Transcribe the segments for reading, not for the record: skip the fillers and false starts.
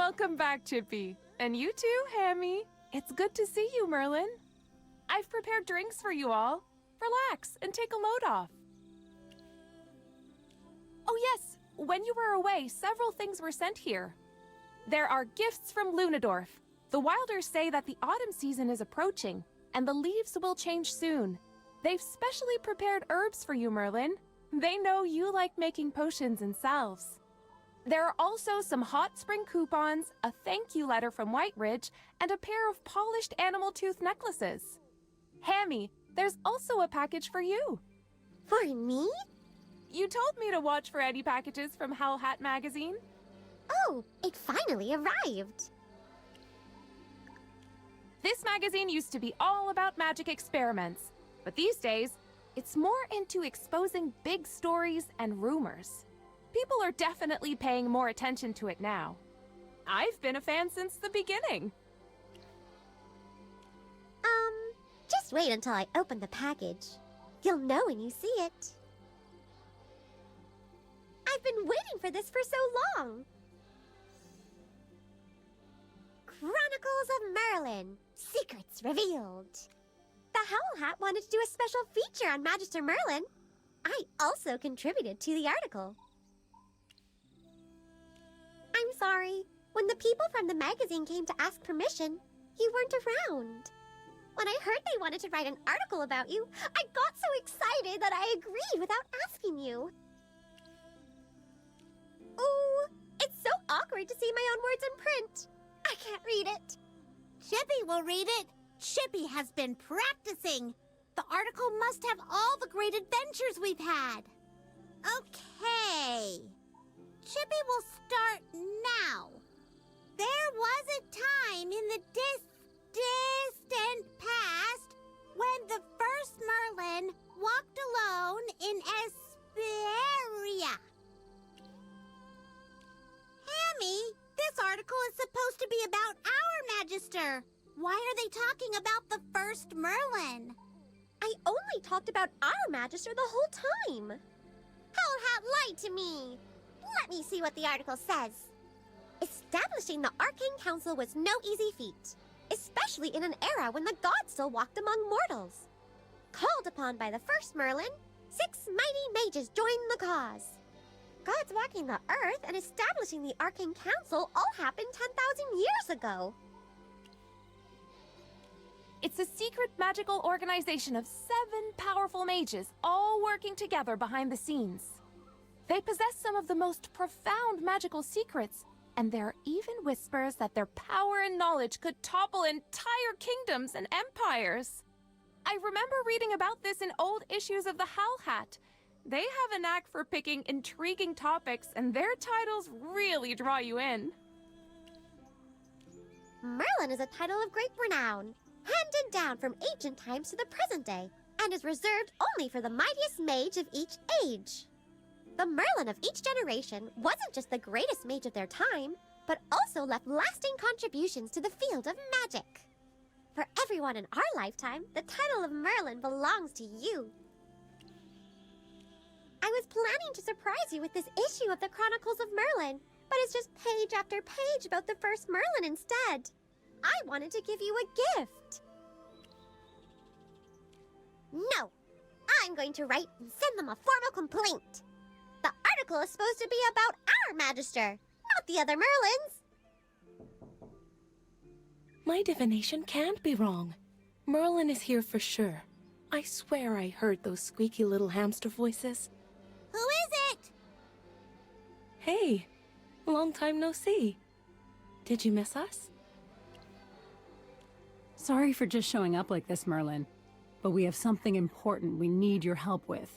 Welcome back, Chippy. And you too, Hammy. It's good to see you, Merlin. I've prepared drinks for you all. Relax and take a load off. Oh yes, when you were away, several things were sent here. There are gifts from Lunadorf. The Wilders say that the autumn season is approaching, and the leaves will change soon. They've specially prepared herbs for you, Merlin. They know you like making potions and salves. There are also some hot spring coupons, a thank you letter from White Ridge, and a pair of polished animal tooth necklaces. Hammy, there's also a package for you. For me? You told me to watch for any packages from Howl Hat magazine. Oh, it finally arrived. This magazine used to be all about magic experiments, but these days, it's more into exposing big stories and rumors. People are definitely paying more attention to it now. I've been a fan since the beginning. Just wait until I open the package. You'll know when you see it. I've been waiting for this for so long. Chronicles of Merlin. Secrets revealed. The Howl Hat wanted to do a special feature on Magister Merlin. I also contributed to the article. I'm sorry. When the people from the magazine came to ask permission, you weren't around. When I heard they wanted to write an article about you, I got so excited that I agreed without asking you. Ooh, it's so awkward to see my own words in print. I can't read it. Chippy will read it. Chippy has been practicing. The article must have all the great adventures we've had. Okay. Chippy will start now. There was a time in the distant past when the first Merlin walked alone in Esperia. Hammy, this article is supposed to be about our Magister. Why are they talking about the first Merlin? I only talked about our Magister the whole time. Howl Hat lied to me. Let me see what the article says. Establishing the Arcane Council was no easy feat, especially in an era when the gods still walked among mortals. Called upon by the first Merlin, 6 mighty mages joined the cause. Gods walking the earth and establishing the Arcane Council all happened 10,000 years ago. It's a secret magical organization of 7 powerful mages, all working together behind the scenes. They possess some of the most profound magical secrets, and there are even whispers that their power and knowledge could topple entire kingdoms and empires. I remember reading about this in old issues of the Howl Hat. They have a knack for picking intriguing topics, and their titles really draw you in. Merlin is a title of great renown, handed down from ancient times to the present day, and is reserved only for the mightiest mage of each age. The Merlin of each generation wasn't just the greatest mage of their time, but also left lasting contributions to the field of magic. For everyone in our lifetime, the title of Merlin belongs to you. I was planning to surprise you with this issue of the Chronicles of Merlin, but it's just page after page about the first Merlin instead. I wanted to give you a gift. No, I'm going to write and send them a formal complaint. The article is supposed to be about our Magister, not the other Merlins. My divination can't be wrong. Merlin is here for sure. I swear I heard those squeaky little hamster voices. Who is it? Hey, long time no see. Did you miss us? Sorry for just showing up like this, Merlin, but we have something important we need your help with.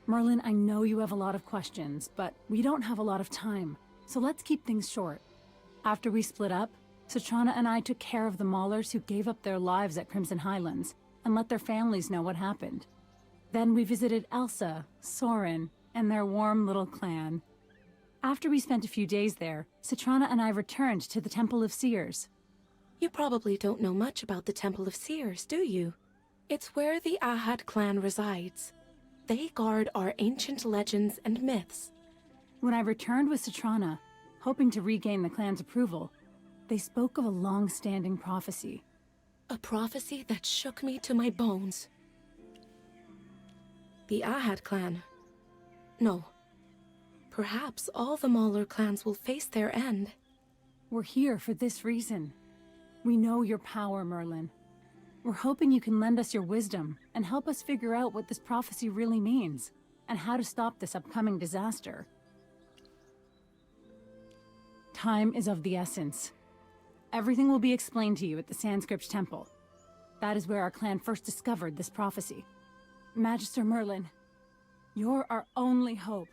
Merlin, I know you have a lot of questions, but we don't have a lot of time, so let's keep things short. After we split up, Chen'la and I took care of the Maulers who gave up their lives at Crimson Highlands and let their families know what happened. Then we visited Elsa, Soren, and their warm little clan. After we spent a few days there, Chen'la and I returned to the Temple of Seers. You probably don't know much about the Temple of Seers, do you? It's where the Ahad clan resides. They guard our ancient legends and myths. When I returned with Chen'la, hoping to regain the clan's approval, they spoke of a long-standing prophecy. A prophecy that shook me to my bones. The Ahad clan. No. Perhaps all the Mauler clans will face their end. We're here for this reason. We know your power, Merlin. We're hoping you can lend us your wisdom and help us figure out what this prophecy really means, and how to stop this upcoming disaster. Time is of the essence. Everything will be explained to you at the Sanskrit Temple. That is where our clan first discovered this prophecy. Magister Merlin, you're our only hope.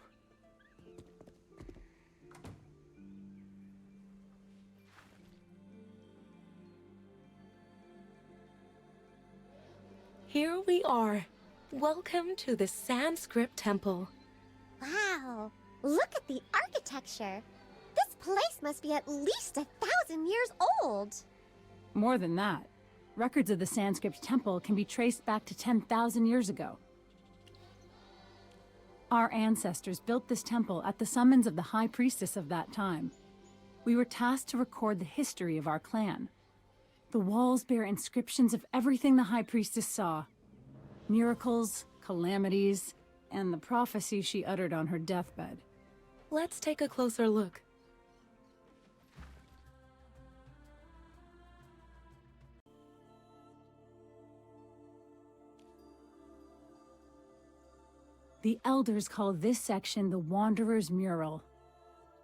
Here we are. Welcome to the Sanskrit Temple. Wow, look at the architecture. This place must be at least 1,000 years old. More than that. Records of the Sanskrit Temple can be traced back to 10,000 years ago. Our ancestors built this temple at the summons of the High Priestess of that time. We were tasked to record the history of our clan. The walls bear inscriptions of everything the High Priestess saw. Miracles, calamities, and the prophecy she uttered on her deathbed. Let's take a closer look. The elders call this section the Wanderer's Mural.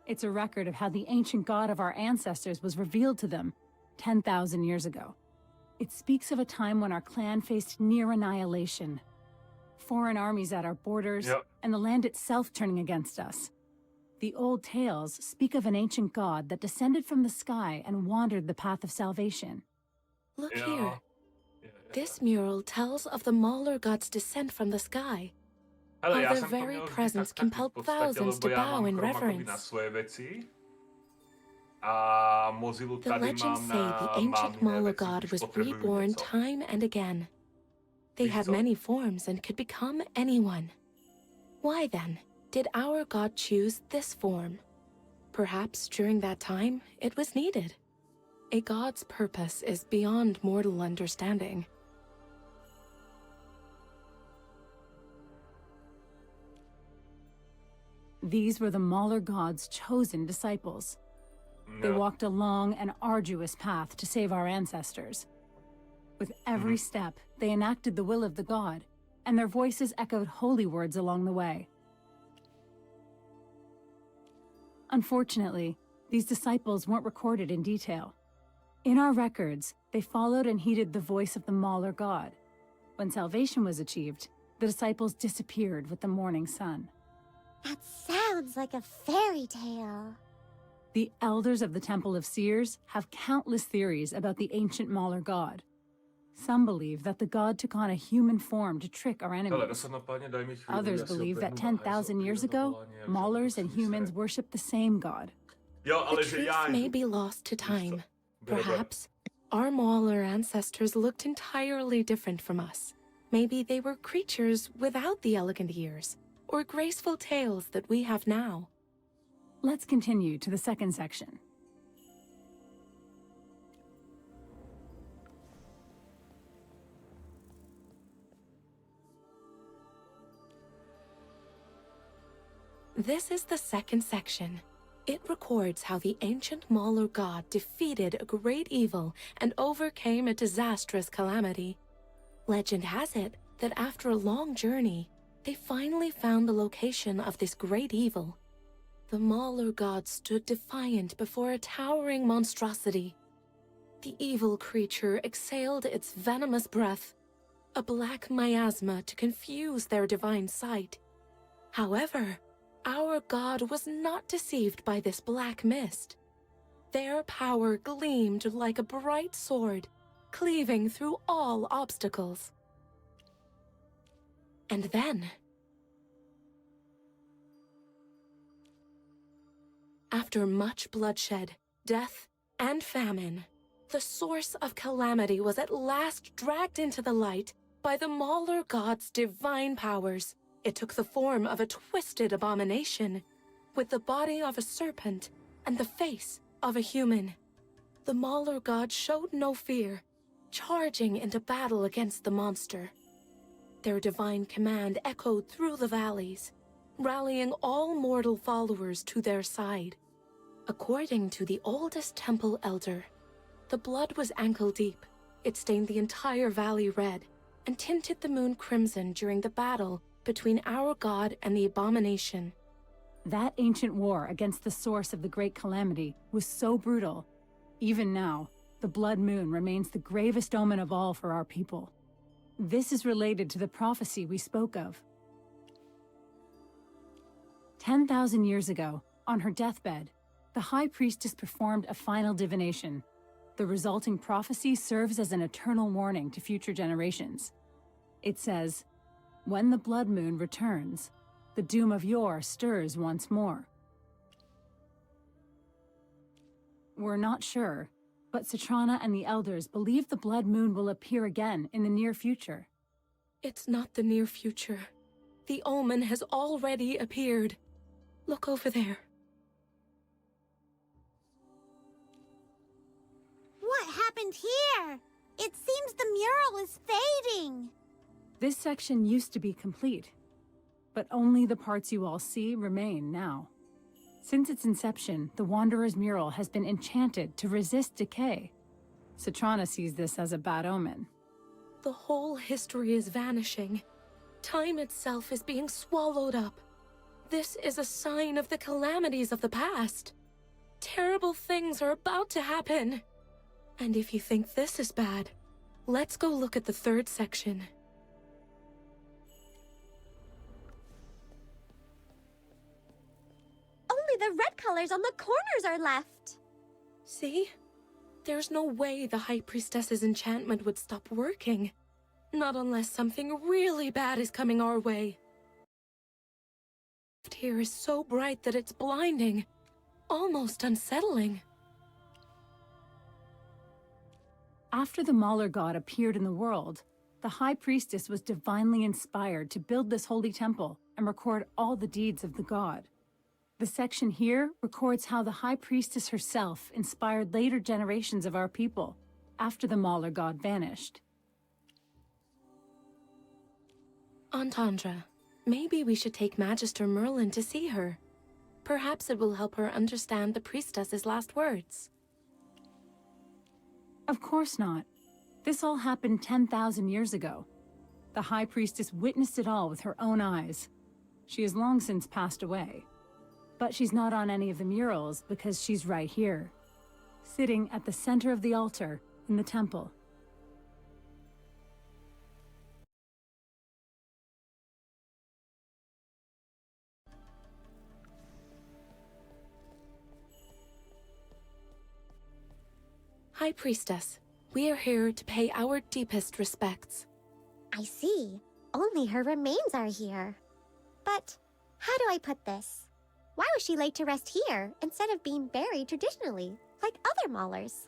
It's a record of how the ancient god of our ancestors was revealed to them 10,000 years ago. It speaks of a time when our clan faced near annihilation. Foreign armies at our borders, and the land itself turning against us. The old tales speak of an ancient god that descended from the sky and wandered the path of salvation. Look here. This mural tells of the Mauler god's descent from the sky. How their very presence compelled thousands to bow in reverence. The legends say the ancient Mauler god was reborn time and again. They had many forms and could become anyone. Why then did our god choose this form? Perhaps during that time it was needed. A god's purpose is beyond mortal understanding. These were the Mauler god's chosen disciples. They walked a long and arduous path to save our ancestors. With every step, they enacted the will of the god, and their voices echoed holy words along the way. Unfortunately, these disciples weren't recorded in detail. In our records, they followed and heeded the voice of the Mauler god. When salvation was achieved, the disciples disappeared with the morning sun. That sounds like a fairy tale. The elders of the Temple of Seers have countless theories about the ancient Mauler god. Some believe that the god took on a human form to trick our enemies. Others believe that 10,000 years ago, Maulers and humans worshipped the same god. The truth may be lost to time. Perhaps our Mauler ancestors looked entirely different from us. Maybe they were creatures without the elegant ears, or graceful tails that we have now. Let's continue to the second section. This is the second section. It records how the ancient Mauler god defeated a great evil and overcame a disastrous calamity. Legend has it that after a long journey, they finally found the location of this great evil. The Mauler god stood defiant before a towering monstrosity. The evil creature exhaled its venomous breath, a black miasma to confuse their divine sight. However, our god was not deceived by this black mist. Their power gleamed like a bright sword, cleaving through all obstacles. And then, after much bloodshed, death, and famine, the source of calamity was at last dragged into the light by the Mauler god's divine powers. It took the form of a twisted abomination, with the body of a serpent and the face of a human. The Mauler god showed no fear, charging into battle against the monster. Their divine command echoed through the valleys, rallying all mortal followers to their side. According to the oldest temple elder, the blood was ankle-deep. It stained the entire valley red and tinted the moon crimson during the battle between our god and the abomination. That ancient war against the source of the Great Calamity was so brutal. Even now, the blood moon remains the gravest omen of all for our people. This is related to the prophecy we spoke of. 10,000 years ago, on her deathbed, the High Priestess performed a final divination. The resulting prophecy serves as an eternal warning to future generations. It says, "When the blood moon returns, the doom of yore stirs once more." We're not sure, but Chen'la and the elders believe the blood moon will appear again in the near future. It's not the near future. The omen has already appeared. Look over there. What happened here? It seems the mural is fading. This section used to be complete, but only the parts you all see remain now. Since its inception, the Wanderer's mural has been enchanted to resist decay. Chen'la sees this as a bad omen. The whole history is vanishing. Time itself is being swallowed up. This is a sign of the calamities of the past. Terrible things are about to happen. And if you think this is bad, let's go look at the third section. Only the red colors on the corners are left. See? There's no way the High Priestess's enchantment would stop working. Not unless something really bad is coming our way. Here is so bright that it's blinding. Almost unsettling. After the Mauler god appeared in the world, the High Priestess was divinely inspired to build this holy temple and record all the deeds of the god. The section here records how the High Priestess herself inspired later generations of our people after the Mauler god vanished. Entendre, maybe we should take Magister Merlin to see her. Perhaps it will help her understand the priestess's last words. Of course not. This all happened 10,000 years ago. The High Priestess witnessed it all with her own eyes. She has long since passed away. But she's not on any of the murals because she's right here, sitting at the center of the altar in the temple. High Priestess, we are here to pay our deepest respects. I see. Only her remains are here. But how do I put this? Why was she laid to rest here instead of being buried traditionally, like other Maulers?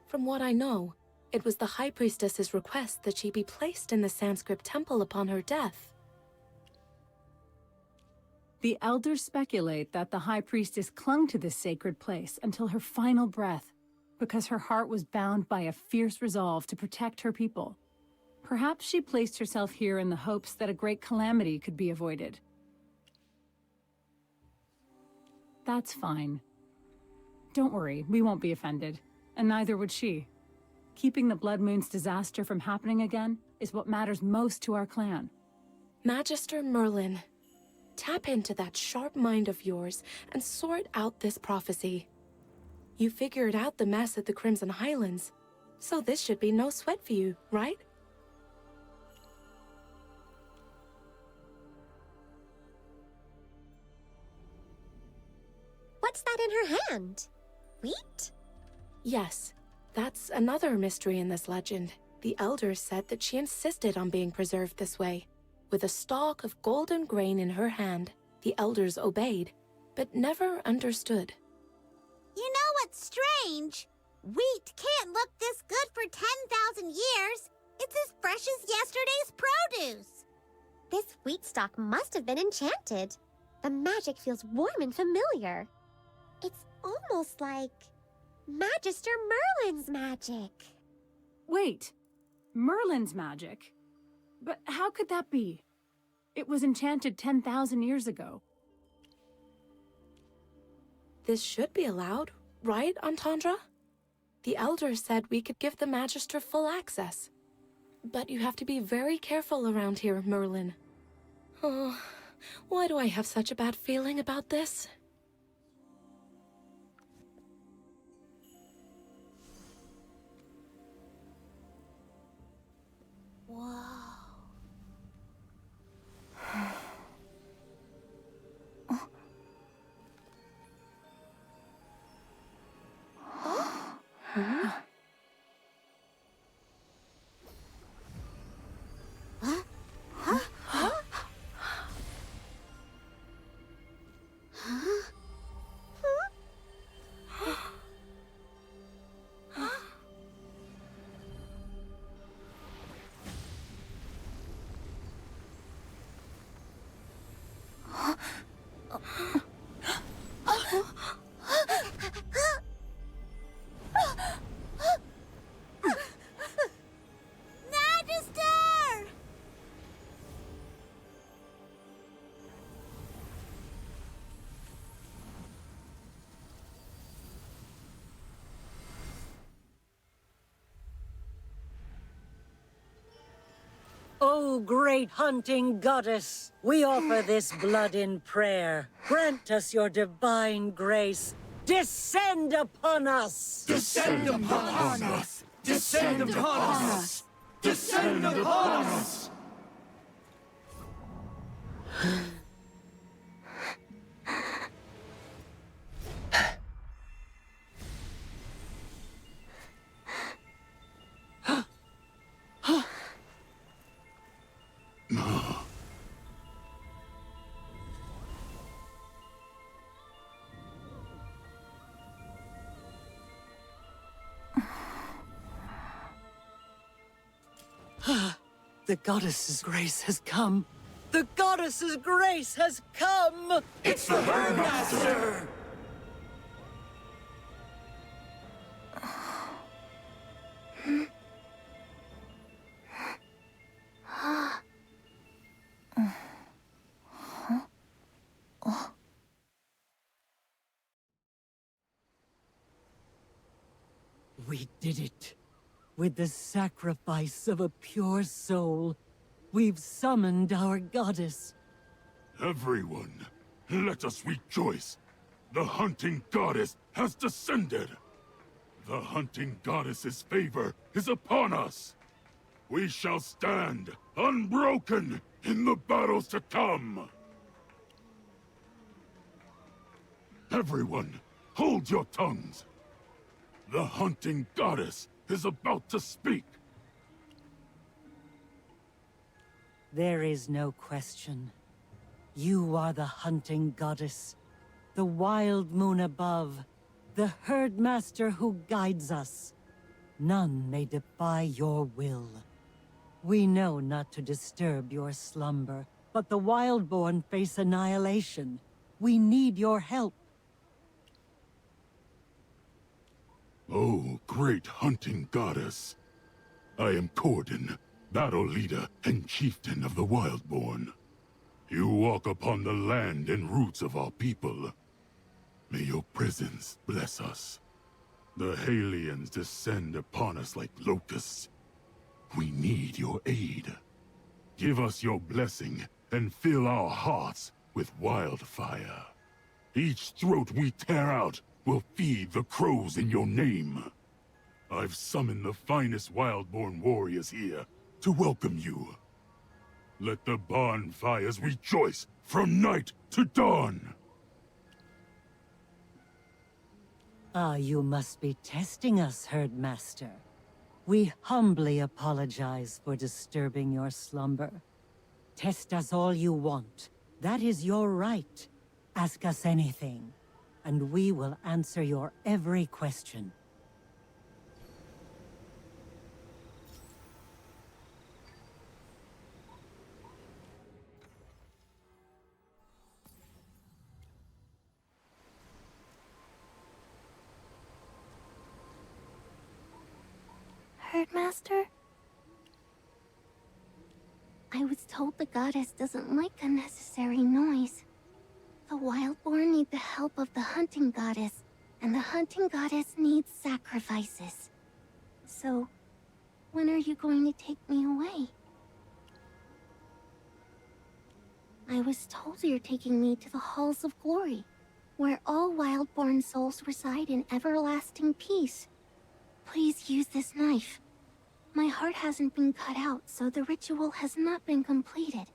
From what I know, it was the High Priestess's request that she be placed in the Sanskrit temple upon her death. The elders speculate that the High Priestess clung to this sacred place until her final breath, because her heart was bound by a fierce resolve to protect her people. Perhaps she placed herself here in the hopes that a great calamity could be avoided. That's fine. Don't worry, we won't be offended, and neither would she. Keeping the Blood Moon's disaster from happening again is what matters most to our clan. Magister Merlin, tap into that sharp mind of yours and sort out this prophecy. You figured out the mess at the Crimson Highlands, so this should be no sweat for you, right? What's that in her hand? Wheat? Yes, that's another mystery in this legend. The elders said that she insisted on being preserved this way. With a stalk of golden grain in her hand, the elders obeyed, but never understood. You know what's strange? Wheat can't look this good for 10,000 years. It's as fresh as yesterday's produce. This wheat stalk must have been enchanted. The magic feels warm and familiar. It's almost like Magister Merlin's magic. Wait, Merlin's magic? But how could that be? It was enchanted 10,000 years ago. This should be allowed, right, Entendre? The Elder said we could give the Magister full access. But you have to be very careful around here, Merlin. Oh, why do I have such a bad feeling about this? Magister! O great hunting goddess, we offer this blood in prayer. Grant us your divine grace. Descend upon us! Descend upon us! Descend upon us! Descend upon us! The goddess's grace has come. The goddess's grace has come! It's the Herdmaster! We did it. With the sacrifice of a pure soul, we've summoned our goddess. Everyone, let us rejoice. The hunting goddess has descended. The hunting goddess's favor is upon us. We shall stand unbroken in the battles to come. Everyone, hold your tongues. The hunting goddess is about to speak. There is no question. You are the hunting goddess, the wild moon above, the herdmaster who guides us. None may defy your will. We know not to disturb your slumber, but the Wildborn face annihilation. We need your help. Oh, great hunting goddess. I am Corden, battle leader and chieftain of the Wildborn. You walk upon the land and roots of our people. May your presence bless us. The Halians descend upon us like locusts. We need your aid. Give us your blessing and fill our hearts with wildfire. Each throat we tear out will feed the crows in your name. I've summoned the finest Wildborn warriors here to welcome you. Let the bonfires rejoice from night to dawn. Ah, you must be testing us, Herdmaster. We humbly apologize for disturbing your slumber. Test us all you want. That is your right. Ask us anything, and we will answer your every question. Master? I was told the goddess doesn't like unnecessary noise. The Wildborn need the help of the hunting goddess, and the hunting goddess needs sacrifices. So, when are you going to take me away? I was told you're taking me to the Halls of Glory, where all Wildborn souls reside in everlasting peace. Please use this knife. My heart hasn't been cut out, so the ritual has not been completed.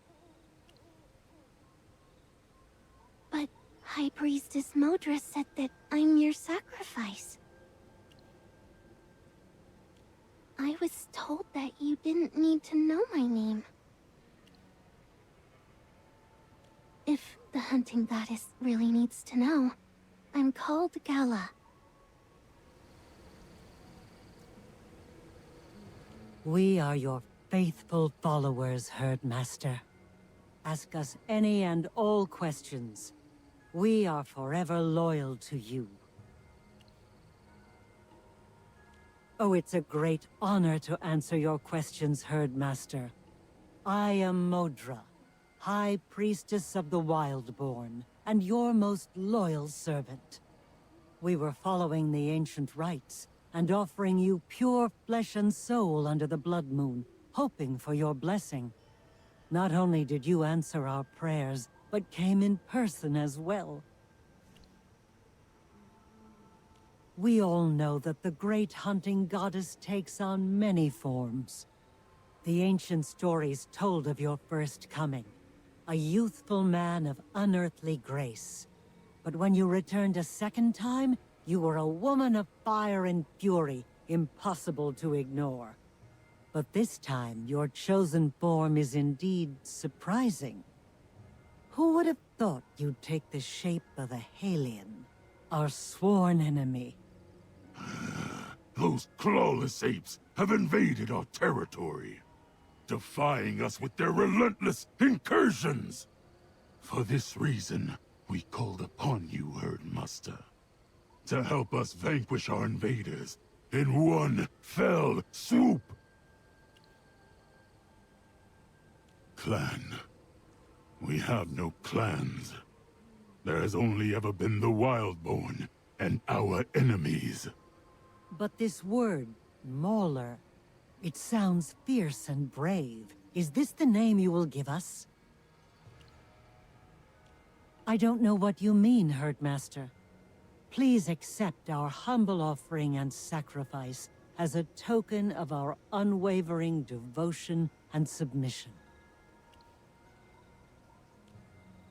But High Priestess Modra said that I'm your sacrifice. I was told that you didn't need to know my name. If the hunting goddess really needs to know, I'm called Gala. We are your faithful followers, Herdmaster. Ask us any and all questions. We are forever loyal to you. Oh, it's a great honor to answer your questions, Herdmaster. I am Modra, High Priestess of the Wildborn, and your most loyal servant. We were following the ancient rites, and offering you pure flesh and soul under the blood moon, hoping for your blessing. Not only did you answer our prayers, but came in person as well. We all know that the great hunting goddess takes on many forms. The ancient stories told of your first coming, a youthful man of unearthly grace. But when you returned a second time, you were a woman of fire and fury, impossible to ignore. But this time, your chosen form is indeed surprising. Who would have thought you'd take the shape of a Halion, our sworn enemy? Those clawless apes have invaded our territory, defying us with their relentless incursions. For this reason, we called upon you, Herdmaster, to help us vanquish our invaders in one fell swoop. Clan. We have no clans. There has only ever been the Wildborn and our enemies. But this word, Mauler, it sounds fierce and brave. Is this the name you will give us? I don't know what you mean, Herdmaster. Please accept our humble offering and sacrifice as a token of our unwavering devotion and submission.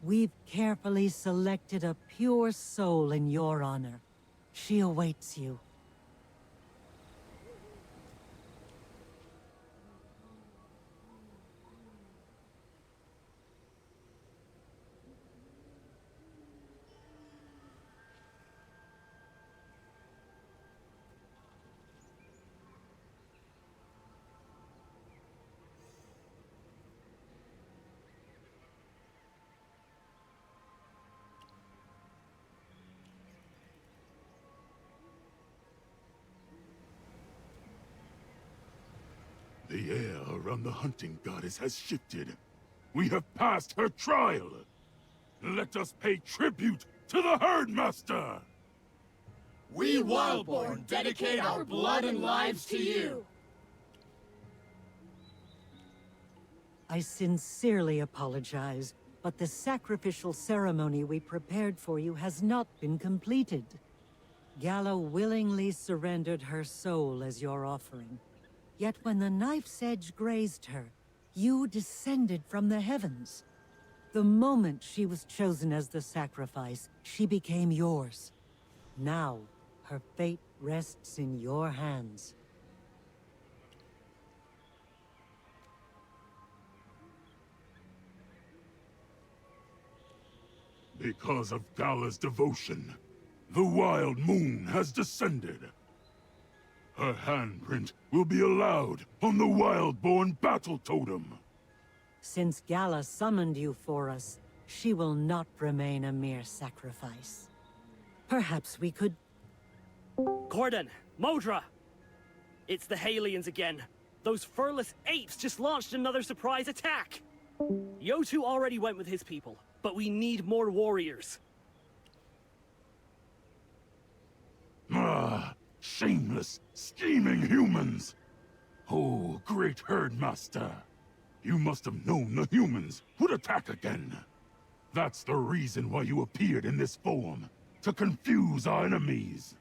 We've carefully selected a pure soul in your honor. She awaits you. The air around the hunting goddess has shifted. We have passed her trial. Let us pay tribute to the Herdmaster! We Wildborn dedicate our blood and lives to you! I sincerely apologize, but the sacrificial ceremony we prepared for you has not been completed. Gala willingly surrendered her soul as your offering. Yet when the knife's edge grazed her, you descended from the heavens. The moment she was chosen as the sacrifice, she became yours. Now, her fate rests in your hands. Because of Gala's devotion, the Wild Moon has descended. Her handprint will be allowed on the Wildborn battle totem. Since Gala summoned you for us, she will not remain a mere sacrifice. Perhaps we could... Corden, Modra! It's the Halians again. Those furless apes just launched another surprise attack. Yotu already went with his people, but we need more warriors. Ah, shameless, scheming humans! Oh, great herdmaster! You must have known the humans would attack again. That's the reason why you appeared in this form, to confuse our enemies.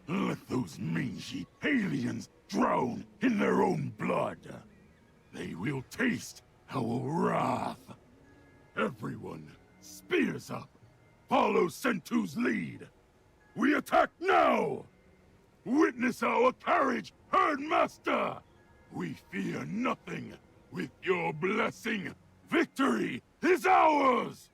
Let those mangy aliens drown in their own blood. They will taste our wrath. Everyone, spears up. Follow Sentu's lead. We attack now! Witness our courage, Herdmaster! We fear nothing. With your blessing, victory is ours!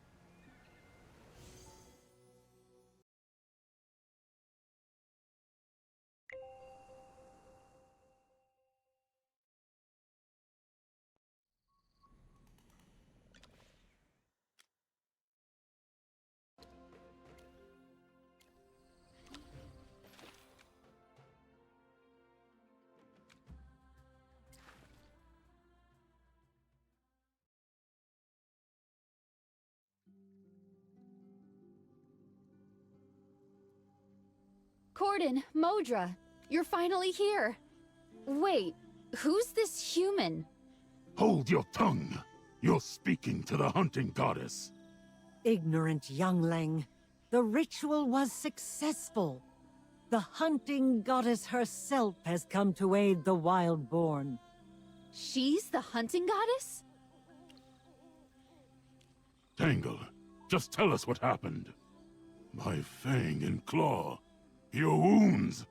Corden, Modra, you're finally here. Wait, who's this human? Hold your tongue. You're speaking to the hunting goddess. Ignorant youngling. The ritual was successful. The hunting goddess herself has come to aid the Wildborn. She's the hunting goddess? Tangle, just tell us what happened. My fang and claw. Your wounds.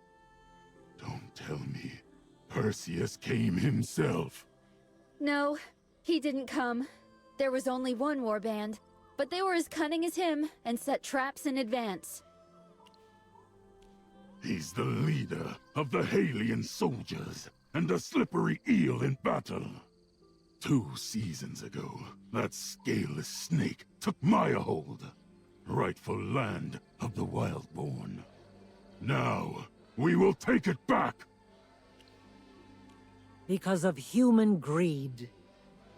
Don't tell me Perseus came himself. No, he didn't come. There was only one warband, but they were as cunning as him and set traps in advance. He's the leader of the Halian soldiers and a slippery eel in battle. 2 seasons ago, that scaleless snake took Mayahold, rightful land of the Wildborn. Now, we will take it back! Because of human greed.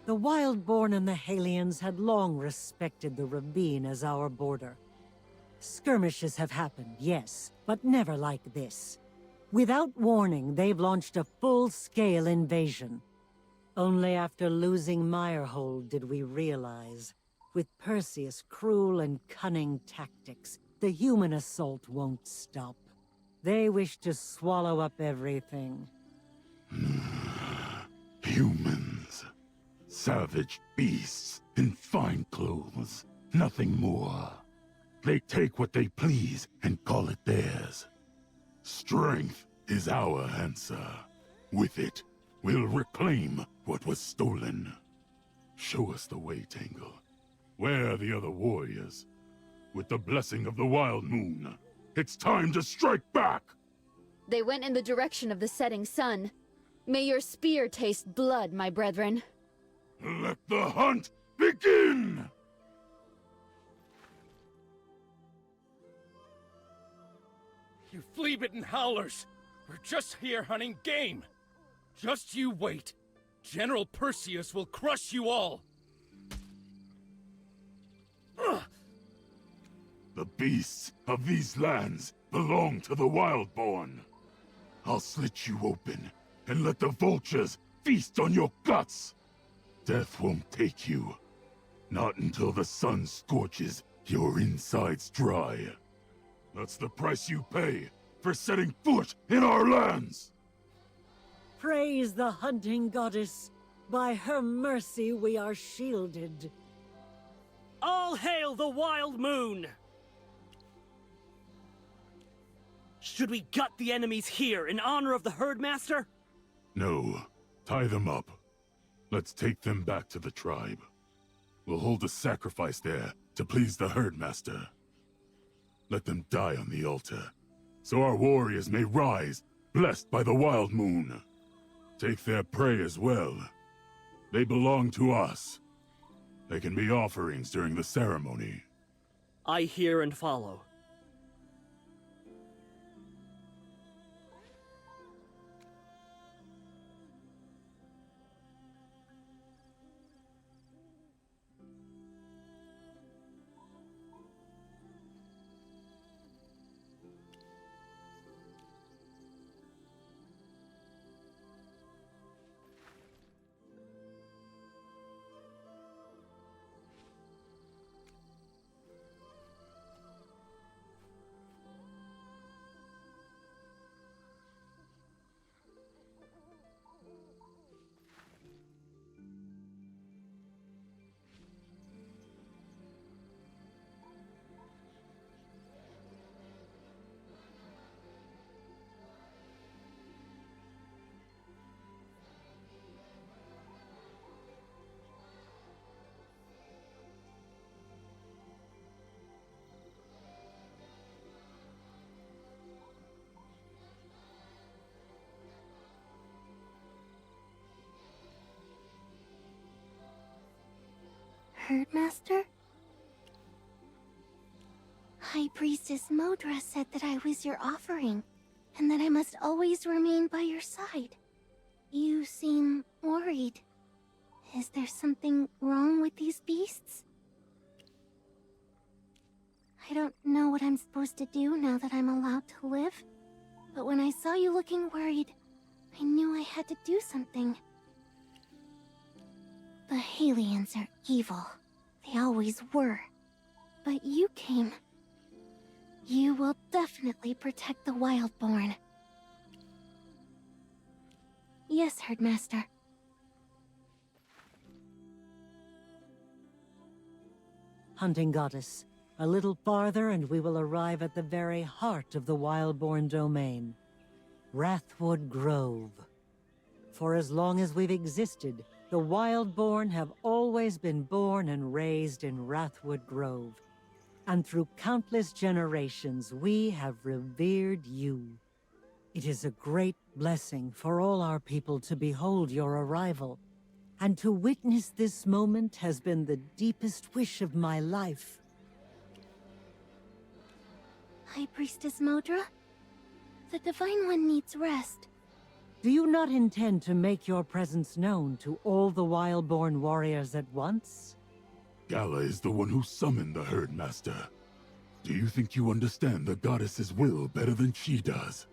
The Wildborn and the Halians had long respected the ravine as our border. Skirmishes have happened, yes, but never like this. Without warning, they've launched a full-scale invasion. Only after losing Meyerhold did we realize, with Perseus' cruel and cunning tactics, the human assault won't stop. They wish to swallow up everything. Humans. Savage beasts in fine clothes. Nothing more. They take what they please and call it theirs. Strength is our answer. With it, we'll reclaim what was stolen. Show us the way, Tangle. Where are the other warriors? With the blessing of the Wild Moon, it's time to strike back! They went in the direction of the setting sun. May your spear taste blood, my brethren. Let the hunt begin! You flea-bitten howlers! We're just here hunting game! Just you wait. General Perseus will crush you all! Ugh. The beasts of these lands belong to the Wildborn. I'll slit you open and let the vultures feast on your guts. Death won't take you. Not until the sun scorches your insides dry. That's the price you pay for setting foot in our lands! Praise the hunting goddess. By her mercy we are shielded. All hail the Wild Moon! Should we gut the enemies here in honor of the Herdmaster? No. Tie them up. Let's take them back to the tribe. We'll hold a sacrifice there to please the Herdmaster. Let them die on the altar, so our warriors may rise, blessed by the Wild Moon. Take their prey as well. They belong to us. They can be offerings during the ceremony. I hear and follow. Herdmaster? High Priestess Modra said that I was your offering, and that I must always remain by your side. You seem worried. Is there something wrong with these beasts? I don't know what I'm supposed to do now that I'm allowed to live, but when I saw you looking worried, I knew I had to do something. The Halians are evil. They always were. But you came. You will definitely protect the Wildborn. Yes, Herdmaster. Hunting Goddess, a little farther and we will arrive at the very heart of the Wildborn domain. Wrathwood Grove. For as long as we've existed, the Wildborn have always been born and raised in Wrathwood Grove. And through countless generations, we have revered you. It is a great blessing for all our people to behold your arrival. And to witness this moment has been the deepest wish of my life. High Priestess Modra? The Divine One needs rest. Do you not intend to make your presence known to all the Wildborn warriors at once? Gala is the one who summoned the Herdmaster. Do you think you understand the goddess's will better than she does?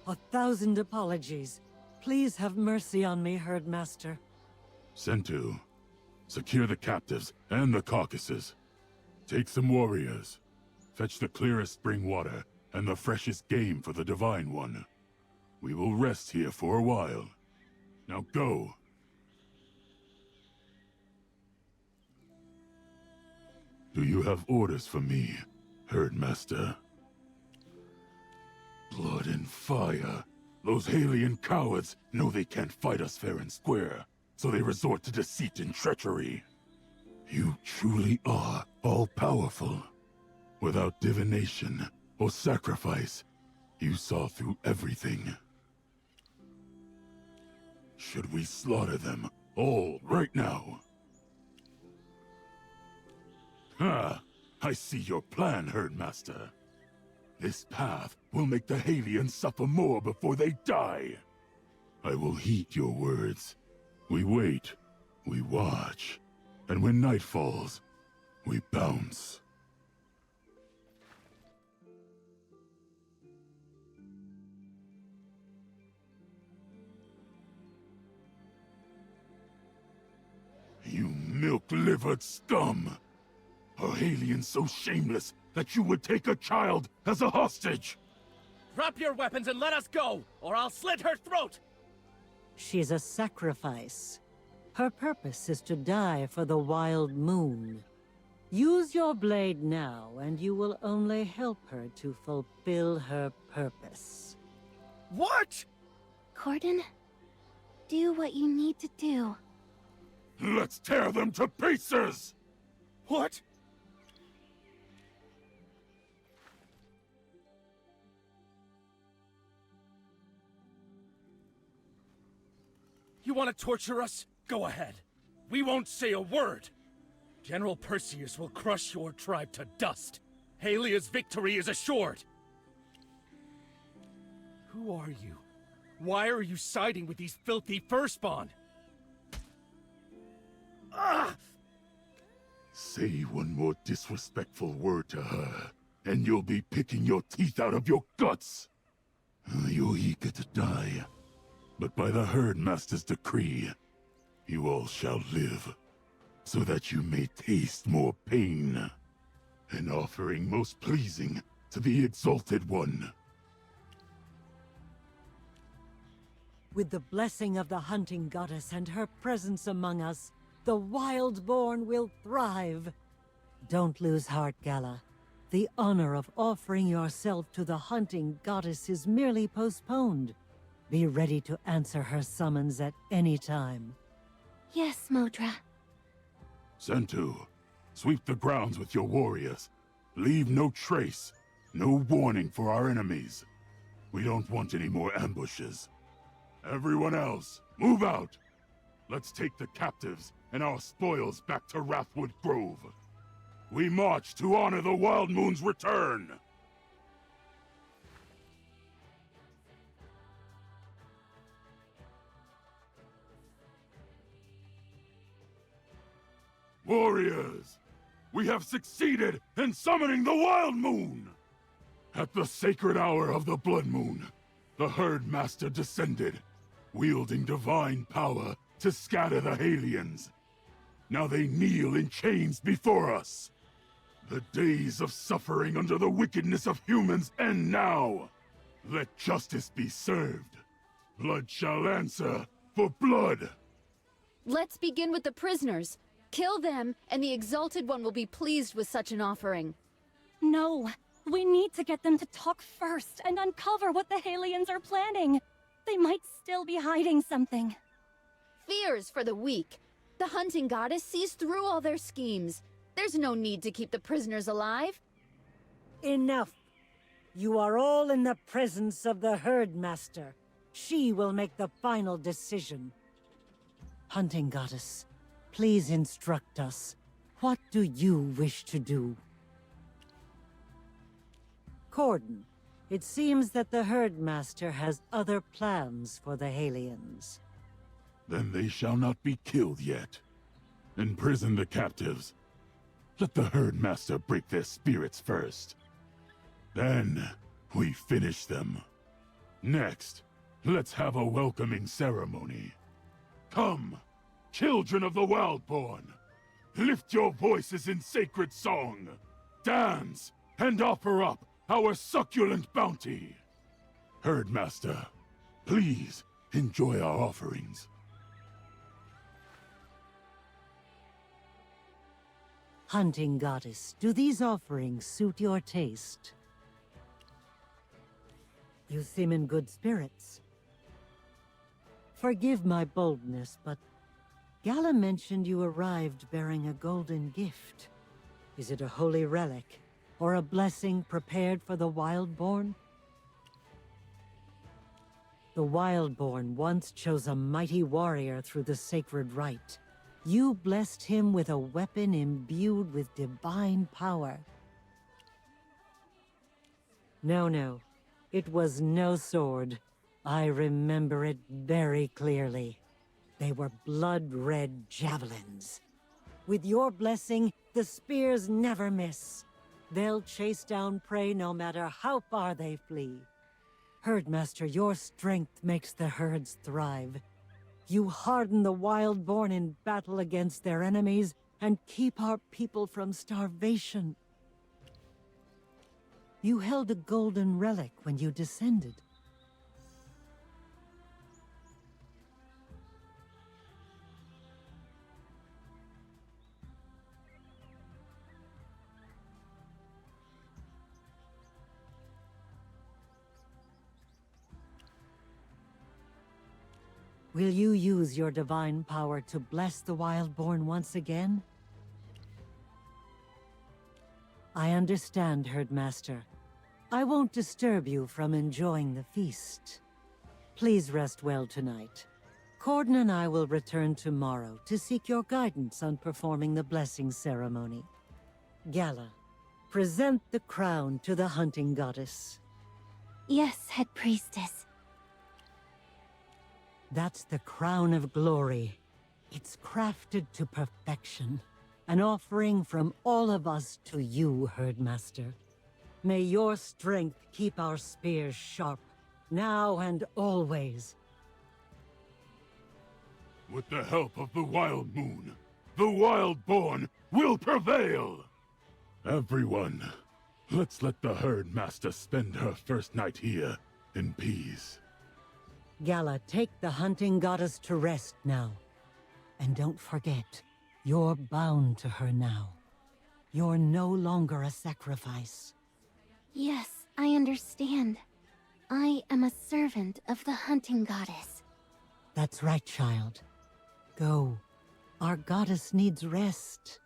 1,000 apologies. Please have mercy on me, Herdmaster. Sentu, secure the captives and the carcasses. Take some warriors. Fetch the clearest spring water and the freshest game for the Divine One. We will rest here for a while. Now go. Do you have orders for me, Herdmaster? Blood and fire. Those Halian cowards know they can't fight us fair and square, so they resort to deceit and treachery. You truly are all-powerful. Without divination or sacrifice, you saw through everything. Should we slaughter them all right now? Ah, I see your plan, Herdmaster. This path will make the Halians suffer more before they die. I will heed your words. We wait, we watch, and when night falls, we bounce. You milk-livered scum! Are aliens so shameless that you would take a child as a hostage? Drop your weapons and let us go, or I'll slit her throat! She's a sacrifice. Her purpose is to die for the Wild Moon. Use your blade now, and you will only help her to fulfill her purpose. What? Corden, do what you need to do. Let's tear them to pieces! What? You want to torture us? Go ahead. We won't say a word. General Perseus will crush your tribe to dust. Halia's victory is assured. Who are you? Why are you siding with these filthy Firstborn? Ah! Say one more disrespectful word to her, and you'll be picking your teeth out of your guts. You're eager to die, but by the Herdmaster's decree, you all shall live, so that you may taste more pain. An offering most pleasing to the Exalted One. With the blessing of the Hunting Goddess and her presence among us, the Wildborn will thrive. Don't lose heart, Gala. The honor of offering yourself to the Hunting Goddess is merely postponed. Be ready to answer her summons at any time. Yes, Modra. Sentu, sweep the grounds with your warriors. Leave no trace, no warning for our enemies. We don't want any more ambushes. Everyone else, move out! Let's take the captives and our spoils back to Wrathwood Grove. We march to honor the Wild Moon's return! Warriors! We have succeeded in summoning the Wild Moon! At the sacred hour of the Blood Moon, the Herd Master descended, wielding divine power to scatter the Halians. Now they kneel in chains before us. The days of suffering under the wickedness of humans end now. Let justice be served. Blood shall answer for blood. Let's begin with the prisoners. Kill them, and the Exalted One will be pleased with such an offering. No, we need to get them to talk first and uncover what the Halians are planning. They might still be hiding something. Fears for the weak. The hunting goddess sees through all their schemes. There's no need to keep the prisoners alive. Enough. You are all in the presence of the Herd Master. She will make the final decision. Hunting Goddess, please instruct us. What do you wish to do? Corden, it seems that the Herd Master has other plans for the Halians. Then they shall not be killed yet. Imprison the captives. Let the Herd Master break their spirits first. Then, we finish them. Next, let's have a welcoming ceremony. Come, children of the Wildborn, lift your voices in sacred song. Dance and offer up our succulent bounty. Herd Master, please enjoy our offerings. Hunting Goddess, do these offerings suit your taste? You seem in good spirits. Forgive my boldness, but Gala mentioned you arrived bearing a golden gift. Is it a holy relic, or a blessing prepared for the Wildborn? The Wildborn once chose a mighty warrior through the sacred rite. You blessed him with a weapon imbued with divine power. No. It was no sword. I remember it very clearly. They were blood-red javelins. With your blessing, the spears never miss. They'll chase down prey no matter how far they flee. Herdmaster, your strength makes the herds thrive. You harden the Wildborn in battle against their enemies and keep our people from starvation. You held a golden relic when you descended. Will you use your divine power to bless the Wildborn once again? I understand, Herdmaster. I won't disturb you from enjoying the feast. Please rest well tonight. Corden and I will return tomorrow to seek your guidance on performing the blessing ceremony. Gala, present the crown to the Hunting Goddess. Yes, Head Priestess. That's the crown of glory. It's crafted to perfection. An offering from all of us to you, Herdmaster. May your strength keep our spears sharp, now and always. With the help of the Wild Moon, the Wildborn will prevail! Everyone, let's let the Herd Master spend her first night here in peace. Gala, take the Hunting Goddess to rest now. And don't forget, you're bound to her now. You're no longer a sacrifice. Yes, I understand. I am a servant of the Hunting Goddess. That's right, child. Go. Our goddess needs rest.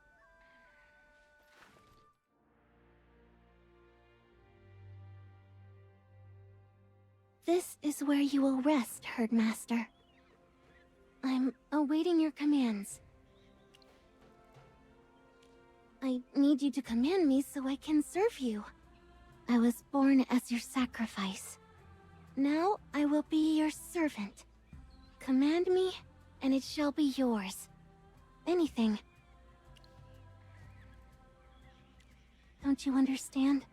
This is where you will rest, Herdmaster. I'm awaiting your commands. I need you to command me so I can serve you. I was born as your sacrifice. Now I will be your servant. Command me, and it shall be yours. Anything. Don't you understand?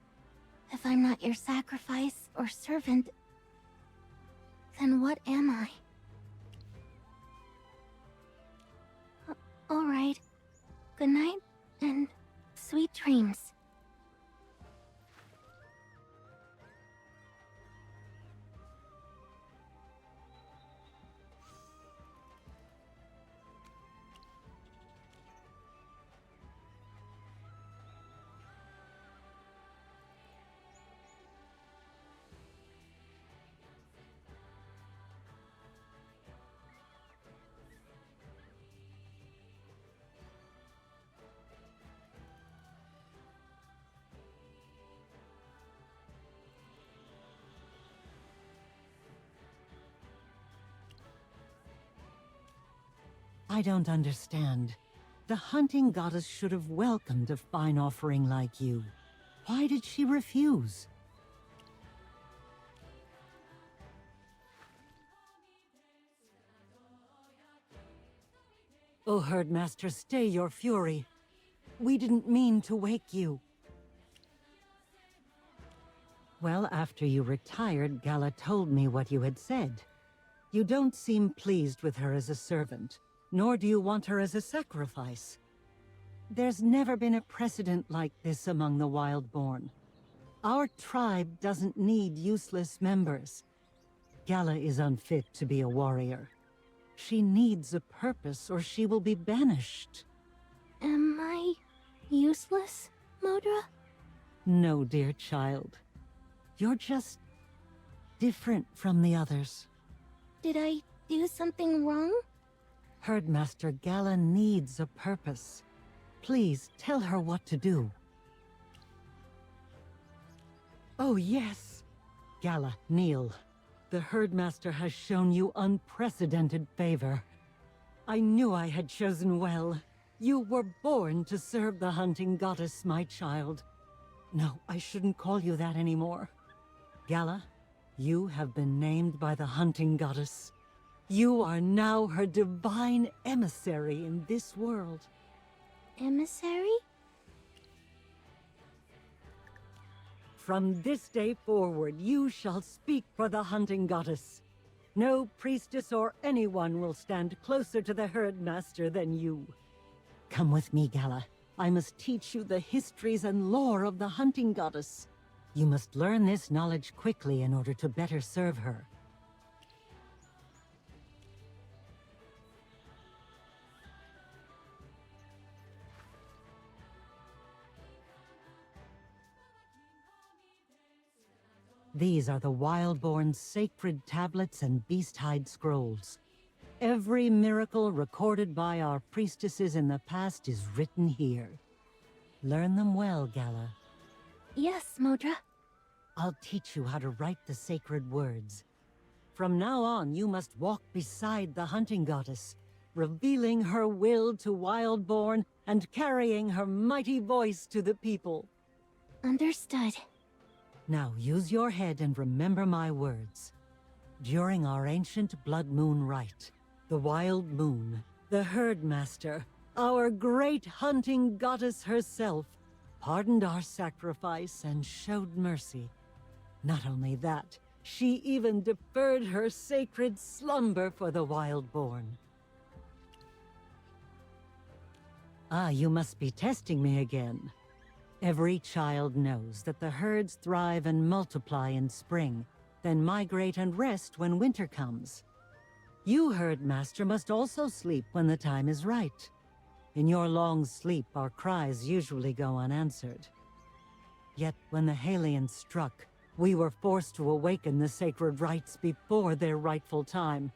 If I'm not your sacrifice or servant, then what am I? All right. Good night, and sweet dreams. I don't understand. The hunting goddess should have welcomed a fine offering like you. Why did she refuse? Oh, Herdmaster, stay your fury. We didn't mean to wake you. Well, after you retired, Gala told me what you had said. You don't seem pleased with her as a servant, nor do you want her as a sacrifice. There's never been a precedent like this among the Wildborn. Our tribe doesn't need useless members. Gala is unfit to be a warrior. She needs a purpose or she will be banished. Am I useless, Modra? No, dear child. You're just different from the others. Did I do something wrong? Herdmaster Gala needs a purpose. Please tell her what to do. Oh, yes. Gala, kneel. The Herdmaster has shown you unprecedented favor. I knew I had chosen well. You were born to serve the hunting goddess, my child. No, I shouldn't call you that anymore. Gala, you have been named by the hunting goddess. You are now her divine emissary in this world. Emissary? From this day forward, you shall speak for the hunting goddess. No priestess or anyone will stand closer to the Herdmaster than you. Come with me, Gala. I must teach you the histories and lore of the hunting goddess. You must learn this knowledge quickly in order to better serve her. These are the Wildborn's sacred tablets and beast-hide scrolls. Every miracle recorded by our priestesses in the past is written here. Learn them well, Gala. Yes, Modra. I'll teach you how to write the sacred words. From now on, you must walk beside the hunting goddess, revealing her will to Wildborn and carrying her mighty voice to the people. Understood. Now use your head and remember my words. During our ancient blood moon rite, the wild moon, the Herdmaster, our great hunting goddess herself, pardoned our sacrifice and showed mercy. Not only that, she even deferred her sacred slumber for the Wildborn. Ah, you must be testing me again. Every child knows that the herds thrive and multiply in spring, then migrate and rest when winter comes. You, Herdmaster, must also sleep when the time is right. In your long sleep, our cries usually go unanswered. Yet when the Halions struck, we were forced to awaken the sacred rites before their rightful time.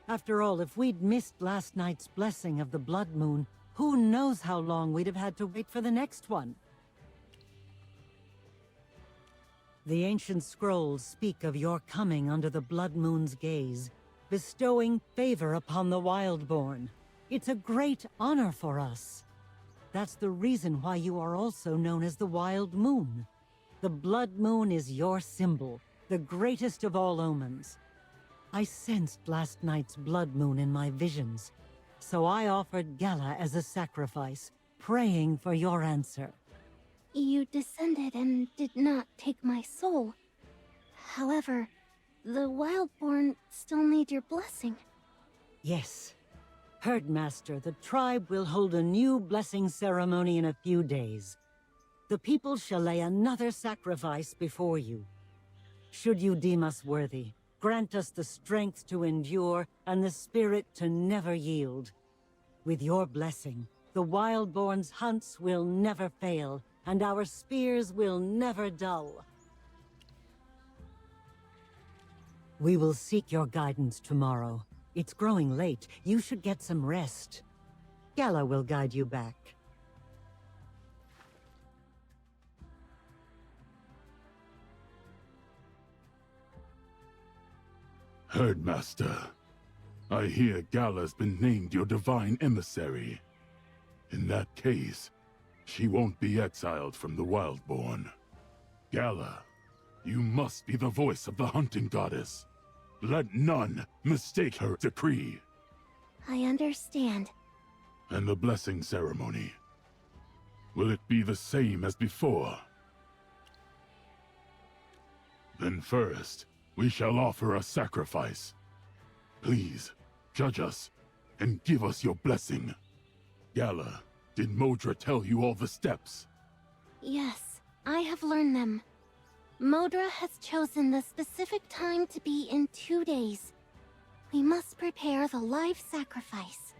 After all, if we'd missed last night's blessing of the blood moon, who knows how long we'd have had to wait for the next one? The ancient scrolls speak of your coming under the blood moon's gaze, bestowing favor upon the Wildborn. It's a great honor for us. That's the reason why you are also known as the Wild Moon. The Blood Moon is your symbol, the greatest of all omens. I sensed last night's Blood Moon in my visions, so I offered Gala as a sacrifice, praying for your answer. You descended and did not take my soul. However, the Wildborn still need your blessing. Yes. Herdmaster, the tribe will hold a new blessing ceremony in a few days. The people shall lay another sacrifice before you. Should you deem us worthy, grant us the strength to endure and the spirit to never yield. With your blessing, the Wildborn's hunts will never fail, and our spears will never dull. We will seek your guidance tomorrow. It's growing late. You should get some rest. Gala will guide you back. Herdmaster, I hear Gala's been named your divine emissary. In that case, she won't be exiled from the Wildborn. Gala, you must be the voice of the hunting goddess. Let none mistake her decree. I understand. And the blessing ceremony, will it be the same as before? Then first, we shall offer a sacrifice. Please, judge us, and give us your blessing. Gala, did Modra tell you all the steps? Yes, I have learned them. Modra has chosen the specific time to be in 2 days. We must prepare the live sacrifice.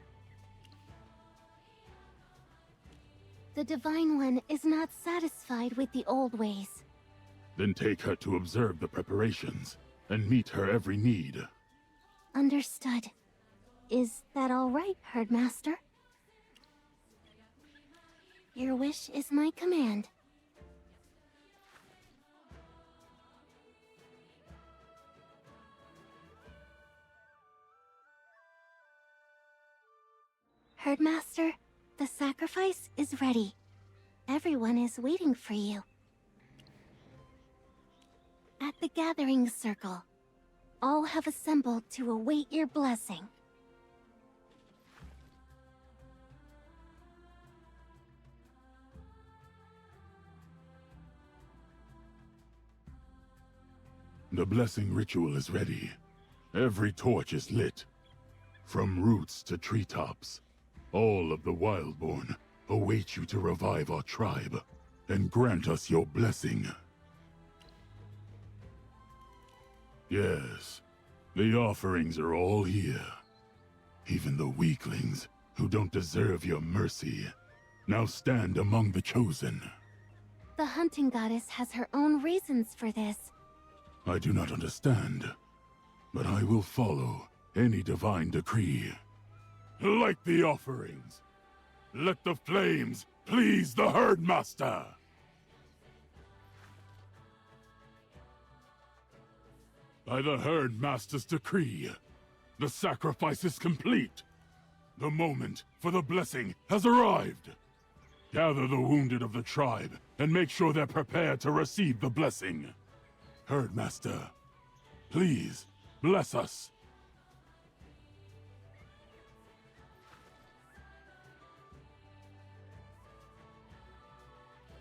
The Divine One is not satisfied with the old ways. Then take her to observe the preparations, and meet her every need. Understood. Is that all right, Herdmaster? Your wish is my command. Herdmaster, the sacrifice is ready. Everyone is waiting for you. At the gathering circle, all have assembled to await your blessing. The blessing ritual is ready. Every torch is lit. From roots to treetops, all of the Wildborn await you to revive our tribe and grant us your blessing. Yes, the offerings are all here. Even the weaklings who don't deserve your mercy now stand among the chosen. The hunting goddess has her own reasons for this. I do not understand, but I will follow any divine decree. Light the offerings. Let the flames please the Herdmaster. By the Herdmaster's decree, the sacrifice is complete. The moment for the blessing has arrived. Gather the wounded of the tribe and make sure they're prepared to receive the blessing. Herdmaster, please bless us.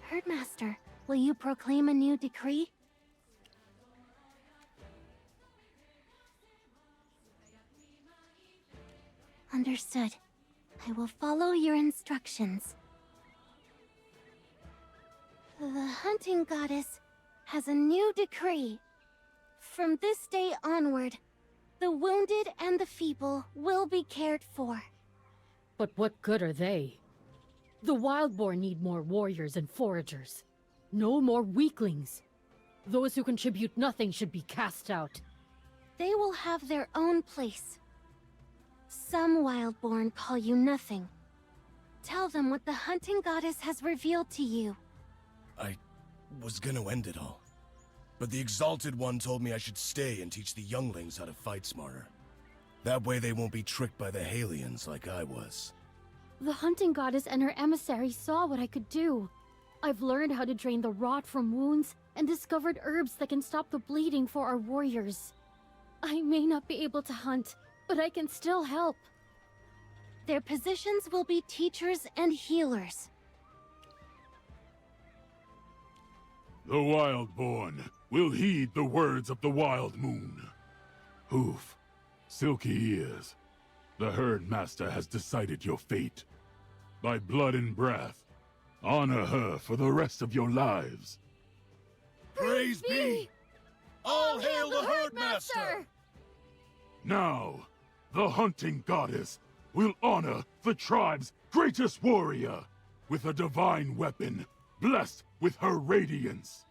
Herdmaster, will you proclaim a new decree? Understood. I will follow your instructions. The hunting goddess has a new decree. From this day onward, the wounded and the feeble will be cared for. But what good are they? The Wildborn need more warriors and foragers. No more weaklings. Those who contribute nothing should be cast out. They will have their own place. Some Wildborn call you nothing. Tell them what the hunting goddess has revealed to you. I was gonna end it all. But the Exalted One told me I should stay and teach the younglings how to fight smarter. That way they won't be tricked by the Halians like I was. The hunting goddess and her emissary saw what I could do. I've learned how to drain the rot from wounds and discovered herbs that can stop the bleeding for our warriors. I may not be able to hunt, but I can still help. Their positions will be teachers and healers. The Wildborn will heed the words of the Wild Moon. Hoof, silky ears, the Herd Master has decided your fate. By blood and breath, honor her for the rest of your lives. Praise be! All hail the Herd Master! Now, the hunting goddess will honor the tribe's greatest warrior with a divine weapon, blessed with her radiance.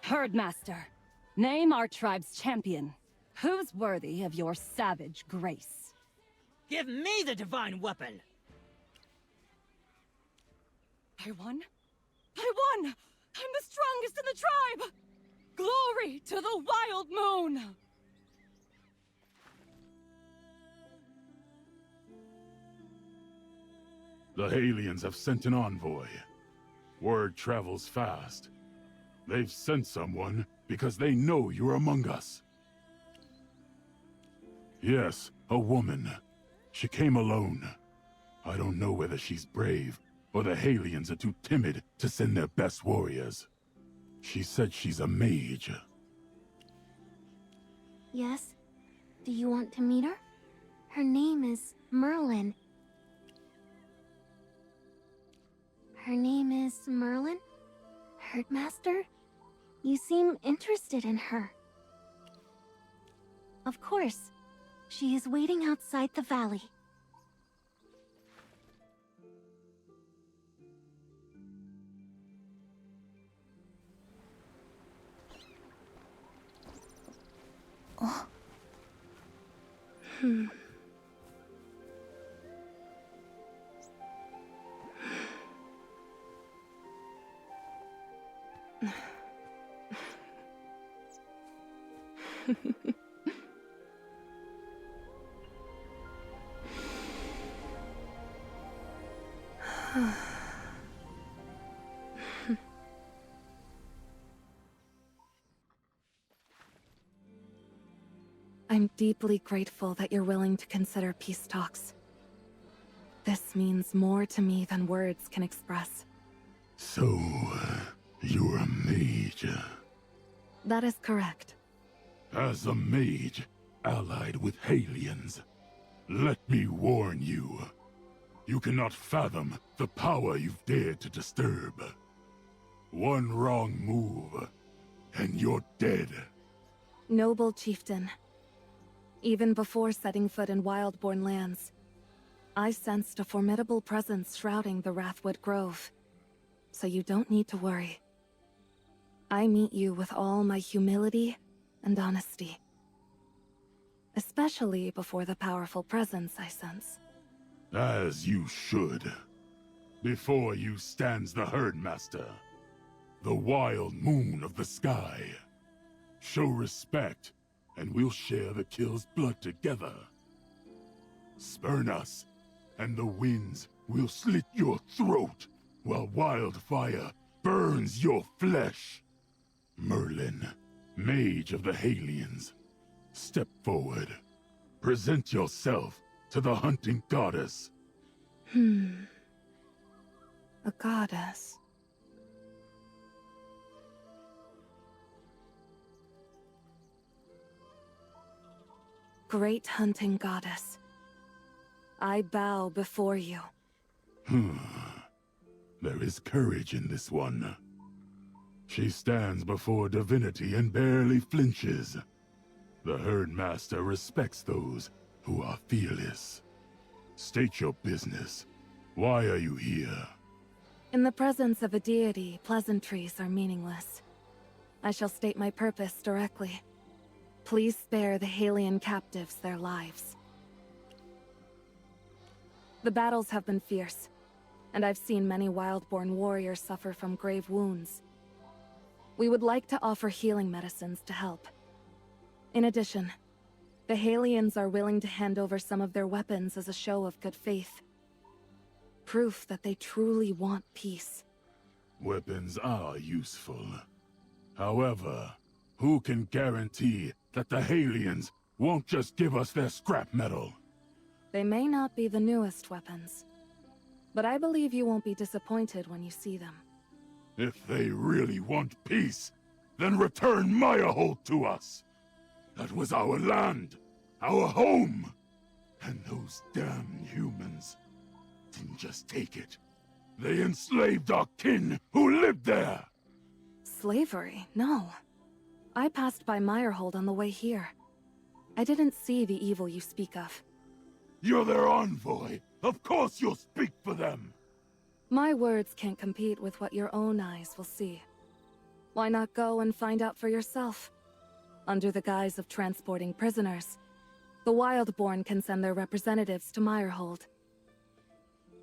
Herdmaster, name our tribe's champion. Who's worthy of your savage grace? Give me the divine weapon! I won? I won! I'm the strongest in the tribe! Glory to the Wild Moon! The Halians have sent an envoy. Word travels fast. They've sent someone because they know you're among us. Yes, a woman. She came alone. I don't know whether she's brave, or the Halians are too timid to send their best warriors. She said she's a mage. Yes? Do you want to meet her? Her name is Merlin. Her name is Merlin? Herdmaster? You seem interested in her. Of course. She is waiting outside the valley. Oh. I'm deeply grateful that you're willing to consider peace talks. This means more to me than words can express. So, you're a mage. That is correct. As a mage, allied with Halians, let me warn you. You cannot fathom the power you've dared to disturb. One wrong move, and you're dead. Noble chieftain. Even before setting foot in Wildborn lands, I sensed a formidable presence shrouding the Wrathwood Grove. So you don't need to worry. I meet you with all my humility and honesty. Especially before the powerful presence I sense. As you should. Before you stands the Herdmaster, the Wild Moon of the sky. Show respect, and we'll share the kill's blood together. Spurn us, and the winds will slit your throat, while wildfire burns your flesh. Merlin, mage of the Halians, step forward. Present yourself to the hunting goddess. A goddess. Great hunting goddess. I bow before you. There is courage in this one. She stands before divinity and barely flinches. The Herdmaster respects those who are fearless. State your business. Why are you here? In the presence of a deity, pleasantries are meaningless. I shall state my purpose directly. Please spare the Halian captives their lives. The battles have been fierce. and I've seen many Wildborn warriors suffer from grave wounds. We would like to offer healing medicines to help. In addition, the Halians are willing to hand over some of their weapons as a show of good faith. Proof that they truly want peace. Weapons are useful. However, who can guarantee that the Halians won't just give us their scrap metal? They may not be the newest weapons, but I believe you won't be disappointed when you see them. If they really want peace, then return Meyerhold to us. That was our land, our home. And those damn humans didn't just take it. They enslaved our kin who lived there! Slavery? No. I passed by Meyerhold on the way here. I didn't see the evil you speak of. You're their envoy. Of course you'll speak for them. My words can't compete with what your own eyes will see. Why not go and find out for yourself? Under the guise of transporting prisoners, the Wildborn can send their representatives to Meyerhold.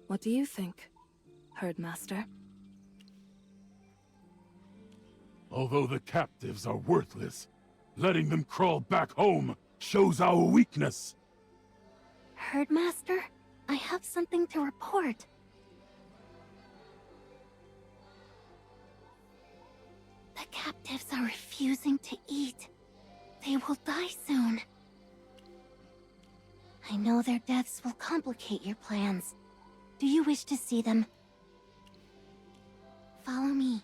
What do you think, Herdmaster? Although the captives are worthless, letting them crawl back home shows our weakness. Herdmaster, I have something to report. The captives are refusing to eat. They will die soon. I know their deaths will complicate your plans. Do you wish to see them? Follow me.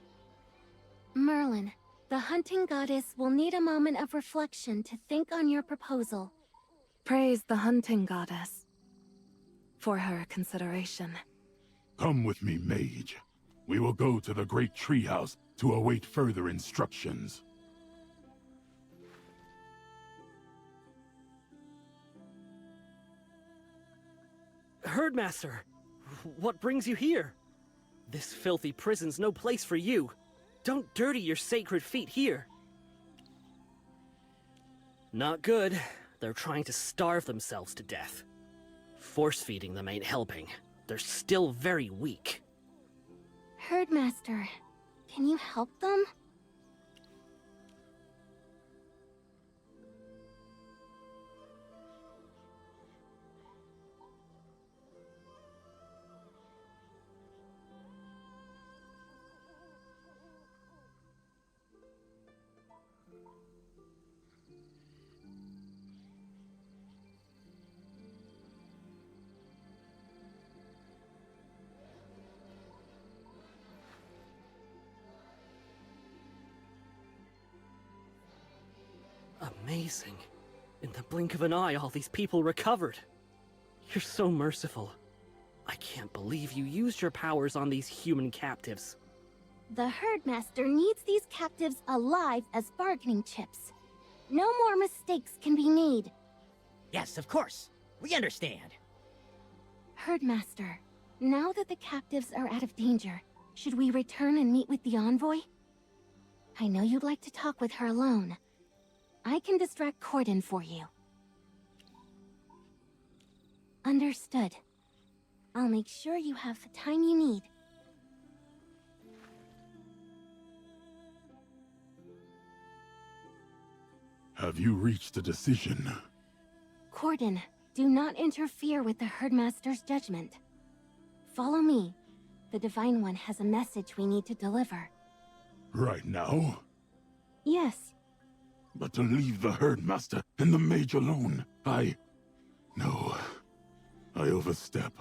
Merlin, the hunting goddess will need a moment of reflection to think on your proposal. Praise the hunting goddess for her consideration. Come with me, mage. We will go to the great treehouse to await further instructions. Herdmaster, what brings you here? This filthy prison's no place for you. Don't dirty your sacred feet here. Not good. They're trying to starve themselves to death. Force-feeding them ain't helping. They're still very weak. Herdmaster, can you help them? Amazing. In the blink of an eye, all these people recovered. You're so merciful. I can't believe you used your powers on these human captives. The Herdmaster needs these captives alive as bargaining chips. No more mistakes can be made. Yes, of course. We understand. Herdmaster, now that the captives are out of danger, should we return and meet with the envoy? I know you'd like to talk with her alone. I can distract Corden for you. Understood. I'll make sure you have the time you need. Have you reached a decision? Corden, do not interfere with the Herdmaster's judgment. Follow me. The Divine One has a message we need to deliver. Right now? Yes. But to leave the Herdmaster and the mage alone, No. I overstep.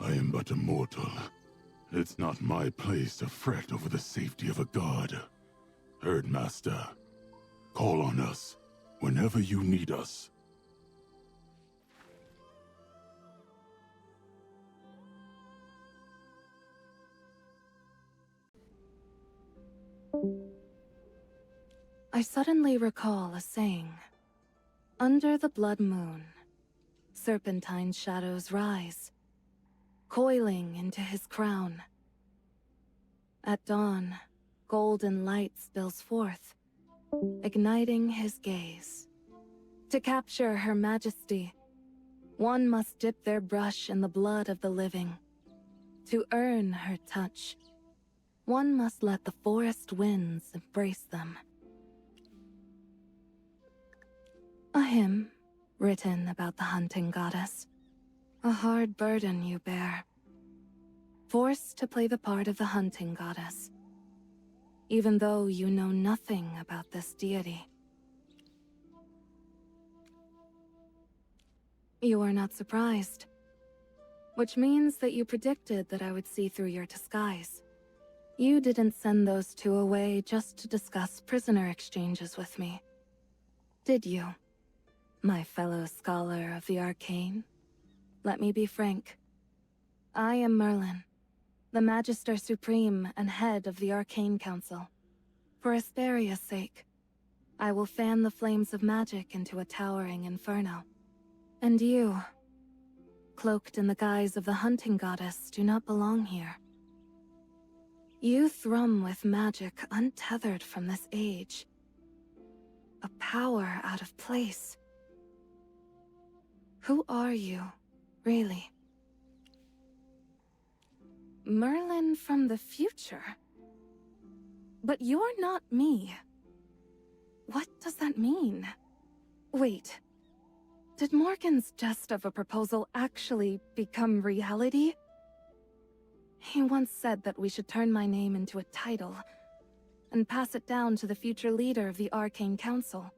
I am but a mortal. It's not my place to fret over the safety of a god. Herdmaster, call on us whenever you need us. I suddenly recall a saying. Under the blood moon, serpentine shadows rise, coiling into his crown. At dawn, golden light spills forth, igniting his gaze. To capture her majesty, one must dip their brush in the blood of the living. To earn her touch, one must let the forest winds embrace them. A hymn written about the hunting goddess. A hard burden you bear. Forced to play the part of the hunting goddess, even though you know nothing about this deity. You are not surprised, which means that you predicted that I would see through your disguise. You didn't send those two away just to discuss prisoner exchanges with me, did you, my fellow scholar of the arcane? Let me be frank. I am Merlin, the Magister Supreme and head of the Arcane Council. For Asperia's sake, I will fan the flames of magic into a towering inferno. And you, cloaked in the guise of the hunting goddess, do not belong here. You thrum with magic untethered from this age. A power out of place. Who are you, really? Merlin from the future? But you're not me. What does that mean? Wait. Did Morgan's jest of a proposal actually become reality? He once said that we should turn my name into a title and pass it down to the future leader of the Arcane Council.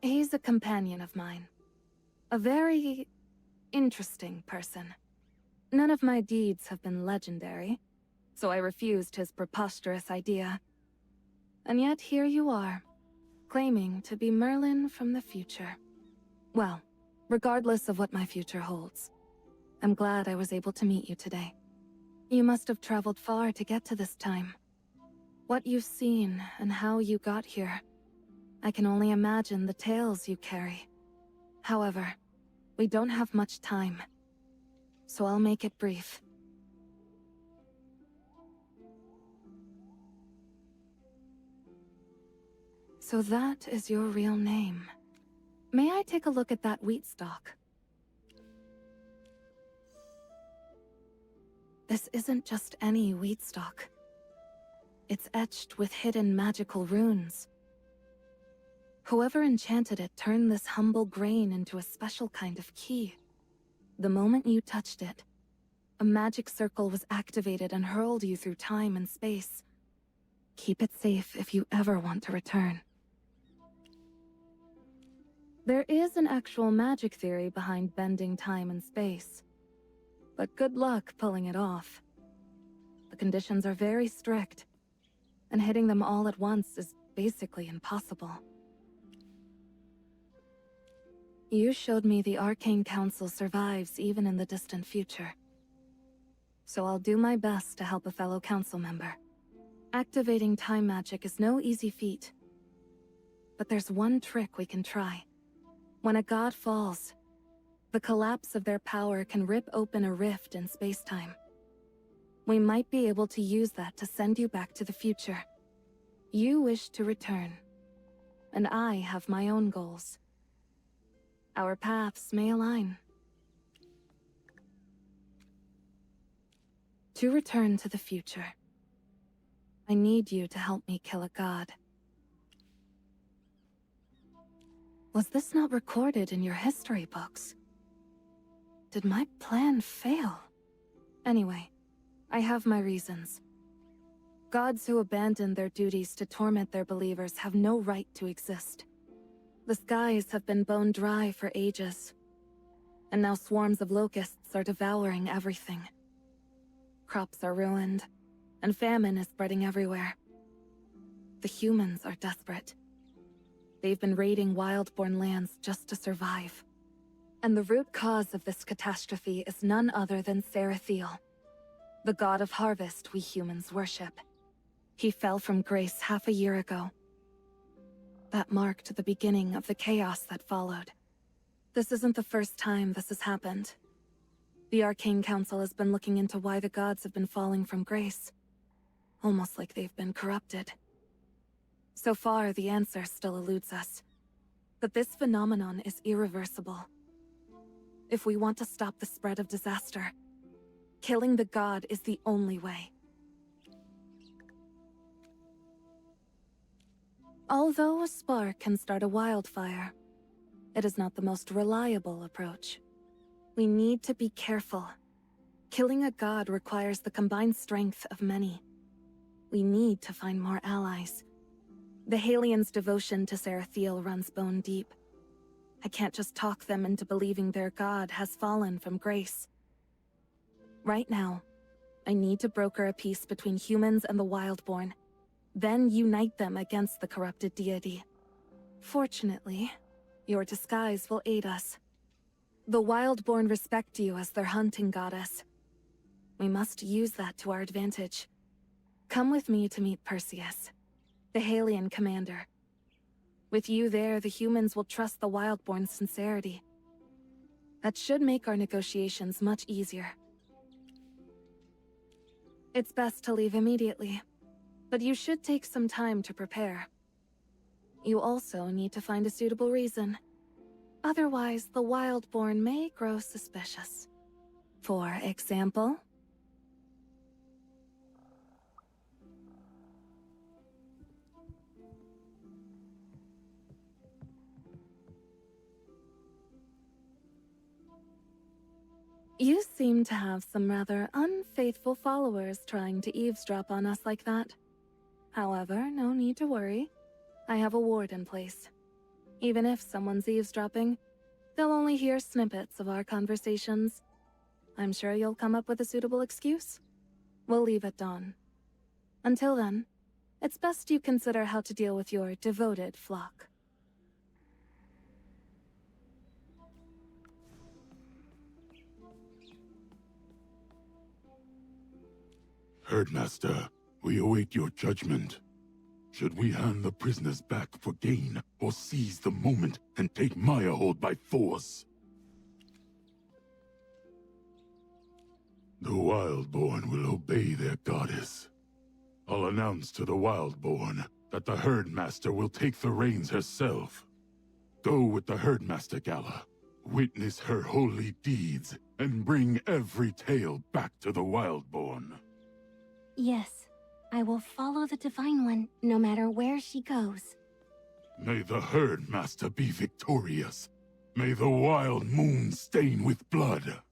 He's a companion of mine. A very interesting person. None of my deeds have been legendary, so I refused his preposterous idea. And yet here you are, claiming to be Merlin from the future. Well, regardless of what my future holds, I'm glad I was able to meet you today. You must have traveled far to get to this time. What you've seen and how you got here, I can only imagine the tales you carry. However, we don't have much time, so I'll make it brief. So that is your real name. May I take a look at that wheat stalk? This isn't just any wheat stalk. It's etched with hidden magical runes. Whoever enchanted it turned this humble grain into a special kind of key. The moment you touched it, a magic circle was activated and hurled you through time and space. Keep it safe if you ever want to return. There is an actual magic theory behind bending time and space, but good luck pulling it off. The conditions are very strict, and hitting them all at once is basically impossible. You showed me the Arcane Council survives even in the distant future. So I'll do my best to help a fellow council member. Activating time magic is no easy feat. But there's one trick we can try. When a god falls, the collapse of their power can rip open a rift in space-time. We might be able to use that to send you back to the future. You wish to return, and I have my own goals. Our paths may align. To return to the future, I need you to help me kill a god. Was this not recorded in your history books? Did my plan fail? Anyway, I have my reasons. Gods who abandon their duties to torment their believers have no right to exist. The skies have been bone dry for ages, and now swarms of locusts are devouring everything. Crops are ruined, and famine is spreading everywhere. The humans are desperate. They've been raiding Wildborn lands just to survive. And the root cause of this catastrophe is none other than Sarathiel, the god of harvest we humans worship. He fell from grace half a year ago. That marked the beginning of the chaos that followed. This isn't the first time this has happened. The Arcane Council has been looking into why the gods have been falling from grace. Almost like they've been corrupted. So far, the answer still eludes us. But this phenomenon is irreversible. If we want to stop the spread of disaster, Killing the god is the only way. Although a spark can start a wildfire, it is not the most reliable approach. We need to be careful. Killing a god requires the combined strength of many. We need to find more allies. The Halions' devotion to Sarathiel runs bone deep. I can't just talk them into believing their god has fallen from grace. Right now, I need to broker a peace between humans and the Wildborn, then unite them against the corrupted deity. Fortunately, your disguise will aid us. The Wildborn respect you as their hunting goddess. We must use that to our advantage. Come with me to meet Perseus, the Halion commander. With you there, the humans will trust the Wildborn's sincerity. That should make our negotiations much easier. It's best to leave immediately, but you should take some time to prepare. You also need to find a suitable reason. Otherwise, the Wildborn may grow suspicious. For example... You seem to have some rather unfaithful followers trying to eavesdrop on us like that. However, no need to worry. I have a ward in place. Even if someone's eavesdropping, they'll only hear snippets of our conversations. I'm sure you'll come up with a suitable excuse. We'll leave at dawn. Until then, it's best you consider how to deal with your devoted flock. Herdmaster, we await your judgment. Should we hand the prisoners back for gain, or seize the moment and take Mayahold by force? The Wildborn will obey their goddess. I'll announce to the Wildborn that the Herdmaster will take the reins herself. Go with the Herdmaster Gala, witness her holy deeds, and bring every tale back to the Wildborn. Yes, I will follow the Divine One, no matter where she goes. May the Herdmaster be victorious. May the wild moon stain with blood.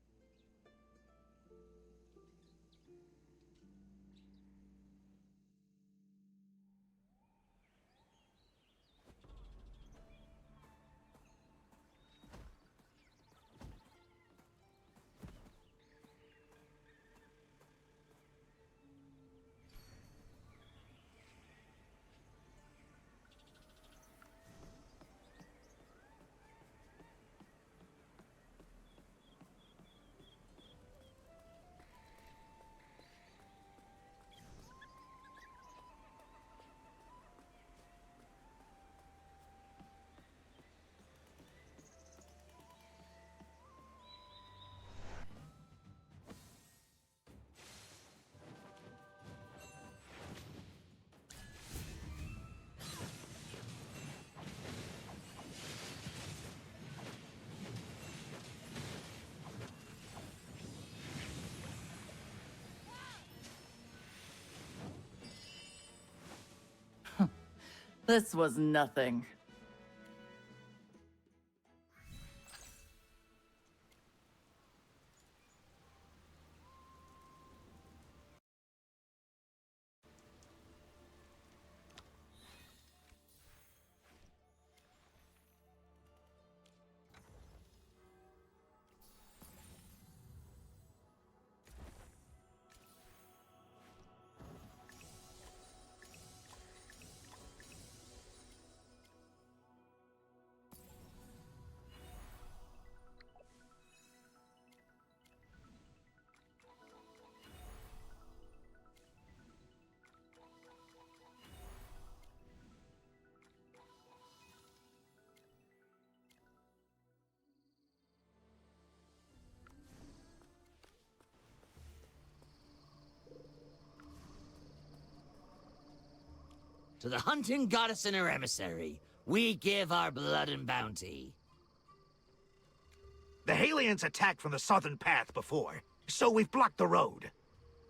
This was nothing. To the hunting goddess and her emissary, we give our blood and bounty. The Halions attacked from the southern path before. so we've blocked the road.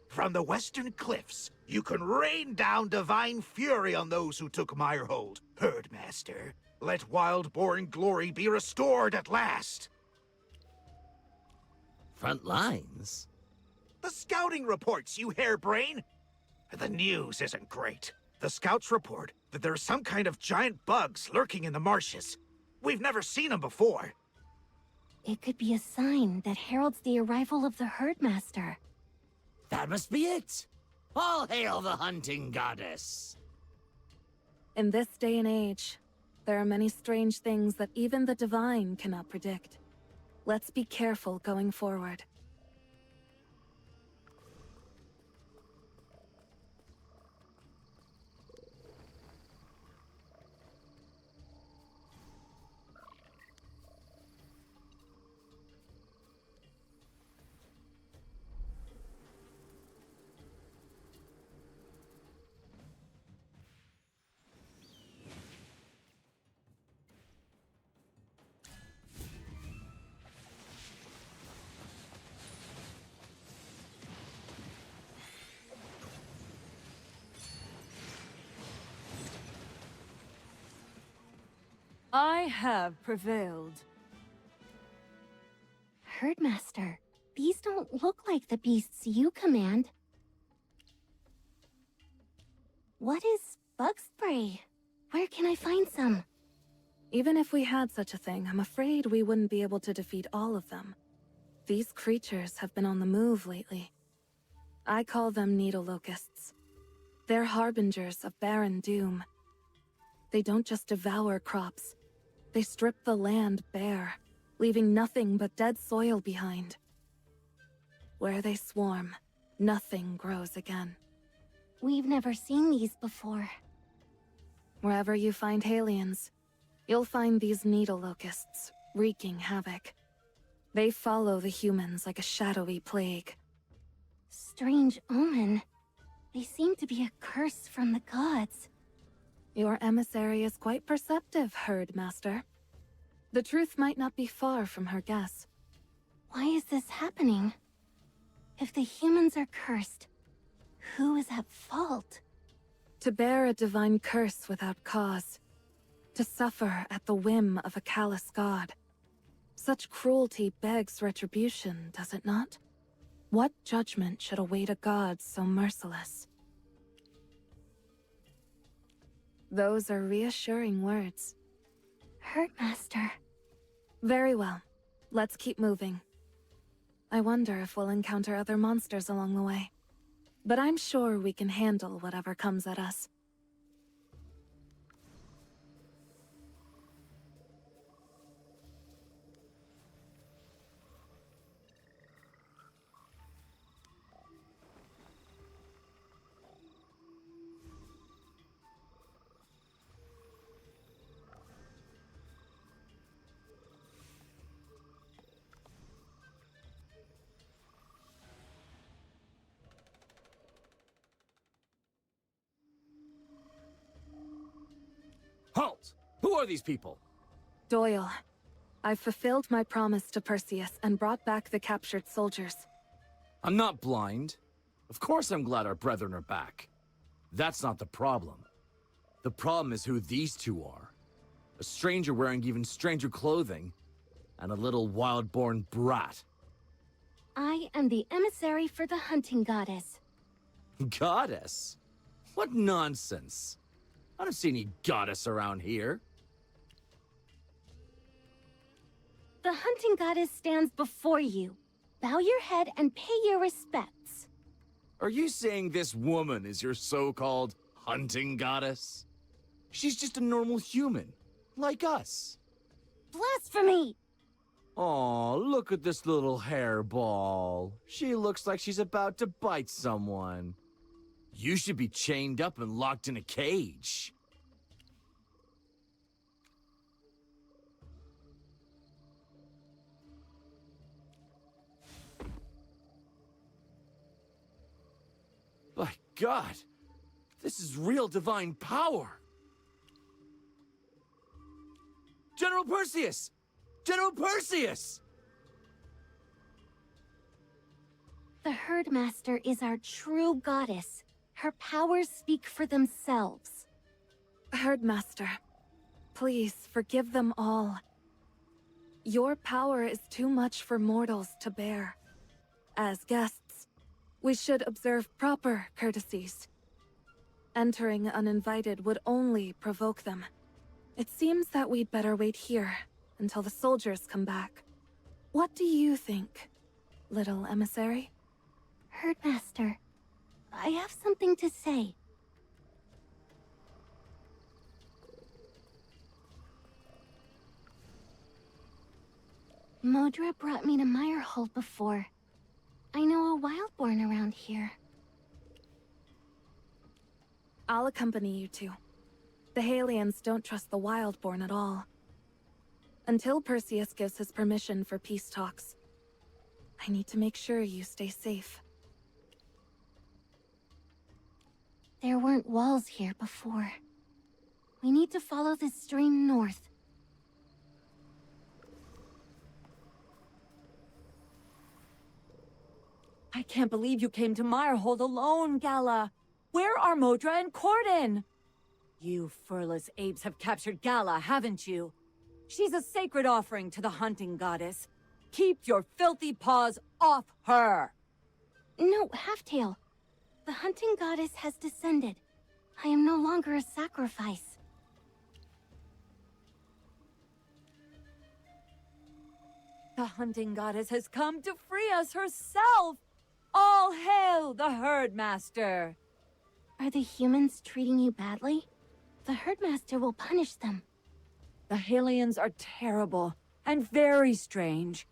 From the western cliffs, you can rain down divine fury on those who took Mirehold, Herdmaster. Let Wildborn glory be restored at last. Front lines? The scouting reports, you harebrain! The news isn't great. The scouts report that there are some kind of giant bugs lurking in the marshes. We've never seen them before. It could be a sign that heralds the arrival of the Herdmaster. That must be it! All hail the hunting goddess! In this day and age, there are many strange things that even the divine cannot predict. Let's be careful going forward. I have prevailed. Herdmaster, these don't look like the beasts you command. What is bug spray? Where can I find some? Even if we had such a thing, I'm afraid we wouldn't be able to defeat all of them. These creatures have been on the move lately. I call them needle locusts. They're harbingers of barren doom. They don't just devour crops. They strip the land bare, leaving nothing but dead soil behind. Where they swarm, nothing grows again. We've never seen these before. Wherever you find Halions, you'll find these needle locusts, wreaking havoc. They follow the humans like a shadowy plague. Strange omen. They seem to be a curse from the gods. Your emissary is quite perceptive, Herdmaster. The truth might not be far from her guess. Why is this happening? If the humans are cursed, who is at fault? To bear a divine curse without cause. To suffer at the whim of a callous god. Such cruelty begs retribution, does it not? What judgment should await a god so merciless? Those are reassuring words. Herdmaster. Very well. Let's keep moving. I wonder if we'll encounter other monsters along the way. But I'm sure we can handle whatever comes at us. Halt! Who are these people? Doyle, I've fulfilled my promise to Perseus and brought back the captured soldiers. I'm not blind. Of course I'm glad our brethren are back. That's not the problem. The problem is who these two are. A stranger wearing even stranger clothing, and a little wild-born brat. I am the emissary for the hunting goddess. Goddess? What nonsense. I don't see any goddess around here. The hunting goddess stands before you. Bow your head and pay your respects. Are you saying this woman is your so-called hunting goddess? She's just a normal human, like us. Blasphemy! Aw, look at this little hairball. She looks like she's about to bite someone. You should be chained up and locked in a cage. By God, this is real divine power. General Perseus! General Perseus! The Herdmaster is our true goddess. Her powers speak for themselves. Herdmaster, please forgive them all. Your power is too much for mortals to bear. As guests, we should observe proper courtesies. Entering uninvited would only provoke them. It seems that we'd better wait here until the soldiers come back. What do you think, little emissary? Herdmaster, I have something to say. Modra brought me to Meyerhold before. I know a Wildborn around here. I'll accompany you two. The Halians don't trust the Wildborn at all. Until Perseus gives his permission for peace talks, I need to make sure you stay safe. There weren't walls here before. We need to follow this stream north. I can't believe you came to Meyerhold alone, Gala. Where are Modra and Corden? You furless apes have captured Gala, haven't you? She's a sacred offering to the hunting goddess. Keep your filthy paws off her! No, Halftail. The hunting goddess has descended. I am no longer a sacrifice. The hunting goddess has come to free us herself! All hail the Herdmaster! Are the humans treating you badly? The Herdmaster will punish them. The Halians are terrible and very strange.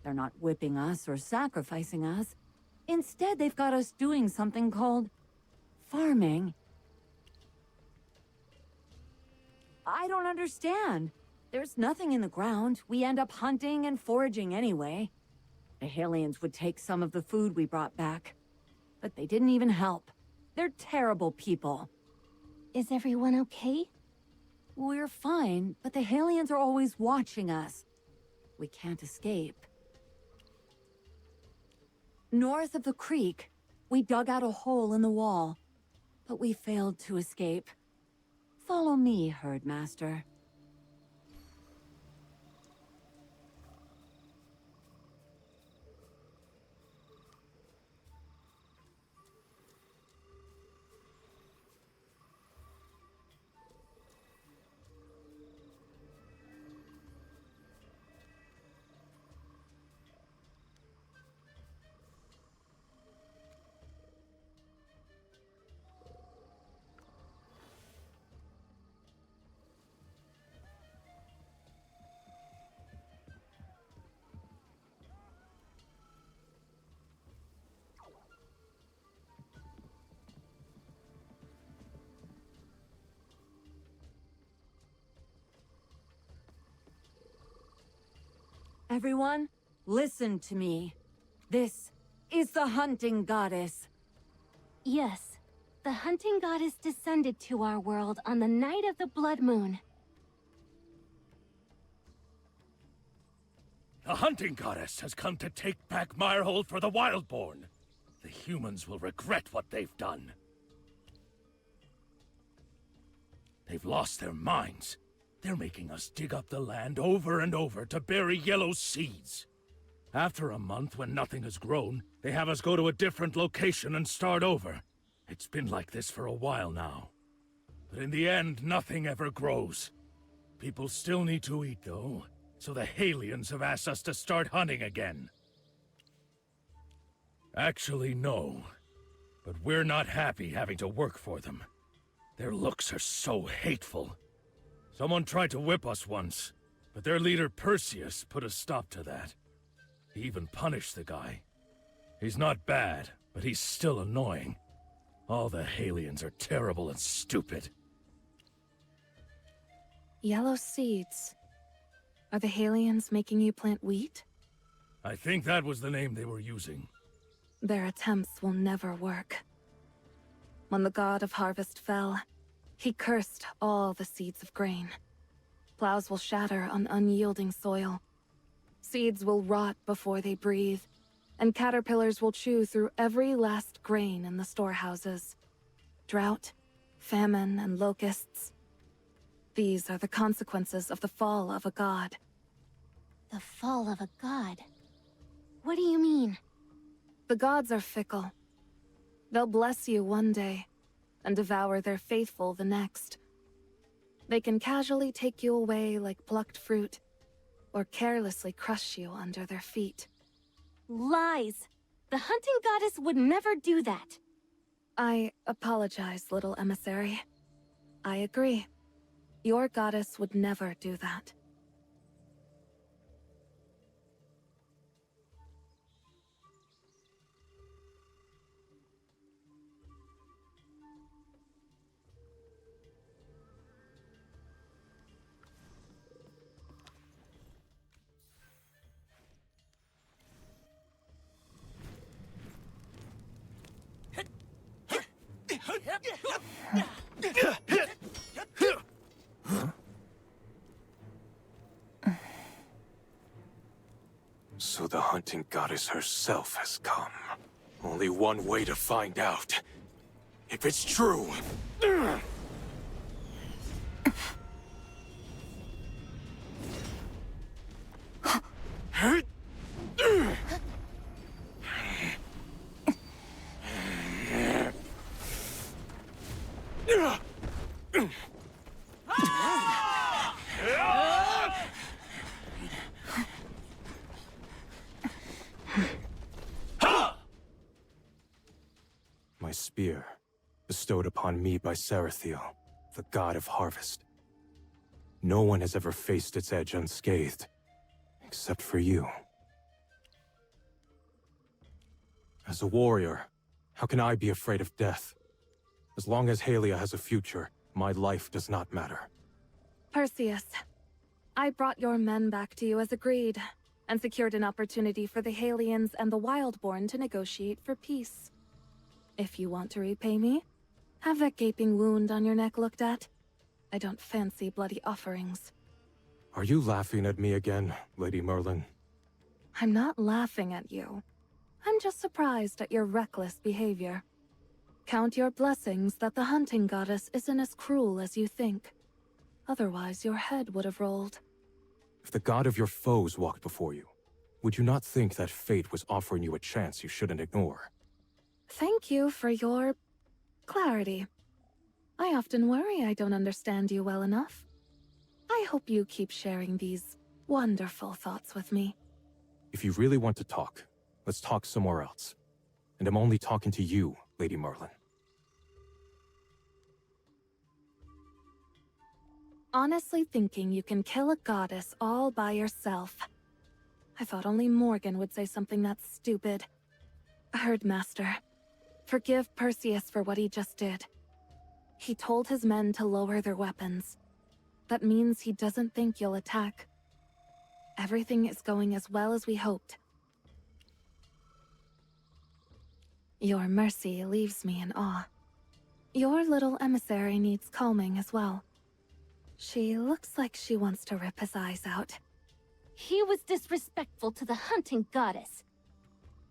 They're not whipping us or sacrificing us. Instead, they've got us doing something called farming. I don't understand. There's nothing in the ground. We end up hunting and foraging anyway. The Halians would take some of the food we brought back, but they didn't even help. They're terrible people. Is everyone okay? We're fine, but the Halians are always watching us. We can't escape. North of the creek, we dug out a hole in the wall, but we failed to escape. Follow me, Herdmaster. Everyone, listen to me. This is the hunting goddess. Yes. The hunting goddess descended to our world on the night of the blood moon. The hunting goddess has come to take back Meyerhold for the Wildborn. The humans will regret what they've done. They've lost their minds. They're making us dig up the land over and over to bury yellow seeds. After a month, when nothing has grown, they have us go to a different location and start over. It's been like this for a while now. But in the end, nothing ever grows. People still need to eat, though, so the Halians have asked us to start hunting again. Actually, no. But we're not happy having to work for them. Their looks are so hateful. Someone tried to whip us once, but their leader Perseus put a stop to that. He even punished the guy. He's not bad, but he's still annoying. All the Halians are terrible and stupid. Yellow seeds. Are the Halians making you plant wheat? I think that was the name they were using. Their attempts will never work. When the god of harvest fell, he cursed all the seeds of grain. Plows will shatter on unyielding soil. Seeds will rot before they breathe, and caterpillars will chew through every last grain in the storehouses. Drought, famine, and locusts. These are the consequences of the fall of a god. The fall of a god? What do you mean? The gods are fickle. They'll bless you one day, and devour their faithful the next. They can casually take you away like plucked fruit, or carelessly crush you under their feet. Lies! The hunting goddess would never do that. I apologize, little emissary. I agree. Your goddess would never do that. So the hunting goddess herself has come. Only one way to find out. If it's true. My spear, bestowed upon me by Sarathiel, the god of harvest. No one has ever faced its edge unscathed, except for you. As a warrior, how can I be afraid of death? As long as Halia has a future, my life does not matter. Perseus, I brought your men back to you as agreed, and secured an opportunity for the Halians and the Wildborn to negotiate for peace. If you want to repay me, have that gaping wound on your neck looked at. I don't fancy bloody offerings. Are you laughing at me again, Lady Merlin? I'm not laughing at you. I'm just surprised at your reckless behavior. Count your blessings that the hunting goddess isn't as cruel as you think. Otherwise, your head would have rolled. If the god of your foes walked before you, would you not think that fate was offering you a chance you shouldn't ignore? Thank you for your clarity. I often worry I don't understand you well enough. I hope you keep sharing these wonderful thoughts with me. If you really want to talk, let's talk somewhere else. And I'm only talking to you, Lady Merlin. Honestly thinking you can kill a goddess all by yourself. I thought only Morgan would say something that stupid. Herdmaster, forgive Perseus for what he just did. He told his men to lower their weapons. That means he doesn't think you'll attack. Everything is going as well as we hoped. Your mercy leaves me in awe. Your little emissary needs calming as well. She looks like she wants to rip his eyes out. He was disrespectful to the hunting goddess.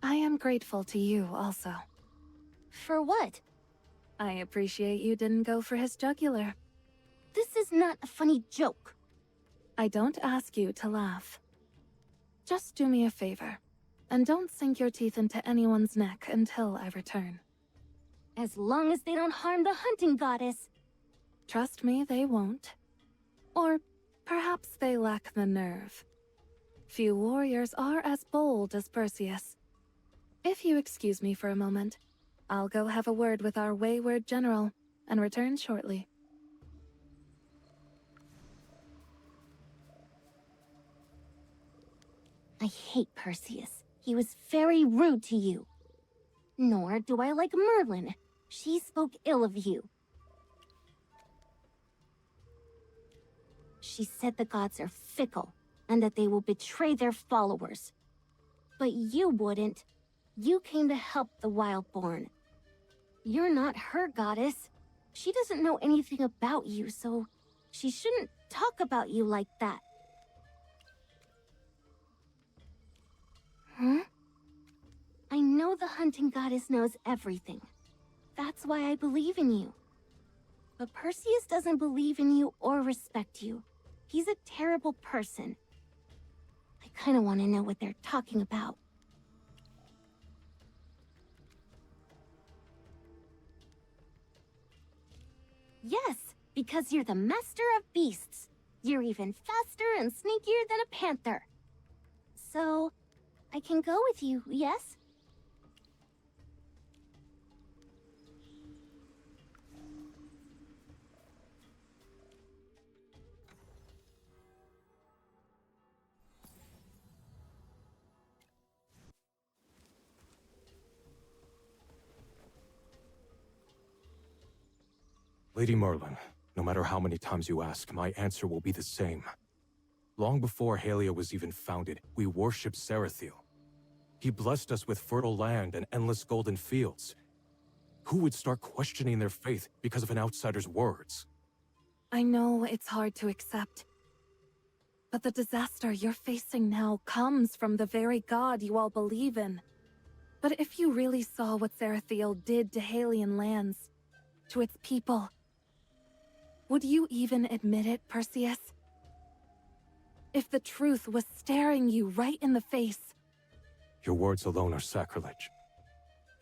I am grateful to you also. For what? I appreciate you didn't go for his jugular. This is not a funny joke. I don't ask you to laugh. Just do me a favor, and don't sink your teeth into anyone's neck until I return. As long as they don't harm the hunting goddess. Trust me, they won't. Or perhaps they lack the nerve. Few warriors are as bold as Perseus. If you excuse me for a moment, I'll go have a word with our wayward general, and return shortly. I hate Perseus. He was very rude to you. Nor do I like Merlin. She spoke ill of you. She said the gods are fickle, and that they will betray their followers. But you wouldn't. You came to help the Wildborn. You're not her goddess. She doesn't know anything about you, so she shouldn't talk about you like that. Hmm? I know the hunting goddess knows everything. That's why I believe in you. But Perseus doesn't believe in you or respect you. He's a terrible person. I kinda wanna know what they're talking about. Yes, because you're the master of beasts. You're even faster and sneakier than a panther. So, I can go with you, yes? Lady Merlin, no matter how many times you ask, my answer will be the same. Long before Halia was even founded, we worshipped Sarathiel. He blessed us with fertile land and endless golden fields. Who would start questioning their faith because of an outsider's words? I know it's hard to accept. But the disaster you're facing now comes from the very god you all believe in. But if you really saw what Sarathiel did to Halian lands, to its people, would you even admit it, Perseus? If the truth was staring you right in the face. Your words alone are sacrilege.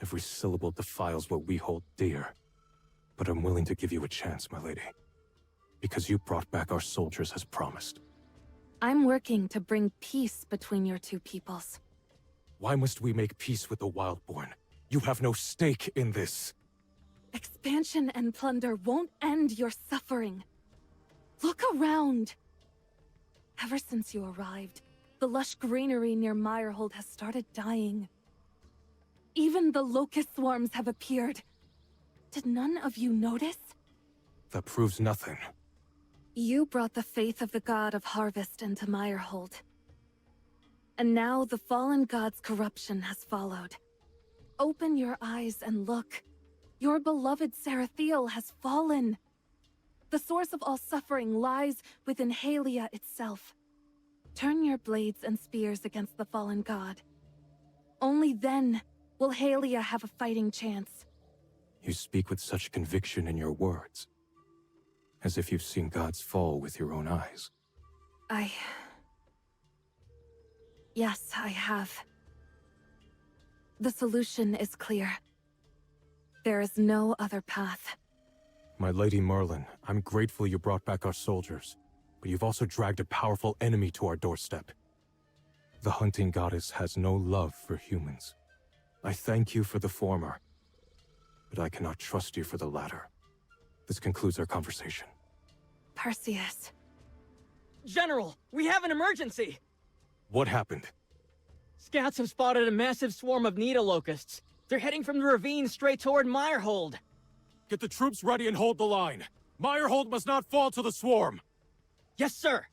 Every syllable defiles what we hold dear. But I'm willing to give you a chance, my lady. Because you brought back our soldiers as promised. I'm working to bring peace between your two peoples. Why must we make peace with the Wildborn? You have no stake in this. Expansion and plunder won't end your suffering. Look around. Ever since you arrived, the lush greenery near Mirehold has started dying. Even the locust swarms have appeared. Did none of you notice? That proves nothing. You brought the faith of the god of harvest into Mirehold. And now the fallen god's corruption has followed. Open your eyes and look. Your beloved Sarathiel has fallen. The source of all suffering lies within Halia itself. Turn your blades and spears against the fallen god. Only then will Halia have a fighting chance. You speak with such conviction in your words. As if you've seen gods fall with your own eyes. Yes, I have. The solution is clear. There is no other path. My Lady Merlin, I'm grateful you brought back our soldiers, but you've also dragged a powerful enemy to our doorstep. The hunting goddess has no love for humans. I thank you for the former, but I cannot trust you for the latter. This concludes our conversation. Perseus. General, we have an emergency! What happened? Scouts have spotted a massive swarm of needle locusts. They're heading from the ravine straight toward Mirehold. Get the troops ready and hold the line. Mirehold must not fall to the swarm. Yes, sir.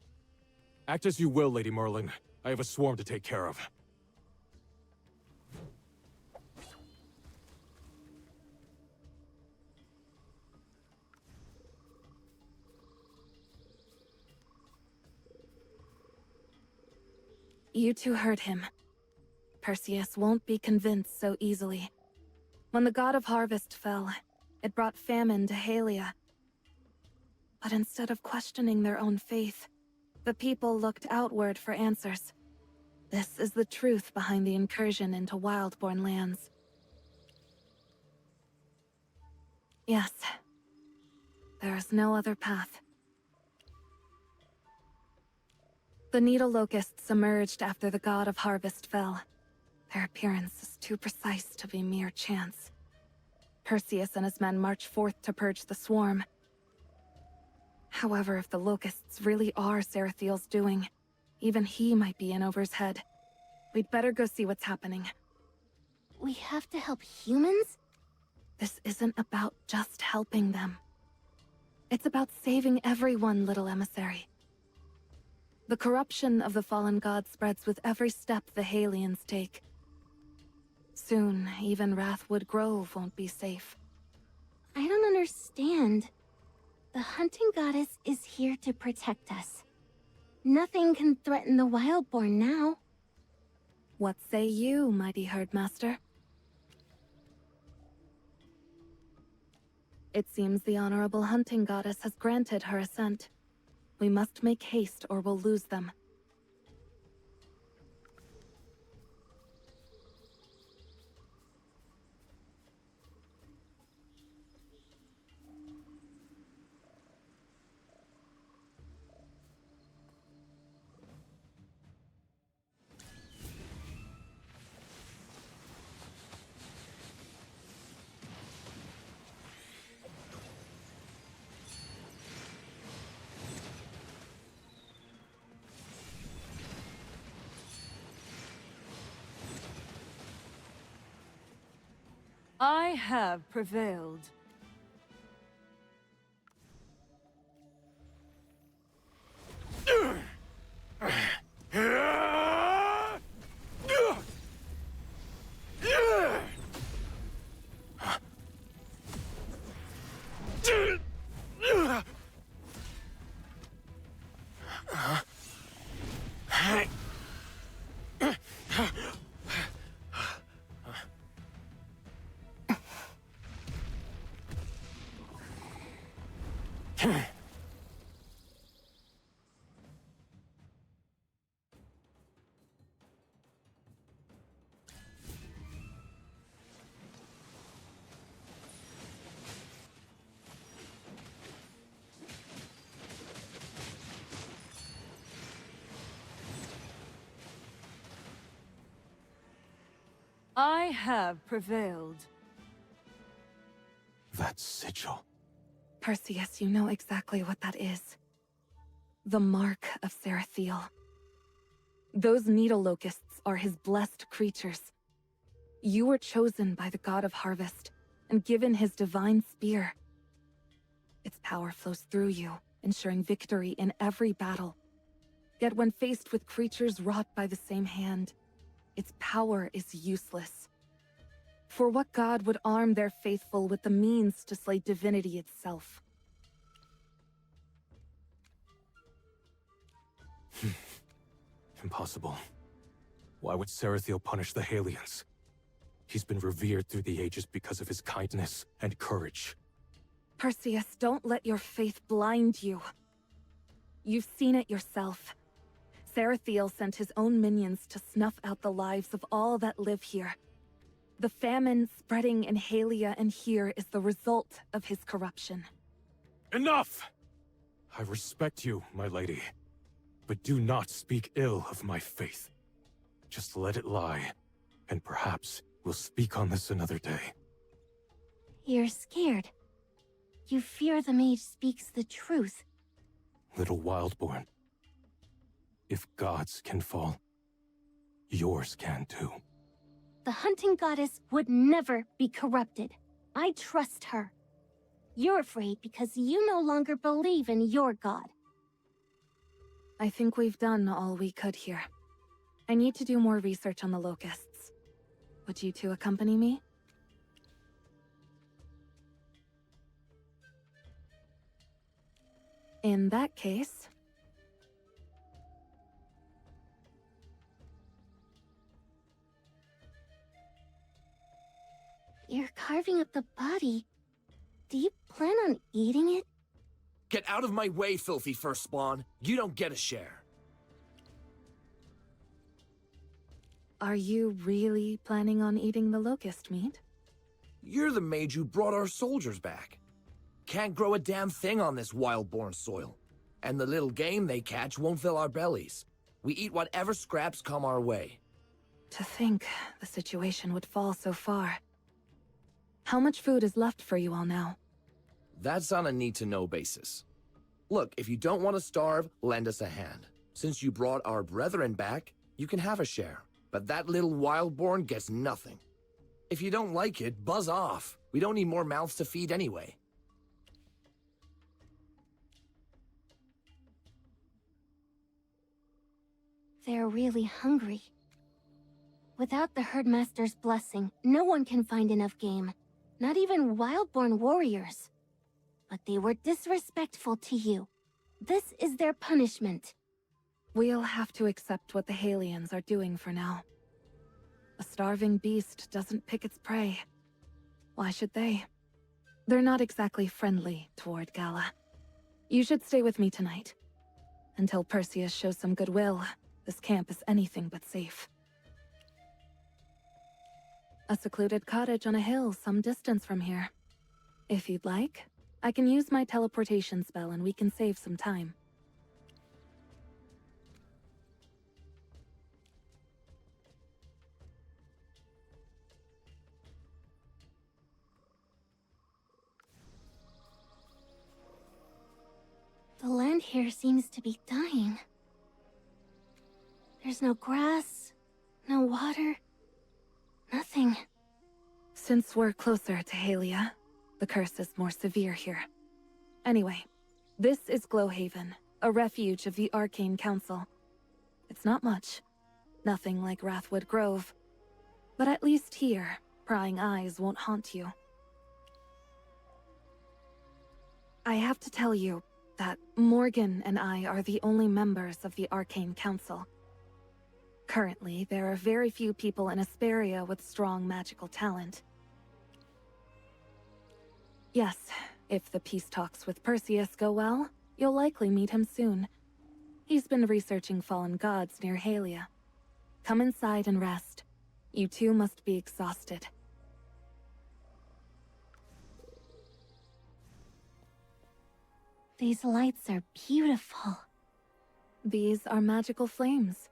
Act as you will, Lady Merlin. I have a swarm to take care of. You two heard him. Perseus won't be convinced so easily. When the god of harvest fell, it brought famine to Halia. But instead of questioning their own faith, the people looked outward for answers. This is the truth behind the incursion into Wildborn lands. Yes. There is no other path. The needle locusts emerged after the god of harvest fell. Their appearance is too precise to be mere chance. Perseus and his men march forth to purge the swarm. However, if the locusts really are Sarathiel's doing, even he might be in over his head. We'd better go see what's happening. We have to help humans? This isn't about just helping them. It's about saving everyone, little emissary. The corruption of the fallen god spreads with every step the Halians take. Soon, even Wrathwood Grove won't be safe. I don't understand. The hunting goddess is here to protect us. Nothing can threaten the Wildborn now. What say you, mighty herdmaster? It seems the Honorable Hunting Goddess has granted her assent. We must make haste or we'll lose them. I have prevailed. I have prevailed. That sigil. Perseus, you know exactly what that is. The mark of Sarathiel. Those needle locusts are his blessed creatures. You were chosen by the god of harvest and given his divine spear. Its power flows through you, ensuring victory in every battle. Yet when faced with creatures wrought by the same hand, its power is useless. For what god would arm their faithful with the means to slay divinity itself? Impossible. Why would Sarathiel punish the Halions? He's been revered through the ages because of his kindness and courage. Perseus, don't let your faith blind you. You've seen it yourself. Sarathiel sent his own minions to snuff out the lives of all that live here. The famine spreading in Halia and here is the result of his corruption. Enough! I respect you, my lady. But do not speak ill of my faith. Just let it lie, and perhaps we'll speak on this another day. You're scared. You fear the mage speaks the truth. Little Wildborn. If gods can fall, yours can too. The hunting goddess would never be corrupted. I trust her. You're afraid because you no longer believe in your god. I think we've done all we could here. I need to do more research on the locusts. Would you two accompany me? In that case... You're carving up the body. Do you plan on eating it? Get out of my way, filthy firstborn. You don't get a share. Are you really planning on eating the locust meat? You're the mage who brought our soldiers back. Can't grow a damn thing on this wild-born soil. And the little game they catch won't fill our bellies. We eat whatever scraps come our way. To think the situation would fall so far. How much food is left for you all now? That's on a need-to-know basis. Look, if you don't want to starve, lend us a hand. Since you brought our brethren back, you can have a share. But that little wildborn gets nothing. If you don't like it, buzz off. We don't need more mouths to feed anyway. They're really hungry. Without the herdmaster's blessing, no one can find enough game. Not even wildborn warriors. But they were disrespectful to you. This is their punishment. We'll have to accept what the Halions are doing for now. A starving beast doesn't pick its prey. Why should they? They're not exactly friendly toward Gala. You should stay with me tonight. Until Perseus shows some goodwill, this camp is anything but safe. A secluded cottage on a hill some distance from here. If you'd like, I can use my teleportation spell and we can save some time. The land here seems to be dying. There's no grass, no water, nothing. Since we're closer to Halia, the curse is more severe here. Anyway, this is Glowhaven, a refuge of the Arcane Council. It's not much. Nothing like Wrathwood Grove. But at least here, prying eyes won't haunt you. I have to tell you that Morgan and I are the only members of the Arcane Council. Currently, there are very few people in Asperia with strong magical talent. Yes, if the peace talks with Perseus go well, you'll likely meet him soon. He's been researching fallen gods near Halia. Come inside and rest. You two must be exhausted. These lights are beautiful. These are magical flames.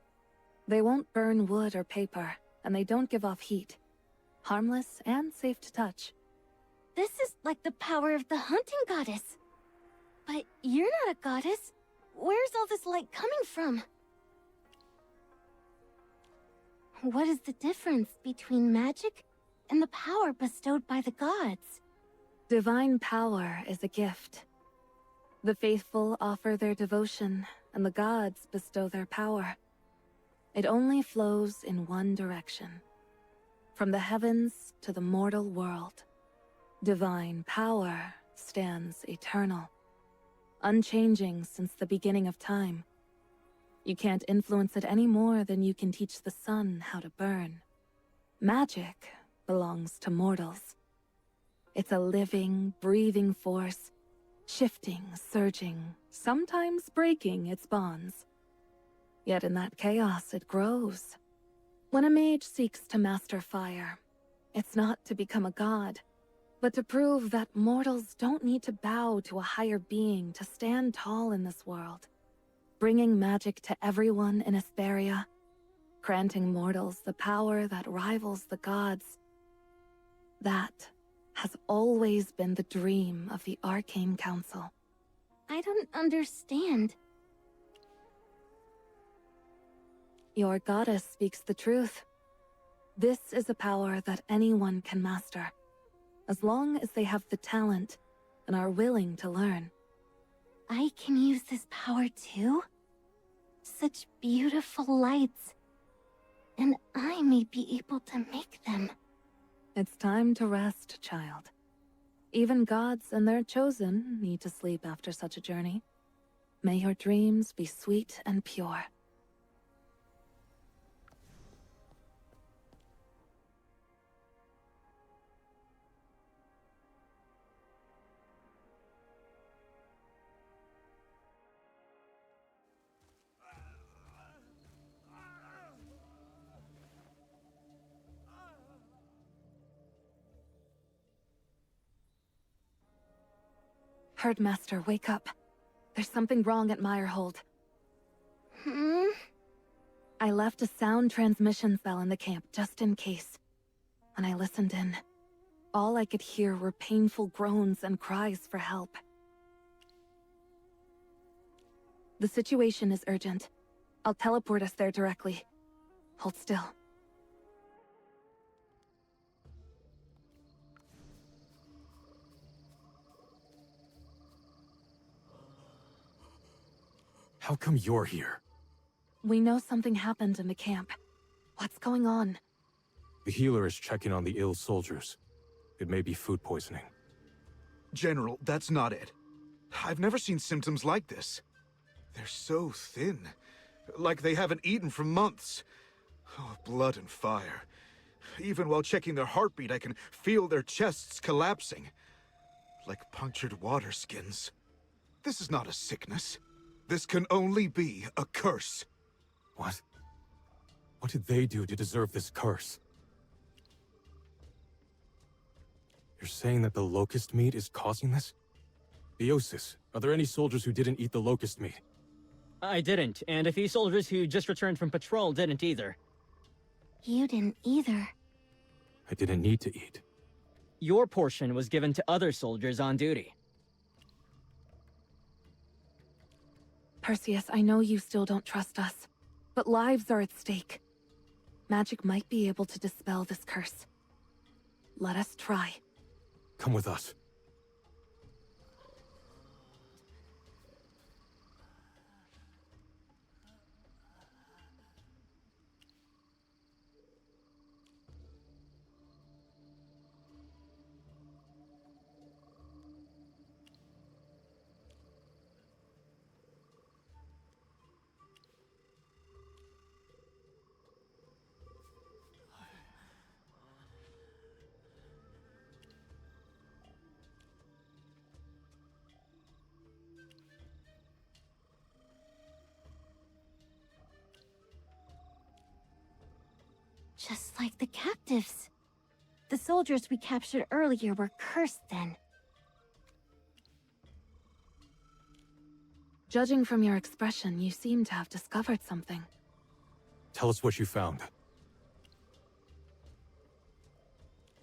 They won't burn wood or paper, and they don't give off heat. Harmless and safe to touch. This is like the power of the hunting goddess. But you're not a goddess. Where's all this light coming from? What is the difference between magic and the power bestowed by the gods? Divine power is a gift. The faithful offer their devotion, and the gods bestow their power. It only flows in one direction. From the heavens to the mortal world. Divine power stands eternal. Unchanging since the beginning of time. You can't influence it any more than you can teach the sun how to burn. Magic belongs to mortals. It's a living, breathing force, shifting, surging, sometimes breaking its bonds. Yet in that chaos it grows. When a mage seeks to master fire, it's not to become a god, but to prove that mortals don't need to bow to a higher being to stand tall in this world. Bringing magic to everyone in Asperia, granting mortals the power that rivals the gods. That has always been the dream of the Arcane Council. I don't understand. Your goddess speaks the truth. This is a power that anyone can master, as long as they have the talent and are willing to learn. I can use this power too? Such beautiful lights. And I may be able to make them. It's time to rest, child. Even gods and their chosen need to sleep after such a journey. May your dreams be sweet and pure. Herdmaster, wake up. There's something wrong at Meyerhold. I left a sound transmission cell in the camp just in case. When I listened in, all I could hear were painful groans and cries for help. The situation is urgent. I'll teleport us there directly. Hold still. How come you're here? We know something happened in the camp. What's going on? The healer is checking on the ill soldiers. It may be food poisoning. General, that's not it. I've never seen symptoms like this. They're so thin. Like they haven't eaten for months. Oh, blood and fire. Even while checking their heartbeat, I can feel their chests collapsing. like punctured water skins. This is not a sickness. This can only be a curse. What? What did they do to deserve this curse? You're saying that the locust meat is causing this? Theosis, are there any soldiers who didn't eat the locust meat? I didn't, and a few soldiers who just returned from patrol didn't either. You didn't either. I didn't need to eat. Your portion was given to other soldiers on duty. Perseus, I know you still don't trust us, but lives are at stake. Magic might be able to dispel this curse. Let us try. Come with us. Just like the captives. The soldiers we captured earlier were cursed then. Judging from your expression, you seem to have discovered something. Tell us what you found.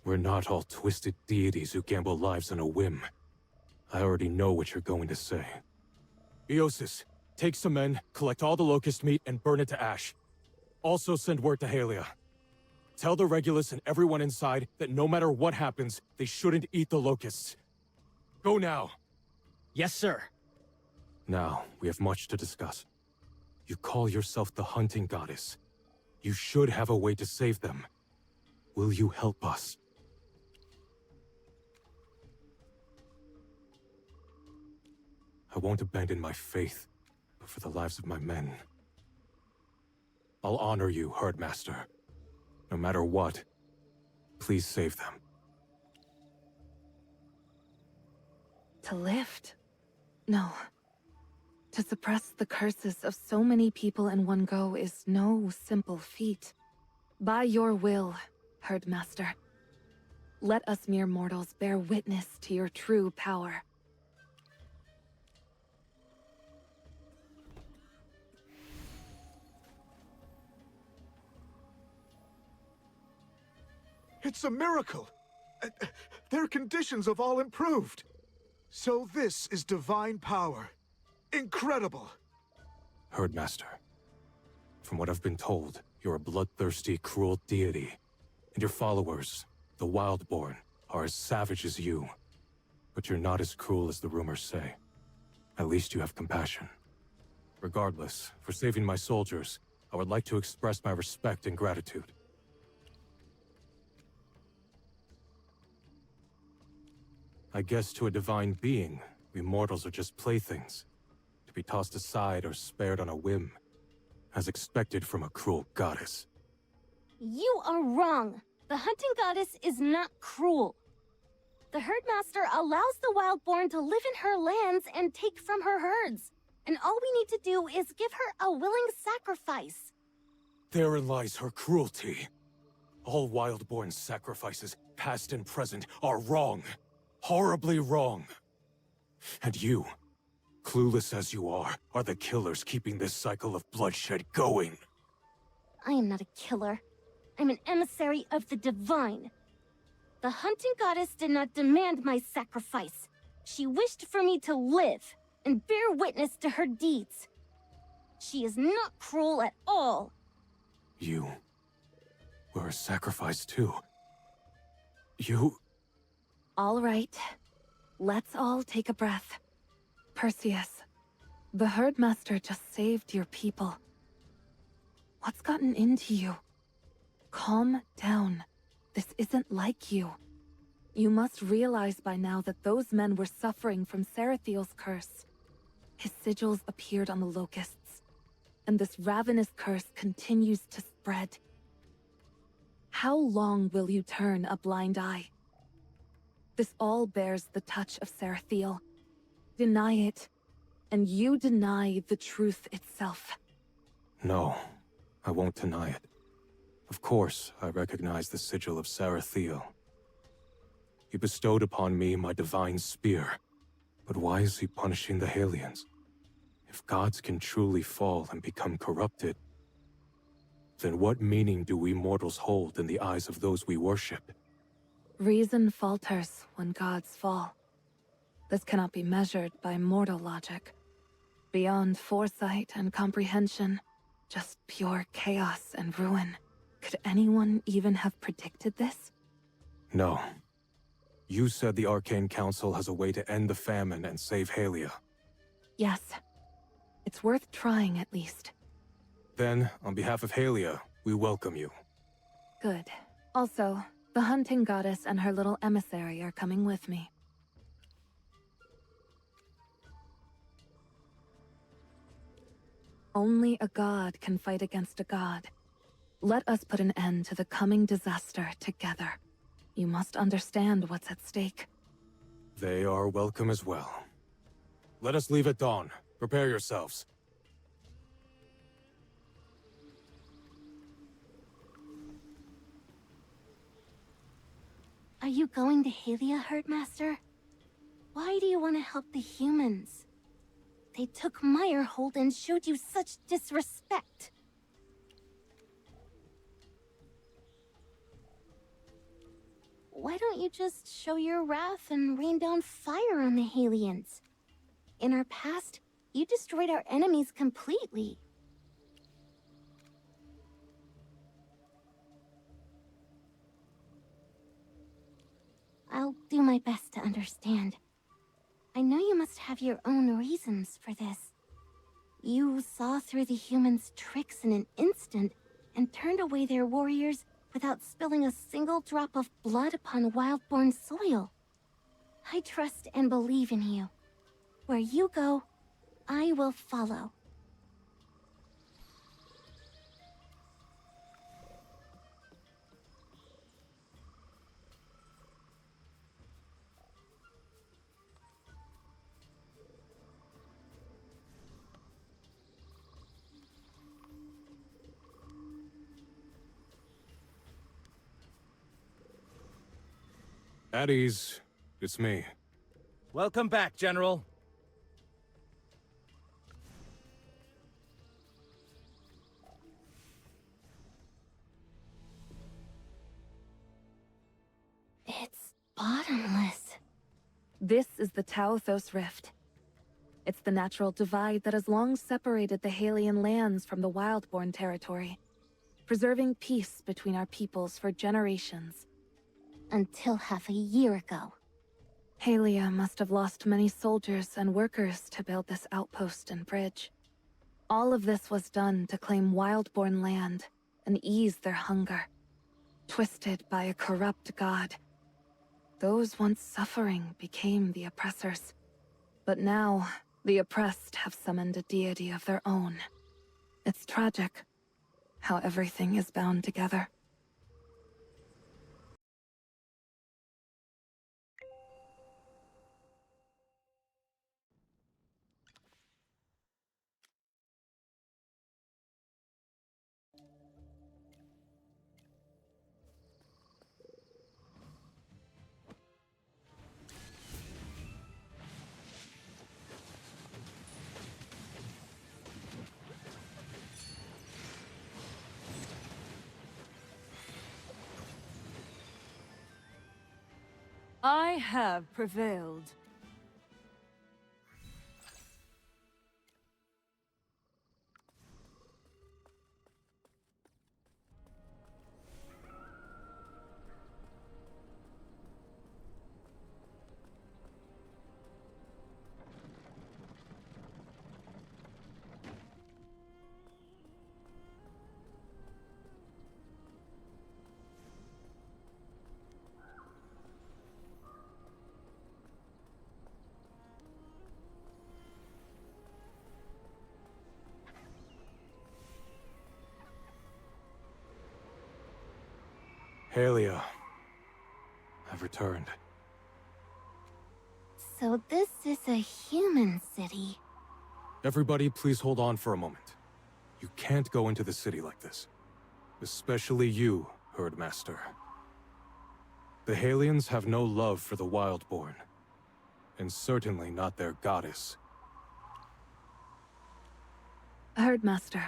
We're not all twisted deities who gamble lives on a whim. I already know what you're going to say. Eosis, take some men, collect all the locust meat, and burn it to ash. Also send word to Halia. Tell the Regulus and everyone inside that no matter what happens, they shouldn't eat the locusts. Go now. Yes, sir. Now, we have much to discuss. You call yourself the hunting goddess. You should have a way to save them. Will you help us? I won't abandon my faith, but for the lives of my men. I'll honor you, Herdmaster. No matter what, please save them. To lift? No. To suppress the curses of so many people in one go is no simple feat. By your will, Herdmaster, let us mere mortals bear witness to your true power. It's a miracle! Their conditions have all improved. So this is divine power. Incredible! Herdmaster, from what I've been told, you're a bloodthirsty, cruel deity. And your followers, the Wildborn, are as savage as you. But you're not as cruel as the rumors say. At least you have compassion. Regardless, for saving my soldiers, I would like to express my respect and gratitude. I guess to a divine being, we mortals are just playthings, to be tossed aside or spared on a whim, as expected from a cruel goddess. You are wrong. The hunting goddess is not cruel. The herdmaster allows the Wildborn to live in her lands and take from her herds. And all we need to do is give her a willing sacrifice. Therein lies her cruelty. All Wildborn sacrifices, past and present, are wrong. Horribly wrong. And you, clueless as you are the killers keeping this cycle of bloodshed going. I am not a killer. I'm an emissary of the divine. The hunting goddess did not demand my sacrifice. She wished for me to live and bear witness to her deeds. She is not cruel at all. You were a sacrifice too. You... All right. Let's all take a breath. Perseus, the herdmaster just saved your people. What's gotten into you? Calm down. This isn't like you. You must realize by now that those men were suffering from Sarathiel's curse. His sigils appeared on the locusts, and this ravenous curse continues to spread. How long will you turn a blind eye? This all bears the touch of Sarathiel. Deny it, and you deny the truth itself. No, I won't deny it. Of course, I recognize the sigil of Sarathiel. He bestowed upon me my divine spear. But why is he punishing the Halions? If gods can truly fall and become corrupted, then what meaning do we mortals hold in the eyes of those we worship? Reason falters when gods fall. This cannot be measured by mortal logic. Beyond foresight and comprehension, just pure chaos and ruin. Could anyone even have predicted this? No. You said the Arcane Council has a way to end the famine and save Halia. Yes. It's worth trying at least. Then, on behalf of Halia, we welcome you. Good. Also, the hunting goddess and her little emissary are coming with me. Only a god can fight against a god. Let us put an end to the coming disaster together. You must understand what's at stake. They are welcome as well. Let us leave at dawn. Prepare yourselves. Are you going to Halia, Herdmaster? Why do you want to help the humans? They took Meyerhold and showed you such disrespect. Why don't you just show your wrath and rain down fire on the Halions? In our past, you destroyed our enemies completely. I'll do my best to understand. I know you must have your own reasons for this. You saw through the humans' tricks in an instant and turned away their warriors without spilling a single drop of blood upon Wildborn soil. I trust and believe in you. Where you go, I will follow. At ease. It's me. Welcome back, General. It's bottomless. This is the Tauthos Rift. It's the natural divide that has long separated the Halian lands from the Wildborn territory, preserving peace between our peoples for generations. Until half a year ago. Halia must have lost many soldiers and workers to build this outpost and bridge. All of this was done to claim Wildborn land and ease their hunger. Twisted by a corrupt god. Those once suffering became the oppressors. But now, the oppressed have summoned a deity of their own. It's tragic, how everything is bound together. I have prevailed. Halia. I've returned. So this is a human city. Everybody, please hold on for a moment. You can't go into the city like this. Especially you, Herdmaster. The Halians have no love for the Wildborn. And certainly not their goddess. Herdmaster,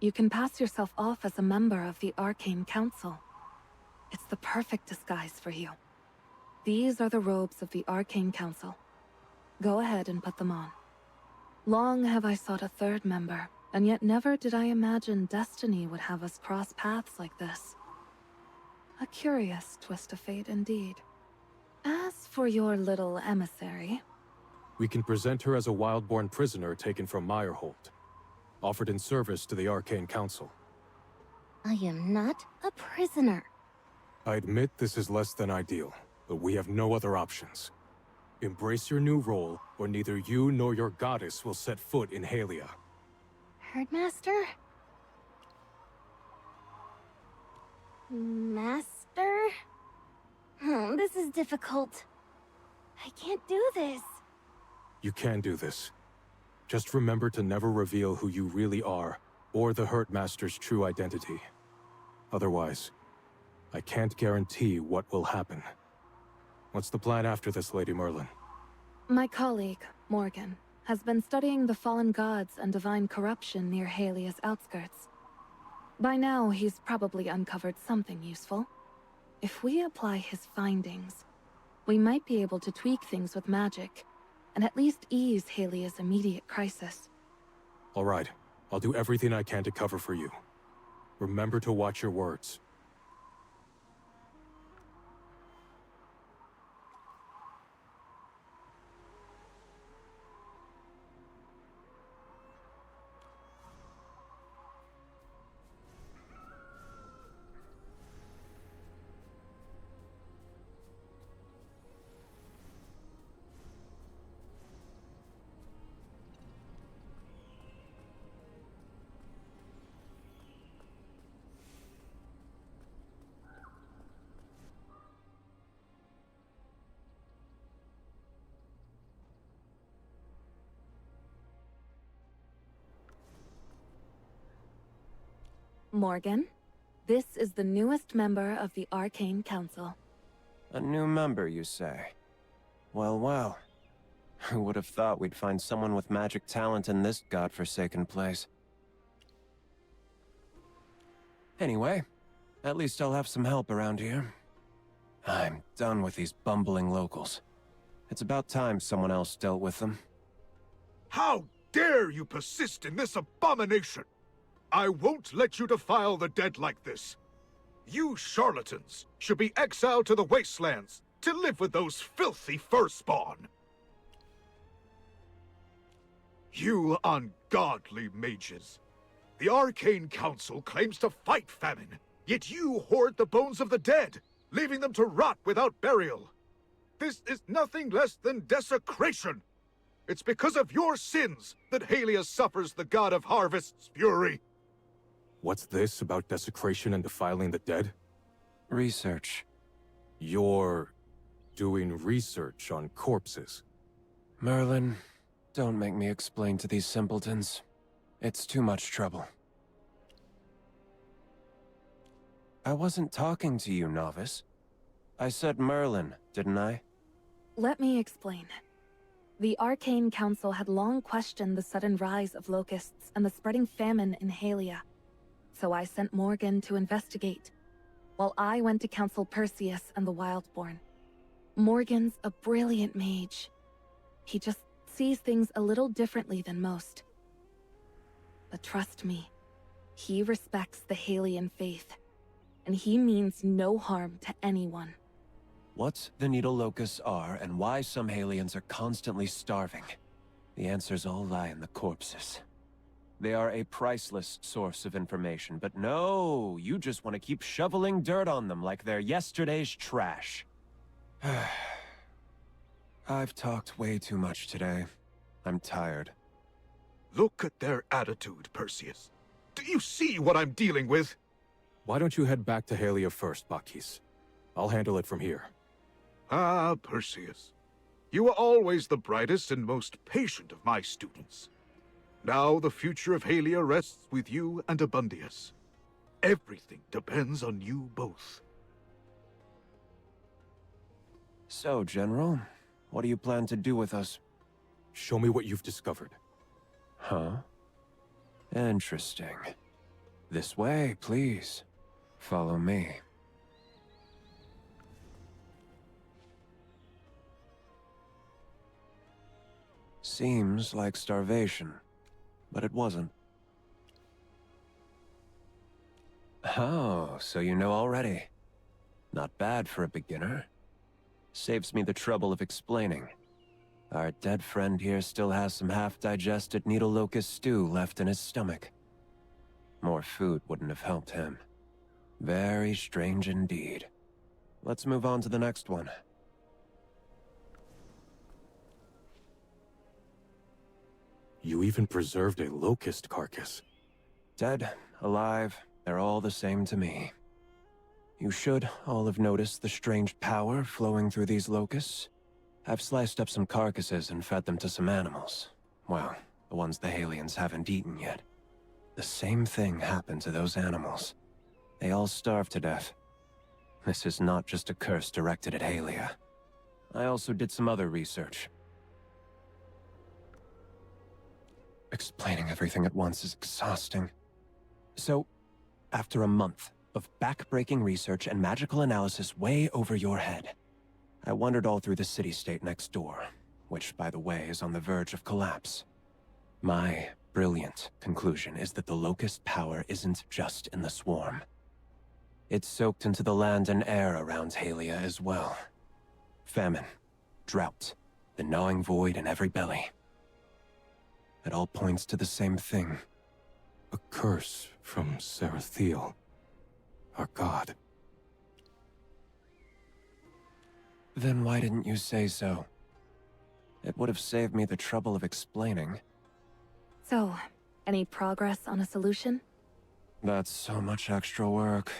you can pass yourself off as a member of the Arcane Council. It's the perfect disguise for you. These are the robes of the Arcane Council. Go ahead and put them on. Long have I sought a third member, and yet never did I imagine destiny would have us cross paths like this. A curious twist of fate indeed. As for your little emissary... We can present her as a Wildborn prisoner taken from Meyerhold, offered in service to the Arcane Council. I am not a prisoner. I admit this is less than ideal, but we have no other options. Embrace your new role, or neither you nor your goddess will set foot in Halia. Herdmaster? Master? This is difficult. I can't do this. You can do this. Just remember to never reveal who you really are, or the Herdmaster's true identity. Otherwise, I can't guarantee what will happen. What's the plan after this, Lady Merlin? My colleague, Morgan, has been studying the fallen gods and divine corruption near Halia's outskirts. By now, he's probably uncovered something useful. If we apply his findings, we might be able to tweak things with magic, and at least ease Halia's immediate crisis. All right, I'll do everything I can to cover for you. Remember to watch your words. Morgan, this is the newest member of the Arcane Council. A new member, you say? Well, well. Who would have thought we'd find someone with magic talent in this godforsaken place? Anyway, at least I'll have some help around here. I'm done with these bumbling locals. It's about time someone else dealt with them. How dare you persist in this abomination! I won't let you defile the dead like this. You charlatans should be exiled to the wastelands to live with those filthy Furspawn. You ungodly mages. The Arcane Council claims to fight famine, yet you hoard the bones of the dead, leaving them to rot without burial. This is nothing less than desecration. It's because of your sins that Halia suffers the god of harvest's fury. What's this about desecration and defiling the dead? Research. You're doing research on corpses? Merlin, don't make me explain to these simpletons. It's too much trouble. I wasn't talking to you, novice. I said Merlin, didn't I? Let me explain. The Arcane Council had long questioned the sudden rise of locusts and the spreading famine in Halia. So I sent Morgan to investigate, while I went to counsel Perseus and the Wildborn. Morgan's a brilliant mage. He just sees things a little differently than most. But trust me, he respects the Halian faith, and he means no harm to anyone. What the Needle Locusts are and why some Halians are constantly starving. The answers all lie in the corpses. They are a priceless source of information, but no, you just want to keep shoveling dirt on them like they're yesterday's trash. I've talked way too much today. I'm tired. Look at their attitude, Perseus. Do you see what I'm dealing with? Why don't you head back to Halia first, Bacchus? I'll handle it from here. Ah, Perseus. You were always the brightest and most patient of my students. Now the future of Halia rests with you and Abundius. Everything depends on you both. So, General, what do you plan to do with us? Show me what you've discovered. Huh? Interesting. This way, please. Follow me. Seems like starvation, but it wasn't. Oh, so you know already. Not bad for a beginner. Saves me the trouble of explaining. Our dead friend here still has some half-digested needle locust stew left in his stomach. More food wouldn't have helped him. Very strange indeed. Let's move on to the next one. You even preserved a locust carcass. Dead, alive, they're all the same to me. You should all have noticed the strange power flowing through these locusts. I've sliced up some carcasses and fed them to some animals. Well, the ones the Halians haven't eaten yet. The same thing happened to those animals. They all starved to death. This is not just a curse directed at Halia. I also did some other research. Explaining everything at once is exhausting. So, after a month of back-breaking research and magical analysis way over your head, I wandered all through the city-state next door, which, by the way, is on the verge of collapse. My brilliant conclusion is that the locust power isn't just in the swarm. It's soaked into the land and air around Halia as well. Famine, drought, the gnawing void in every belly. It all points to the same thing. A curse from Sarathiel, our god. Then why didn't you say so? It would have saved me the trouble of explaining. So, any progress on a solution? That's so much extra work.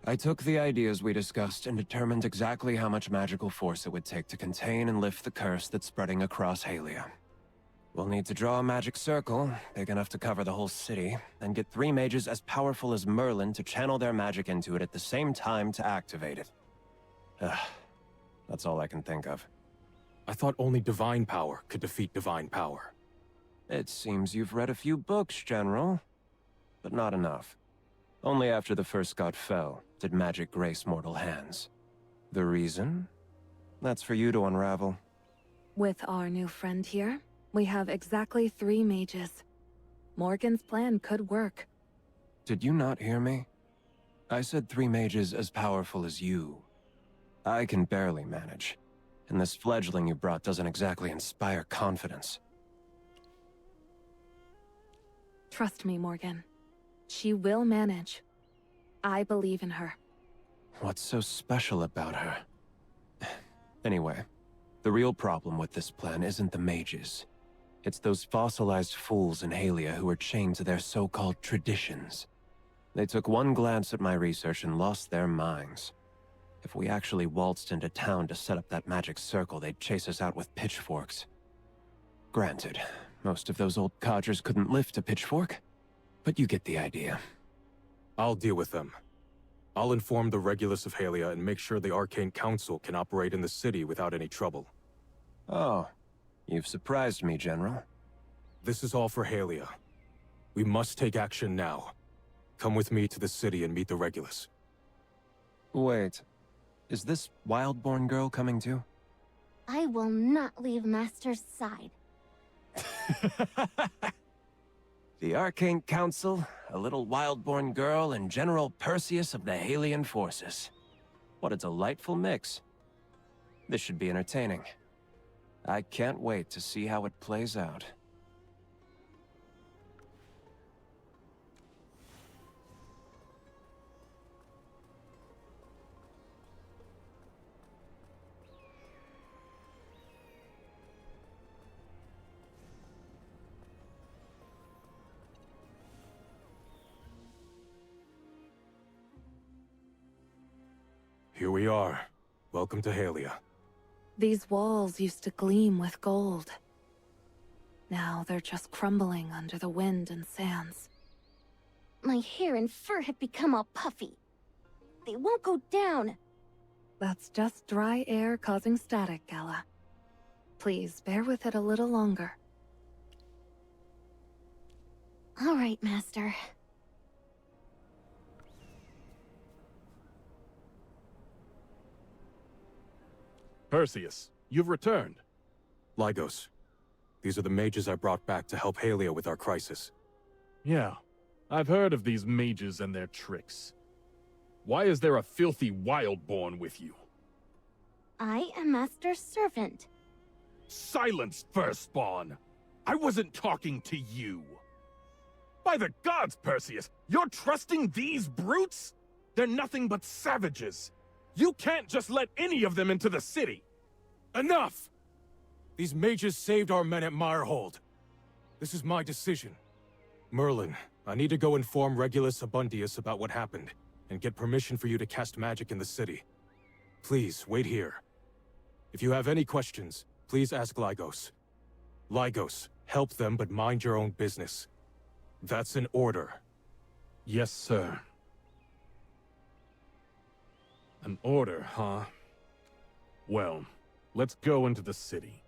I took the ideas we discussed and determined exactly how much magical force it would take to contain and lift the curse that's spreading across Halia. We'll need to draw a magic circle, big enough to cover the whole city, and get 3 mages as powerful as Merlin to channel their magic into it at the same time to activate it. That's all I can think of. I thought only divine power could defeat divine power. It seems you've read a few books, General. But not enough. Only after the first god fell did magic grace mortal hands. The reason? That's for you to unravel. With our new friend here, we have exactly 3 mages. Morgan's plan could work. Did you not hear me? I said 3 mages as powerful as you. I can barely manage, and this fledgling you brought doesn't exactly inspire confidence. Trust me, Morgan. She will manage. I believe in her. What's so special about her? Anyway, the real problem with this plan isn't the mages. It's those fossilized fools in Halia who are chained to their so-called traditions. They took one glance at my research and lost their minds. If we actually waltzed into town to set up that magic circle, they'd chase us out with pitchforks. Granted, most of those old codgers couldn't lift a pitchfork, but you get the idea. I'll deal with them. I'll inform the Regulus of Halia and make sure the Arcane Council can operate in the city without any trouble. Oh, you've surprised me, General. This is all for Halia. We must take action now. Come with me to the city and meet the Regulus. Wait, is this Wildborn girl coming too? I will not leave Master's side. The Arcane Council, a little Wildborn girl, and General Perseus of the Halian forces. What a delightful mix. This should be entertaining. I can't wait to see how it plays out. Here we are. Welcome to Halia. These walls used to gleam with gold. Now they're just crumbling under the wind and sands. My hair and fur have become all puffy. They won't go down. That's just dry air causing static, Gala. Please bear with it a little longer. All right, Master. Perseus, you've returned. Lygos, these are the mages I brought back to help Halia with our crisis. Yeah, I've heard of these mages and their tricks. Why is there a filthy wildborn with you? I am Master's servant. Silence, Firstborn! I wasn't talking to you! By the gods, Perseus, you're trusting these brutes? They're nothing but savages. You can't just let any of them into the city. Enough! These mages saved our men at Mirehold. This is my decision. Merlin, I need to go inform Regulus Abundius about what happened, and get permission for you to cast magic in the city. Please, wait here. If you have any questions, please ask Lygos. Lygos, help them but mind your own business. That's an order. Yes, sir. An order, huh? Well, let's go into the city.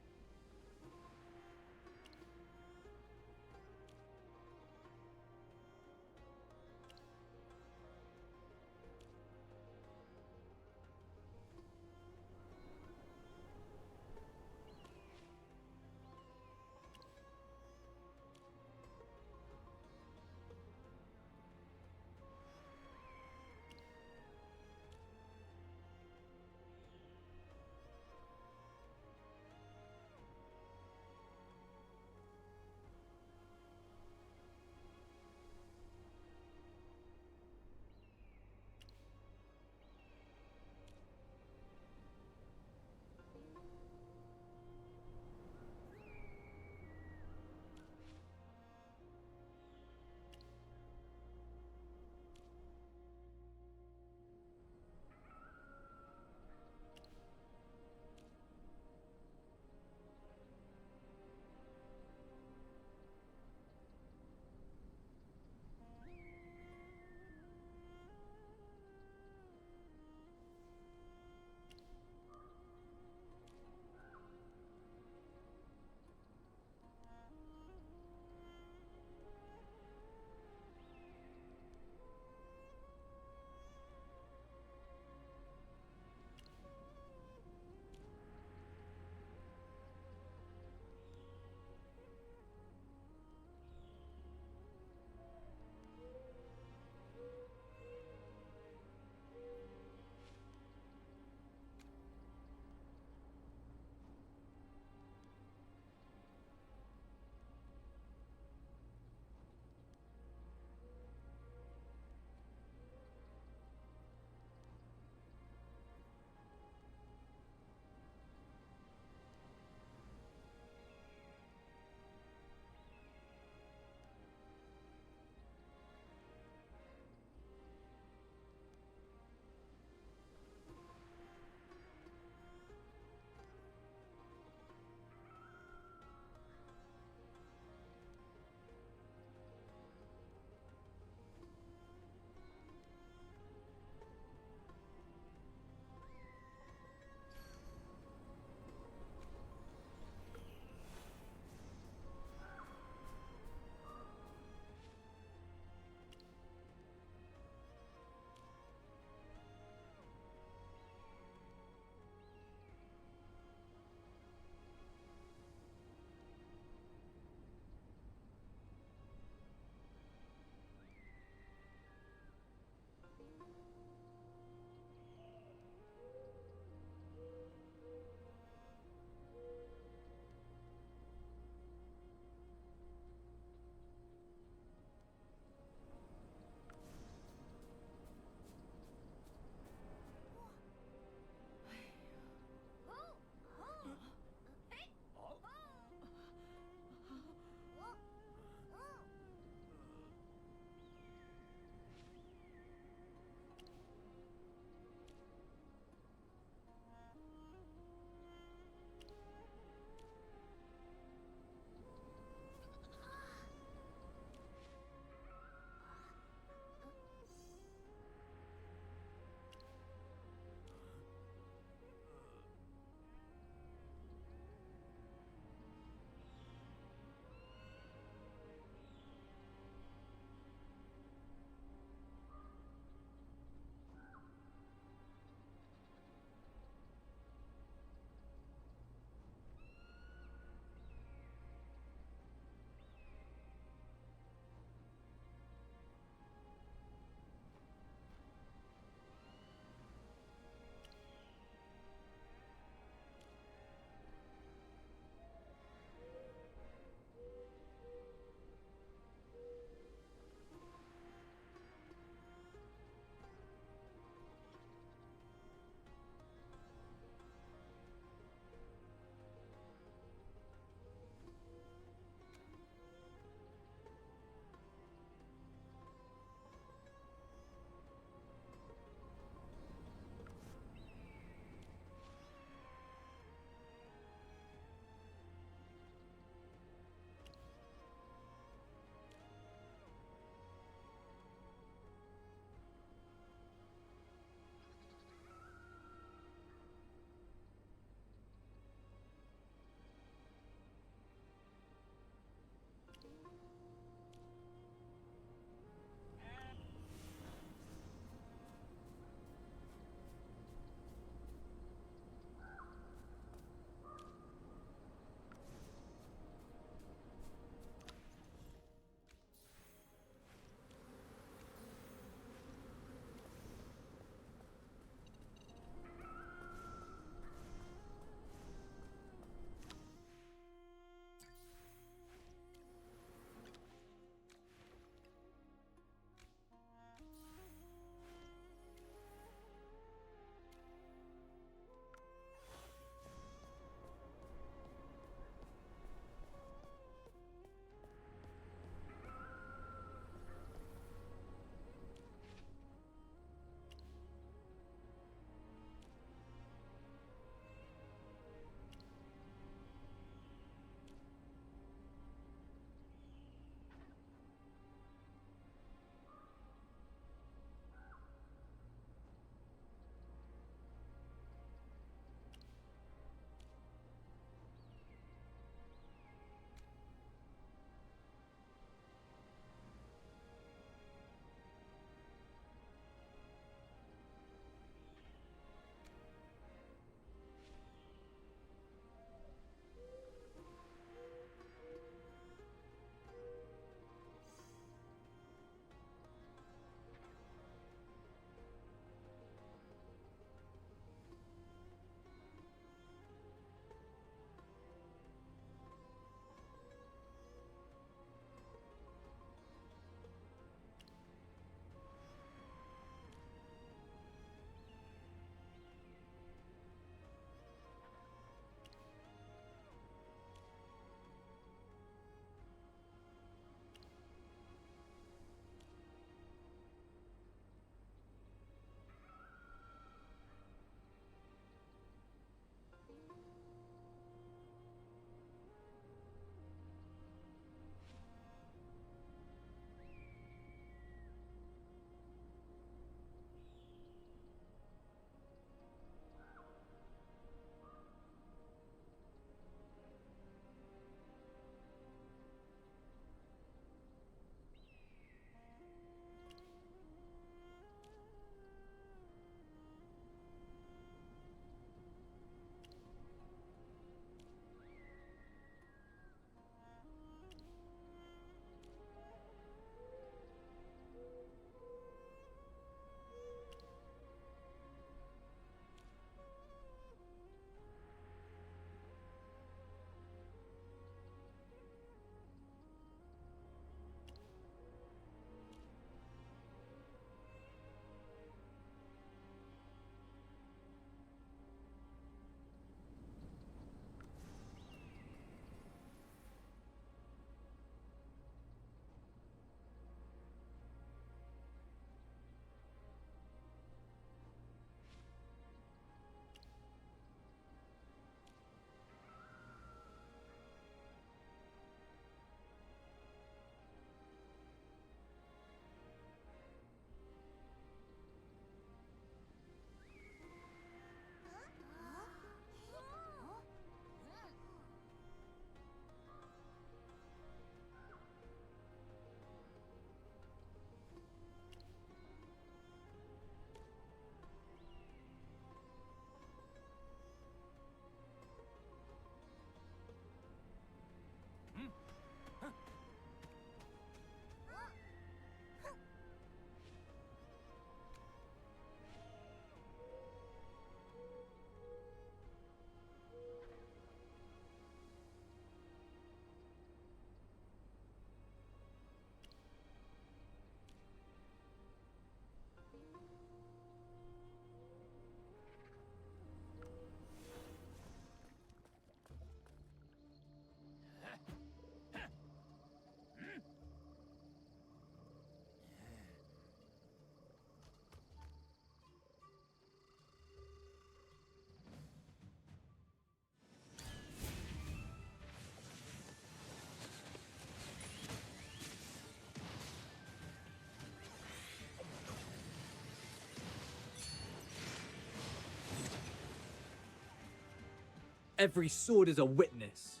Every sword is a witness.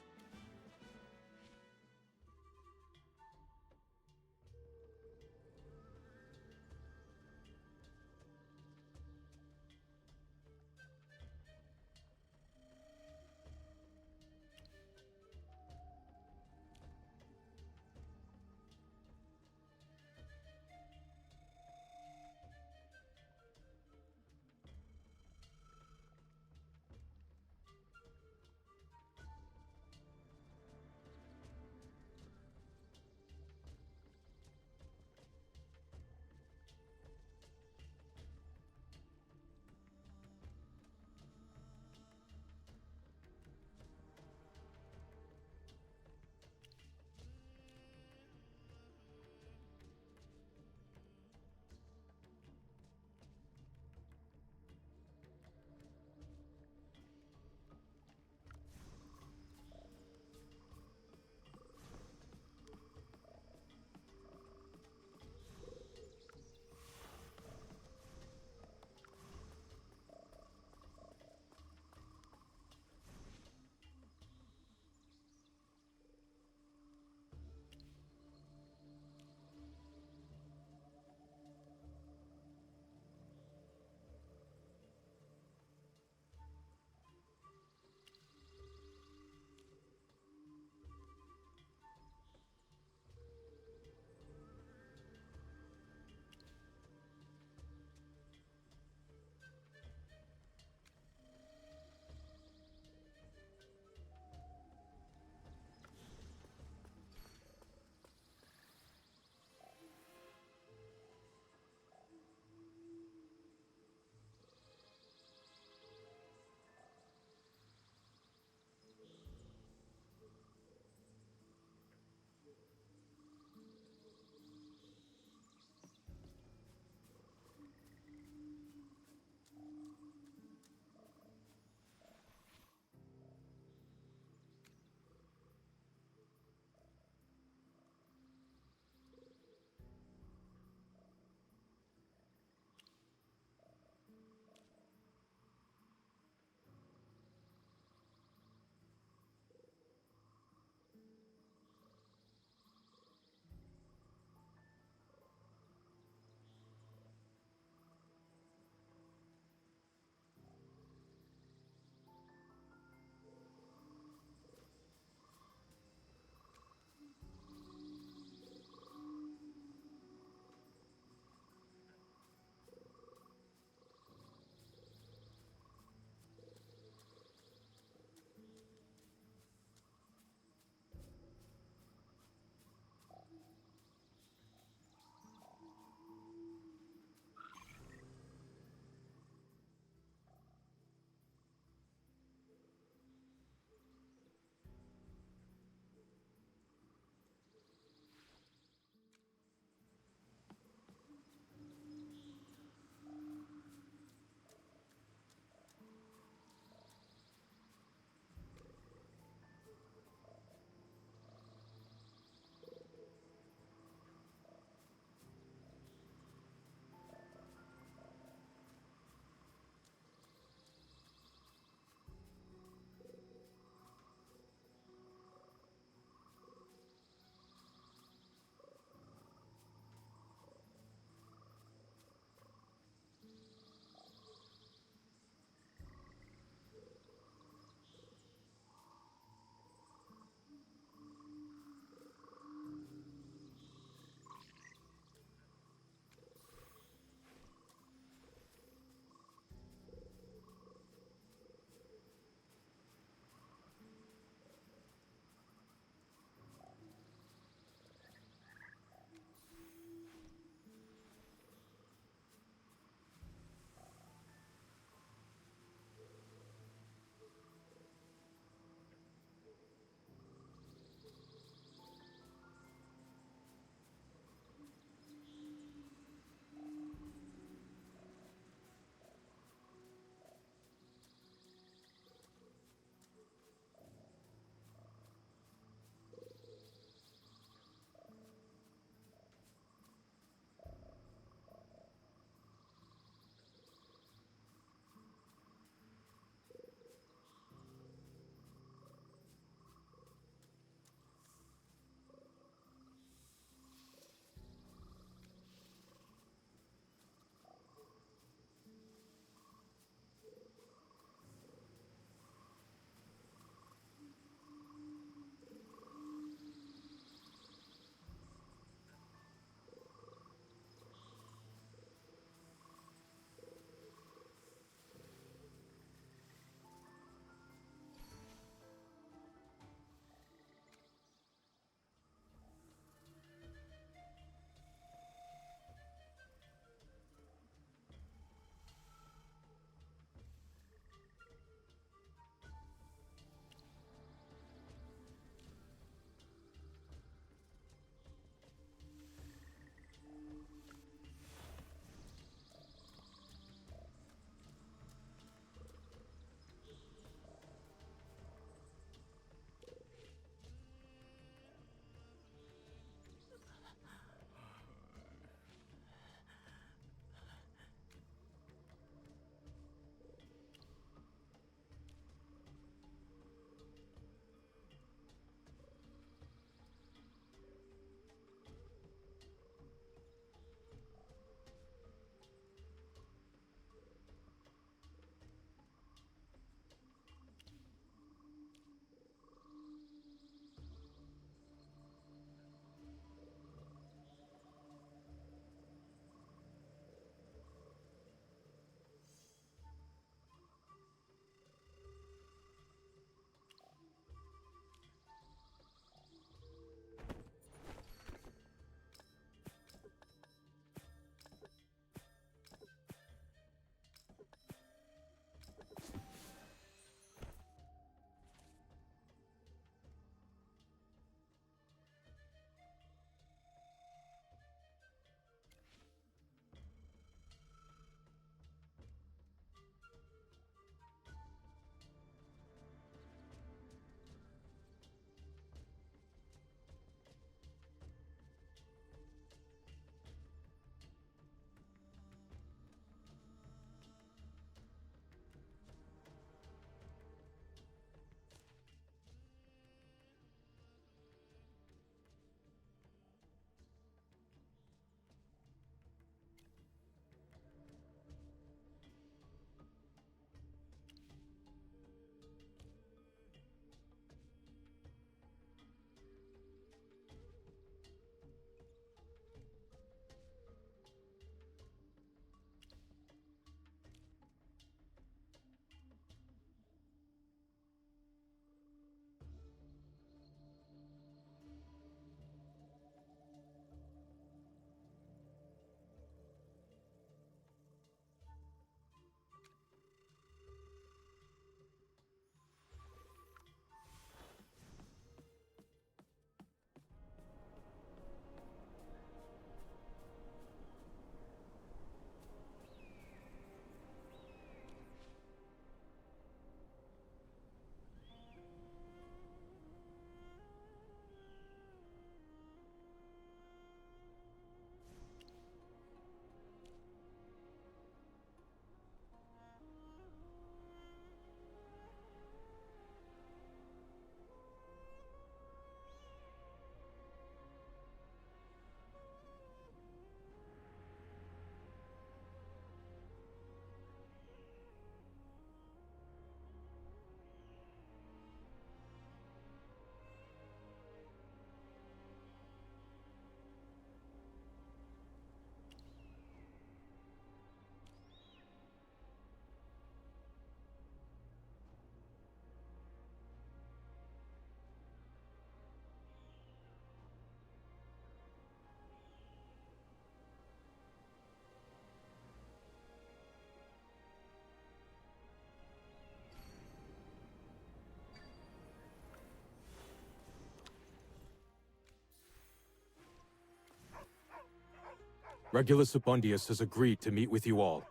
Regulus Abundius has agreed to meet with you all.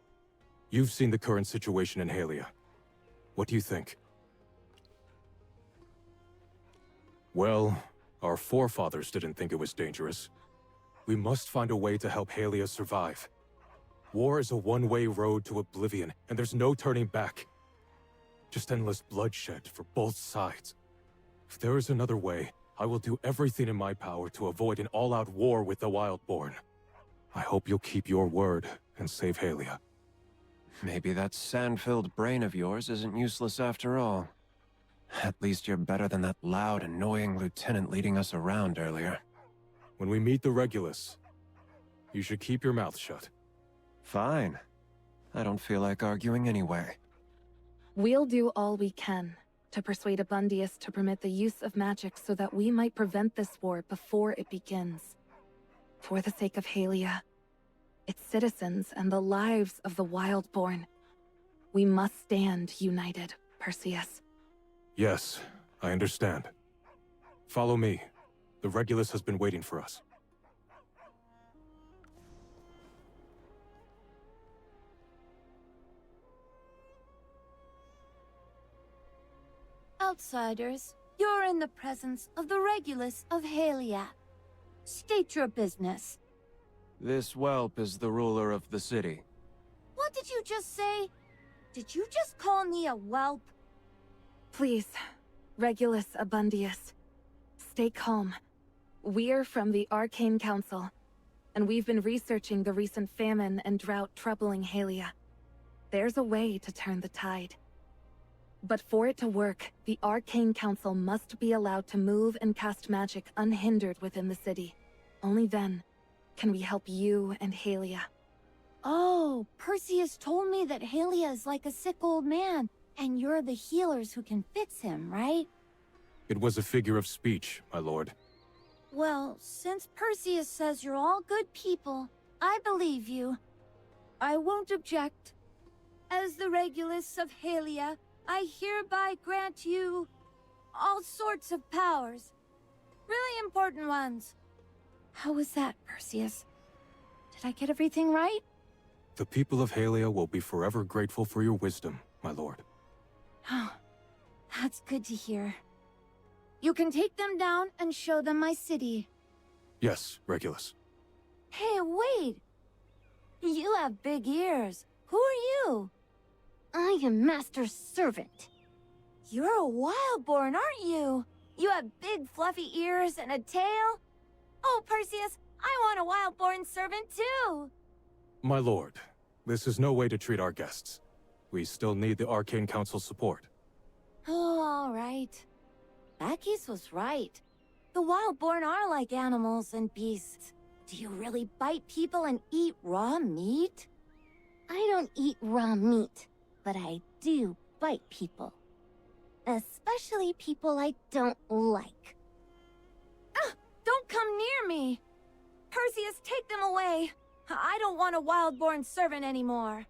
You've seen the current situation in Halia. What do you think? Well, our forefathers didn't think it was dangerous. We must find a way to help Halia survive. War is a one-way road to oblivion, and there's no turning back. Just endless bloodshed for both sides. If there is another way, I will do everything in my power to avoid an all-out war with the Wildborn. I hope you'll keep your word and save Halia. Maybe that sand-filled brain of yours isn't useless after all. At least you're better than that loud, annoying lieutenant leading us around earlier. When we meet the Regulus, you should keep your mouth shut. Fine. I don't feel like arguing anyway. We'll do all we can to persuade Abundius to permit the use of magic so that we might prevent this war before it begins. For the sake of Halia, its citizens, and the lives of the Wildborn, we must stand united, Perseus. Yes, I understand. Follow me. The Regulus has been waiting for us. Outsiders, you're in the presence of the Regulus of Halia. State your business. This whelp is the ruler of the city. What did you just say? Did you just call me a whelp? Please, Regulus Abundius, stay calm. We're from the Arcane Council, and we've been researching the recent famine and drought troubling Halia. There's a way to turn the tide. But for it to work, the Arcane Council must be allowed to move and cast magic unhindered within the city. Only then can we help you and Halia. Oh, Perseus told me that Halia is like a sick old man, and you're the healers who can fix him, right? It was a figure of speech, my lord. Well, since Perseus says you're all good people, I believe you. I won't object. As the Regulus of Halia, I hereby grant you all sorts of powers. Really important ones. How was that, Perseus? Did I get everything right? The people of Halia will be forever grateful for your wisdom, my lord. Oh, that's good to hear. You can take them down and show them my city. Yes, Regulus. Hey, wait! You have big ears. Who are you? I am Master's servant. You're a Wildborn, aren't you? You have big fluffy ears and a tail? Oh, Perseus, I want a Wildborn servant too! My lord, this is no way to treat our guests. We still need the Arcane Council's support. Oh, all right. Bacchus was right. The Wildborn are like animals and beasts. Do you really bite people and eat raw meat? I don't eat raw meat, but I do bite people. Especially people I don't like. Ah! Don't come near me! Perseus, take them away! I don't want a Wildborn servant anymore.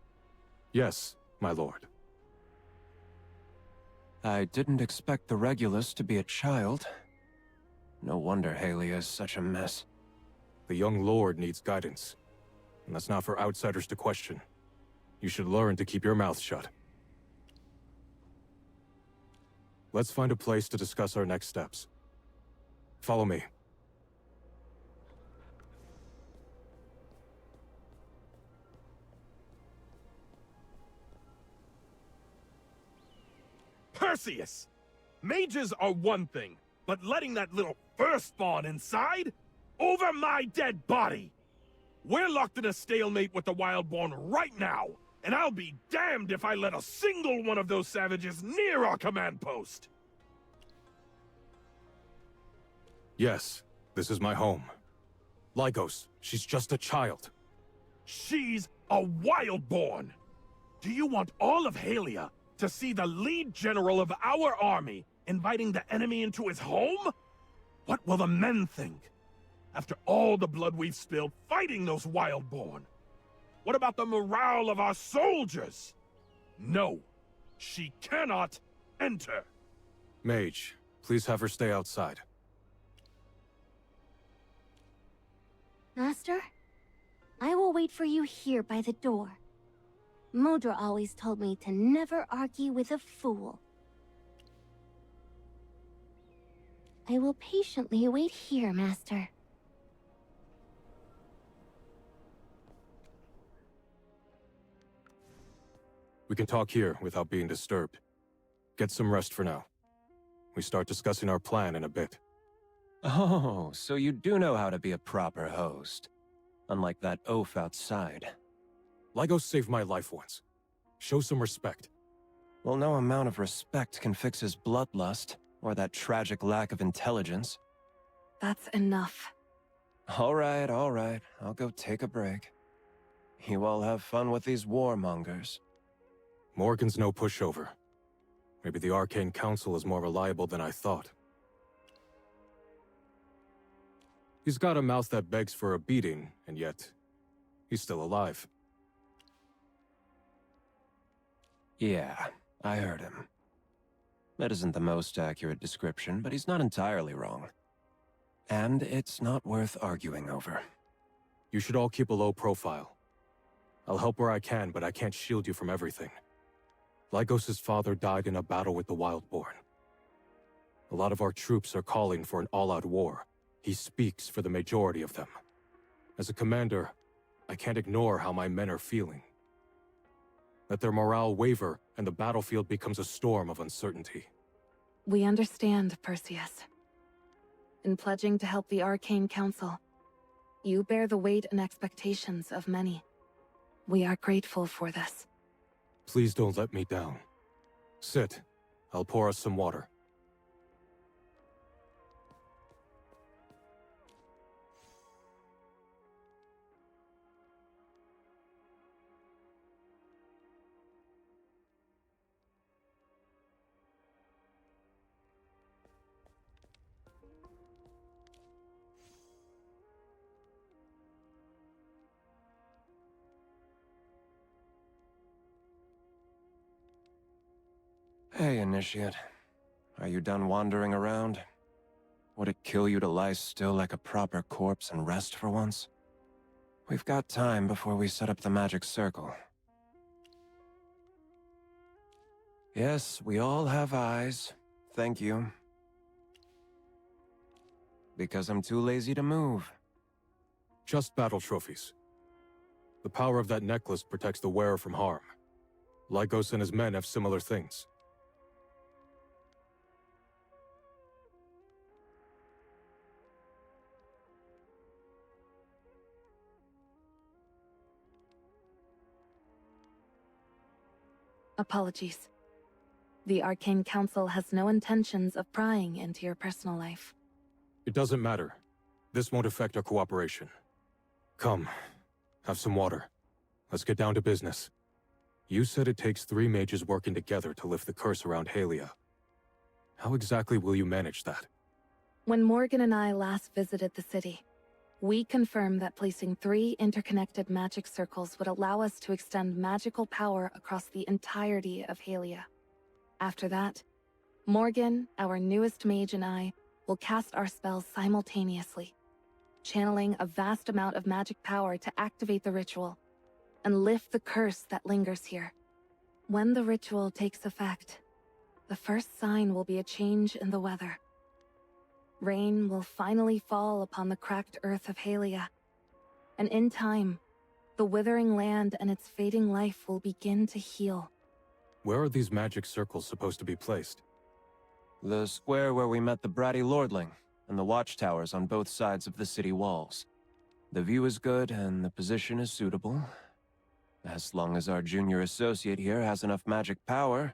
Yes, my lord. I didn't expect the Regulus to be a child. No wonder Halia is such a mess. The young lord needs guidance, and that's not for outsiders to question. You should learn to keep your mouth shut. Let's find a place to discuss our next steps. Follow me. Perseus! Mages are one thing, but letting that little firstborn inside? Over my dead body! We're locked in a stalemate with the Wildborn right now, and I'll be damned if I let a single one of those savages near our command post! Yes, this is my home. Lygos, she's just a child. She's a Wildborn! Do you want all of Halia to see the lead general of our army inviting the enemy into his home? What will the men think? After all the blood we've spilled fighting those Wildborn? What about the morale of our soldiers? No, she cannot enter. Mage, please have her stay outside. Master? I will wait for you here by the door. Modra always told me to never argue with a fool. I will patiently wait here, Master. We can talk here without being disturbed. Get some rest for now. We start discussing our plan in a bit. Oh, so you do know how to be a proper host. Unlike that oaf outside. Lygo saved my life once. Show some respect. Well, no amount of respect can fix his bloodlust, or that tragic lack of intelligence. That's enough. All right, I'll go take a break. You all have fun with these warmongers. Morgan's no pushover. Maybe the Arcane Council is more reliable than I thought. He's got a mouth that begs for a beating, and yet, he's still alive. Yeah, I heard him. That isn't the most accurate description, but he's not entirely wrong. And it's not worth arguing over. You should all keep a low profile. I'll help where I can, but I can't shield you from everything. Lygos' father died in a battle with the Wildborn. A lot of our troops are calling for an all-out war. He speaks for the majority of them. As a commander, I can't ignore how my men are feeling. Let their morale waver, and the battlefield becomes a storm of uncertainty. We understand, Perseus. In pledging to help the Arcane Council, you bear the weight and expectations of many. We are grateful for this. Please don't let me down. Sit. I'll pour us some water. Hey, Initiate. Are you done wandering around? Would it kill you to lie still like a proper corpse and rest for once? We've got time before we set up the magic circle. Yes, we all have eyes. Thank you. Because I'm too lazy to move. Just battle trophies. The power of that necklace protects the wearer from harm. Lygos and his men have similar things. Apologies. The Arcane Council has no intentions of prying into your personal life. It doesn't matter. This won't affect our cooperation. Come, have some water. Let's get down to business. You said it takes 3 mages working together to lift the curse around Halia. How exactly will you manage that? When Morgan and I last visited the city, we confirmed that placing 3 interconnected magic circles would allow us to extend magical power across the entirety of Halia. After that, Morgan, our newest mage, and I will cast our spells simultaneously, channeling a vast amount of magic power to activate the ritual and lift the curse that lingers here. When the ritual takes effect, the first sign will be a change in the weather. Rain will finally fall upon the cracked earth of Halia, and in time, the withering land and its fading life will begin to heal. Where are these magic circles supposed to be placed? The square where we met the bratty lordling, and the watchtowers on both sides of the city walls. The view is good, and the position is suitable. As long as our junior associate here has enough magic power,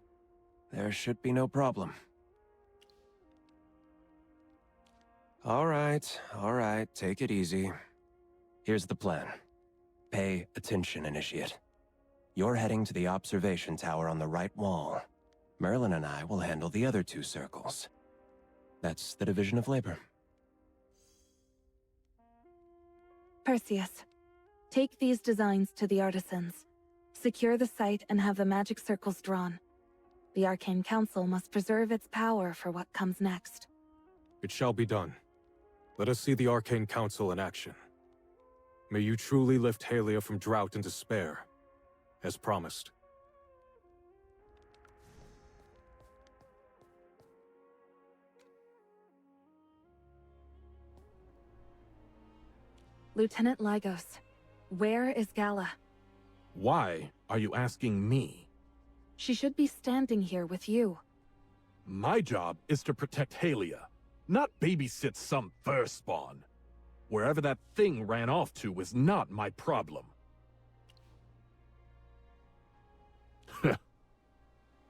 there should be no problem. All right, take it easy. Here's the plan. Pay attention, Initiate. You're heading to the observation tower on the right wall. Merlin and I will handle the other 2 circles. That's the division of labor. Perseus, take these designs to the artisans. Secure the site and have the magic circles drawn. The Arcane Council must preserve its power for what comes next. It shall be done. Let us see the Arcane Council in action. May you truly lift Halia from drought and despair, as promised. Lieutenant Lygos, where is Gala? Why are you asking me? She should be standing here with you. My job is to protect Halia, not babysit some firstborn. Wherever that thing ran off to was not my problem.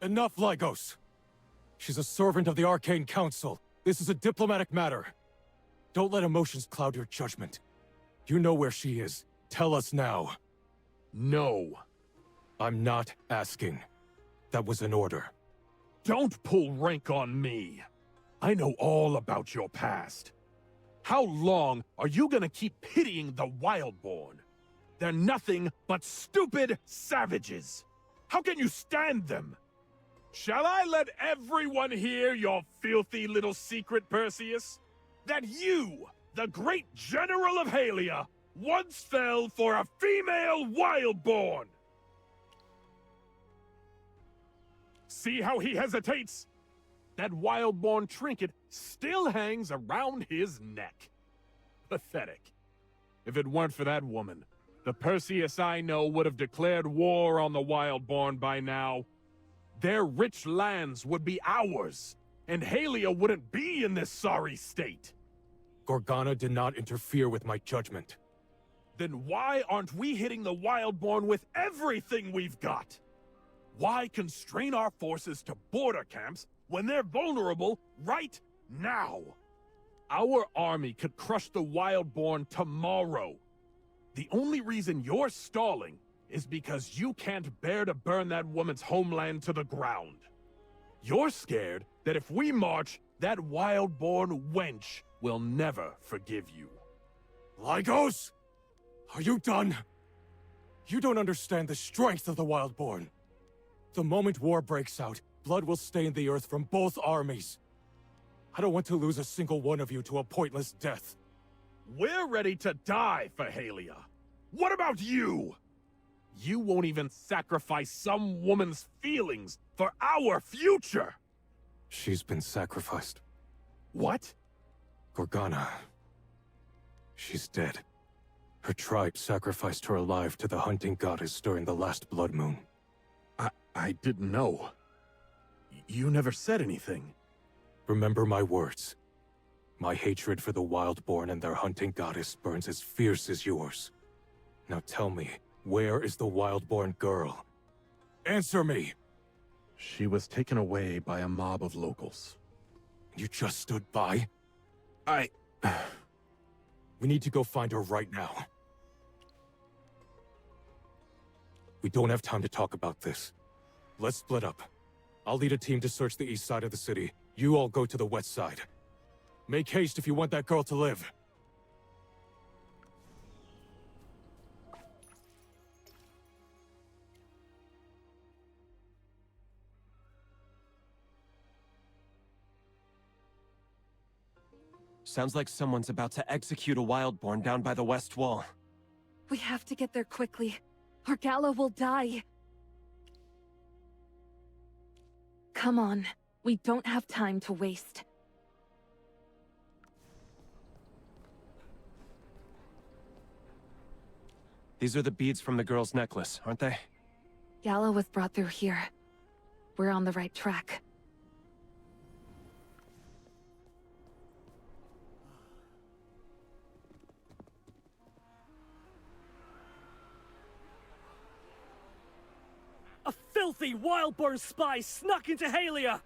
Enough, Lygos! She's a servant of the Arcane Council. This is a diplomatic matter. Don't let emotions cloud your judgment. You know where she is. Tell us now. No. I'm not asking. That was an order. Don't pull rank on me. I know all about your past. How long are you gonna keep pitying the Wildborn? They're nothing but stupid savages. How can you stand them? Shall I let everyone hear your filthy little secret, Perseus? That you, the great general of Halia, once fell for a female Wildborn! See how he hesitates? That Wildborn trinket still hangs around his neck. Pathetic. If it weren't for that woman, the Perseus I know would have declared war on the Wildborn by now. Their rich lands would be ours, and Halia wouldn't be in this sorry state. Gorgana did not interfere with my judgment. Then why aren't we hitting the Wildborn with everything we've got? Why constrain our forces to border camps when they're vulnerable right now? Our army could crush the Wildborn tomorrow. The only reason you're stalling is because you can't bear to burn that woman's homeland to the ground. You're scared that if we march, that Wildborn wench will never forgive you. Lygos! Are you done? You don't understand the strength of the Wildborn. The moment war breaks out, blood will stain the earth from both armies. I don't want to lose a single one of you to a pointless death. We're ready to die for Halia. What about you? You won't even sacrifice some woman's feelings for our future! She's been sacrificed. What? Gorgana. She's dead. Her tribe sacrificed her alive to the hunting goddess during the last blood moon. I didn't know. You never said anything. Remember my words. My hatred for the Wildborn and their hunting goddess burns as fierce as yours. Now tell me, where is the Wildborn girl? Answer me! She was taken away by a mob of locals. You just stood by? We need to go find her right now. We don't have time to talk about this. Let's split up. I'll lead a team to search the east side of the city. You all go to the west side. Make haste if you want that girl to live. Sounds like someone's about to execute a Wildborn down by the west wall. We have to get there quickly, or Gala will die. Come on, we don't have time to waste. These are the beads from the girl's necklace, aren't they? Gala was brought through here. We're on the right track. A filthy Wildborn spy snuck into Halia!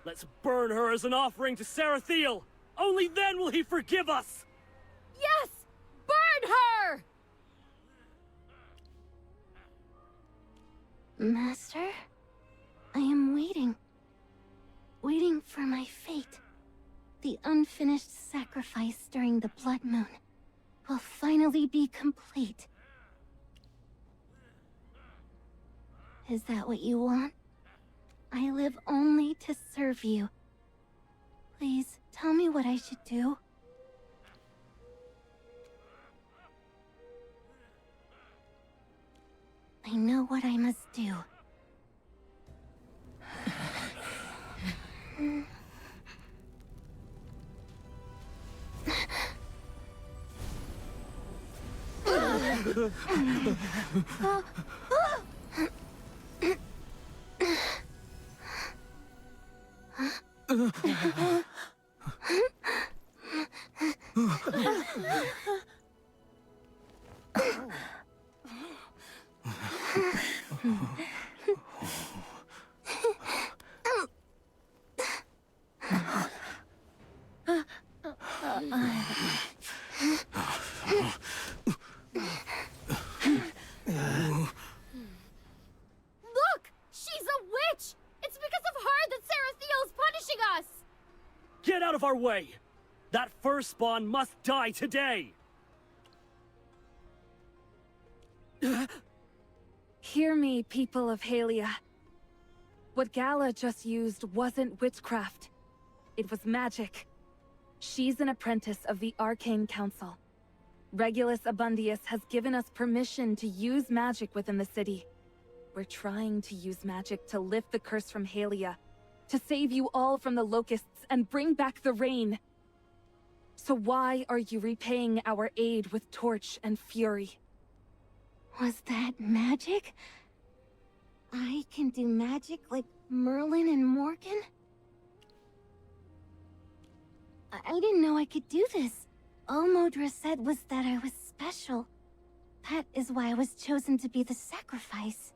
Let's burn her as an offering to Sarathiel! Only then will he forgive us! Yes! Burn her! Master? I am waiting. Waiting for my fate. The unfinished sacrifice during the blood moon will finally be complete. Is that what you want? I live only to serve you. Please, tell me what I should do. I know what I must do. Look! She's a witch! It's because of her that Sarathiel's punishing us! Get out of our way! That firstborn must die today! Hear me, people of Halia. What Gala just used wasn't witchcraft. It was magic. She's an apprentice of the Arcane Council. Regulus Abundius has given us permission to use magic within the city. We're trying to use magic to lift the curse from Halia, to save you all from the locusts and bring back the rain. So why are you repaying our aid with torch and fury? Was that magic? I can do magic like Merlin and Morgan? I didn't know I could do this. All Modra said was that I was special. That is why I was chosen to be the sacrifice.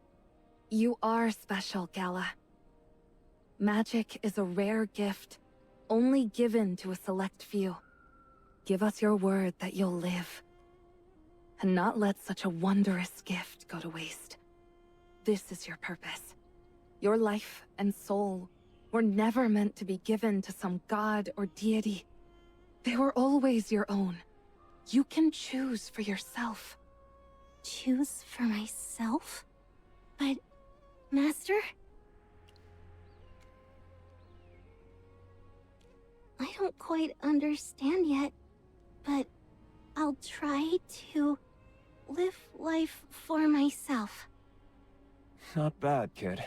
You are special, Gala. Magic is a rare gift, only given to a select few. Give us your word that you'll live, and not let such a wondrous gift go to waste. This is your purpose. Your life and soul were never meant to be given to some god or deity. They were always your own. You can choose for yourself. Choose for myself? But, Master? I don't quite understand yet, but I'll try to live life for myself. Not bad, kid.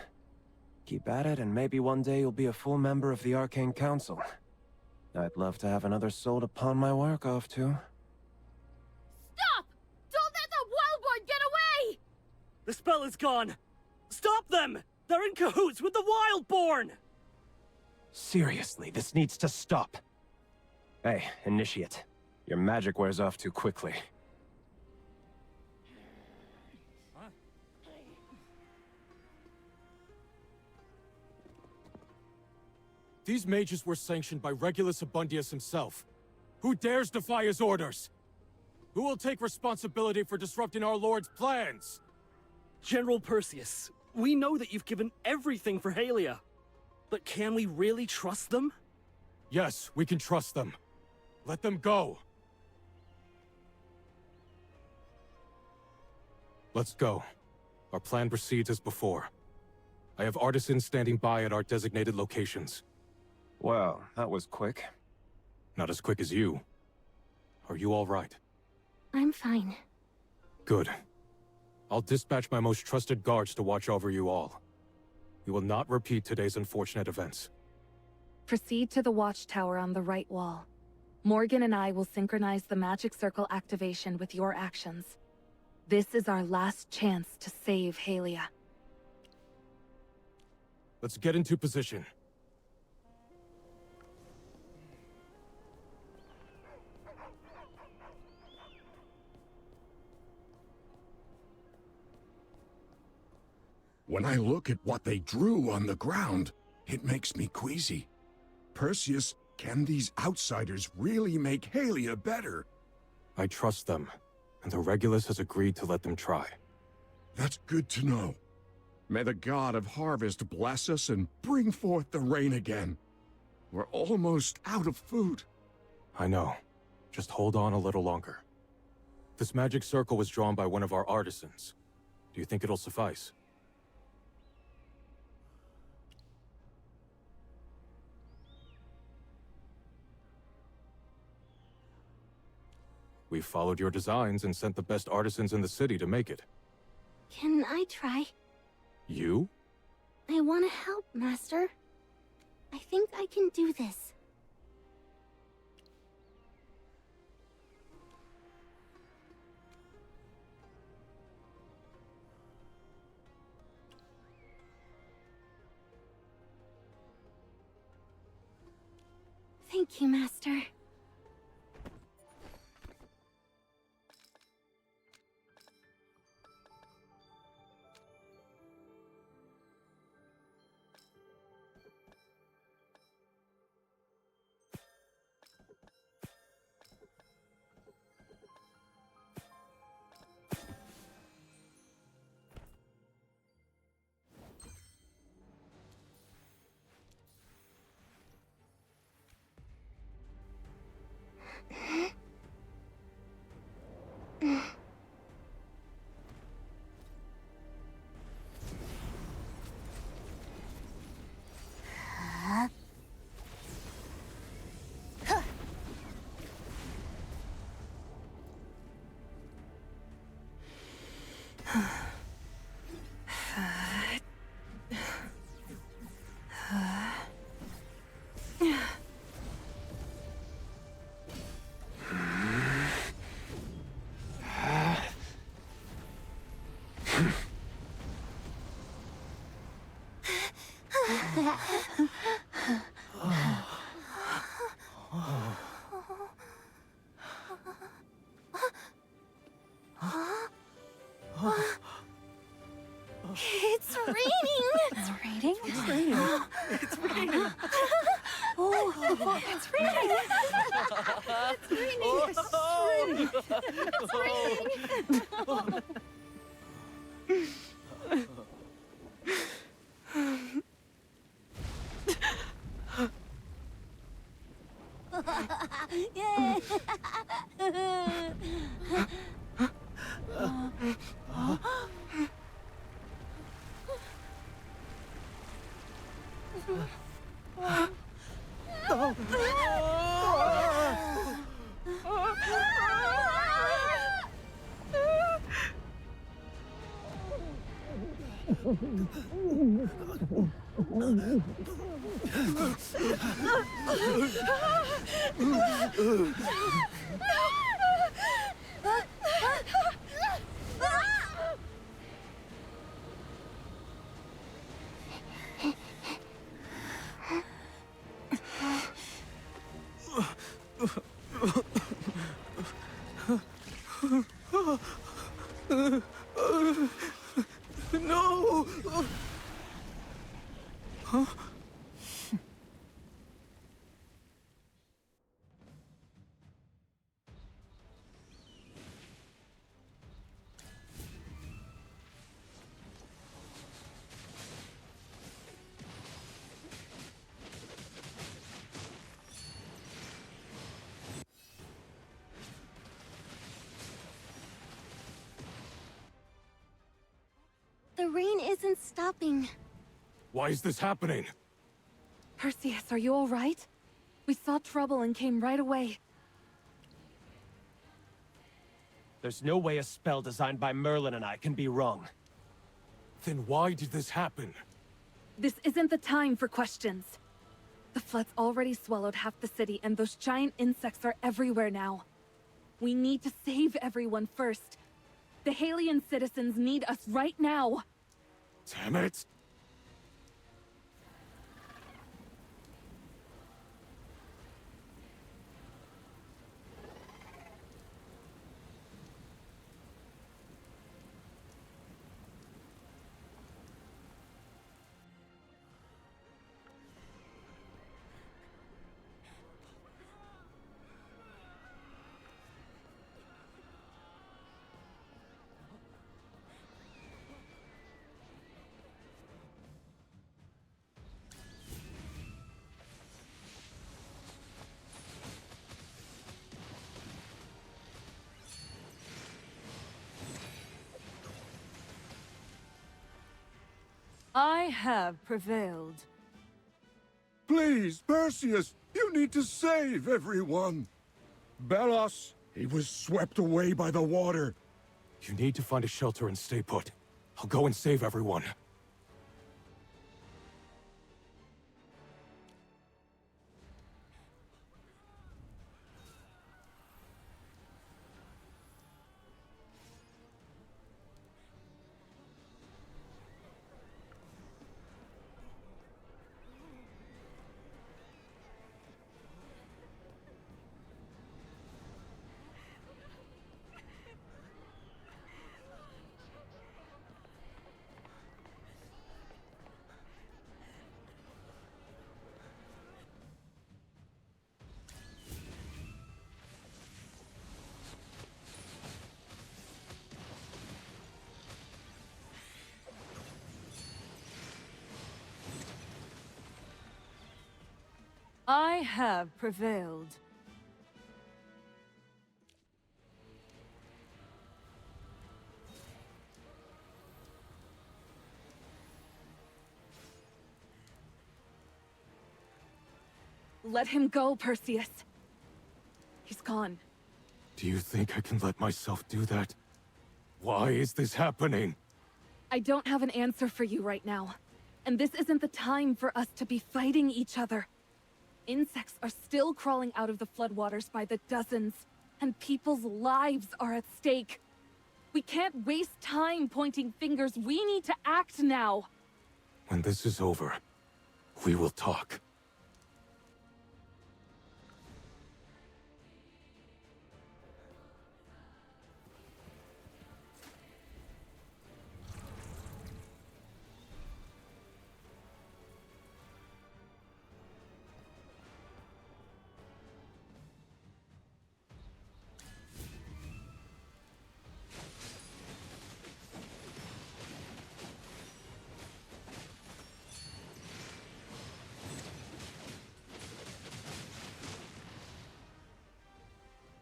Keep at it, and maybe one day you'll be a full member of the Arcane Council. I'd love to have another soul to pawn my work off to. Stop! Don't let the Wildborn get away! The spell is gone! Stop them! They're in cahoots with the Wildborn! Seriously, this needs to stop. Hey, Initiate. Your magic wears off too quickly. These mages were sanctioned by Regulus Abundius himself. Who dares defy his orders? Who will take responsibility for disrupting our Lord's plans? General Perseus, we know that you've given everything for Halia. But can we really trust them? Yes, we can trust them. Let them go. Let's go. Our plan proceeds as before. I have artisans standing by at our designated locations. Well, that was quick. Not as quick as you. Are you all right? I'm fine. Good. I'll dispatch my most trusted guards to watch over you all. We will not repeat today's unfortunate events. Proceed to the watchtower on the right wall. Morgan and I will synchronize the magic circle activation with your actions. This is our last chance to save Halia. Let's get into position. When I look at what they drew on the ground, it makes me queasy. Perseus, can these outsiders really make Halia better? I trust them, and the Regulus has agreed to let them try. That's good to know. May the god of harvest bless us and bring forth the rain again. We're almost out of food. I know. Just hold on a little longer. This magic circle was drawn by one of our artisans. Do you think it'll suffice? We followed your designs and sent the best artisans in the city to make it. Can I try? You? I want to help, Master. I think I can do this. Thank you, Master. It's raining! It's raining? It's raining. It's raining. Oh, it's raining. It's raining. It's raining. It's raining. No! Huh? The rain isn't stopping. Why is this happening? Perseus, are you all right? We saw trouble and came right away. There's no way a spell designed by Merlin and I can be wrong. Then why did this happen? This isn't the time for questions. The flood's already swallowed half the city, and those giant insects are everywhere now. We need to save everyone first. The Halian citizens need us right now. Damn it! I have prevailed. Please, Perseus, you need to save everyone. Bellos, he was swept away by the water. You need to find a shelter and stay put. I'll go and save everyone. I have prevailed. Let him go, Perseus. He's gone. Do you think I can let myself do that? Why is this happening? I don't have an answer for you right now. And this isn't the time for us to be fighting each other. Insects are still crawling out of the floodwaters by the dozens, and people's lives are at stake. We can't waste time pointing fingers. We need to act now. When this is over, we will talk.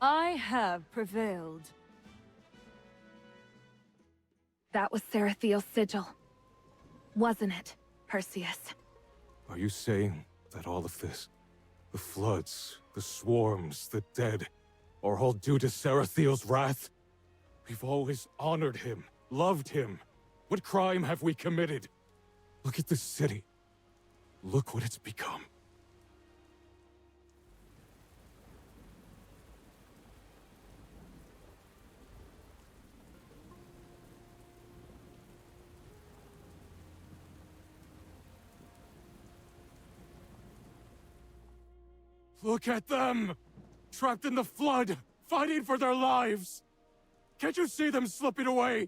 I have prevailed. That was Sarathiel's sigil. Wasn't it, Perseus? Are you saying that all of this, the floods, the swarms, the dead, are all due to Sarathiel's wrath? We've always honored him, loved him. What crime have we committed? Look at this city. Look what it's become. Look at them! Trapped in the flood, fighting for their lives! Can't you see them slipping away?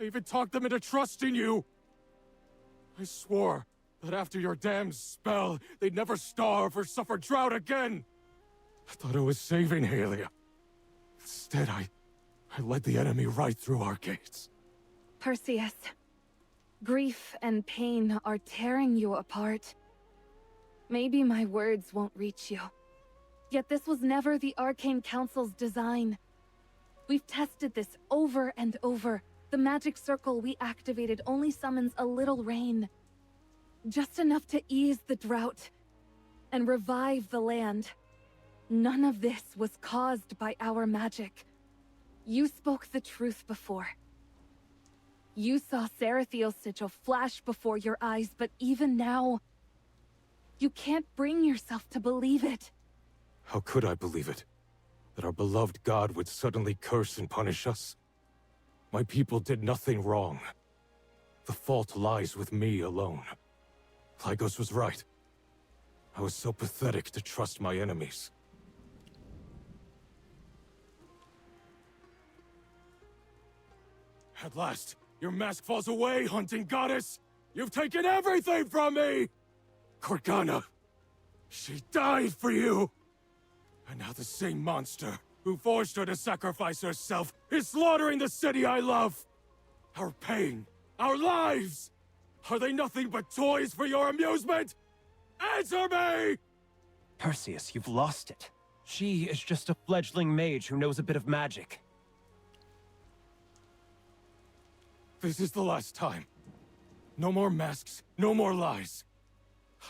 I even talked them into trusting you! I swore that after your damned spell, they'd never starve or suffer drought again! I thought I was saving Halia. Instead, I led the enemy right through our gates. Perseus, grief and pain are tearing you apart. Maybe my words won't reach you. Yet this was never the Arcane Council's design. We've tested this over and over. The magic circle we activated only summons a little rain. Just enough to ease the drought and revive the land. None of this was caused by our magic. You spoke the truth before. You saw Sarathiel's sigil flash before your eyes, but even now, you can't bring yourself to believe it. How could I believe it? That our beloved god would suddenly curse and punish us? My people did nothing wrong. The fault lies with me alone. Lygos was right. I was so pathetic to trust my enemies. At last, your mask falls away, hunting goddess! You've taken everything from me! Corgana! She died for you! And now the same monster who forced her to sacrifice herself is slaughtering the city I love! Our pain, our lives! Are they nothing but toys for your amusement? Answer me! Perseus, you've lost it. She is just a fledgling mage who knows a bit of magic. This is the last time. No more masks, no more lies.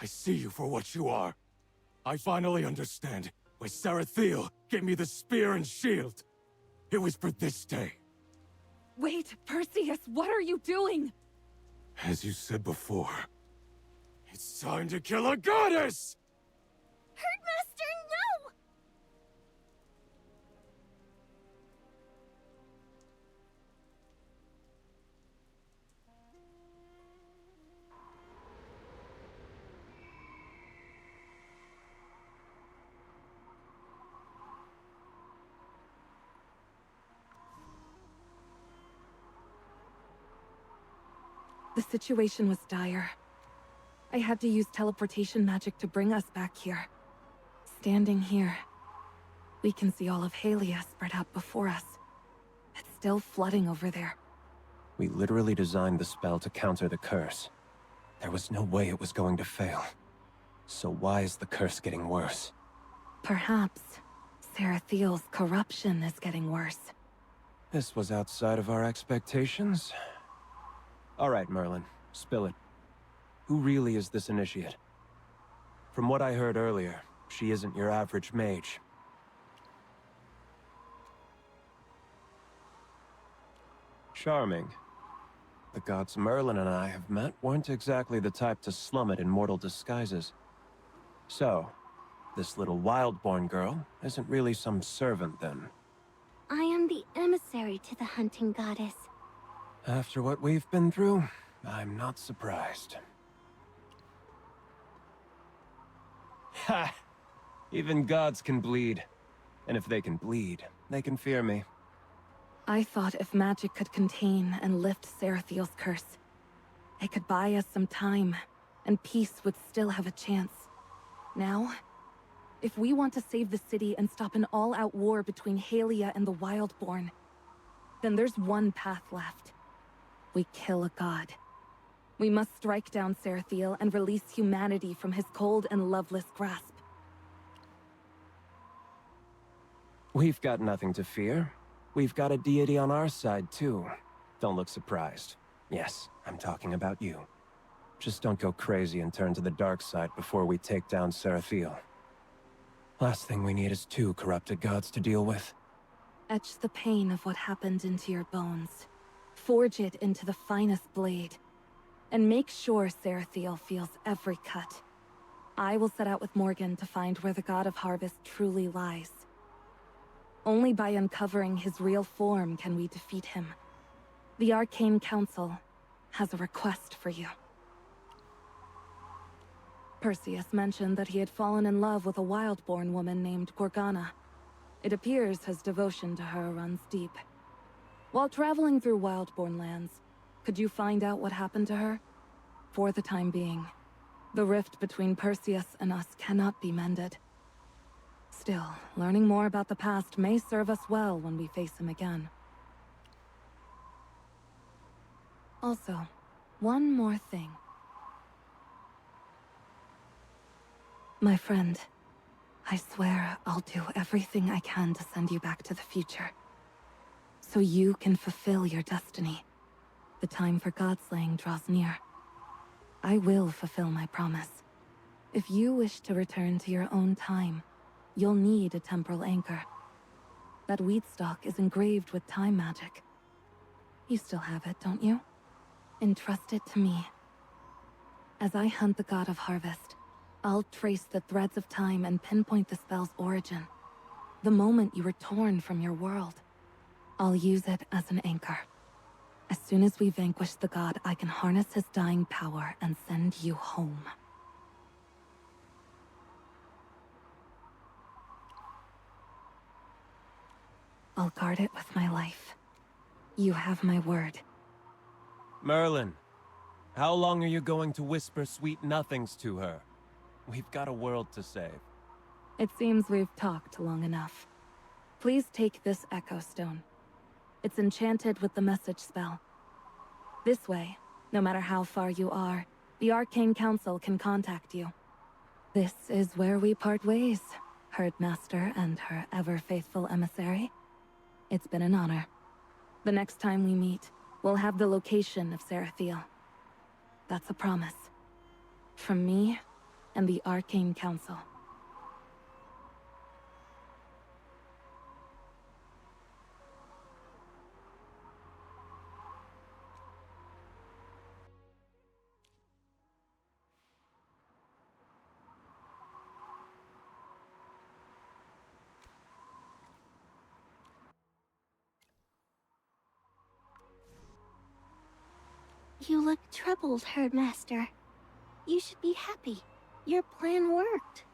I see you for what you are. I finally understand why Sarathiel gave me the spear and shield. It was for this day. Wait, Perseus, what are you doing? As you said before, it's time to kill a goddess! Herdmaster, no! The situation was dire. I had to use teleportation magic to bring us back here. Standing here, we can see all of Halia spread out before us. It's still flooding over there. We literally designed the spell to counter the curse. There was no way it was going to fail. So why is the curse getting worse? Perhaps Sarathiel's corruption is getting worse. This was outside of our expectations. All right, Merlin, spill it. Who really is this initiate? From what I heard earlier, she isn't your average mage. Charming. The gods Merlin and I have met weren't exactly the type to slum it in mortal disguises. So, this little Wildborn girl isn't really some servant then. I am the emissary to the hunting goddess. After what we've been through, I'm not surprised. Ha! Even gods can bleed. And if they can bleed, they can fear me. I thought if magic could contain and lift Sarathiel's curse, it could buy us some time, and peace would still have a chance. Now, if we want to save the city and stop an all-out war between Halia and the Wildborn, then there's one path left. We kill a god. We must strike down Sarathiel and release humanity from his cold and loveless grasp. We've got nothing to fear. We've got a deity on our side, too. Don't look surprised. Yes, I'm talking about you. Just don't go crazy and turn to the dark side before we take down Sarathiel. Last thing we need is two corrupted gods to deal with. Etch the pain of what happened into your bones. Forge it into the finest blade. And make sure Sarathiel feels every cut. I will set out with Morgan to find where the god of harvest truly lies. Only by uncovering his real form can we defeat him. The Arcane Council has a request for you. Perseus mentioned that he had fallen in love with a Wildborn woman named Gorgana. It appears his devotion to her runs deep. While traveling through Wildborn lands, could you find out what happened to her? For the time being, the rift between Perseus and us cannot be mended. Still, learning more about the past may serve us well when we face him again. Also, one more thing. My friend, I swear I'll do everything I can to send you back to the future. So you can fulfill your destiny. The time for godslaying draws near. I will fulfill my promise. If you wish to return to your own time, you'll need a temporal anchor. That wheat stalk is engraved with time magic. You still have it, don't you? Entrust it to me. As I hunt the god of harvest, I'll trace the threads of time and pinpoint the spell's origin. The moment you were torn from your world. I'll use it as an anchor. As soon as we vanquish the god, I can harness his dying power and send you home. I'll guard it with my life. You have my word. Merlin, how long are you going to whisper sweet nothings to her? We've got a world to save. It seems we've talked long enough. Please take this Echo Stone. It's enchanted with the message spell. This way, no matter how far you are, the Arcane Council can contact you. This is where we part ways, Herdmaster and her ever-faithful emissary. It's been an honor. The next time we meet, we'll have the location of Sarathiel. That's a promise. From me and the Arcane Council. You look troubled, Herdmaster. You should be happy. Your plan worked.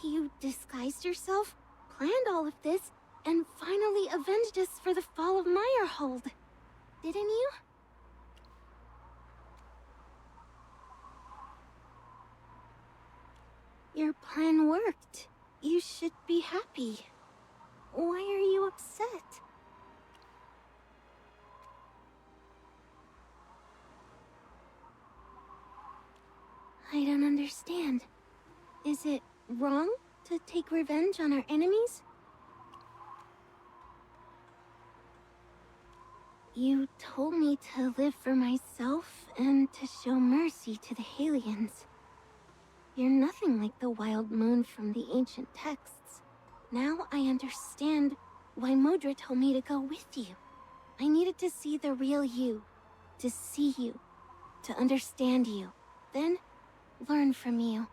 You disguised yourself, planned all of this, and finally avenged us for the fall of Meyerhold. Didn't you? Your plan worked. You should be happy. Why are you upset? I don't understand. Is it wrong to take revenge on our enemies? You told me to live for myself and to show mercy to the Halians. You're nothing like the wild moon from the ancient texts. Now I understand why Modra told me to go with you. I needed to see the real you, to see you, to understand you, then learn from you.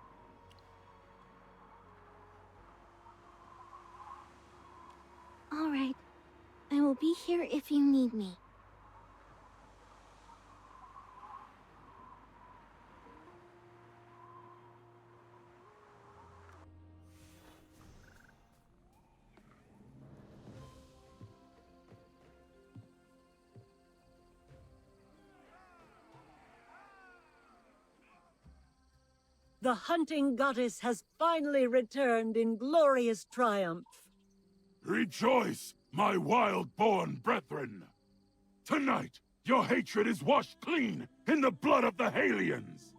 All right. I will be here if you need me. The hunting goddess has finally returned in glorious triumph. Rejoice, my wild-born brethren! Tonight, your hatred is washed clean in the blood of the Halians!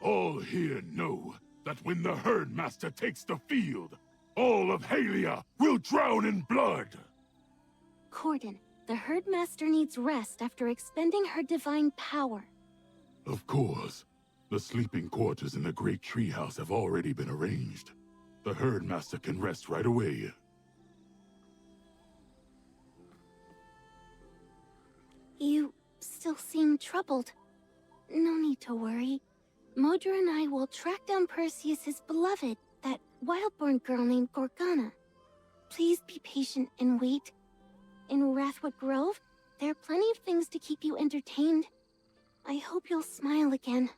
All here know that when the Herdmaster takes the field, all of Halia will drown in blood! Corden, the Herdmaster needs rest after expending her divine power. Of course. The sleeping quarters in the Great Treehouse have already been arranged. The Herdmaster can rest right away. You still seem troubled. No need to worry. Modra and I will track down Perseus's beloved, that wildborn girl named Gorgana. Please be patient and wait. In Wrathwood Grove, there are plenty of things to keep you entertained. I hope you'll smile again.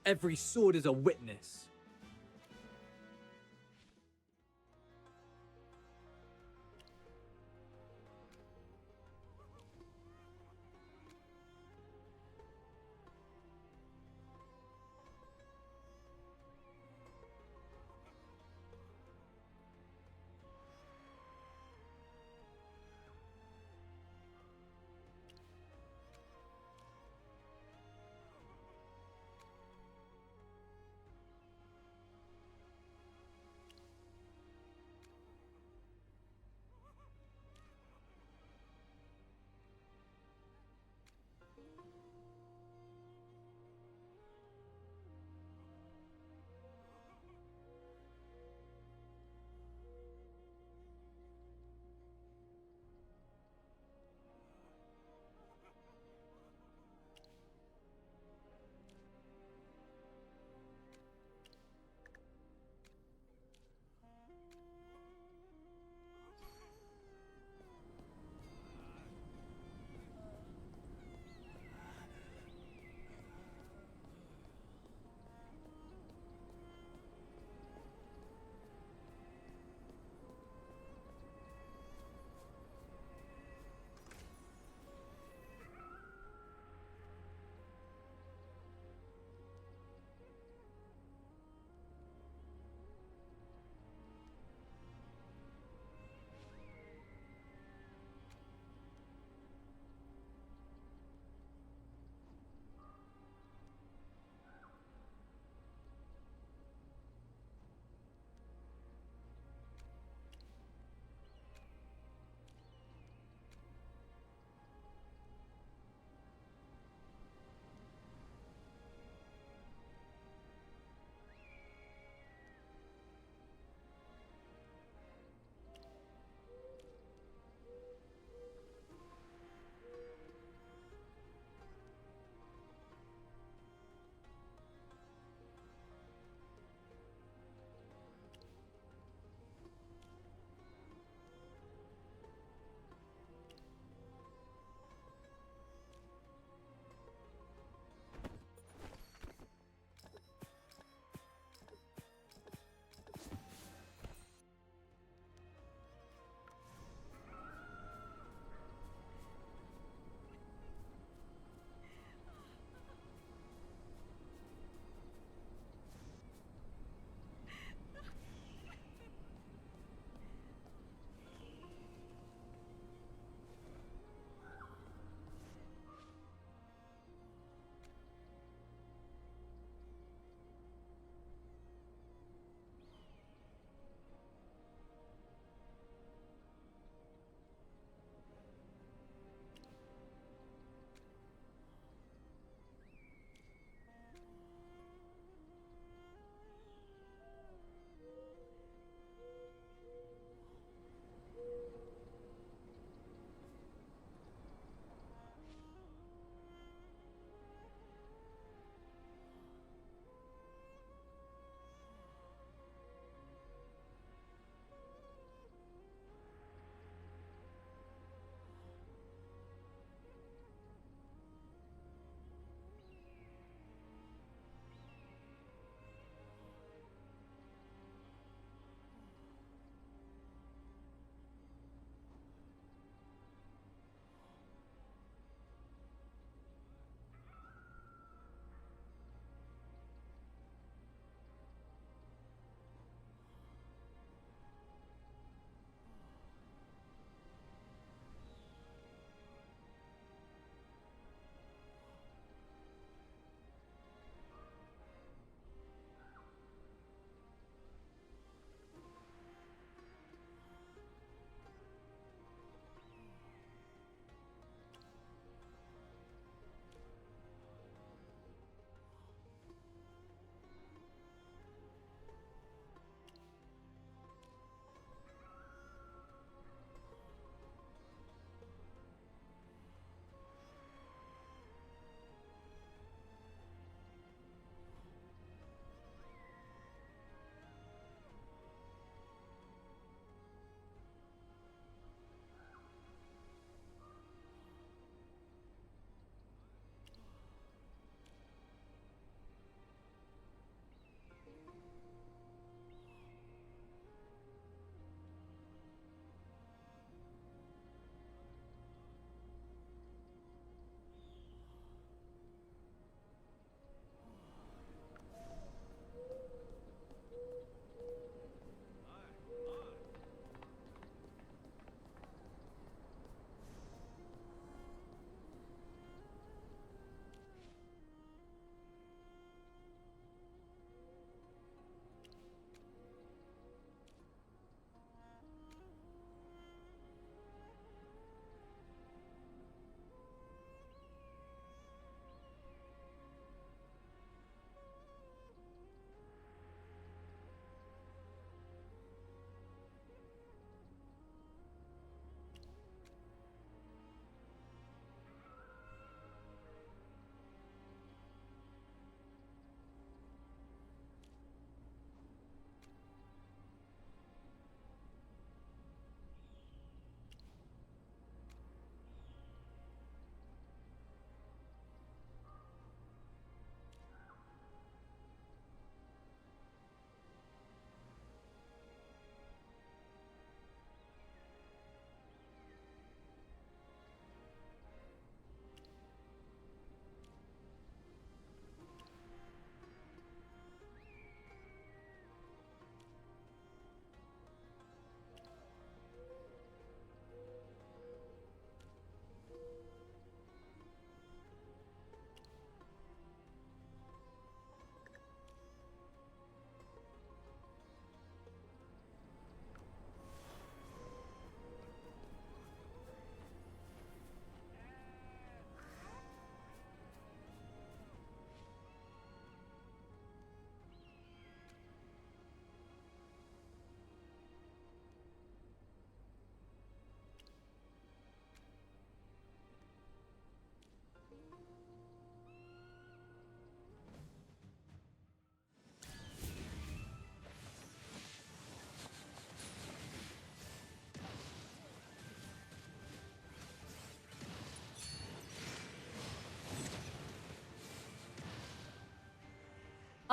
Every sword is a witness.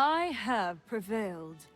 I have prevailed.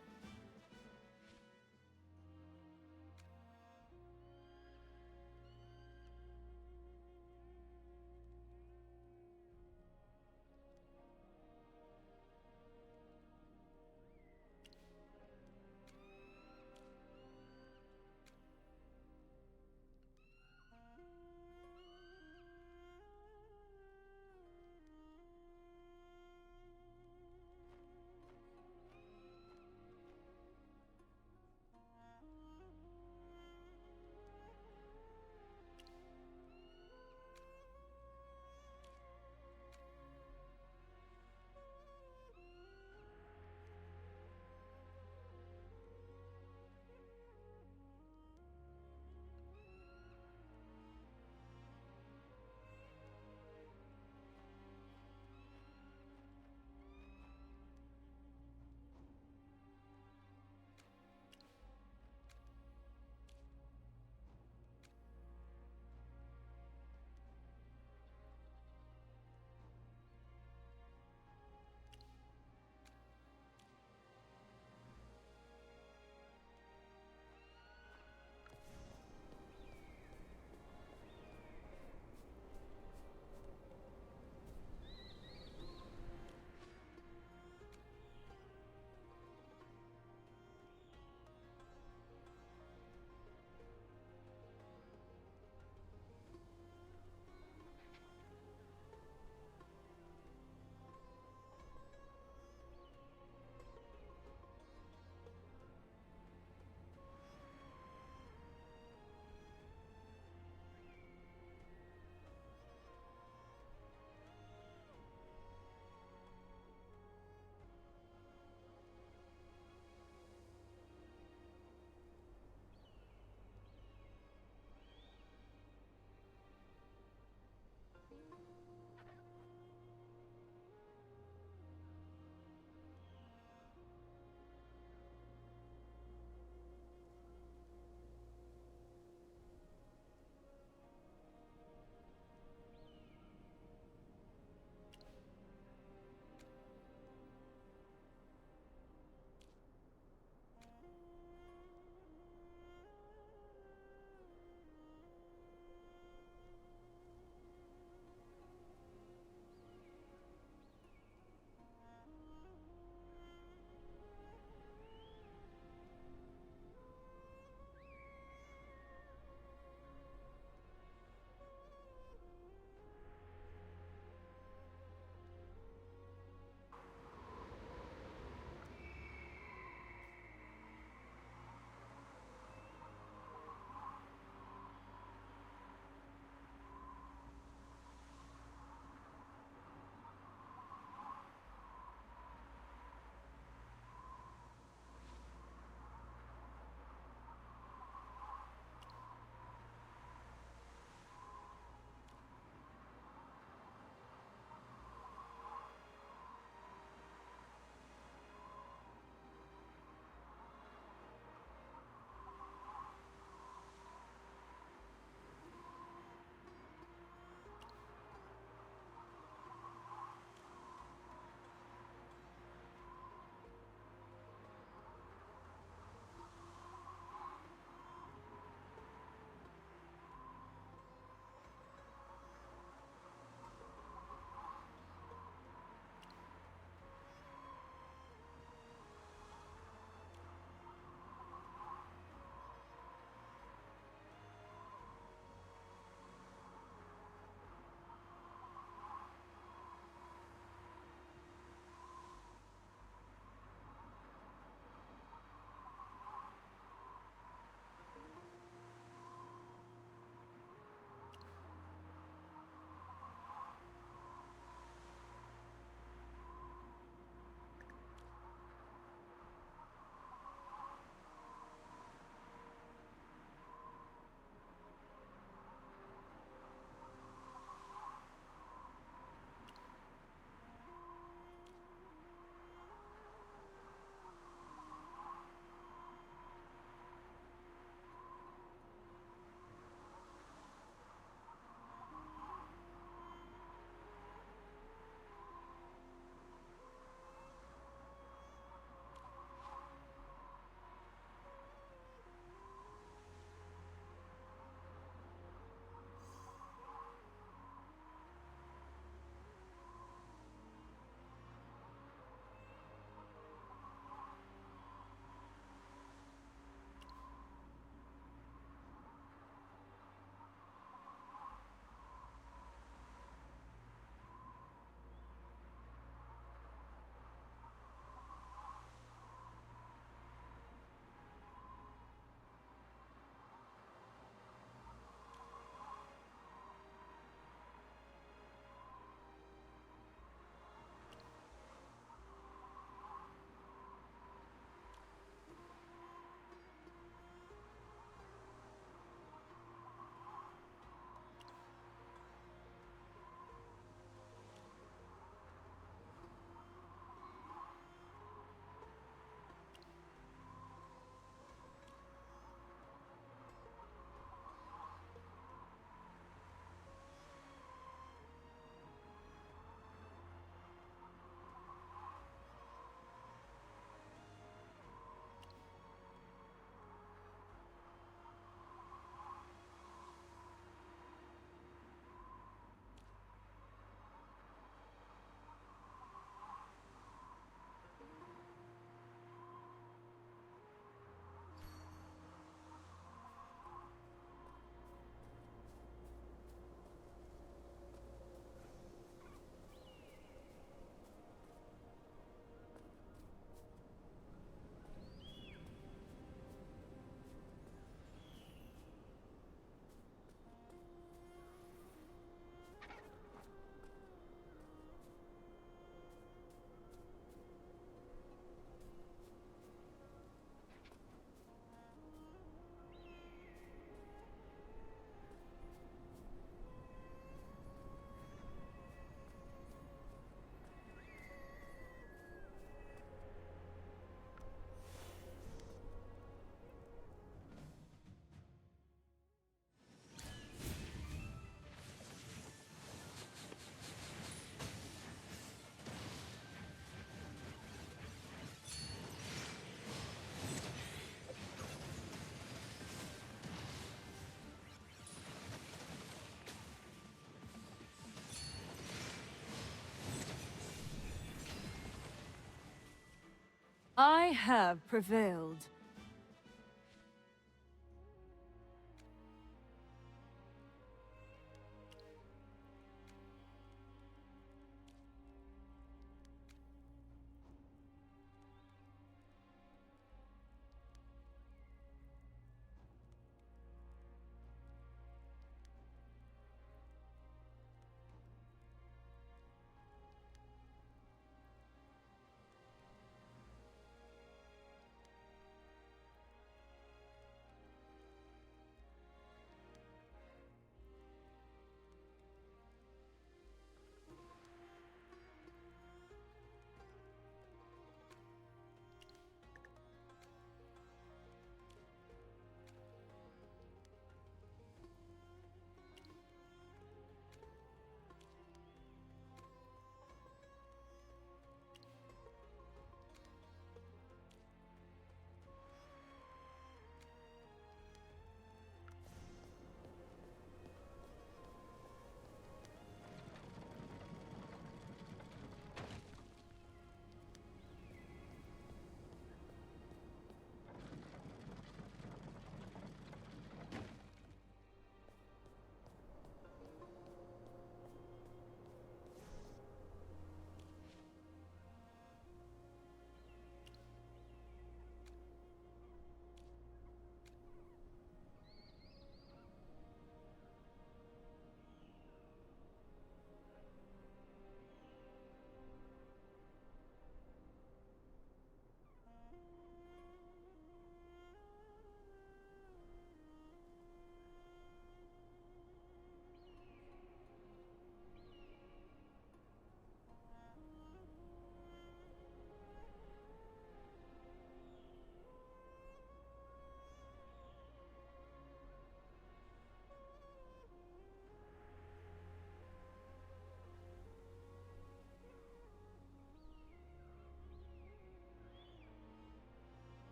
I have prevailed.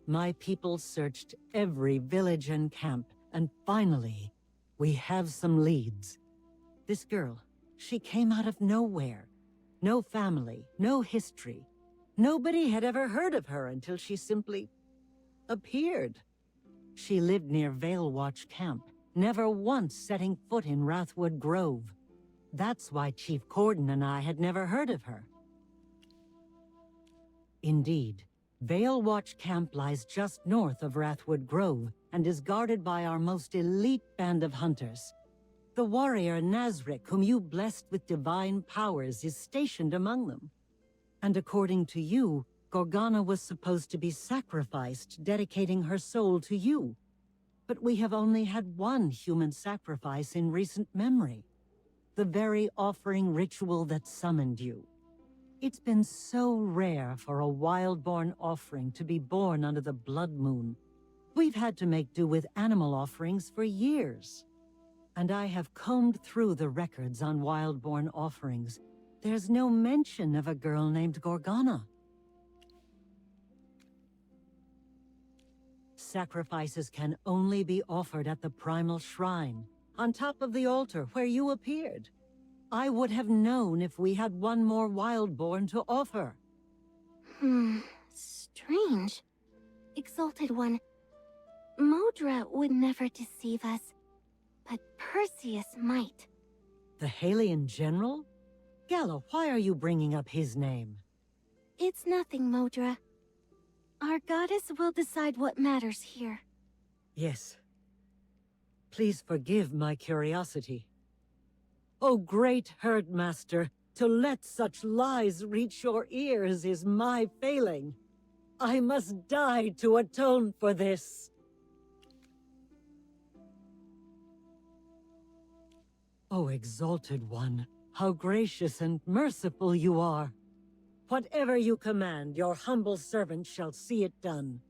My people searched every village and camp, and finally, we have some leads. This girl, she came out of nowhere. No family, no history. Nobody had ever heard of her until she simply appeared. She lived near Vale Watch Camp, never once setting foot in Wrathwood Grove. That's why Chief Corden and I had never heard of her. Indeed, Vale Watch Camp lies just north of Wrathwood Grove and is guarded by our most elite band of hunters. The warrior Nazric, whom you blessed with divine powers, is stationed among them. And according to you, Gorgana was supposed to be sacrificed, dedicating her soul to you. But we have only had one human sacrifice in recent memory. The very offering ritual that summoned you. It's been so rare for a wild-born offering to be born under the blood moon. We've had to make do with animal offerings for years. And I have combed through the records on wild-born offerings. There's no mention of a girl named Gorgana. Sacrifices can only be offered at the primal shrine, on top of the altar where you appeared. I would have known if we had one more Wildborn to offer. Strange. Exalted One, Modra would never deceive us, but Perseus might. The Halian General? Gala, why are you bringing up his name? It's nothing, Modra. Our goddess will decide what matters here. Yes. Please forgive my curiosity. O great Herdmaster, to let such lies reach your ears is my failing. I must die to atone for this. O Exalted One, how gracious and merciful you are. Whatever you command, your humble servant shall see it done.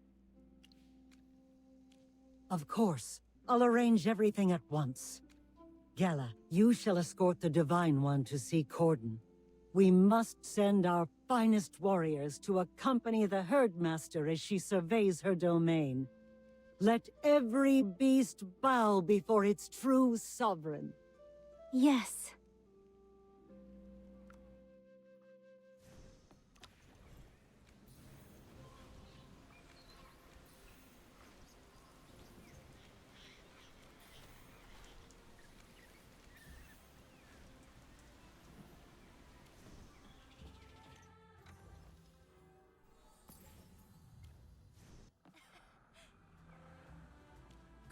Of course, I'll arrange everything at once. Gala, you shall escort the Divine One to see Corden. We must send our finest warriors to accompany the Herdmaster as she surveys her domain. Let every beast bow before its true sovereign. Yes.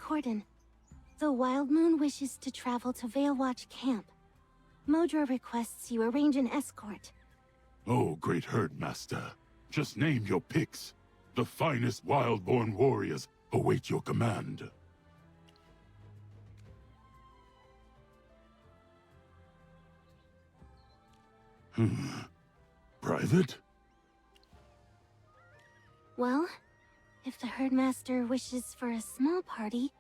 Corden, the Wild Moon wishes to travel to Vale Watch Camp. Modra requests you arrange an escort. Oh, great Herdmaster, just name your picks. The finest Wildborn warriors await your command. Private? Well, if the Herdmaster wishes for a small party,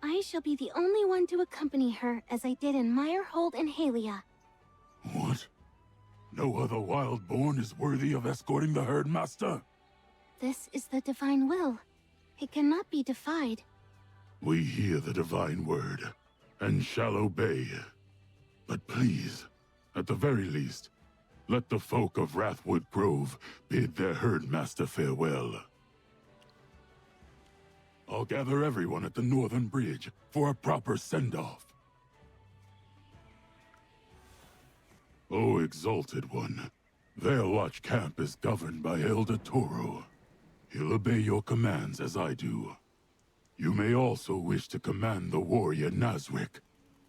I shall be the only one to accompany her as I did in Meyerhold and Halia. What? No other Wildborn is worthy of escorting the Herdmaster? This is the divine will. It cannot be defied. We hear the divine word, and shall obey. But please, at the very least, let the folk of Wrathwood Grove bid their Herdmaster farewell. I'll gather everyone at the Northern Bridge for a proper send-off. O Exalted One, Vale Watch Camp is governed by Elder Toro. He'll obey your commands as I do. You may also wish to command the warrior Nazric,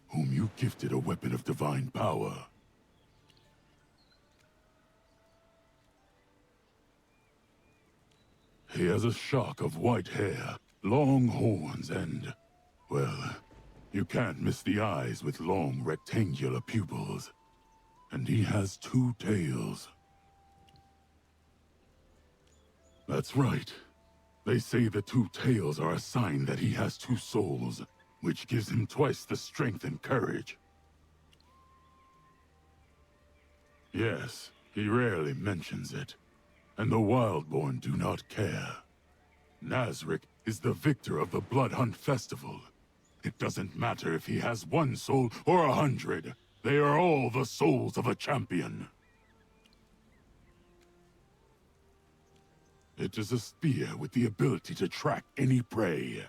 whom you gifted a weapon of divine power. He has a shock of white hair, long horns, and, well, you can't miss the eyes with long rectangular pupils. And he has 2 tails. That's right. They say the 2 tails are a sign that he has 2 souls, which gives him twice the strength and courage. Yes, he rarely mentions it, and the Wildborn do not care. Nazric is the victor of the Blood Hunt Festival. It doesn't matter if he has 1 soul or 100. They are all the souls of a champion. It is a spear with the ability to track any prey.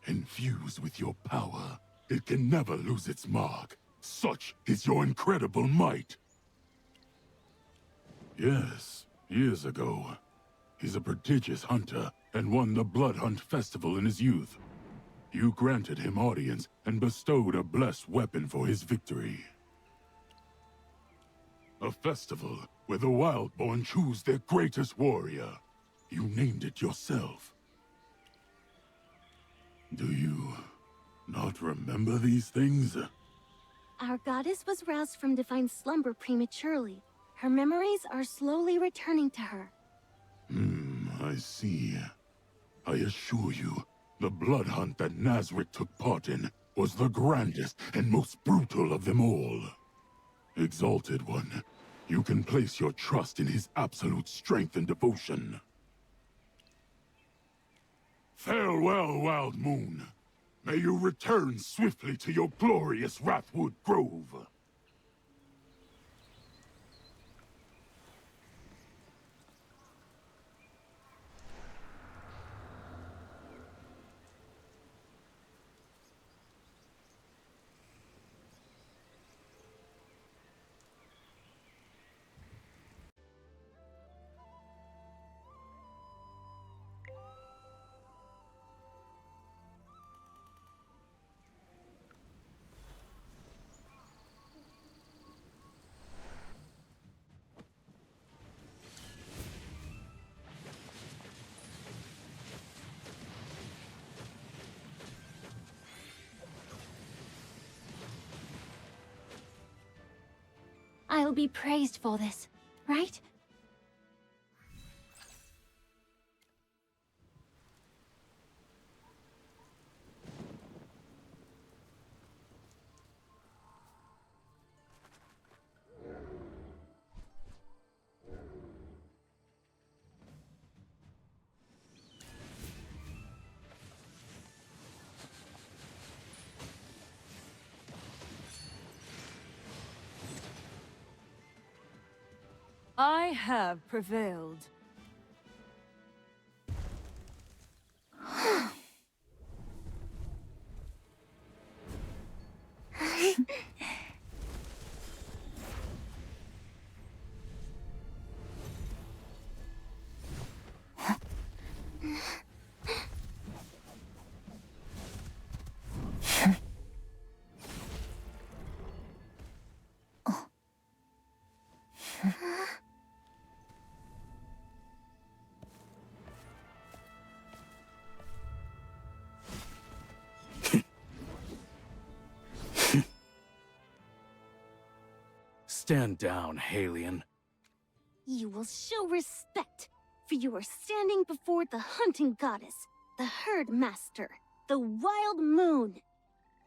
Infused with your power, it can never lose its mark. Such is your incredible might. Yes, years ago. He's a prodigious hunter and won the Blood Hunt Festival in his youth. You granted him audience and bestowed a blessed weapon for his victory. A festival where the Wildborn choose their greatest warrior. You named it yourself. Do you not remember these things? Our goddess was roused from divine slumber prematurely. Her memories are slowly returning to her. I see. I assure you, the blood hunt that Nazarick took part in was the grandest and most brutal of them all. Exalted One, you can place your trust in his absolute strength and devotion. Farewell, Wild Moon. May you return swiftly to your glorious Wrathwood Grove. I'll be praised for this, right? I have prevailed. Stand down, Halion. You will show respect, for you are standing before the hunting goddess, the herd master, the wild moon.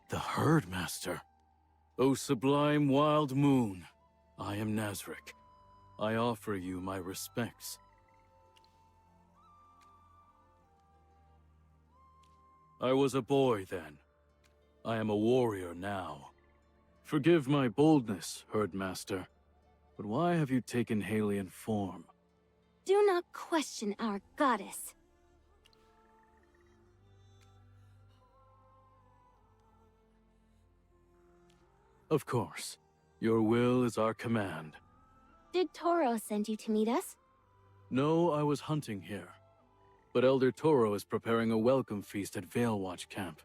The Herd Master. O sublime wild moon, I am Nazarick. I offer you my respects. I was a boy then. I am a warrior now. Forgive my boldness, Herd Master, but why have you taken Halion form? Do not question our goddess. Of course. Your will is our command. Did Toro send you to meet us? No, I was hunting here. But Elder Toro is preparing a welcome feast at Veilwatch Camp.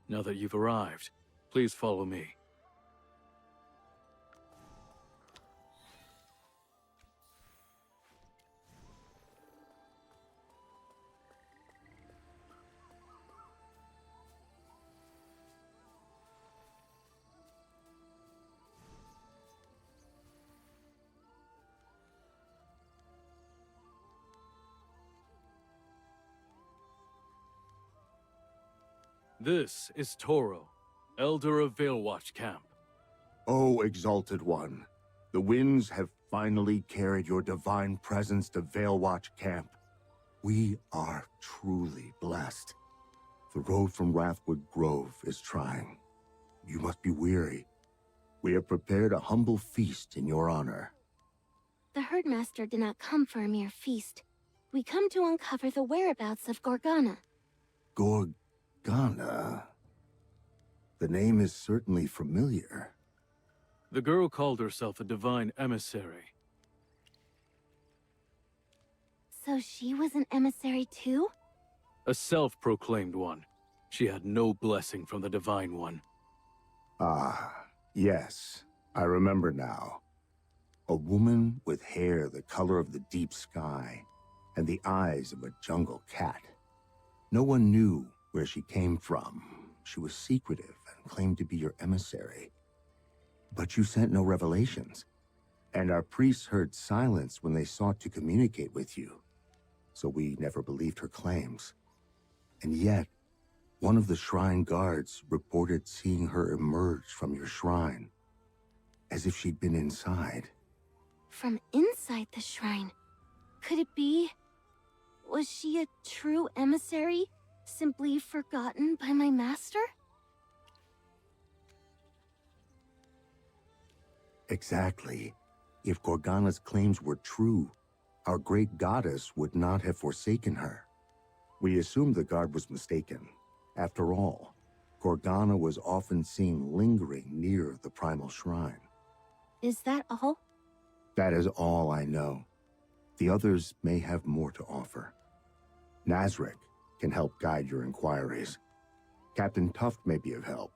Now that you've arrived, please follow me. This is Toro, Elder of Veilwatch Camp. O Exalted One, the winds have finally carried your divine presence to Veilwatch Camp. We are truly blessed. The road from Wrathwood Grove is trying. You must be weary. We have prepared a humble feast in your honor. The herdmaster did not come for a mere feast. We come to uncover the whereabouts of Gorgana. Gorgana? The name is certainly familiar. The girl called herself a divine emissary. So she was an emissary too? A self-proclaimed one. She had no blessing from the Divine One. Ah, yes. I remember now. A woman with hair the color of the deep sky, and the eyes of a jungle cat. No one knew where she came from. She was secretive and claimed to be your emissary. But you sent no revelations, and our priests heard silence when they sought to communicate with you. So we never believed her claims. And yet, one of the shrine guards reported seeing her emerge from your shrine, as if she'd been inside. From inside the shrine? Could it be? Was she a true emissary, simply forgotten by my master? Exactly. If Gorgana's claims were true, our great goddess would not have forsaken her. We assumed the guard was mistaken. After all, Gorgana was often seen lingering near the primal shrine. Is that all? That is all I know. The others may have more to offer. Nazric can help guide your inquiries. Captain Tuft may be of help.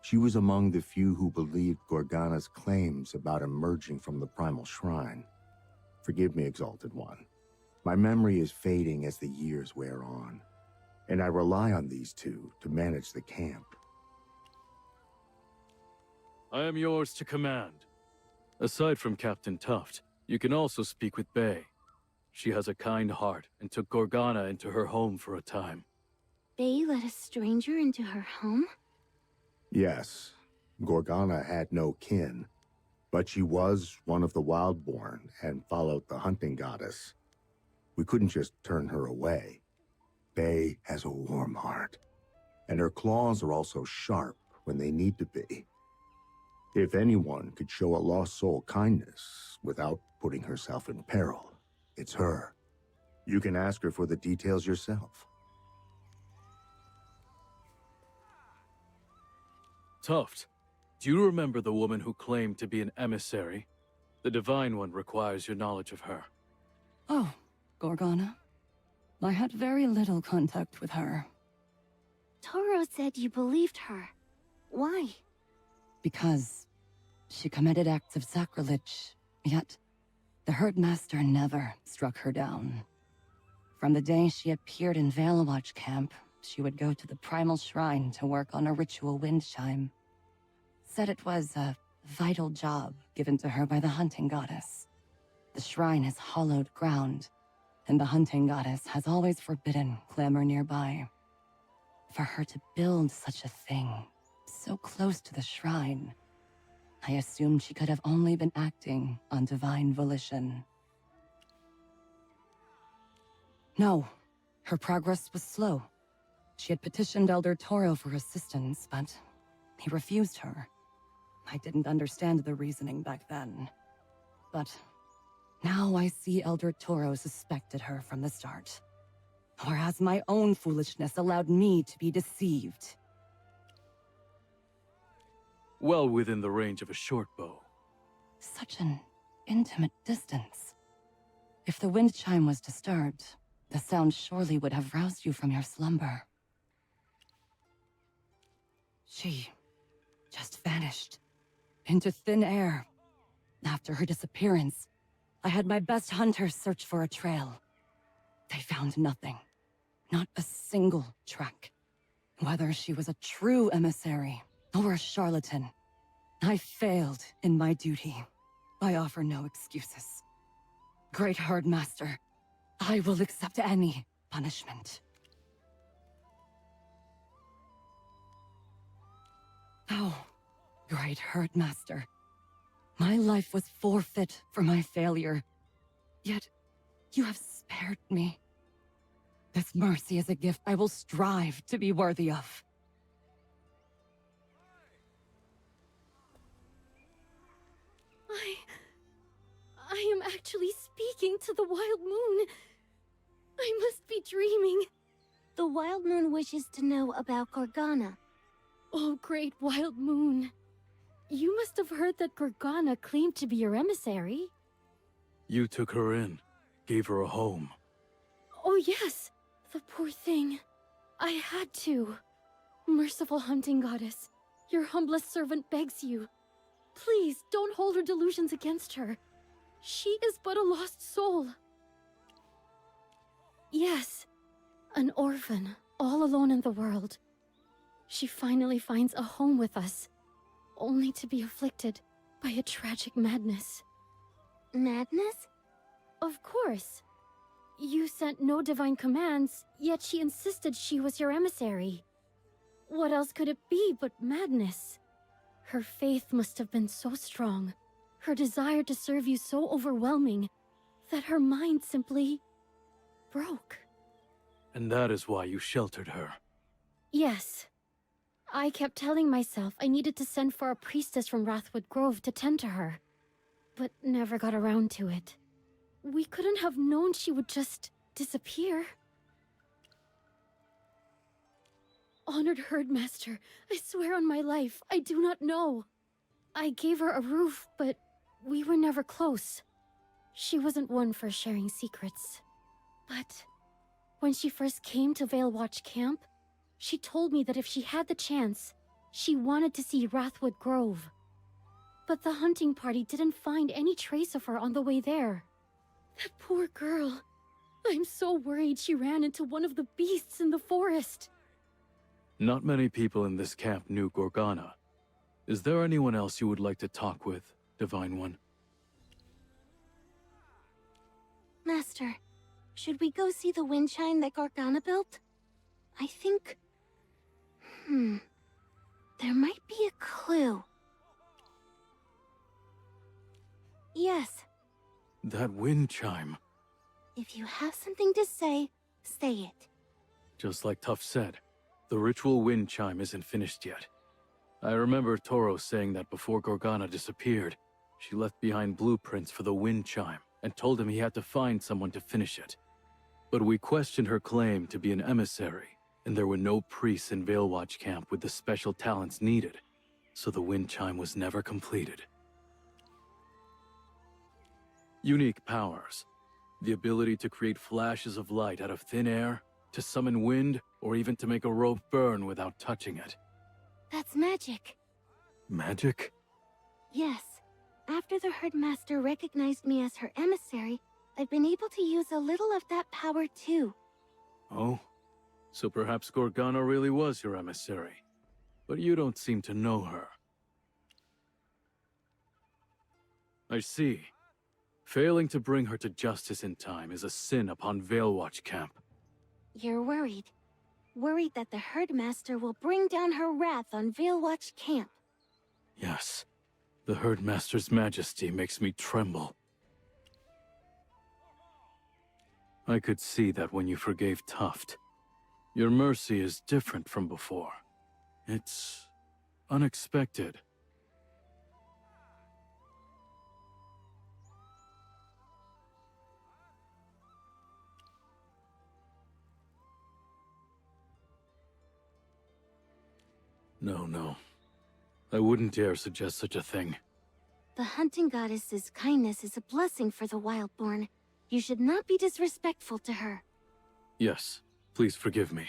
She was among the few who believed Gorgana's claims about emerging from the primal shrine. Forgive me, Exalted One. My memory is fading as the years wear on, and I rely on these two to manage the camp. I am yours to command. Aside from Captain Tuft, you can also speak with Bay. She has a kind heart and took Gorgana into her home for a time. Bay let a stranger into her home? Yes, Gorgana had no kin, but she was one of the Wildborn and followed the hunting goddess. We couldn't just turn her away. Bay has a warm heart, and her claws are also sharp when they need to be. If anyone could show a lost soul kindness without putting herself in peril, it's her. You can ask her for the details yourself. Tuft, do you remember the woman who claimed to be an emissary? The Divine One requires your knowledge of her. Oh, Gorgana. I had very little contact with her. Toro said you believed her. Why? Because she committed acts of sacrilege, yet the Herdmaster never struck her down. From the day she appeared in Veilwatch camp, she would go to the primal shrine to work on a ritual wind chime. Said it was a vital job given to her by the hunting goddess. The shrine is hollowed ground, and the hunting goddess has always forbidden clamor nearby. For her to build such a thing, so close to the shrine, I assumed she could have only been acting on divine volition. No, her progress was slow. She had petitioned Elder Toro for assistance, but he refused her. I didn't understand the reasoning back then. But now I see Elder Toro suspected her from the start. Whereas my own foolishness allowed me to be deceived. Well within the range of a short bow. Such an intimate distance. If the wind chime was disturbed, the sound surely would have roused you from your slumber. She just vanished into thin air. After her disappearance, I had my best hunters search for a trail. They found nothing. Not a single track. Whether she was a true emissary or a charlatan, I failed in my duty. I offer no excuses. Great Herdmaster, I will accept any punishment. Oh, Great Herdmaster. My life was forfeit for my failure. Yet, you have spared me. This mercy is a gift I will strive to be worthy of. I am actually speaking to the Wild Moon. I must be dreaming. The Wild Moon wishes to know about Gorgana. Oh, great Wild Moon. You must have heard that Gorgana claimed to be your emissary. You took her in, gave her a home. Oh yes, the poor thing. I had to. Merciful hunting goddess, your humblest servant begs you. Please, don't hold her delusions against her. She is but a lost soul. Yes, an orphan, all alone in the world. She finally finds a home with us, only to be afflicted by a tragic madness. Madness? Of course. You sent no divine commands, yet she insisted she was your emissary. What else could it be but madness? Her faith must have been so strong, her desire to serve you so overwhelming, that her mind simply broke. And that is why you sheltered her. Yes. I kept telling myself I needed to send for a priestess from Wrathwood Grove to tend to her, but never got around to it. We couldn't have known she would just disappear. Honored Herdmaster, I swear on my life, I do not know. I gave her a roof, but we were never close. She wasn't one for sharing secrets. But when she first came to Veilwatch Camp, she told me that if she had the chance, she wanted to see Wrathwood Grove. But the hunting party didn't find any trace of her on the way there. That poor girl. I'm so worried she ran into one of the beasts in the forest. Not many people in this camp knew Gorgana. Is there anyone else you would like to talk with, Divine One? Master, should we go see the wind chime that Gorgana built? I think... There might be a clue. Yes. That wind chime. If you have something to say it. Just like Tuff said, the ritual wind chime isn't finished yet. I remember Toro saying that before Gorgana disappeared, she left behind blueprints for the wind chime and told him he had to find someone to finish it. But we questioned her claim to be an emissary, and there were no priests in Veilwatch Camp with the special talents needed, so the wind chime was never completed. Unique powers. The ability to create flashes of light out of thin air, to summon wind, or even to make a rope burn without touching it. That's magic. Magic? Yes. After the Herdmaster recognized me as her emissary, I've been able to use a little of that power too. Oh? So perhaps Gorgana really was your emissary. But you don't seem to know her. I see. Failing to bring her to justice in time is a sin upon Veilwatch Camp. You're worried. Worried that the Herdmaster will bring down her wrath on Veilwatch Camp. Yes. The Herdmaster's majesty makes me tremble. I could see that when you forgave Tuft. Your mercy is different from before. It's unexpected. No. I wouldn't dare suggest such a thing. The hunting goddess's kindness is a blessing for the Wildborn. You should not be disrespectful to her. Yes, please forgive me.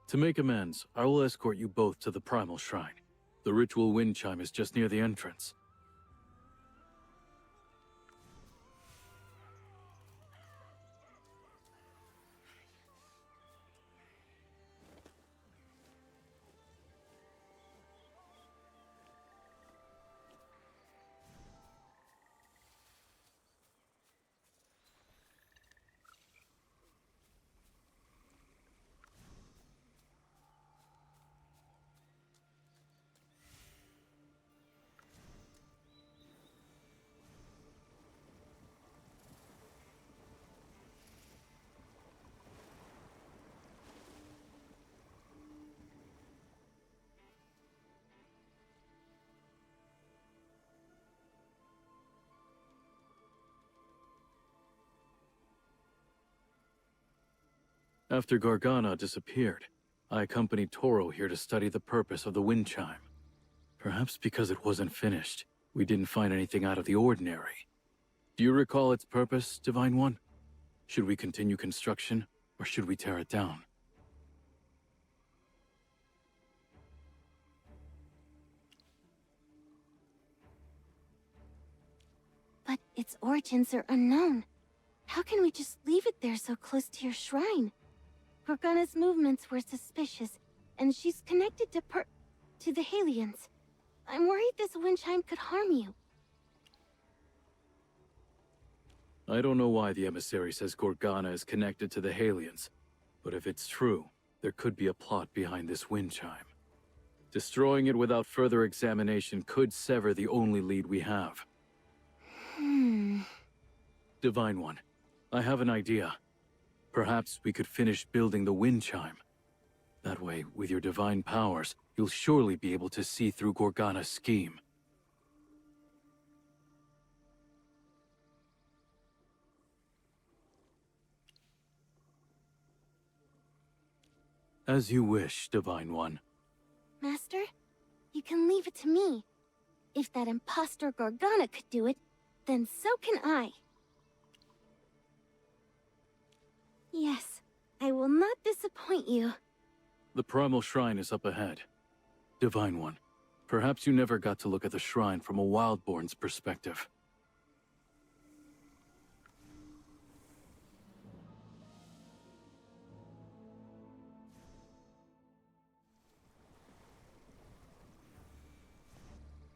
To make amends, I will escort you both to the Primal Shrine. The ritual wind chime is just near the entrance. After Gorgana disappeared, I accompanied Toro here to study the purpose of the wind chime. Perhaps because it wasn't finished, we didn't find anything out of the ordinary. Do you recall its purpose, Divine One? Should we continue construction, or should we tear it down? But its origins are unknown. How can we just leave it there so close to your shrine? Gorgana's movements were suspicious, and she's connected to the Halians. I'm worried this wind chime could harm you. I don't know why the emissary says Gorgana is connected to the Halians, but if it's true, there could be a plot behind this wind chime. Destroying it without further examination could sever the only lead we have. Divine One, I have an idea. Perhaps we could finish building the wind chime. That way, with your divine powers, you'll surely be able to see through Gorgana's scheme. As you wish, Divine One. Master, you can leave it to me. If that imposter Gorgana could do it, then so can I. Yes, I will not disappoint you. The primal shrine is up ahead. Divine One, perhaps you never got to look at the shrine from a Wildborn's perspective.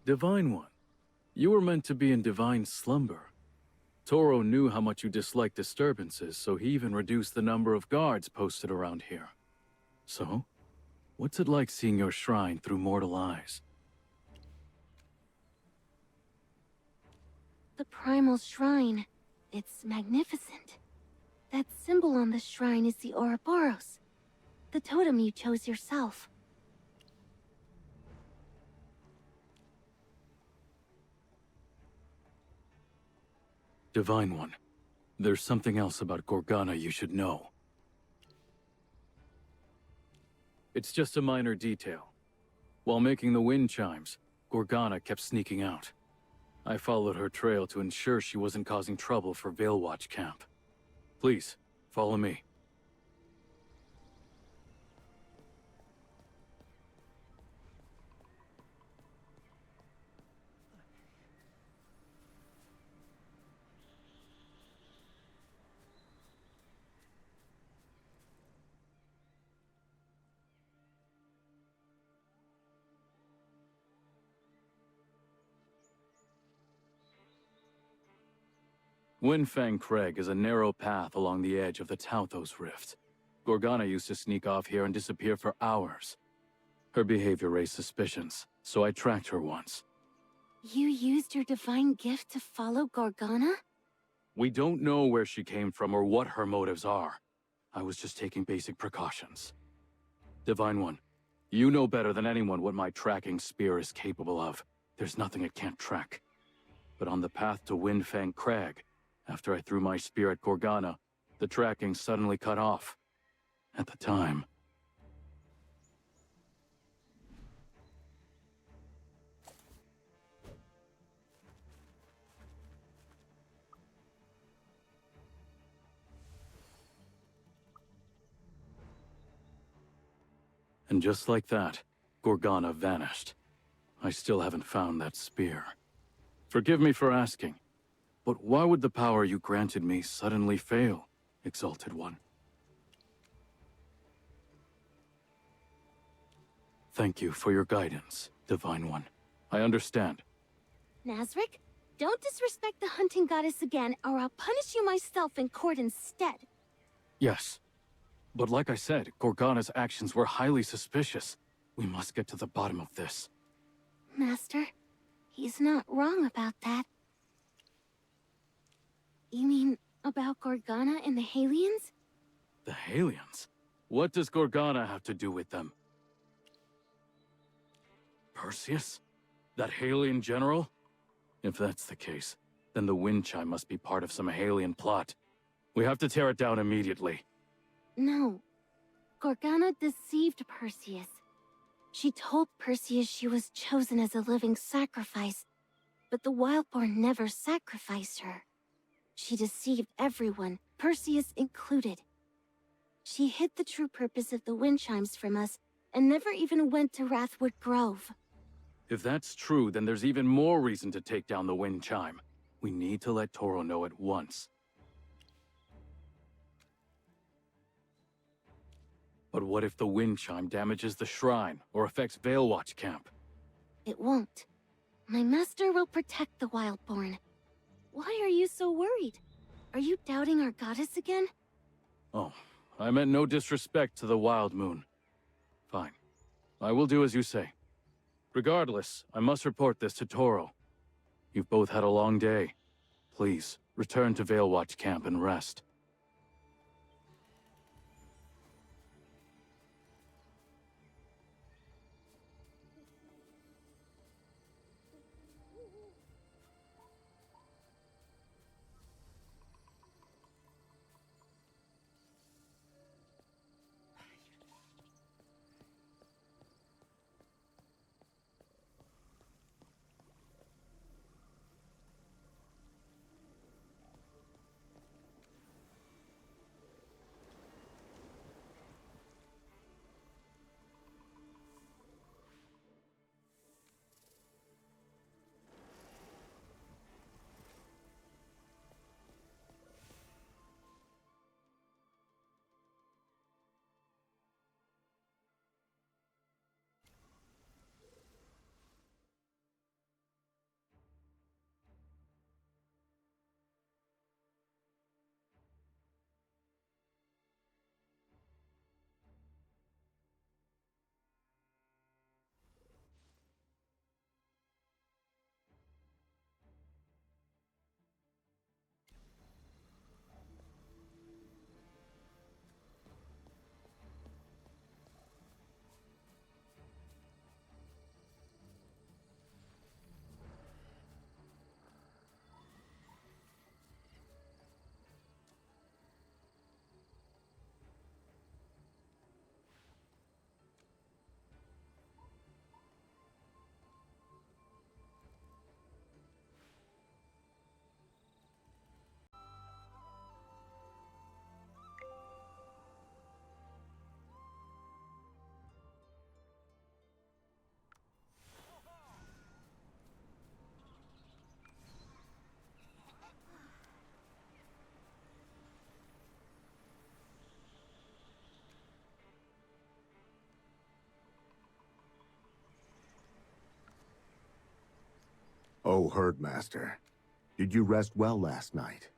Divine One, you were meant to be in divine slumber. Toro knew how much you disliked disturbances, so he even reduced the number of guards posted around here. So, what's it like seeing your shrine through mortal eyes? The primal shrine. It's magnificent. That symbol on the shrine is the Ouroboros, the totem you chose yourself. Divine One, there's something else about Gorgana you should know. It's just a minor detail. While making the wind chimes, Gorgana kept sneaking out. I followed her trail to ensure she wasn't causing trouble for Veilwatch Camp. Please, follow me. Windfang Crag is a narrow path along the edge of the Tauthos Rift. Gorgana used to sneak off here and disappear for hours. Her behavior raised suspicions, so I tracked her once. You used your divine gift to follow Gorgana? We don't know where she came from or what her motives are. I was just taking basic precautions. Divine One, you know better than anyone what my tracking spear is capable of. There's nothing it can't track. But on the path to Windfang Crag, after I threw my spear at Gorgana, the tracking suddenly cut off. At the time. And just like that, Gorgana vanished. I still haven't found that spear. Forgive me for asking, but why would the power you granted me suddenly fail, Exalted One? Thank you for your guidance, Divine One. I understand. Nazric, don't disrespect the hunting goddess again, or I'll punish you myself in court instead. Yes. But like I said, Gorgana's actions were highly suspicious. We must get to the bottom of this. Master, he's not wrong about that. You mean about Gorgana and the Halians? The Halians? What does Gorgana have to do with them? Perseus? That Halian general? If that's the case, then the wind chime must be part of some Halian plot. We have to tear it down immediately. No, Gorgana deceived Perseus. She told Perseus she was chosen as a living sacrifice, but the Wildborn never sacrificed her. She deceived everyone, Perseus included. She hid the true purpose of the wind chimes from us and never even went to Wrathwood Grove. If that's true, then there's even more reason to take down the wind chime. We need to let Toro know at once. But what if the wind chime damages the shrine or affects Veilwatch Camp? It won't. My master will protect the Wildborn. Why are you so worried? Are you doubting our goddess again? Oh, I meant no disrespect to the Wild Moon. Fine. I will do as you say. Regardless, I must report this to Toro. You've both had a long day. Please, return to Veilwatch Camp and rest. Oh, Herdmaster, did you rest well last night?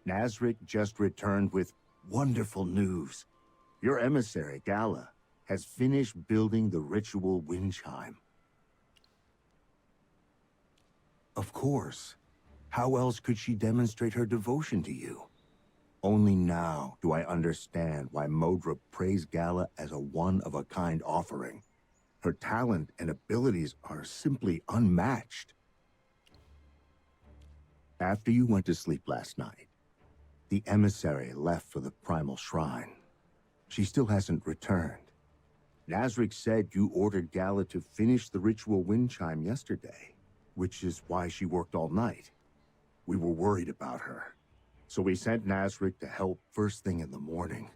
Nazric just returned with wonderful news. Your emissary, Gala, has finished building the ritual wind chime. Of course. How else could she demonstrate her devotion to you? Only now do I understand why Modra praised Gala as a one-of-a-kind offering. Her talent and abilities are simply unmatched. After you went to sleep last night, the emissary left for the Primal Shrine. She still hasn't returned. Nazric said you ordered Gala to finish the ritual wind chime yesterday, which is why she worked all night. We were worried about her, so we sent Nazric to help first thing in the morning.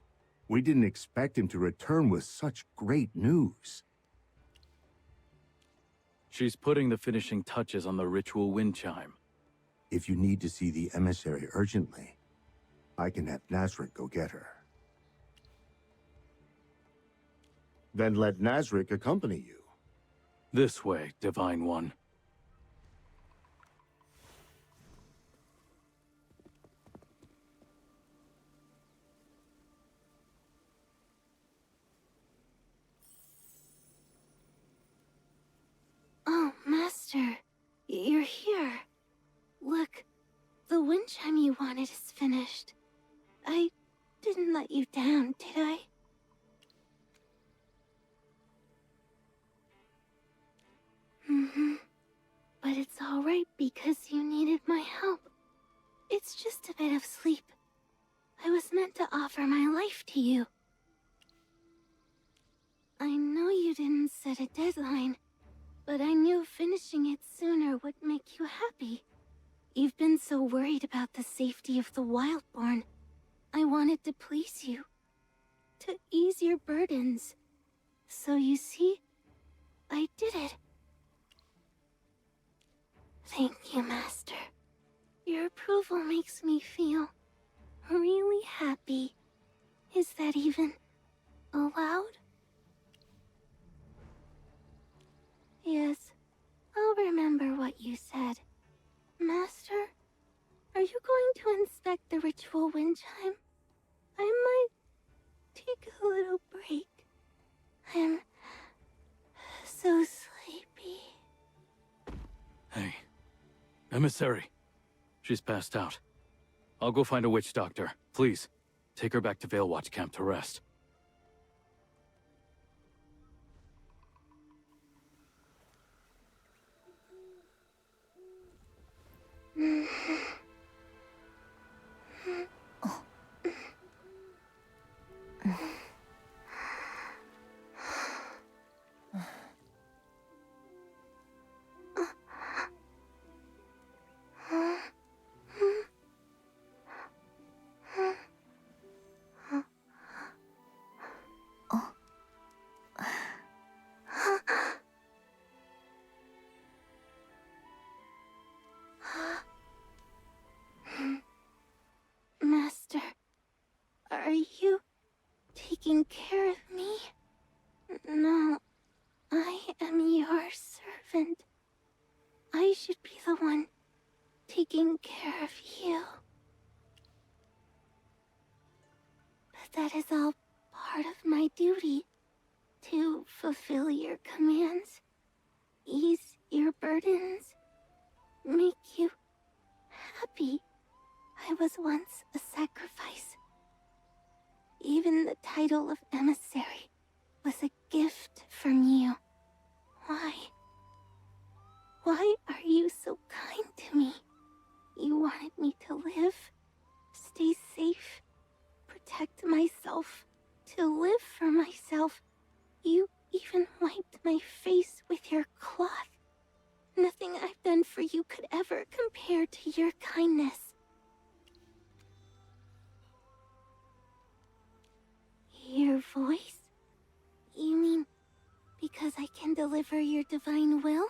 We didn't expect him to return with such great news. She's putting the finishing touches on the ritual wind chime. If you need to see the emissary urgently, I can have Nazric go get her. Then let Nazric accompany you. This way, Divine One. Oh, Master, you're here. Look, the wind chime you wanted is finished. I didn't let you down, did I? But it's alright because you needed my help. It's just a bit of sleep. I was meant to offer my life to you. deadline, but I knew finishing it sooner would make you happy. You've been so worried about the safety of the Wildborn. I wanted to please you, to ease your burdens. So you see, I did it. Thank you, Master. Your approval makes me feel really happy. Is that even allowed? Yes, I'll remember what you said. Master, are you going to inspect the ritual wind chime? I might take a little break. I'm so sleepy. Hey, emissary. She's passed out. I'll go find a witch doctor. Please, take her back to Veilwatch Camp to rest. Master, are you taking care of me? No, I am your servant. I should be the one taking care of you. But that is all part of my duty, to fulfill your commands, ease your burdens, make you happy. I was once a sacrifice. Even the title of emissary was a gift from you. Why? Why are you so kind to me? You wanted me to live, stay safe, protect myself, to live for myself. You even wiped my face with your cloth. Nothing I've done for you could ever compare to your kindness. Your voice? You mean because I can deliver your divine will?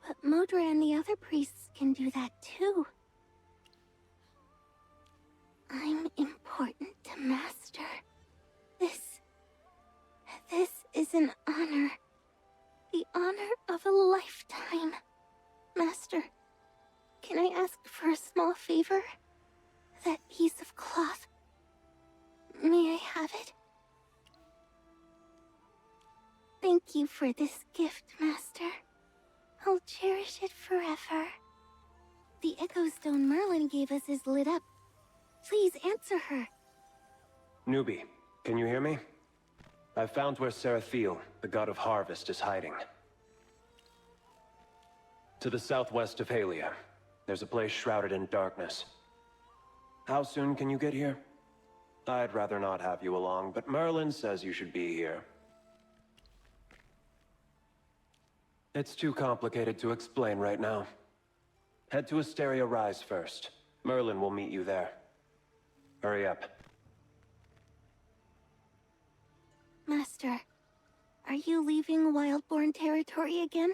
But Modra and the other priests can do that too. I'm important to Master. This is an honor. The honor of a lifetime. Master, can I ask for a small favor? That piece of cloth. May I have it? Thank you for this gift, Master. I'll cherish it forever. The Echo Stone Merlin gave us is lit up. Please answer her. Newbie, can you hear me? I've found where Serathiel, the god of harvest, is hiding. To the southwest of Halia, there's a place shrouded in darkness. How soon can you get here? I'd rather not have you along, but Merlin says you should be here. It's too complicated to explain right now. Head to Asteria Rise first. Merlin will meet you there. Hurry up. Master, are you leaving Wildborn territory again?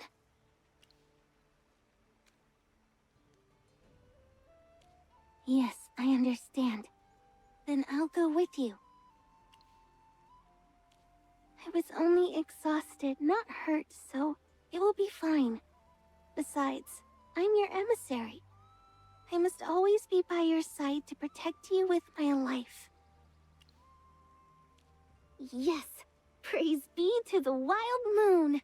Yes, I understand. Then I'll go with you. I was only exhausted, not hurt, so it will be fine. Besides, I'm your emissary. I must always be by your side to protect you with my life. Yes, praise be to the wild moon!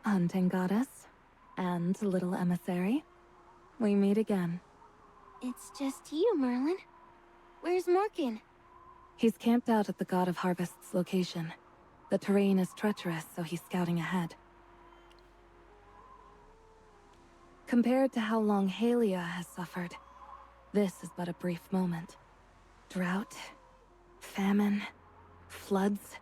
Hunting goddess and little emissary, we meet again. It's just you, Merlin. Where's Morgan? He's camped out at the God of Harvest's location. The terrain is treacherous, so he's scouting ahead. Compared to how long Halia has suffered, this is but a brief moment. Drought, famine, floods.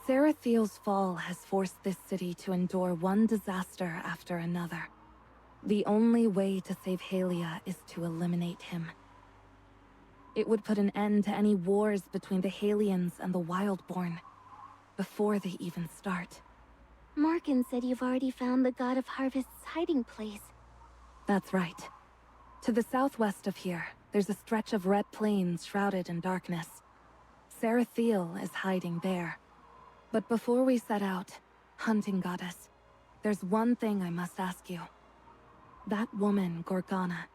Sarathiel's fall has forced this city to endure one disaster after another. The only way to save Halia is to eliminate him. It would put an end to any wars between the Halians and the Wildborn, before they even start. Morgan said you've already found the God of Harvest's hiding place. That's right. To the southwest of here, there's a stretch of red plains shrouded in darkness. Sarathiel is hiding there. But before we set out, hunting goddess, there's one thing I must ask you. That woman, Gorgana.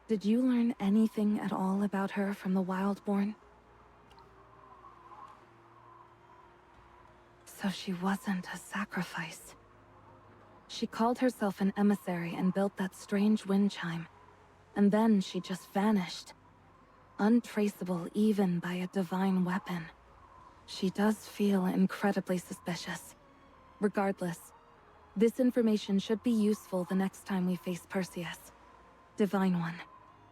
Did you learn anything at all about her from the Wildborn? So she wasn't a sacrifice. She called herself an emissary and built that strange wind chime. And then she just vanished. Untraceable even by a divine weapon. She does feel incredibly suspicious. Regardless, this information should be useful the next time we face Perseus. Divine One,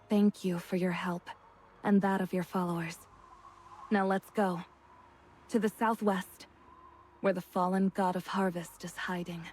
thank you for your help, and that of your followers. Now let's go. To the southwest, where the fallen God of Harvest is hiding.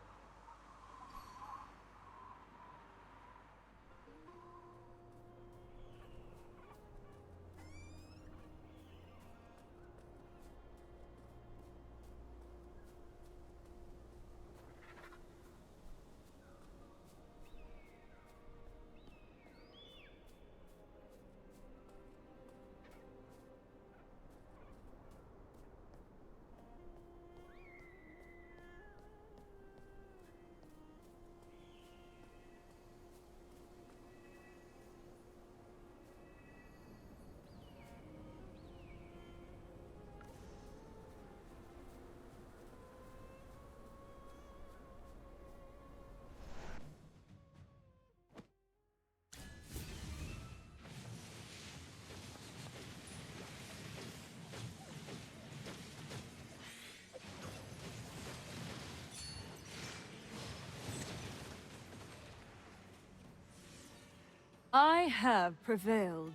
I have prevailed.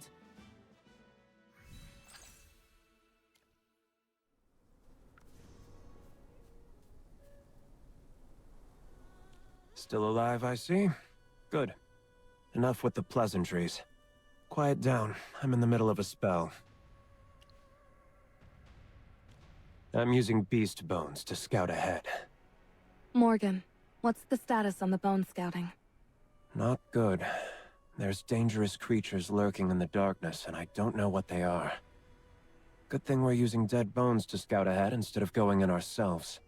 Still alive, I see. Good. Enough with the pleasantries. Quiet down. I'm in the middle of a spell. I'm using beast bones to scout ahead. Morgan, what's the status on the bone scouting? Not good. There's dangerous creatures lurking in the darkness, and I don't know what they are. Good thing we're using dead bones to scout ahead instead of going in ourselves.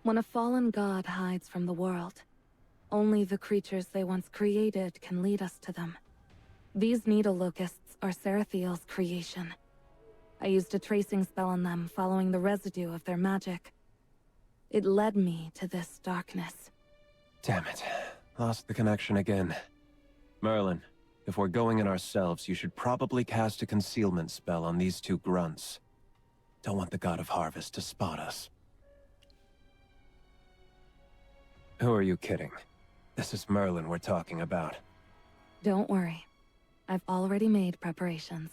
When a fallen god hides from the world, only the creatures they once created can lead us to them. These needle locusts are Sarathiel's creation. I used a tracing spell on them following the residue of their magic. It led me to this darkness. Damn it. Lost the connection again. Merlin, if we're going in ourselves, you should probably cast a concealment spell on these two grunts. Don't want the God of Harvest to spot us. Who are you kidding? This is Merlin we're talking about. Don't worry. I've already made preparations.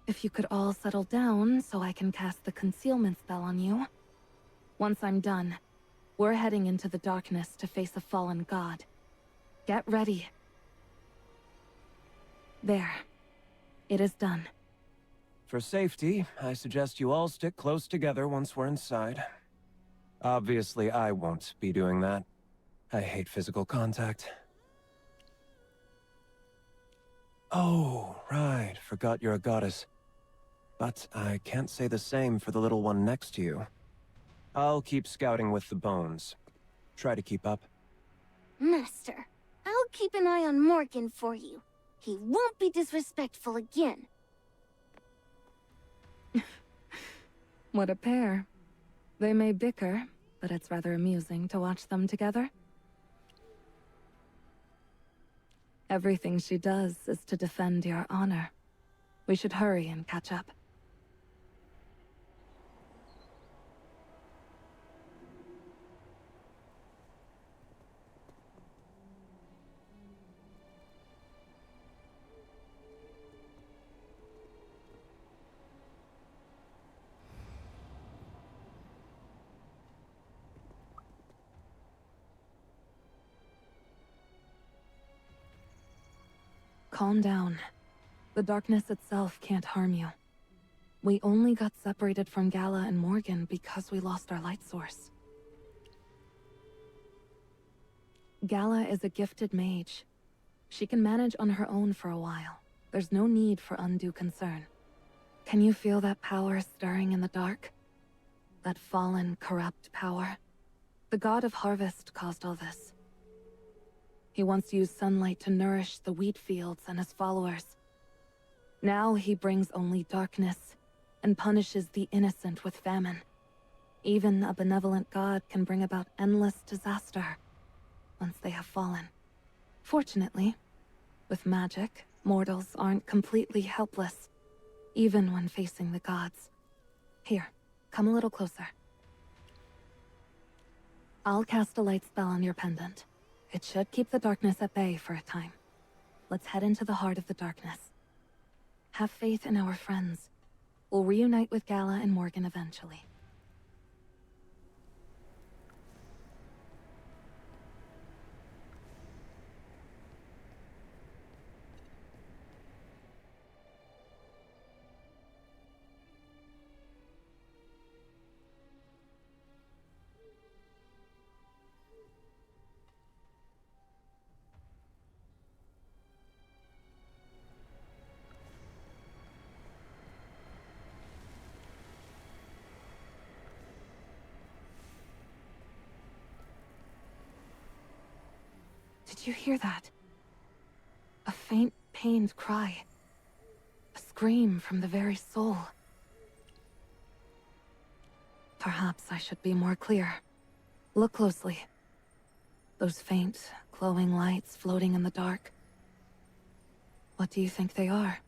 If you could all settle down so I can cast the concealment spell on you. Once I'm done, we're heading into the darkness to face a fallen god. Get ready. There. It is done. For safety, I suggest you all stick close together once we're inside. Obviously, I won't be doing that. I hate physical contact. Oh, right. Forgot you're a goddess. But I can't say the same for the little one next to you. I'll keep scouting with the bones. Try to keep up. Master, I'll keep an eye on Morgan for you. He won't be disrespectful again. What a pair. They may bicker, but it's rather amusing to watch them together. Everything she does is to defend your honor. We should hurry and catch up. Calm down. The darkness itself can't harm you. We only got separated from Gala and Morgan because we lost our light source. Gala is a gifted mage. She can manage on her own for a while. There's no need for undue concern. Can you feel that power stirring in the dark? That fallen, corrupt power? The god of harvest caused all this. He once used sunlight to nourish the wheat fields and his followers. Now he brings only darkness, and punishes the innocent with famine. Even a benevolent god can bring about endless disaster once they have fallen. Fortunately, with magic, mortals aren't completely helpless, even when facing the gods. Here, come a little closer. I'll cast a light spell on your pendant. It should keep the darkness at bay for a time. Let's head into the heart of the darkness. Have faith in our friends. We'll reunite with Gala and Morgan eventually. Did you hear that? A faint, pained cry. A scream from the very soul. Perhaps I should be more clear. Look closely. Those faint, glowing lights floating in the dark. What do you think they are?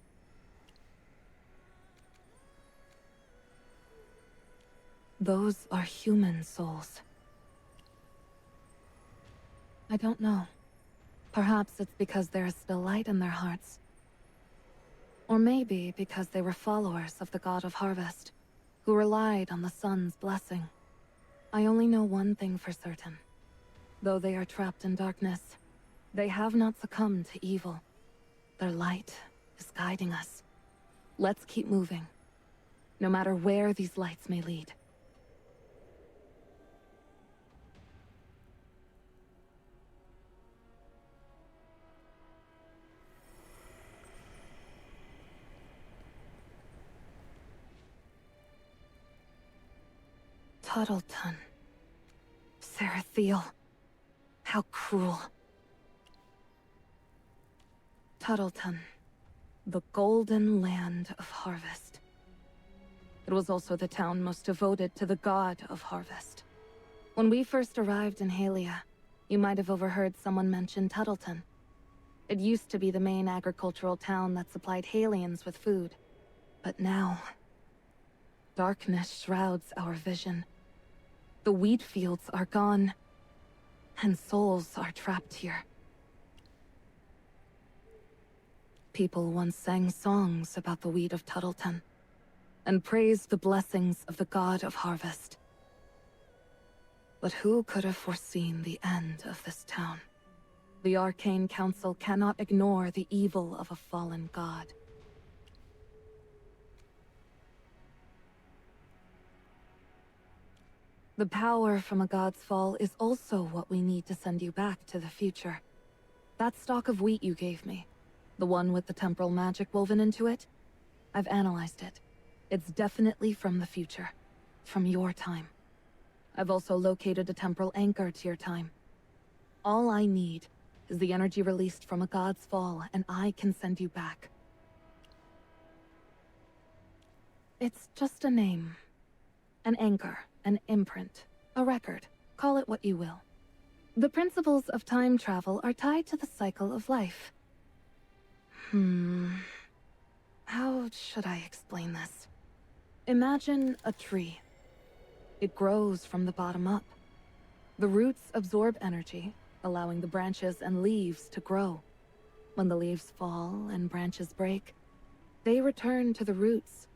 Those are human souls. I don't know. Perhaps it's because there is still light in their hearts. Or maybe because they were followers of the god of harvest, who relied on the sun's blessing. I only know one thing for certain. Though they are trapped in darkness, they have not succumbed to evil. Their light is guiding us. Let's keep moving, no matter where these lights may lead. Tuttleton. Sarathiel. How cruel. Tuttleton. The golden land of harvest. It was also the town most devoted to the god of harvest. When we first arrived in Halia, you might have overheard someone mention Tuttleton. It used to be the main agricultural town that supplied Halians with food. But now, darkness shrouds our vision. The wheat fields are gone, and souls are trapped here. People once sang songs about the wheat of Tuttleton, and praised the blessings of the god of harvest. But who could have foreseen the end of this town? The Arcane Council cannot ignore the evil of a fallen god. The power from a god's fall is also what we need to send you back to the future. That stalk of wheat you gave me, the one with the temporal magic woven into it, I've analyzed it. It's definitely from the future. From your time. I've also located a temporal anchor to your time. All I need is the energy released from a god's fall, and I can send you back. It's just a name. An anchor. An imprint, a record, call it what you will. The principles of time travel are tied to the cycle of life. How should I explain this? Imagine a tree. It grows from the bottom up. The roots absorb energy, allowing the branches and leaves to grow. When the leaves fall and branches break, they return to the roots,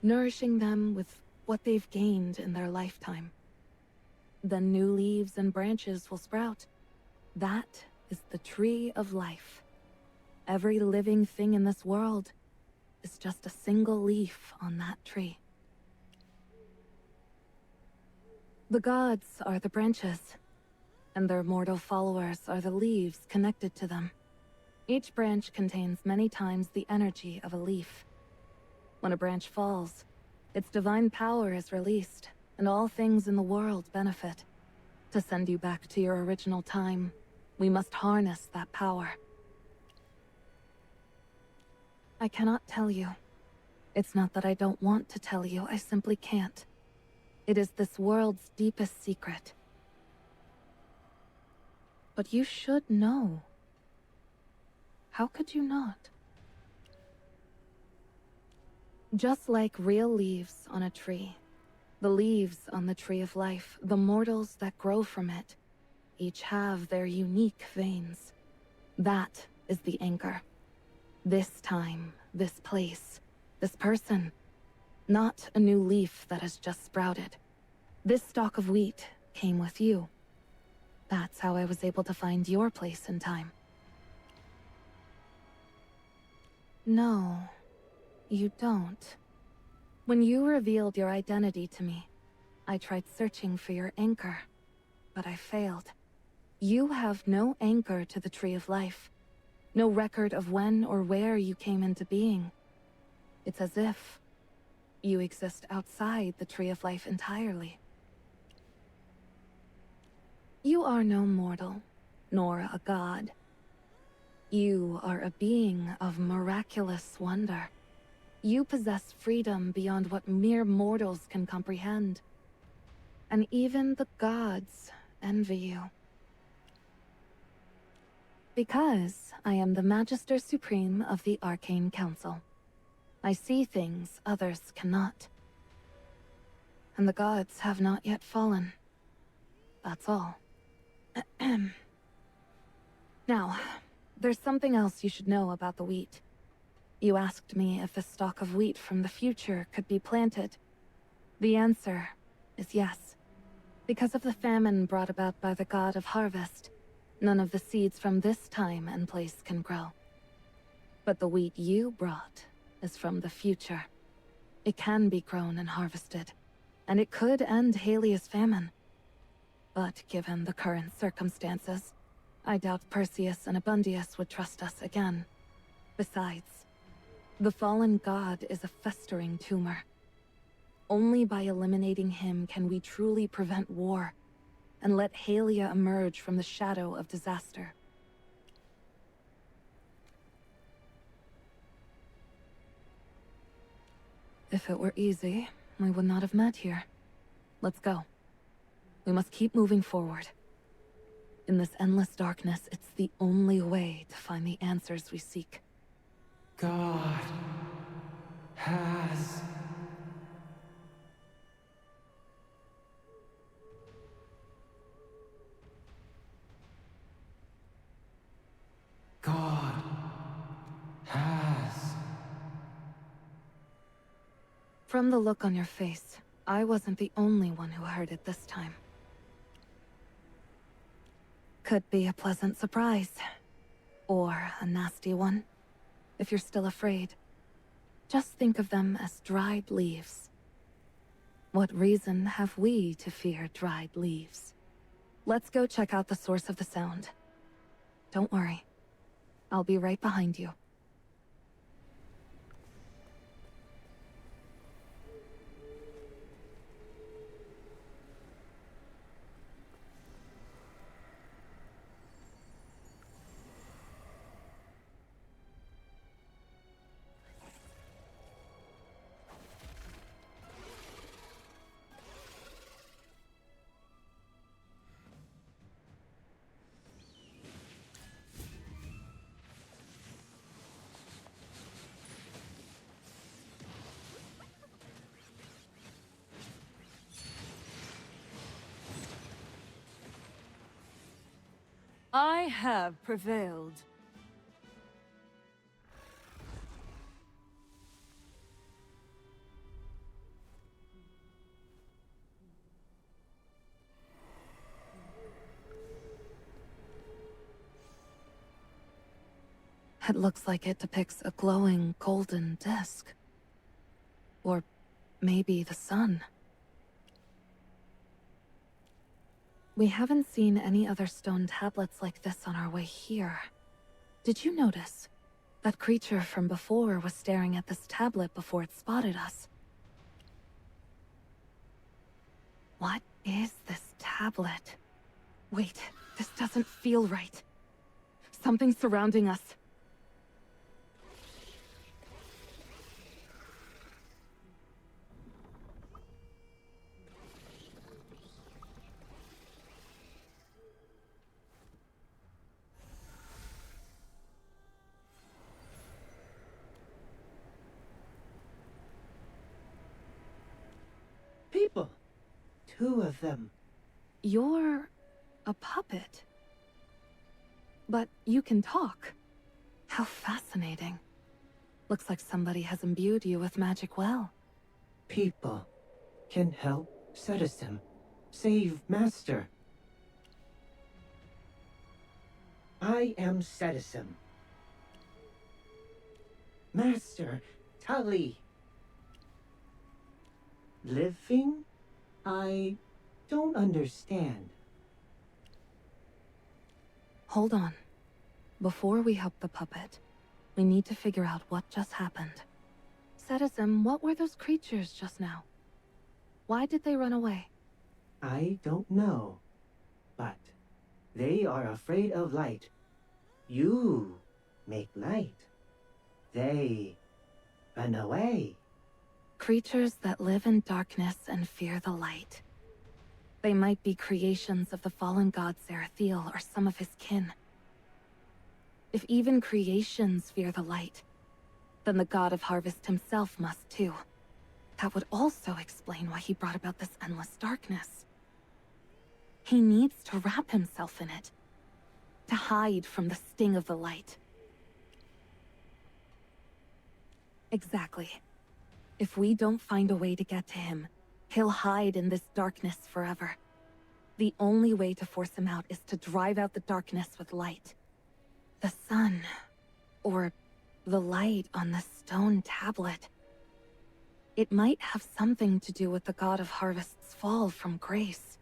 nourishing them with what they've gained in their lifetime. Then new leaves and branches will sprout. That is the tree of life. Every living thing in this world is just a single leaf on that tree. The gods are the branches, and their mortal followers are the leaves connected to them. Each branch contains many times the energy of a leaf. When a branch falls, its divine power is released, and all things in the world benefit. To send you back to your original time, we must harness that power. I cannot tell you. It's not that I don't want to tell you, I simply can't. It is this world's deepest secret. But you should know. How could you not? Just like real leaves on a tree, the leaves on the tree of life, the mortals that grow from it, each have their unique veins. That is the anchor. This time, this place, this person. Not a new leaf that has just sprouted. This stalk of wheat came with you. That's how I was able to find your place in time. No, you don't. When you revealed your identity to me, I tried searching for your anchor, but I failed. You have no anchor to the Tree of Life. No record of when or where you came into being. It's as if you exist outside the Tree of Life entirely. You are no mortal, nor a god. You are a being of miraculous wonder. You possess freedom beyond what mere mortals can comprehend. And even the gods envy you. Because I am the Magister Supreme of the Arcane Council. I see things others cannot. And the gods have not yet fallen. That's all. Now, there's something else you should know about the wheat. You asked me if a stalk of wheat from the future could be planted. The answer is yes. Because of the famine brought about by the god of harvest, none of the seeds from this time and place can grow. But the wheat you brought is from the future. It can be grown and harvested, and it could end Halia's famine. But given the current circumstances, I doubt Perseus and Abundius would trust us again. Besides, the fallen god is a festering tumor. Only by eliminating him can we truly prevent war, and let Halia emerge from the shadow of disaster. If it were easy, we would not have met here. Let's go. We must keep moving forward. In this endless darkness, it's the only way to find the answers we seek. God has... God has... From the look on your face, I wasn't the only one who heard it this time. Could be a pleasant surprise. Or a nasty one. If you're still afraid, just think of them as dried leaves. What reason have we to fear dried leaves? Let's go check out the source of the sound. Don't worry. I'll be right behind you. I have prevailed. It looks like it depicts a glowing golden disk. Or maybe the sun. We haven't seen any other stone tablets like this on our way here. Did you notice? That creature from before was staring at this tablet before it spotted us. What is this tablet? Wait, this doesn't feel right. Something's surrounding us. People. 2 of them. You're a puppet. But you can talk. How fascinating. Looks like somebody has imbued you with magic well. People can help Citizen save Master. I am Citizen. Master Tully. Living? I don't understand. Hold on. Before we help the puppet, we need to figure out what just happened. Citizen, what were those creatures just now? Why did they run away? I don't know. But they are afraid of light. You make light. They run away. Creatures that live in darkness and fear the light. They might be creations of the fallen god Zarathiel or some of his kin. If even creations fear the light, then the god of harvest himself must too. That would also explain why he brought about this endless darkness. He needs to wrap himself in it, to hide from the sting of the light. Exactly. If we don't find a way to get to him, he'll hide in this darkness forever. The only way to force him out is to drive out the darkness with light. The sun, or the light on the stone tablet. It might have something to do with the god of harvest's fall from grace,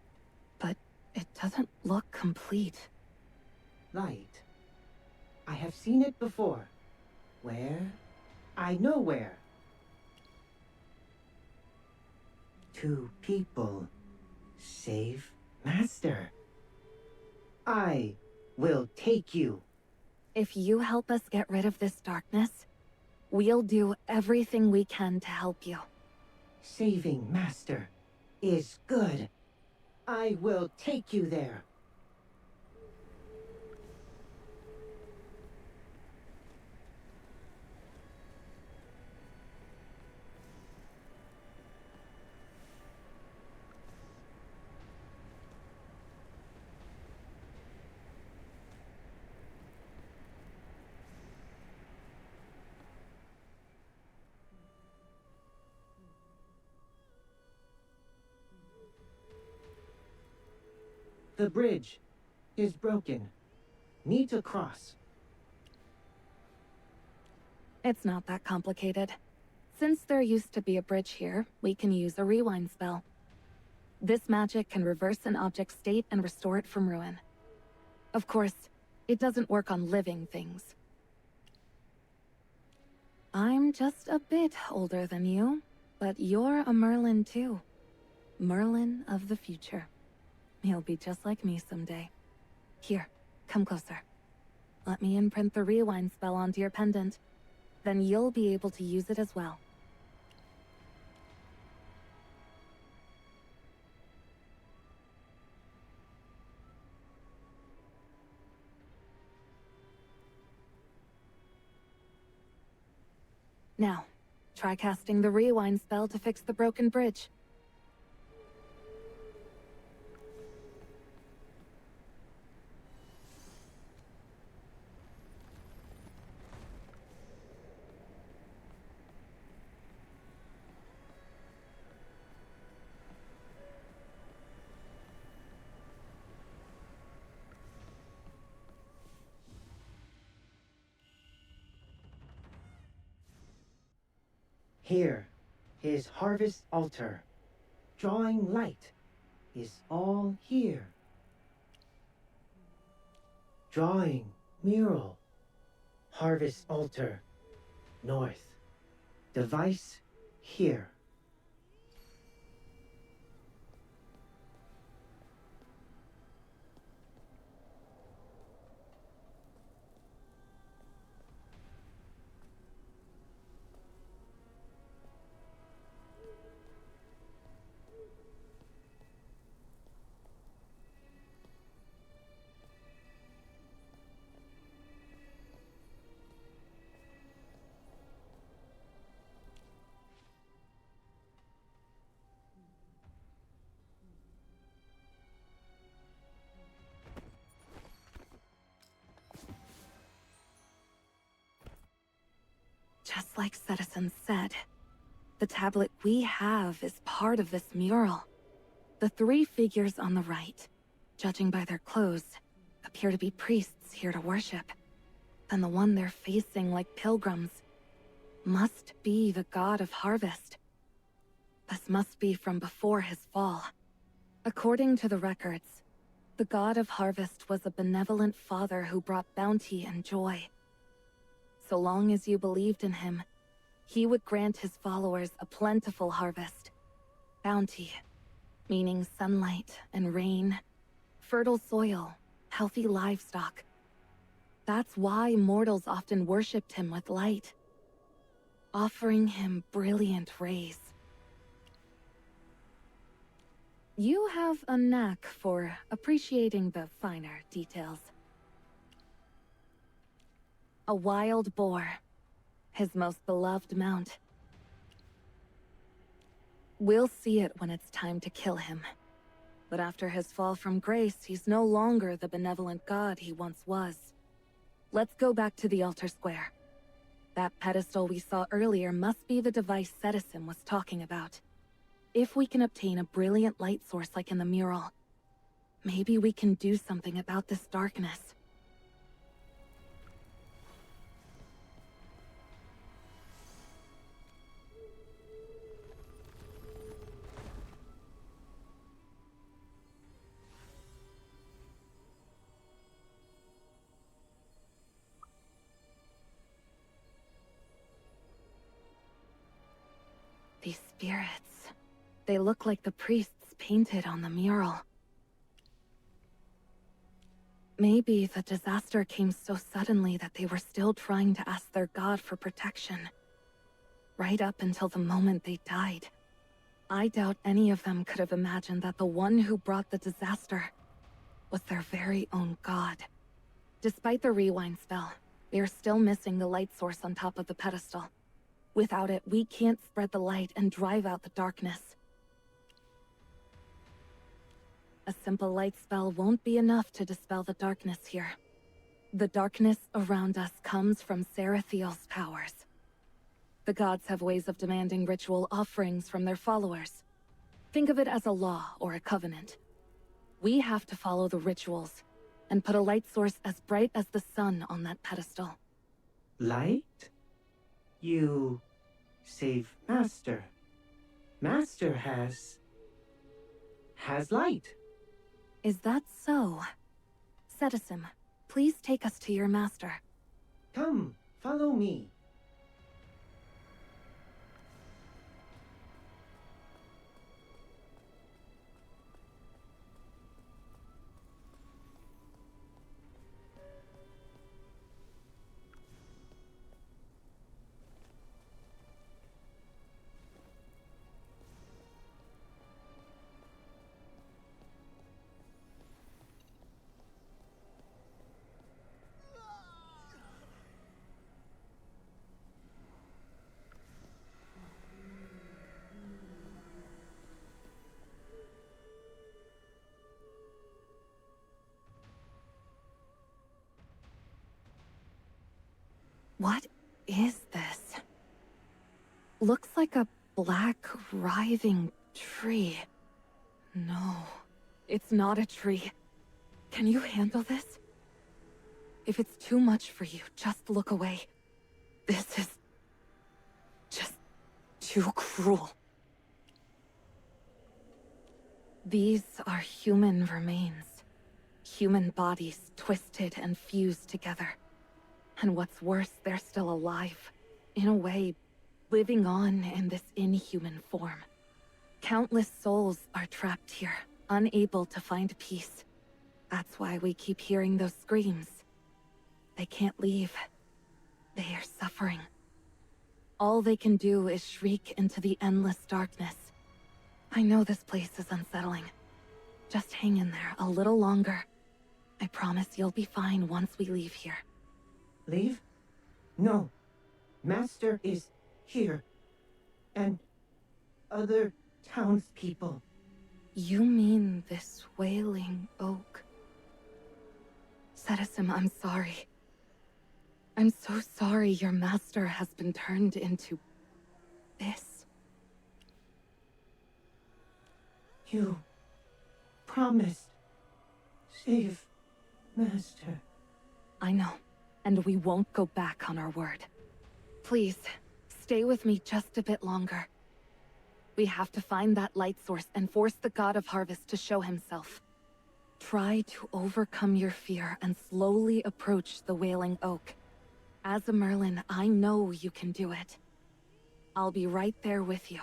but it doesn't look complete. Light. I have seen it before. Where? I know where. 2 people save Master. I will take you. If you help us get rid of this darkness, we'll do everything we can to help you. Saving Master is good. I will take you there. The bridge is broken. Need to cross. It's not that complicated. Since there used to be a bridge here, we can use a rewind spell. This magic can reverse an object's state and restore it from ruin. Of course, it doesn't work on living things. I'm just a bit older than you, but you're a Merlin too. Merlin of the future. You'll be just like me someday. Here, come closer. Let me imprint the rewind spell onto your pendant. Then you'll be able to use it as well. Now, try casting the rewind spell to fix the broken bridge. Here, his harvest altar. Drawing light is all here. Drawing mural. Harvest altar. North. Device here. Just like Citizen said, the tablet we have is part of this mural. The three figures on the right, judging by their clothes, appear to be priests here to worship. And the one they're facing like pilgrims must be the god of harvest. This must be from before his fall. According to the records, the god of harvest was a benevolent father who brought bounty and joy. So long as you believed in him, he would grant his followers a plentiful harvest. Bounty, meaning sunlight and rain, fertile soil, healthy livestock. That's why mortals often worshipped him with light, offering him brilliant rays. You have a knack for appreciating the finer details. A wild boar, his most beloved mount. We'll see it when it's time to kill him. But after his fall from grace, he's no longer the benevolent god he once was. Let's go back to the altar square. That pedestal we saw earlier must be the device Citizen was talking about. If we can obtain a brilliant light source like in the mural, maybe we can do something about this darkness. These spirits, they look like the priests painted on the mural. Maybe the disaster came so suddenly that they were still trying to ask their god for protection. Right up until the moment they died. I doubt any of them could have imagined that the one who brought the disaster was their very own god. Despite the rewind spell, they are still missing the light source on top of the pedestal. Without it, we can't spread the light and drive out the darkness. A simple light spell won't be enough to dispel the darkness here. The darkness around us comes from Sarathiel's powers. The gods have ways of demanding ritual offerings from their followers. Think of it as a law or a covenant. We have to follow the rituals, and put a light source as bright as the sun on that pedestal. Light? You save Master. Master has light. Is that so? Citizen, please take us to your master. Come, follow me. What is this? Looks like a black, writhing tree. No, it's not a tree. Can you handle this? If it's too much for you, just look away. This is just too cruel. These are human remains. Human bodies twisted and fused together. And what's worse, they're still alive. In a way, living on in this inhuman form. Countless souls are trapped here, unable to find peace. That's why we keep hearing those screams. They can't leave. They are suffering. All they can do is shriek into the endless darkness. I know this place is unsettling. Just hang in there a little longer. I promise you'll be fine once we leave here. Leave? No. Master is here. And other townspeople. You mean this wailing oak? Citizen, I'm sorry. I'm so sorry your master has been turned into this. You promised save Master. I know, and we won't go back on our word. Please, stay with me just a bit longer. We have to find that light source and force the God of Harvest to show himself. Try to overcome your fear and slowly approach the Wailing Oak. As a Merlin, I know you can do it. I'll be right there with you.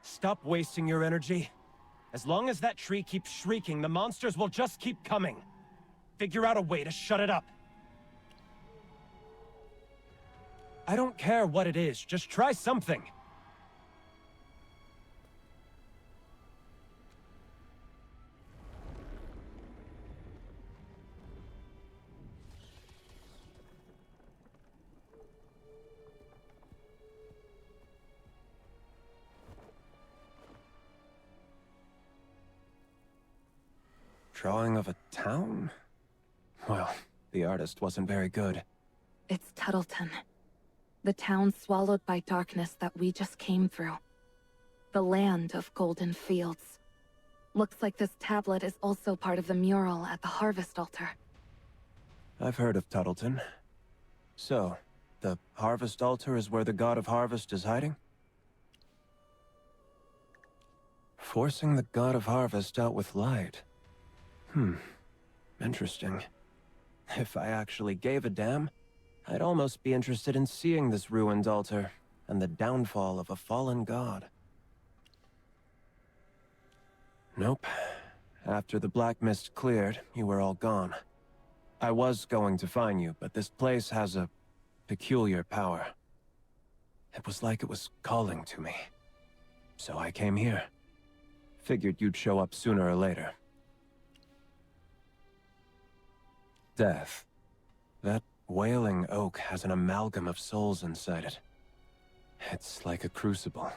Stop wasting your energy. As long as that tree keeps shrieking, the monsters will just keep coming. Figure out a way to shut it up. I don't care what it is, just try something. Drawing of a town? Well, the artist wasn't very good. It's Tuttleton. The town swallowed by darkness that we just came through. The land of golden fields. Looks like this tablet is also part of the mural at the Harvest Altar. I've heard of Tuttleton. So, the Harvest Altar is where the God of Harvest is hiding? Forcing the God of Harvest out with light. Interesting. If I actually gave a damn, I'd almost be interested in seeing this ruined altar and the downfall of a fallen god. Nope. After the black mist cleared, you were all gone. I was going to find you, but this place has a peculiar power. It was like it was calling to me. So I came here. Figured you'd show up sooner or later. Death. That wailing oak has an amalgam of souls inside it. It's like a crucible,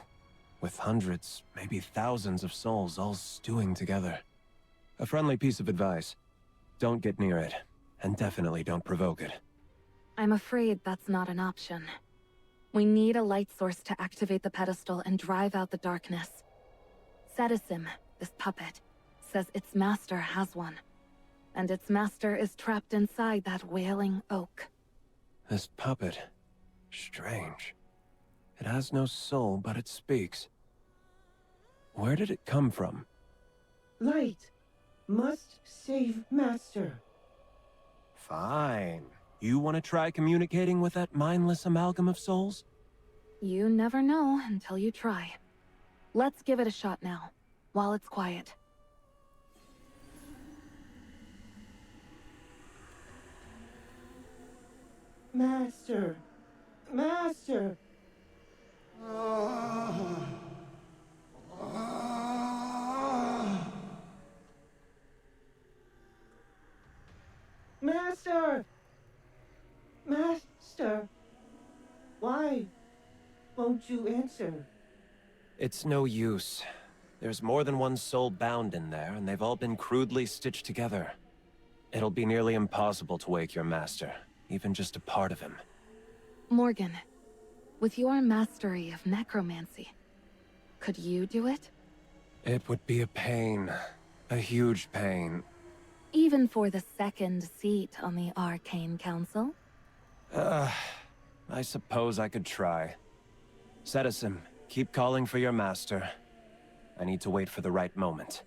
with hundreds, maybe thousands of souls all stewing together. A friendly piece of advice. Don't get near it, and definitely don't provoke it. I'm afraid that's not an option. We need a light source to activate the pedestal and drive out the darkness. Sedisim, this puppet, says its master has one. And its master is trapped inside that wailing oak. This puppet. Strange. It has no soul, but it speaks. Where did it come from? Light must save Master. Fine. You want to try communicating with that mindless amalgam of souls? You never know until you try. Let's give it a shot now, while it's quiet. Master! Master! won't you answer? It's no use. There's more than one soul bound in there, and they've all been crudely stitched together. It'll be nearly impossible to wake your master, even just a part of him. Morgan, with your mastery of necromancy, could you do it? It would be a pain. A huge pain. Even for the second seat on the Arcane Council? I suppose I could try. Citizen, keep calling for your master. I need to wait for the right moment.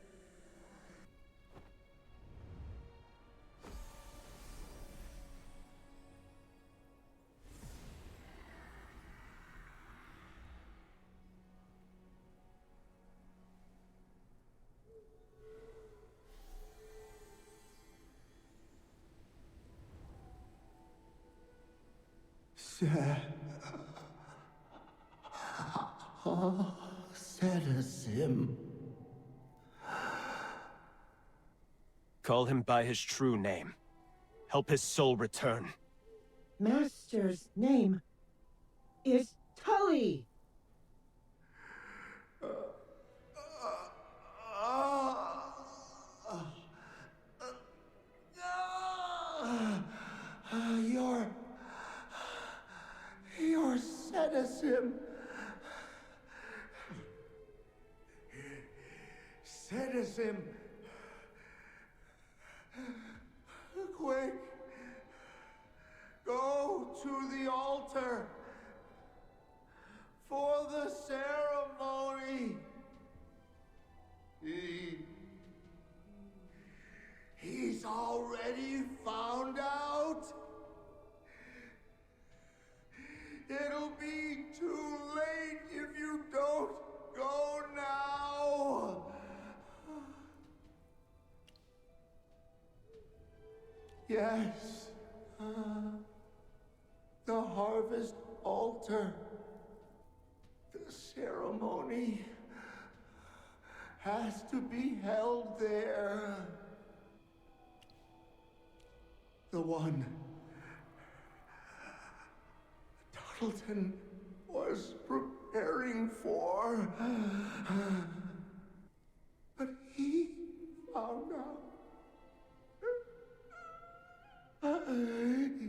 Citizen. Call him by his true name. Help his soul return. Master's name is Tully. Your citizen. Citizen. Quick. Go to the altar for the ceremony. He's already found out. It'll be too late if you don't go now. Yes. The harvest altar. The ceremony has to be held there. The one Tuttleton was preparing for. But he found out.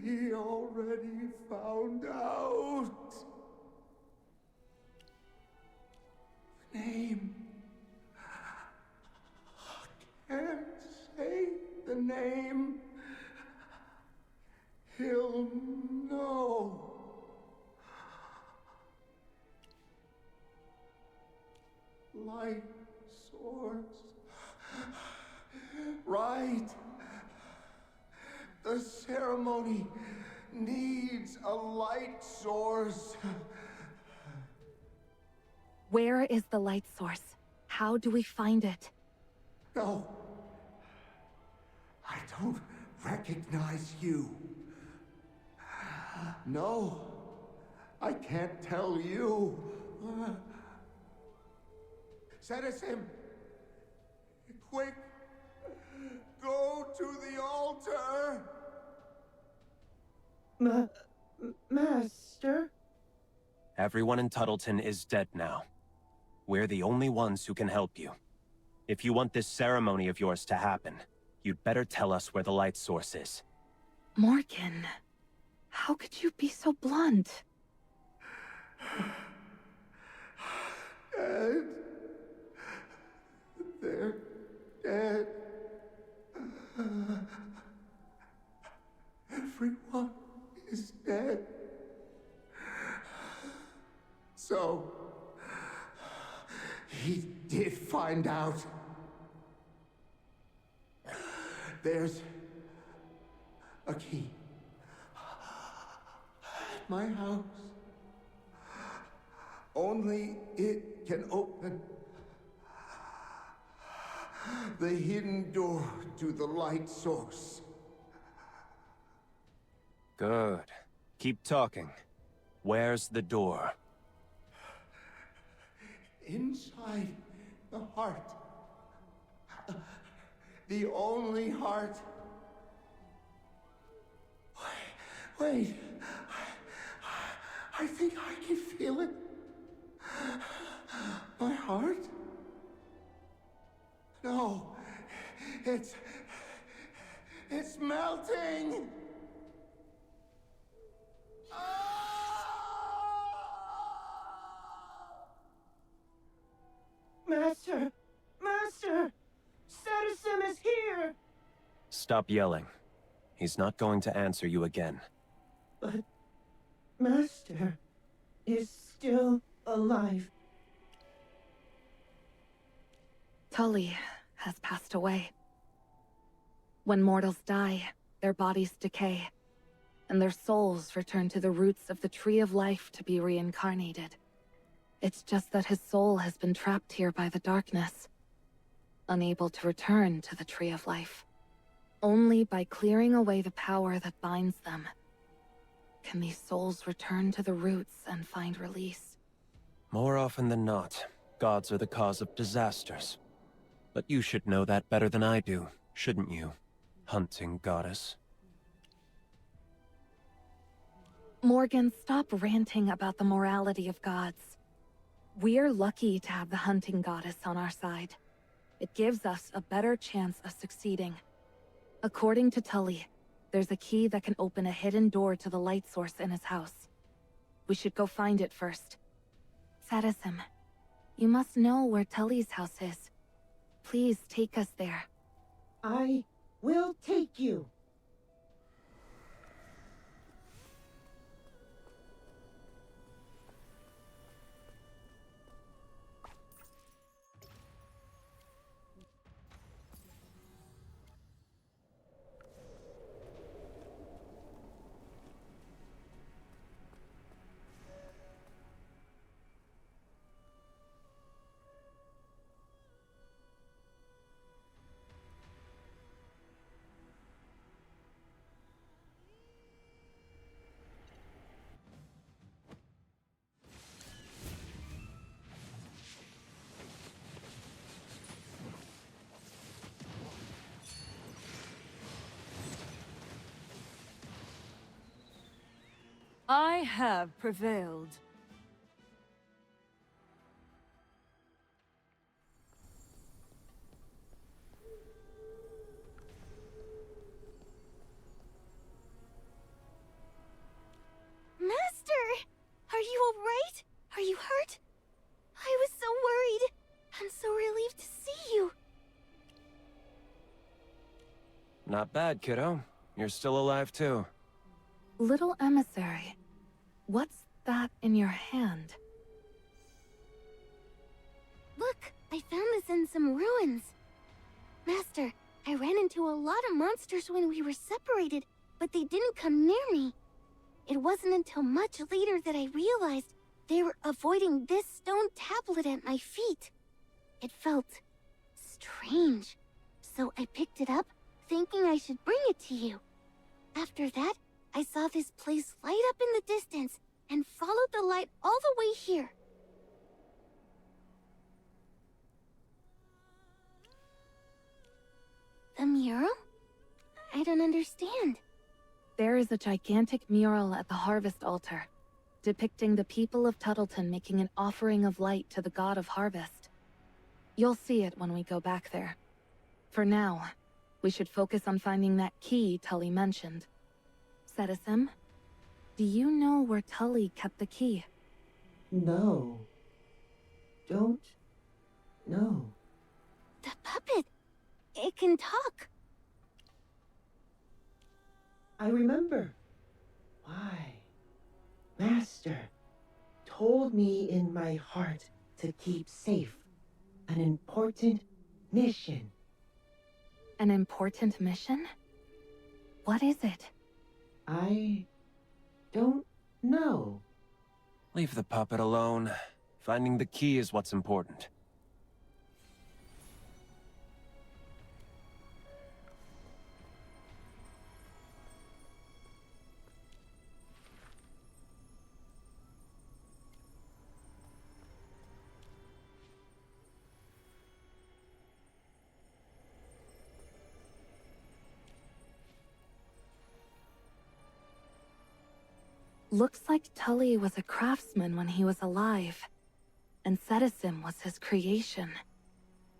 He already found out. The name. I can't say the name. He'll know. Light source. Right. The ceremony needs a light source. Where is the light source? How do we find it? No. I don't recognize you. No. I can't tell you. Citizen! Quick! Go to the altar! Master? Everyone in Tuttleton is dead now. We're the only ones who can help you. If you want this ceremony of yours to happen, you'd better tell us where the light source is. Morgan, how could you be so blunt? Dead. They're dead. Everyone is dead. So, he did find out. There's a key at my house. Only it can open the hidden door to the light source. Good. Keep talking. Where's the door? Inside the heart. The only heart. Wait. I think I can feel it. My heart? No. It's melting! Master! Master! Citizen is here! Stop yelling. He's not going to answer you again. But Master is still alive. Tully has passed away. When mortals die, their bodies decay, and their souls return to the roots of the Tree of Life to be reincarnated. It's just that his soul has been trapped here by the darkness, unable to return to the Tree of Life. Only by clearing away the power that binds them can these souls return to the roots and find release. More often than not, gods are the cause of disasters. But you should know that better than I do, shouldn't you, hunting goddess? Morgan, stop ranting about the morality of gods. We're lucky to have the hunting goddess on our side. It gives us a better chance of succeeding. According to Tully, there's a key that can open a hidden door to the light source in his house. We should go find it first. Sadasim, you must know where Tully's house is. Please take us there. I will take you. I have prevailed. Master! Are you alright? Are you hurt? I was so worried. I'm so relieved to see you. Not bad, kiddo. You're still alive too. Little emissary, what's that in your hand? Look, I found this in some ruins. Master, I ran into a lot of monsters when we were separated, but they didn't come near me. It wasn't until much later that I realized they were avoiding this stone tablet at my feet. It felt strange, so I picked it up, thinking I should bring it to you. After that, I saw this place light up in the distance and followed the light all the way here. The mural? I don't understand. There is a gigantic mural at the harvest altar, depicting the people of Tuttleton making an offering of light to the god of harvest. You'll see it when we go back there. For now, we should focus on finding that key Tully mentioned. Citizen, do you know where Tully kept the key? No. Don't know. The puppet! It can talk. I remember. Why? Master told me in my heart to keep safe. An important mission. An important mission? What is it? I don't know. Leave the puppet alone. Finding the key is what's important. Looks like Tully was a craftsman when he was alive. And Cetisim was his creation.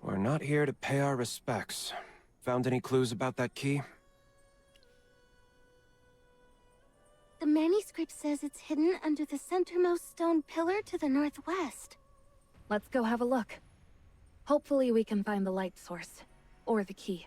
We're not here to pay our respects. Found any clues about that key? The manuscript says it's hidden under the centermost stone pillar to the northwest. Let's go have a look. Hopefully we can find the light source. Or the key.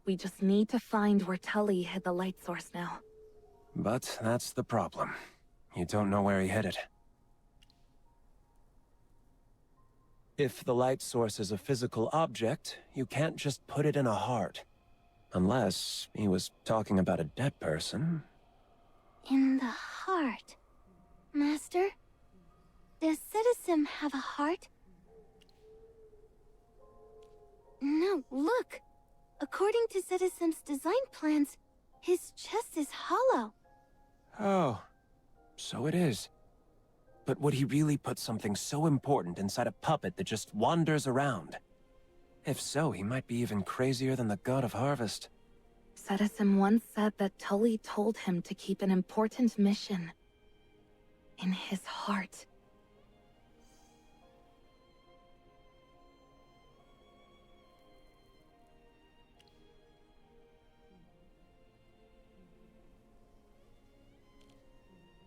We just need to find where Tully hid the light source now. But that's the problem. You don't know where he hid it. If the light source is a physical object, you can't just put it in a heart. Unless he was talking about a dead person. In the heart. Master? Does Cetisim have a heart? No, look! According to Cetisim's design plans, his chest is hollow. Oh, so it is. But would he really put something so important inside a puppet that just wanders around? If so, he might be even crazier than the god of harvest. Cetisim once said that Tully told him to keep an important mission in his heart.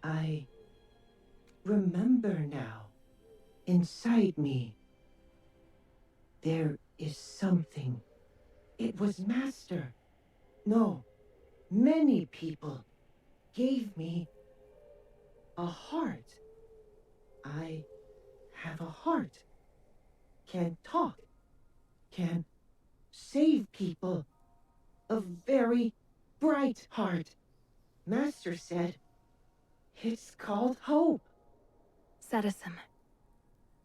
I remember now. Inside me, there is something. It was Master. No, many people gave me a heart. I have a heart. Can talk. Can save people. A very bright heart. Master said, it's called hope. Cetisim,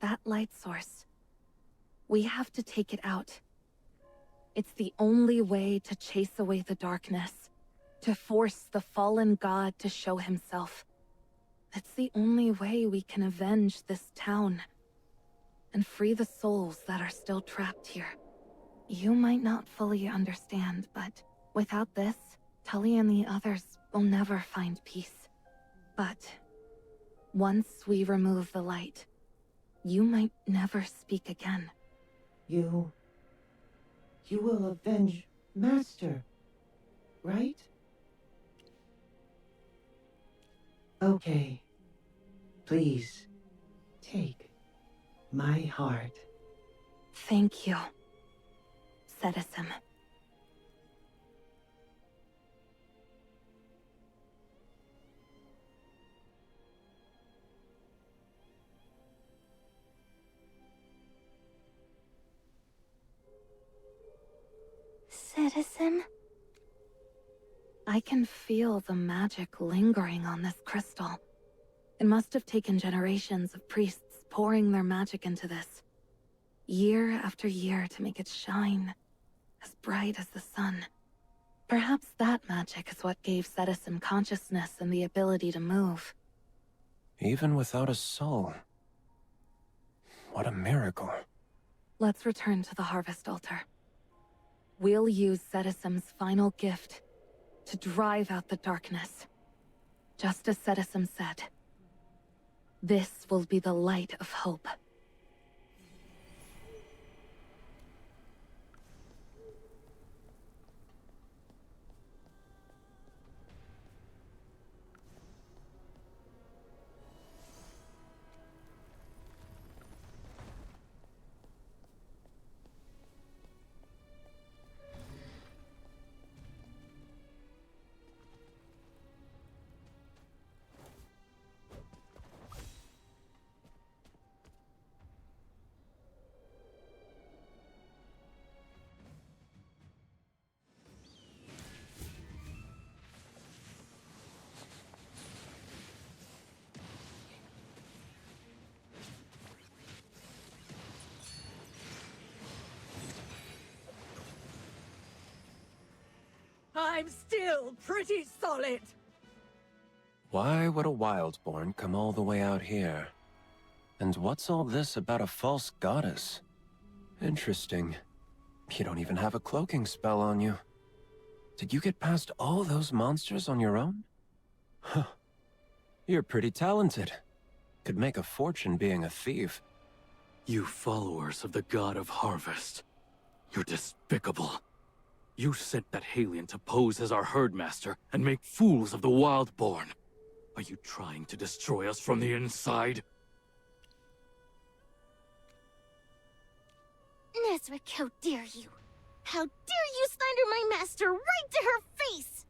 that light source. We have to take it out. It's the only way to chase away the darkness, to force the fallen god to show himself. It's the only way we can avenge this town and free the souls that are still trapped here. You might not fully understand, but without this, Tully and the others will never find peace. But once we remove the light, you might never speak again. You will avenge Master, right? Okay. Please, take my heart. Thank you, Cetisim. Cetisim? I can feel the magic lingering on this crystal. It must have taken generations of priests pouring their magic into this, year after year, to make it shine as bright as the sun. Perhaps that magic is what gave Cetisim consciousness and the ability to move. Even without a soul. What a miracle. Let's return to the Harvest Altar. We'll use Cetisim's final gift to drive out the darkness. Just as Cetisim said, this will be the light of hope. I'm still pretty solid. Why would a Wildborn come all the way out here? And what's all this about a false goddess? Interesting. You don't even have a cloaking spell on you. Did you get past all those monsters on your own? Huh. You're pretty talented. Could make a fortune being a thief. You followers of the God of Harvest. You're despicable. You sent that Halion to pose as our herdmaster and make fools of the Wildborn. Are you trying to destroy us from the inside? Nazric, how dare you? How dare you slander my master right to her face!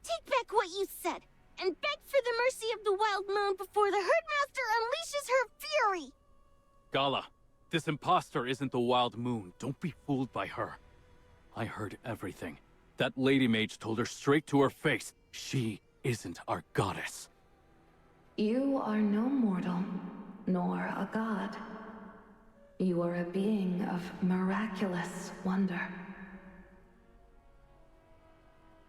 Take back what you said, and beg for the mercy of the Wild Moon before the Herdmaster unleashes her fury! Gala, this imposter isn't the Wild Moon. Don't be fooled by her. I heard everything. That lady mage told her straight to her face, she isn't our goddess. You are no mortal, nor a god. You are a being of miraculous wonder.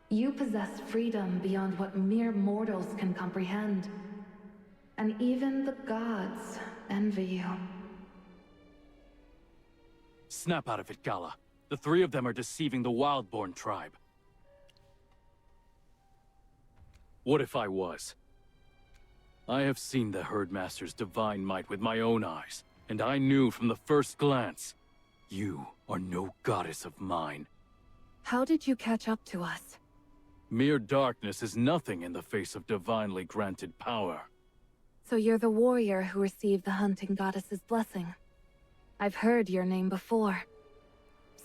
You possess freedom beyond what mere mortals can comprehend. And even the gods envy you. Snap out of it, Gala. The three of them are deceiving the Wildborn tribe. What if I was? I have seen the Herdmaster's divine might with my own eyes, and I knew from the first glance, you are no goddess of mine. How did you catch up to us? Mere darkness is nothing in the face of divinely granted power. So you're the warrior who received the hunting goddess's blessing. I've heard your name before.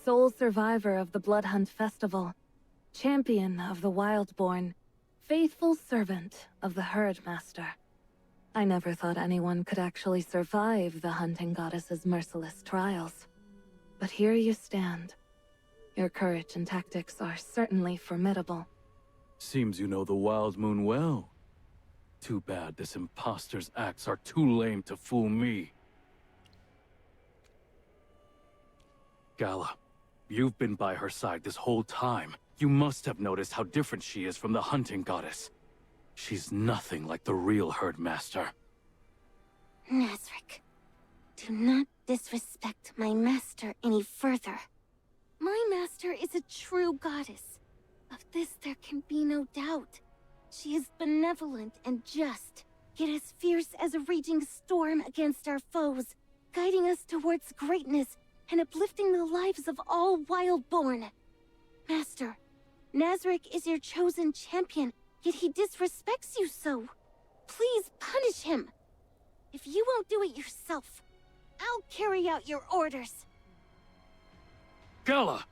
Sole survivor of the Blood Hunt Festival, champion of the Wildborn, faithful servant of the Herdmaster. I never thought anyone could actually survive the hunting goddess's merciless trials. But here you stand. Your courage and tactics are certainly formidable. Seems you know the Wild Moon well. Too bad this imposter's acts are too lame to fool me. Gala, you've been by her side this whole time. You must have noticed how different she is from the hunting goddess. She's nothing like the real Herdmaster. Nazric, do not disrespect my master any further. My master is a true goddess. Of this there can be no doubt. She is benevolent and just, yet as fierce as a raging storm against our foes, guiding us towards greatness and uplifting the lives of all Wildborn. Master, Nazric is your chosen champion, yet he disrespects you so. Please punish him. If you won't do it yourself, I'll carry out your orders. Gala!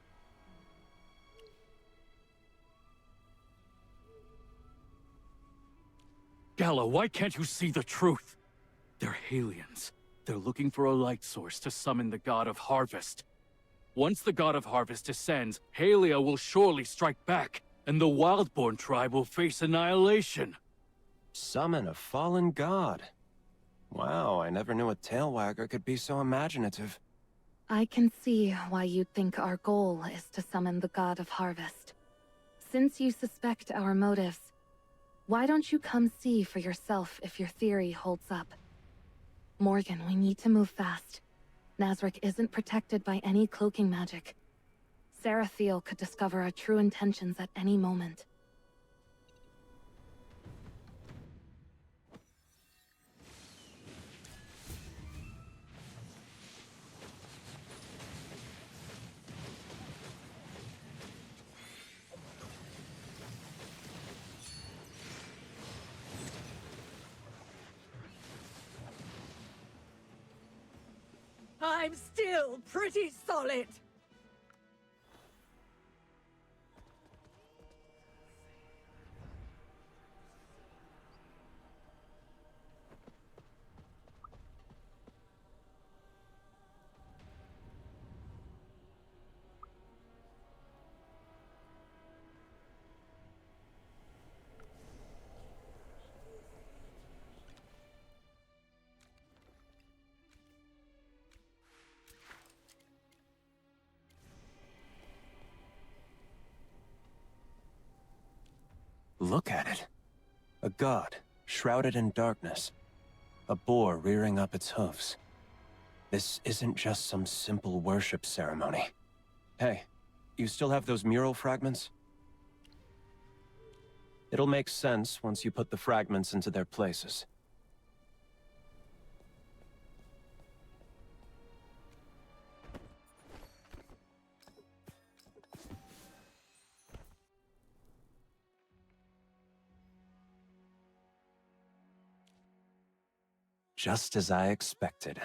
Gala, why can't you see the truth? They're Halions. They're looking for a light source to summon the God of Harvest. Once the God of Harvest descends, Halia will surely strike back, and the Wildborn tribe will face annihilation. Summon a fallen god. Wow, I never knew a tailwagger could be so imaginative. I can see why you'd think our goal is to summon the God of Harvest. Since you suspect our motives, why don't you come see for yourself if your theory holds up? Morgan, we need to move fast. Nazric isn't protected by any cloaking magic. Sarathiel could discover our true intentions at any moment. I'm still pretty solid. Look at it. A god, shrouded in darkness. A boar rearing up its hooves. This isn't just some simple worship ceremony. Hey, you still have those mural fragments? It'll make sense once you put the fragments into their places. Just as I expected.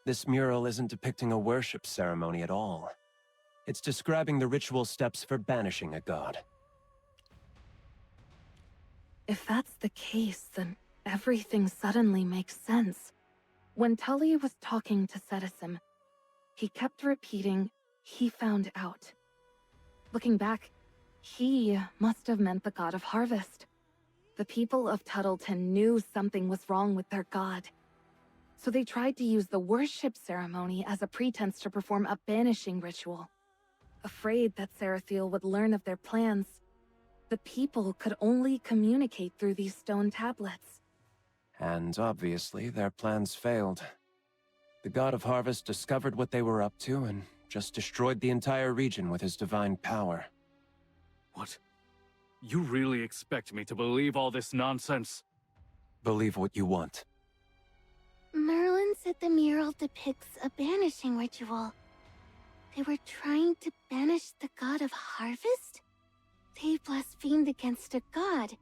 This mural isn't depicting a worship ceremony at all. It's describing the ritual steps for banishing a god. If that's the case, then everything suddenly makes sense. When Tully was talking to Cetisim, he kept repeating, he found out. Looking back, he must have meant the god of harvest. The people of Tuttleton knew something was wrong with their god. So they tried to use the worship ceremony as a pretense to perform a banishing ritual. Afraid that Sarathiel would learn of their plans, the people could only communicate through these stone tablets. And obviously, their plans failed. The god of harvest discovered what they were up to and just destroyed the entire region with his divine power. What? You really expect me to believe all this nonsense? Believe what you want. Merlin said the mural depicts a banishing ritual. They were trying to banish the god of harvest? They blasphemed against a god.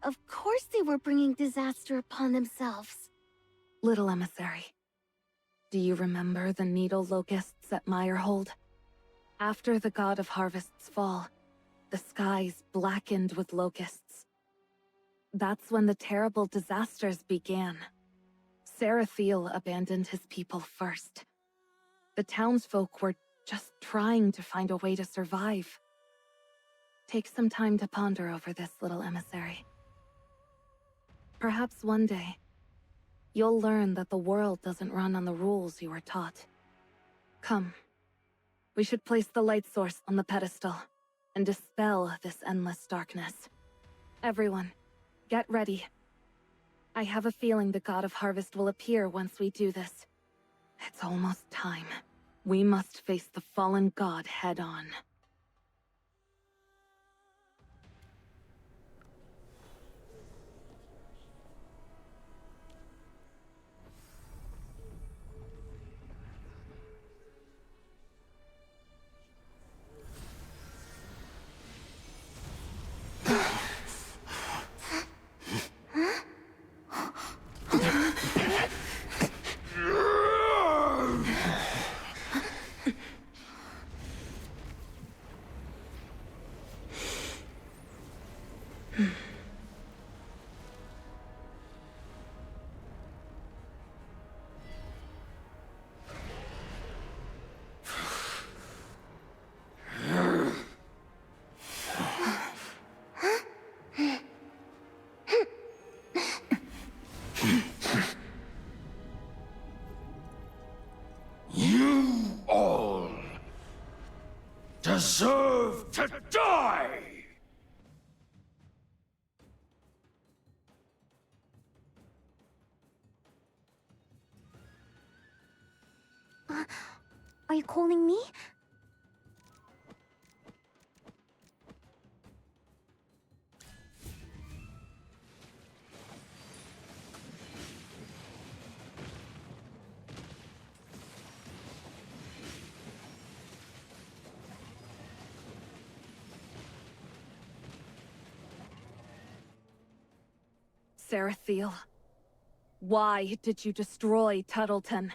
Of course they were bringing disaster upon themselves. Little emissary, do you remember the needle locusts at Mirehold? After the god of harvest's fall, the skies blackened with locusts. That's when the terrible disasters began. Sarathiel abandoned his people first. The townsfolk were just trying to find a way to survive. Take some time to ponder over this, little emissary. Perhaps one day, you'll learn that the world doesn't run on the rules you were taught. Come. We should place the light source on the pedestal and dispel this endless darkness. Everyone, get ready. I have a feeling the god of harvest will appear once we do this. It's almost time. We must face the fallen god head-on. You all deserve to die! Are you calling me? Sarathiel, why did you destroy Tuttleton?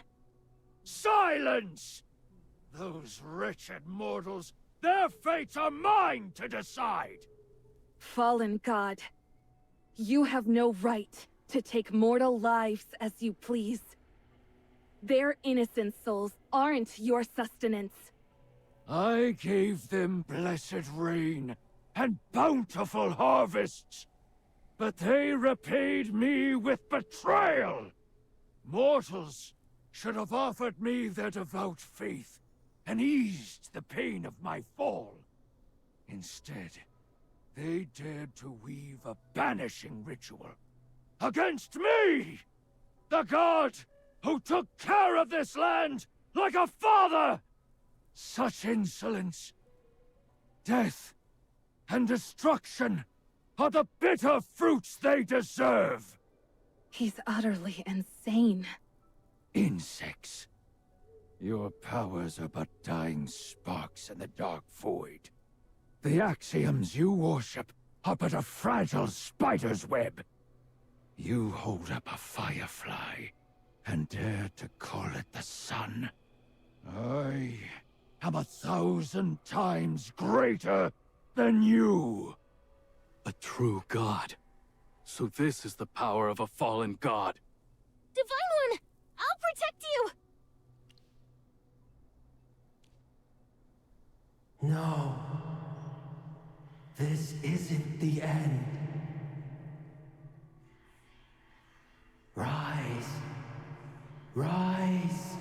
Silence! Those wretched mortals, their fates are mine to decide! Fallen god, you have no right to take mortal lives as you please. Their innocent souls aren't your sustenance. I gave them blessed rain and bountiful harvests, but they repaid me with betrayal! Mortals should have offered me their devout faith and eased the pain of my fall. Instead, They dared to weave a banishing ritual against me! The god who took care of this land like a father! Such insolence, death, and destruction are the bitter fruits they deserve! He's utterly insane. Insects. Your powers are but dying sparks in the dark void. The axioms you worship are but a fragile spider's web. You hold up a firefly and dare to call it the sun. I am 1,000 times greater than you. A true god. So this is the power of a fallen god. Divine One! I'll protect you! No. This isn't the end. Rise. Rise.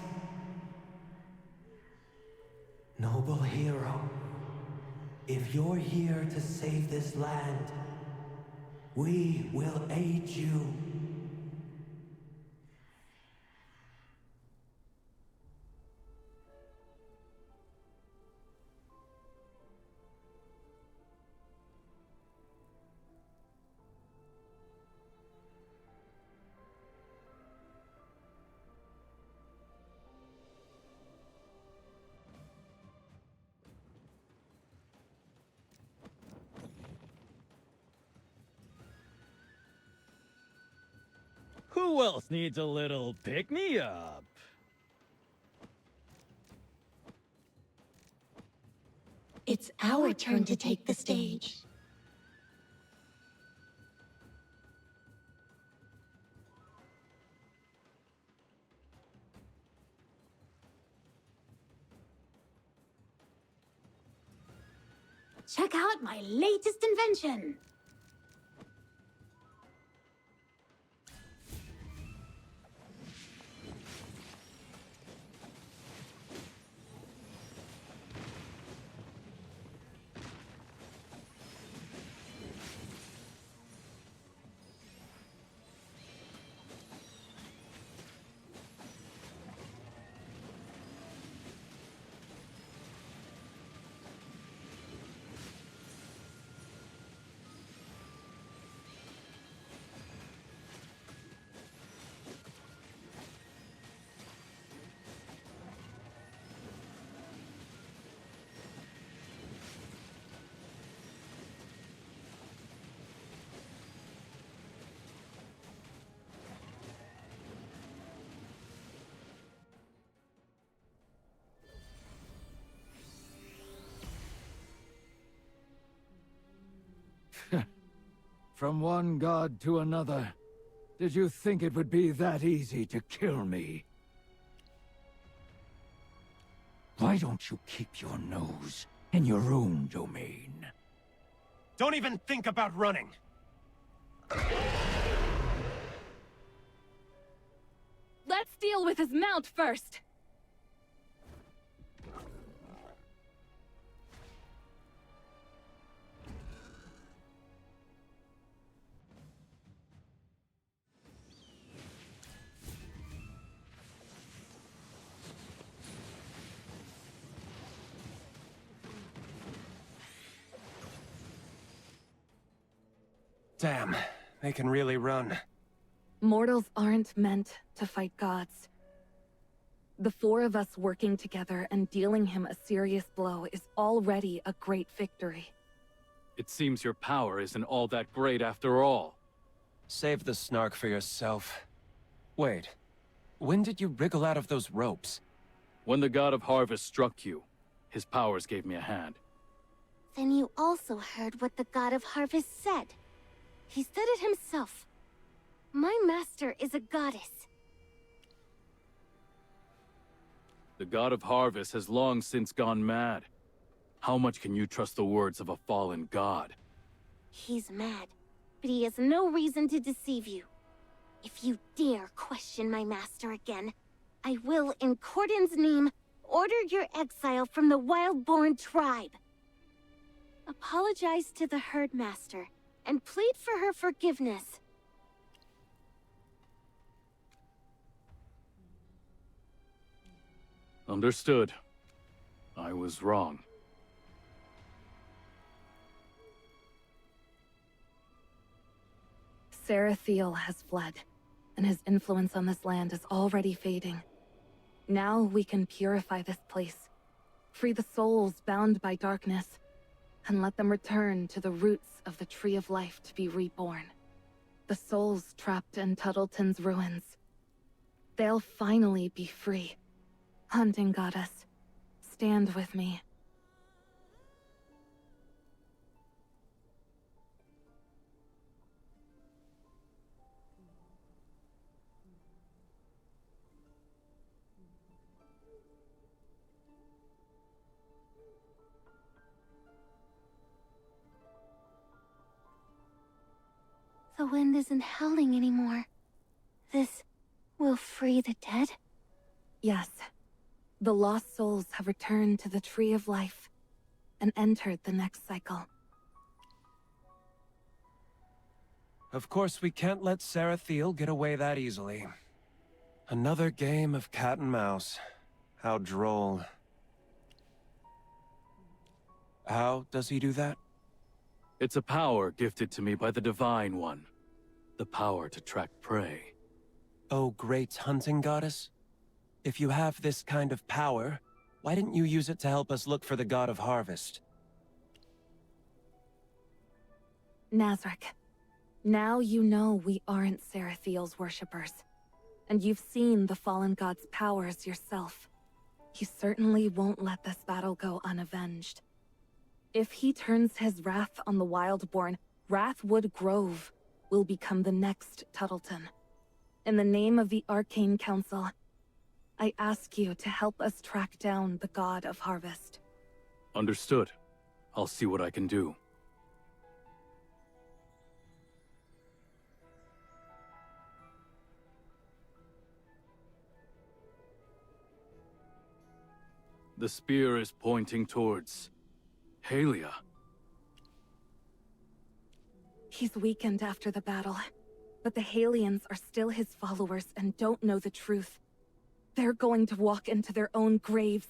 Noble hero. If you're here to save this land, we will aid you. Who else needs a little pick-me-up? It's our turn to take the stage. Check out my latest invention! From one god to another. Did you think it would be that easy to kill me? Why don't you keep your nose in your own domain? Don't even think about running! Let's deal with his mount first! Damn, they can really run. Mortals aren't meant to fight gods. The four of us working together and dealing him a serious blow is already a great victory. It seems your power isn't all that great after all. Save the snark for yourself. Wait, when did you wriggle out of those ropes? When the god of harvest struck you, his powers gave me a hand. Then you also heard what the god of harvest said. He said it himself. My master is a goddess. The god of harvest has long since gone mad. How much can you trust the words of a fallen god? He's mad, but he has no reason to deceive you. If you dare question my master again, I will, in Cordon's name, order your exile from the Wildborn tribe. Apologize to the Herdmaster, and plead for her forgiveness. Understood. I was wrong. Sarathiel has fled, and his influence on this land is already fading. Now we can purify this place, free the souls bound by darkness, and let them return to the roots of the Tree of Life to be reborn. The souls trapped in Tuttleton's ruins. They'll finally be free. Hunting Goddess, stand with me. The wind isn't howling anymore. This will free the dead? Yes. The lost souls have returned to the Tree of Life and entered the next cycle. Of course, we can't let Sarathiel get away that easily. Another game of cat and mouse. How droll. How does he do that? It's a power gifted to me by the Divine One. The power to track prey. Oh, great hunting goddess? If you have this kind of power, why didn't you use it to help us look for the god of harvest? Nazric, now you know we aren't Sarathiel's worshippers. And you've seen the fallen god's powers yourself. He certainly won't let this battle go unavenged. If he turns his wrath on the Wildborn, Wrathwood Grove will become the next Tuttleton. In the name of the Arcane Council, I ask you to help us track down the God of Harvest. Understood. I'll see what I can do. The spear is pointing towards Halia. He's weakened after the battle, but the Halians are still his followers and don't know the truth. They're going to walk into their own graves.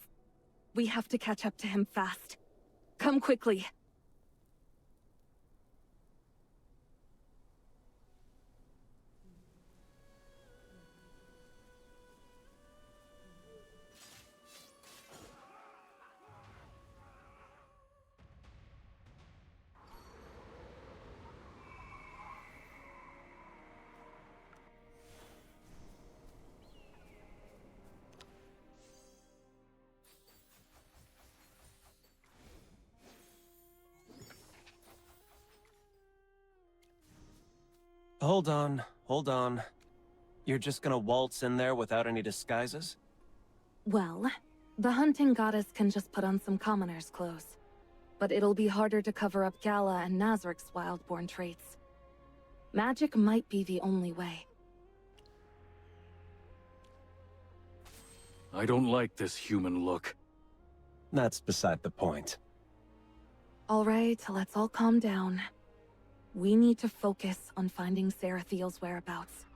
We have to catch up to him fast. Come quickly. Hold on. You're just gonna waltz in there without any disguises? Well, the hunting goddess can just put on some commoner's clothes. But it'll be harder to cover up Gala and Nazric's wildborn traits. Magic might be the only way. I don't like this human look. That's beside the point. All right, let's all calm down. We need to focus on finding Sarathiel's whereabouts.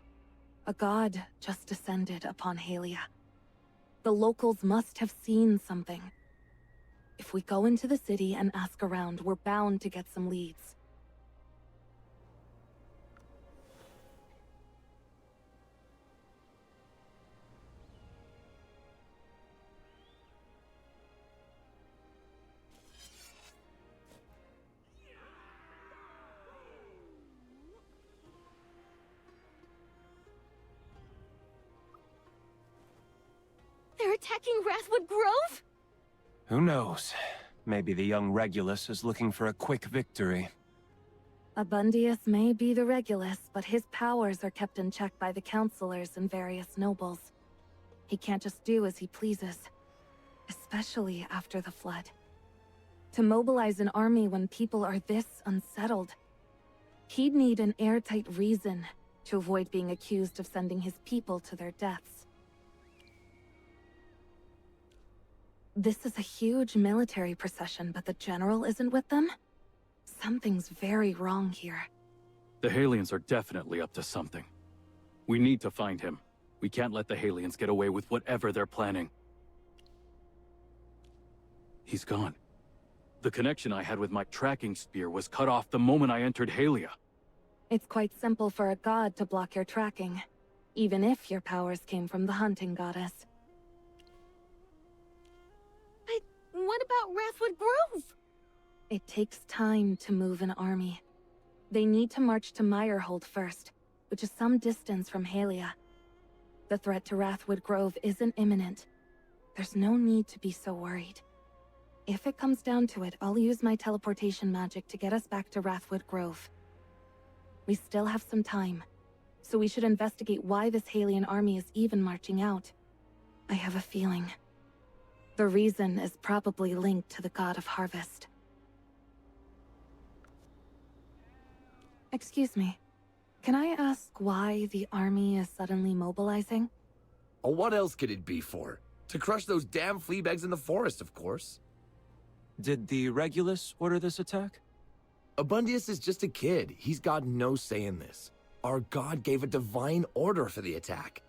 A god just descended upon Halia. The locals must have seen something. If we go into the city and ask around, we're bound to get some leads. They're attacking Wrathwood Grove? Who knows? Maybe the young Regulus is looking for a quick victory. Abundius may be the Regulus, but his powers are kept in check by the councilors and various nobles. He can't just do as he pleases, especially after the flood. To mobilize an army when people are this unsettled, he'd need an airtight reason to avoid being accused of sending his people to their deaths. This is a huge military procession, but the general isn't with them? Something's very wrong here. The Halians are definitely up to something. We need to find him. We can't let the Halians get away with whatever they're planning. He's gone. The connection I had with my tracking spear was cut off the moment I entered Halia. It's quite simple for a god to block your tracking, even if your powers came from the hunting goddess. But what about Wrathwood Grove? It takes time to move an army. They need to march to Meyerhold first, which is some distance from Halia. The threat to Wrathwood Grove isn't imminent. There's no need to be so worried. If it comes down to it, I'll use my teleportation magic to get us back to Wrathwood Grove. We still have some time, so we should investigate why this Halian army is even marching out. I have a feeling. The reason is probably linked to the god of harvest. Excuse me. Can I ask why the army is suddenly mobilizing? Oh, what else could it be for? To crush those damn fleabags in the forest, of course. Did the Regulus order this attack? Abundius is just a kid. He's got no say in this. Our god gave a divine order for the attack.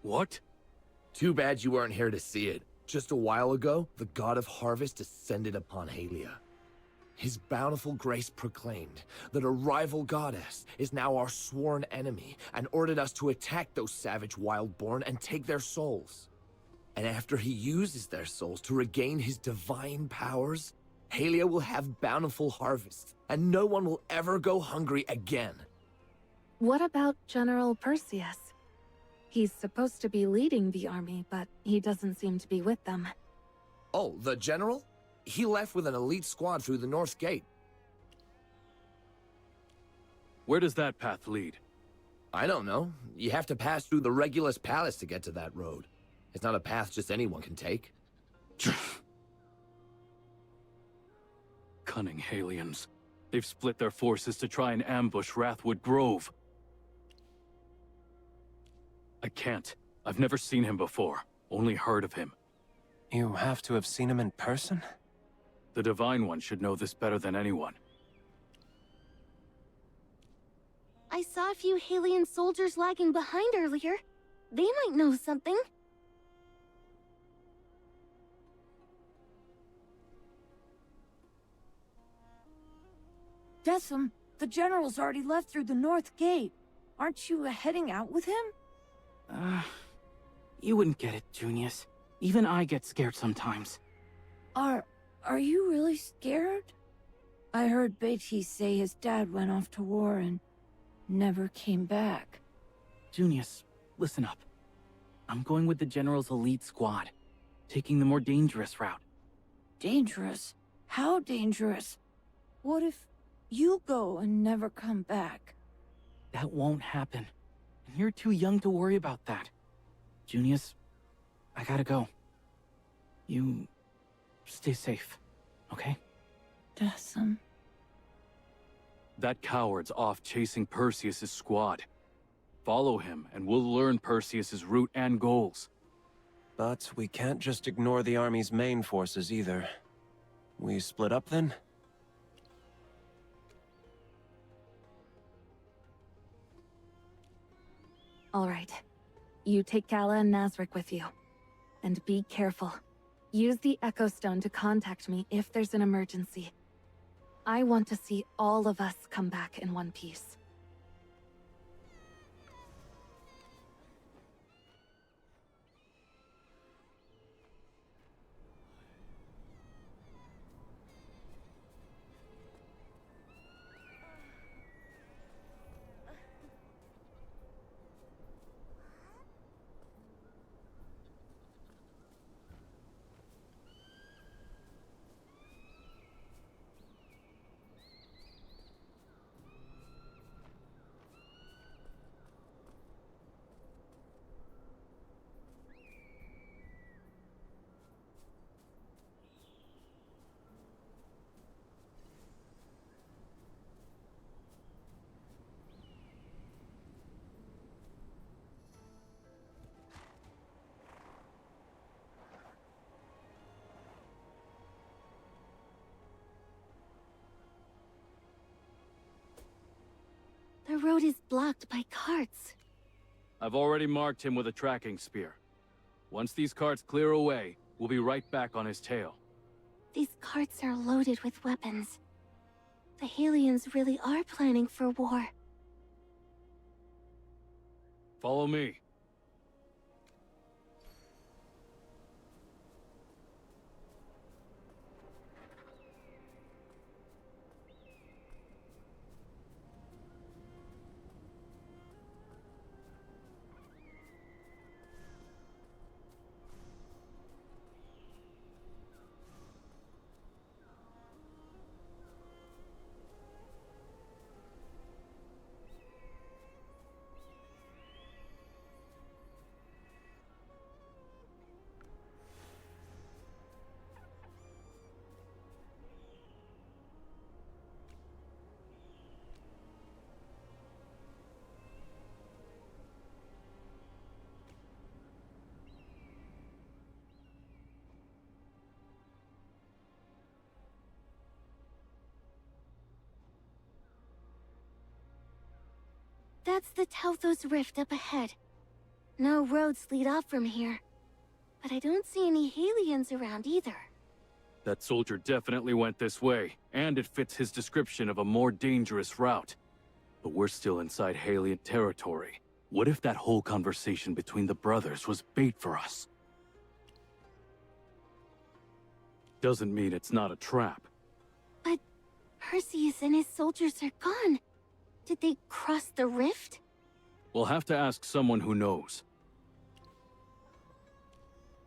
What? Too bad you weren't here to see it. Just a while ago, the god of harvest descended upon Halia. His bountiful grace proclaimed that a rival goddess is now our sworn enemy and ordered us to attack those savage wildborn and take their souls. And after he uses their souls to regain his divine powers, Halia will have bountiful harvests, and no one will ever go hungry again. What about General Perseus? He's supposed to be leading the army, but he doesn't seem to be with them. Oh, the general? He left with an elite squad through the North Gate. Where does that path lead? I don't know. You have to pass through the Regulus Palace to get to that road. It's not a path just anyone can take. Cunning Halians. They've split their forces to try and ambush Wrathwood Grove. I can't. I've never seen him before. Only heard of him. You have to have seen him in person? The Divine One should know this better than anyone. I saw a few Halian soldiers lagging behind earlier. They might know something. Decim, the general's already left through the North Gate. Aren't you heading out with him? You wouldn't get it, Junius. Even I get scared sometimes. Are you really scared? I heard Beatty say his dad went off to war and never came back. Junius, listen up. I'm going with the General's elite squad, taking the more dangerous route. Dangerous? How dangerous? What if you go and never come back? That won't happen. And you're too young to worry about that. Junius, I gotta go. You stay safe, okay? Decim. That coward's off chasing Perseus' squad. Follow him, and we'll learn Perseus' route and goals. But we can't just ignore the army's main forces either. We split up then? All right. You take Gala and Nazarick with you. And be careful. Use the Echo Stone to contact me if there's an emergency. I want to see all of us come back in one piece. road is blocked by carts. I've already marked him with a tracking spear. Once these carts clear away, we'll be right back on his tail. These carts are loaded with weapons. The Hellions really are planning for war. Follow me. That's the Tauthos Rift up ahead. No roads lead off from here. But I don't see any Hellions around either. That soldier definitely went this way, and it fits his description of a more dangerous route. But we're still inside Hellion territory. What if that whole conversation between the brothers was bait for us? Doesn't mean it's not a trap. But Perseus and his soldiers are gone. Did they cross the rift? We'll have to ask someone who knows.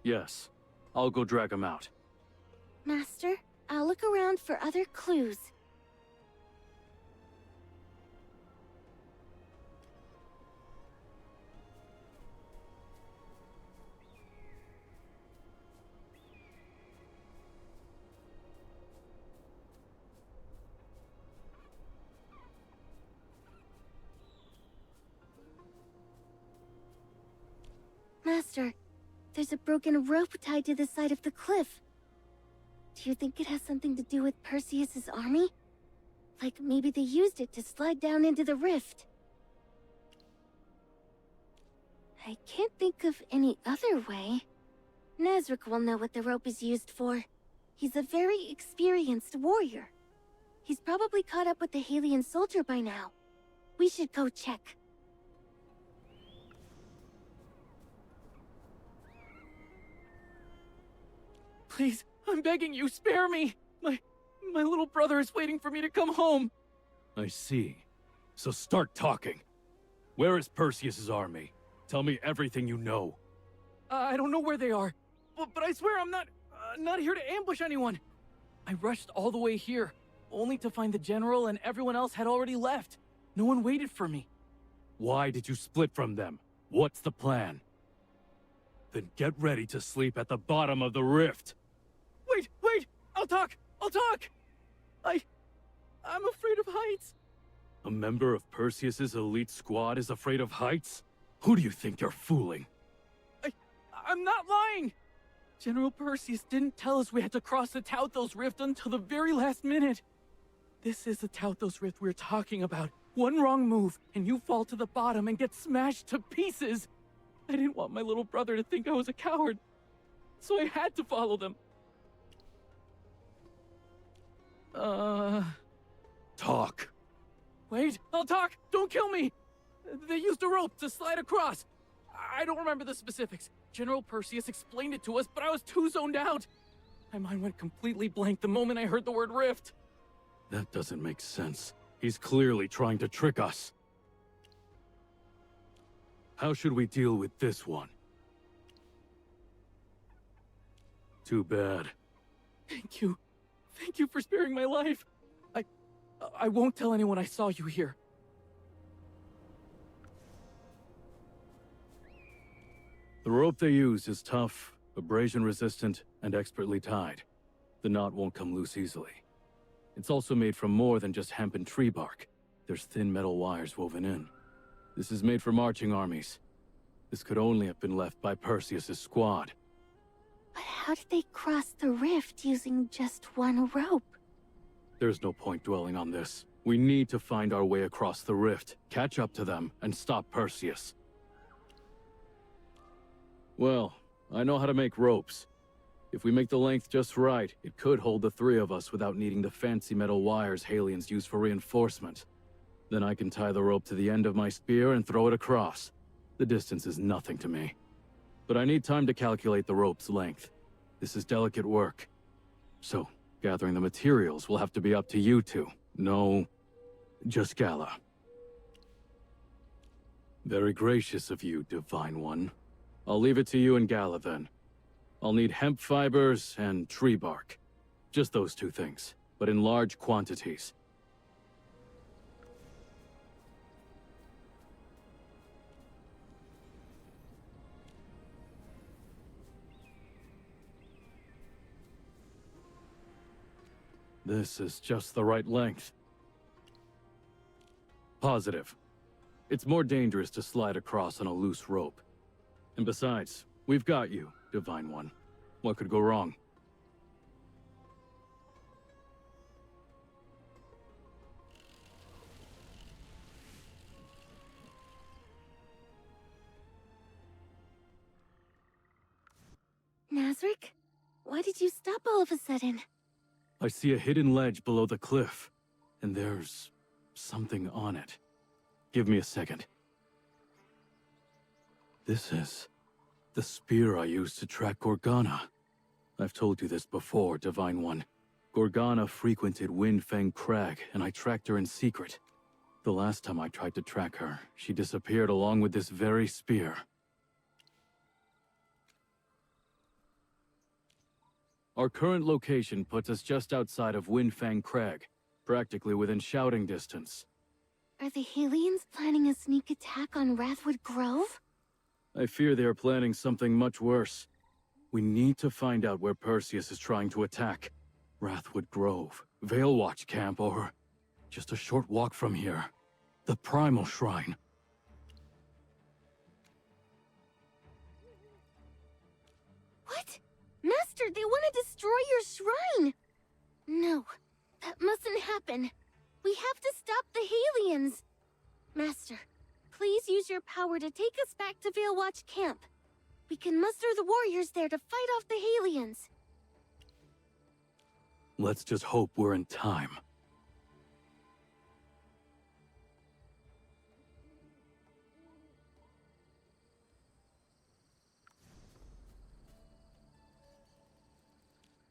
Yes, I'll go drag him out. Master, I'll look around for other clues. Master, there's a broken rope tied to the side of the cliff. Do you think it has something to do with Perseus's army? Like maybe they used it to slide down into the rift? I can't think of any other way. Nezric will know what the rope is used for. He's a very experienced warrior. He's probably caught up with the Hellion soldier by now. We should go check. Please, I'm begging you, spare me! My little brother is waiting for me to come home! I see. So start talking. Where is Perseus's army? Tell me everything you know. I don't know where they are, but I swear I'm not here to ambush anyone. I rushed all the way here, only to find the general and everyone else had already left. No one waited for me. Why did you split from them? What's the plan? Then get ready to sleep at the bottom of the rift. Wait! I'll talk! I'm afraid of heights. A member of Perseus's elite squad is afraid of heights? Who do you think you're fooling? I'm not lying! General Perseus didn't tell us we had to cross the Tauthos Rift until the very last minute. This is the Tauthos Rift we're talking about. One wrong move, and you fall to the bottom and get smashed to pieces. I didn't want my little brother to think I was a coward, so I had to follow them. Talk. Wait, I'll talk! Don't kill me! They used a rope to slide across. I don't remember the specifics. General Perseus explained it to us, but I was too zoned out. My mind went completely blank the moment I heard the word rift. That doesn't make sense. He's clearly trying to trick us. How should we deal with this one? Too bad. Thank you. Thank you for sparing my life. I won't tell anyone I saw you here. The rope they use is tough, abrasion-resistant, and expertly tied. The knot won't come loose easily. It's also made from more than just hemp and tree bark. There's thin metal wires woven in. This is made for marching armies. This could only have been left by Perseus's squad. But how did they cross the rift using just one rope? There's no point dwelling on this. We need to find our way across the rift, catch up to them, and stop Perseus. Well, I know how to make ropes. If we make the length just right, it could hold the three of us without needing the fancy metal wires Halians use for reinforcement. Then I can tie the rope to the end of my spear and throw it across. The distance is nothing to me. But I need time to calculate the rope's length. This is delicate work. So, gathering the materials will have to be up to you two. No, just Gala. Very gracious of you, Divine One. I'll leave it to you and Gala then. I'll need hemp fibers and tree bark. Just those two things, but in large quantities. This is just the right length. Positive. It's more dangerous to slide across on a loose rope. And besides, we've got you, Divine One. What could go wrong? Nazric? Why did you stop all of a sudden? I see a hidden ledge below the cliff, and there's something on it. Give me a second. This is the spear I used to track Gorgana. I've told you this before, Divine One. Gorgana frequented Windfang Crag, and I tracked her in secret. The last time I tried to track her, she disappeared along with this very spear. Our current location puts us just outside of Windfang Crag, practically within shouting distance. Are the Halians planning a sneak attack on Wrathwood Grove? I fear they are planning something much worse. We need to find out where Perseus is trying to attack. Wrathwood Grove, Veilwatch Camp, or just a short walk from here. The Primal Shrine. What? Master, they want to destroy your shrine! No, that mustn't happen. We have to stop the Halians. Master, please use your power to take us back to Veilwatch Camp. We can muster the warriors there to fight off the Halians. Let's just hope we're in time.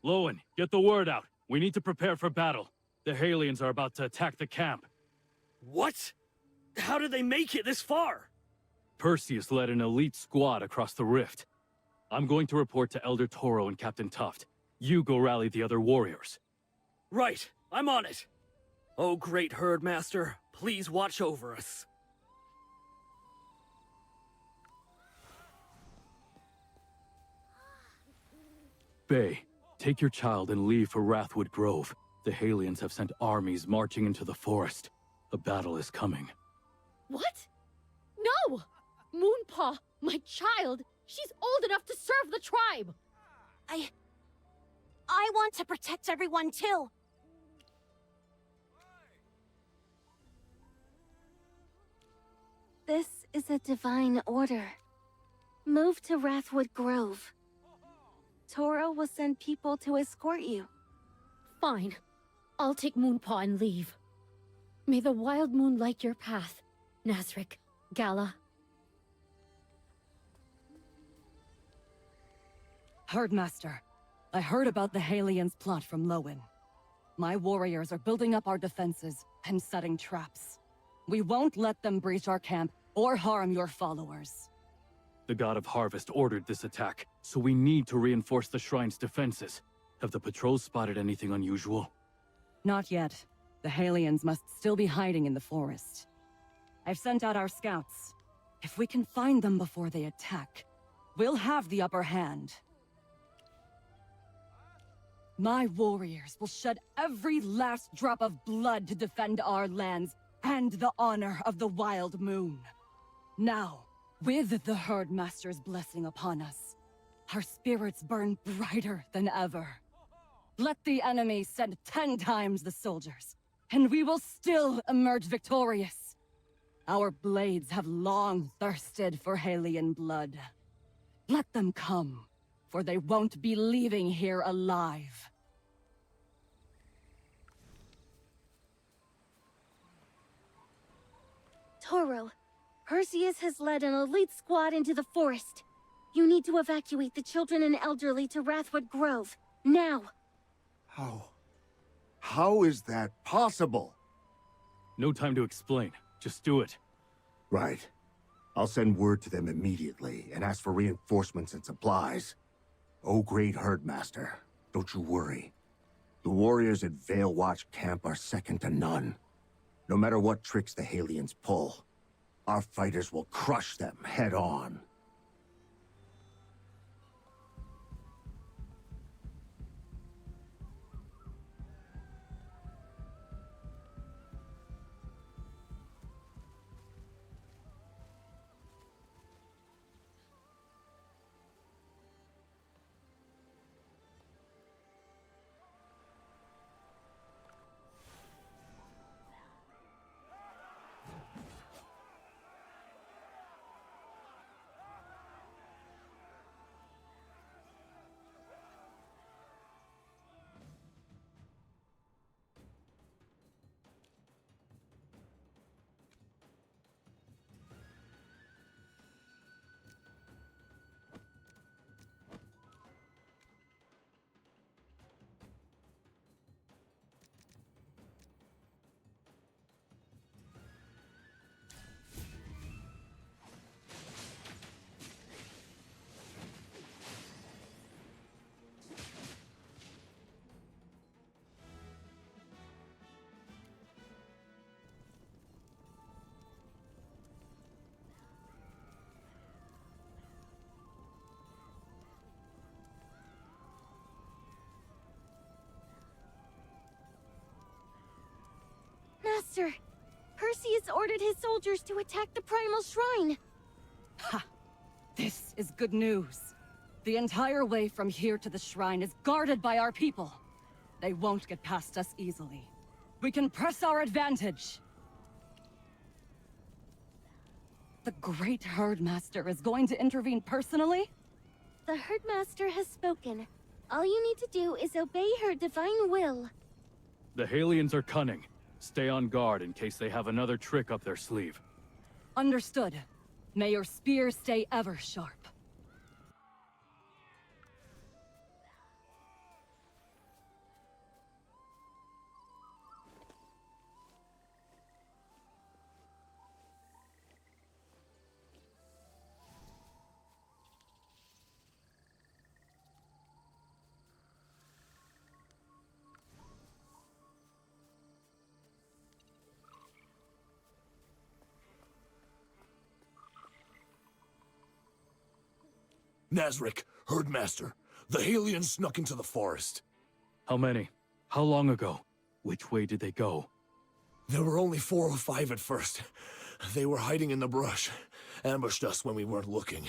Lowen, get the word out. We need to prepare for battle. The Halians are about to attack the camp. What? How did they make it this far? Perseus led an elite squad across the rift. I'm going to report to Elder Toro and Captain Tuft. You go rally the other warriors. Right, I'm on it. Oh, great Herdmaster, please watch over us. Bay, take your child and leave for Wrathwood Grove. The Halians have sent armies marching into the forest. A battle is coming. What? No! Moonpaw, my child! She's old enough to serve the tribe! I want to protect everyone too. This is a divine order. Move to Wrathwood Grove. Toro will send people to escort you. Fine. I'll take Moonpaw and leave. May the wild moon light your path, Nazric, Gala. Herdmaster, I heard about the Halians' plot from Lowen. My warriors are building up our defenses and setting traps. We won't let them breach our camp or harm your followers. The God of Harvest ordered this attack, so we need to reinforce the shrine's defenses. Have the patrols spotted anything unusual? Not yet. The Halians must still be hiding in the forest. I've sent out our scouts. If we can find them before they attack, we'll have the upper hand. My warriors will shed every last drop of blood to defend our lands and the honor of the Wild Moon. Now, with the Herdmaster's blessing upon us, our spirits burn brighter than ever. Let the enemy send 10 times the soldiers, and we will still emerge victorious. Our blades have long thirsted for Halian blood. Let them come, for they won't be leaving here alive. Toro, Perseus has led an elite squad into the forest. You need to evacuate the children and elderly to Wrathwood Grove, now! How is that possible? No time to explain. Just do it. Right. I'll send word to them immediately and ask for reinforcements and supplies. Oh, great Herdmaster, don't you worry. The warriors at Vale Watch Camp are second to none. No matter what tricks the Halians pull, our fighters will crush them head on. Master, Perseus ordered his soldiers to attack the Primal Shrine. Ha! This is good news. The entire way from here to the shrine is guarded by our people. They won't get past us easily. We can press our advantage. The great Herdmaster is going to intervene personally? The Herdmaster has spoken. All you need to do is obey her divine will. The Halians are cunning. Stay on guard in case they have another trick up their sleeve. Understood. May your spear stay ever sharp. Nazric, Herdmaster, the Halians snuck into the forest. How many? How long ago? Which way did they go? There were only 4 or 5 at first. They were hiding in the brush, ambushed us when we weren't looking.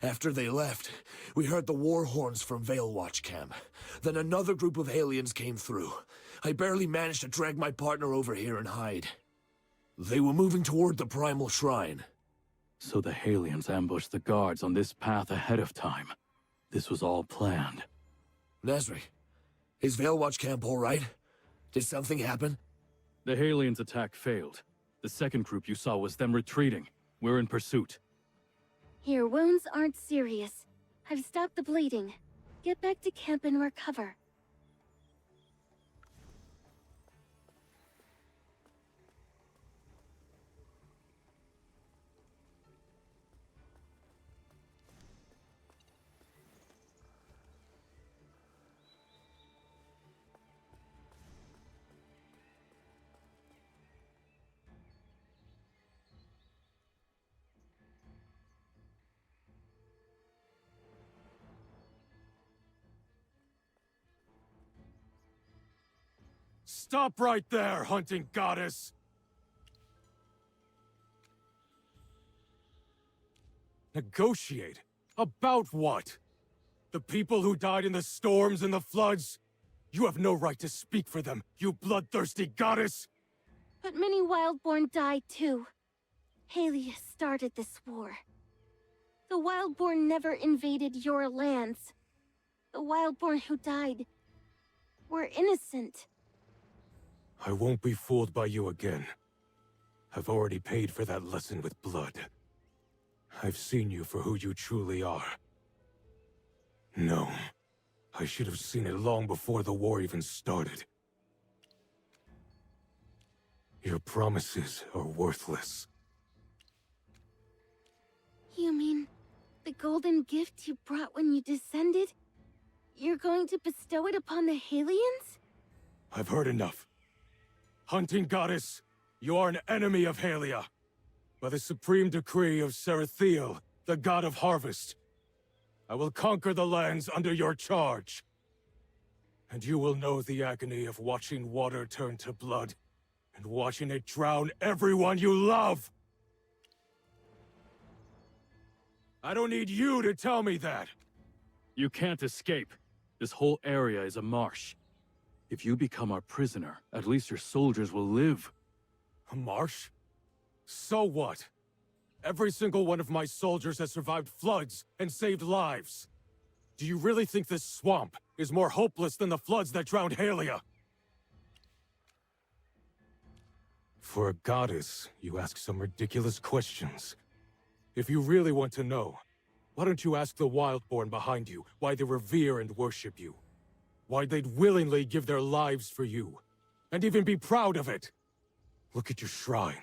After they left, we heard the war horns from Vale Watch Camp. Then another group of Halians came through. I barely managed to drag my partner over here and hide. They were moving toward the Primal Shrine. So the Halians ambushed the guards on this path ahead of time. This was all planned. Nazric, is Vale Watch Camp all right? Did something happen? The Halians' attack failed. The second group you saw was them retreating. We're in pursuit. Your wounds aren't serious. I've stopped the bleeding. Get back to camp and recover. Stop right there, hunting goddess! Negotiate? About what? The people who died in the storms and the floods? You have no right to speak for them, you bloodthirsty goddess! But many Wildborn died too. Halia started this war. The Wildborn never invaded your lands. The Wildborn who died were innocent. I won't be fooled by you again. I've already paid for that lesson with blood. I've seen you for who you truly are. No, I should have seen it long before the war even started. Your promises are worthless. You mean the golden gift you brought when you descended? You're going to bestow it upon the Halians? I've heard enough. Hunting Goddess, you are an enemy of Halia. By the supreme decree of Sarathiel, the god of harvest, I will conquer the lands under your charge. And you will know the agony of watching water turn to blood, and watching it drown everyone you love! I don't need you to tell me that! You can't escape. This whole area is a marsh. If you become our prisoner, at least your soldiers will live. A marsh? So what? Every single one of my soldiers has survived floods and saved lives. Do you really think this swamp is more hopeless than the floods that drowned Halia? For a goddess, you ask some ridiculous questions. If you really want to know, why don't you ask the Wildborn behind you why they revere and worship you? Why they'd willingly give their lives for you, and even be proud of it? Look at your shrine.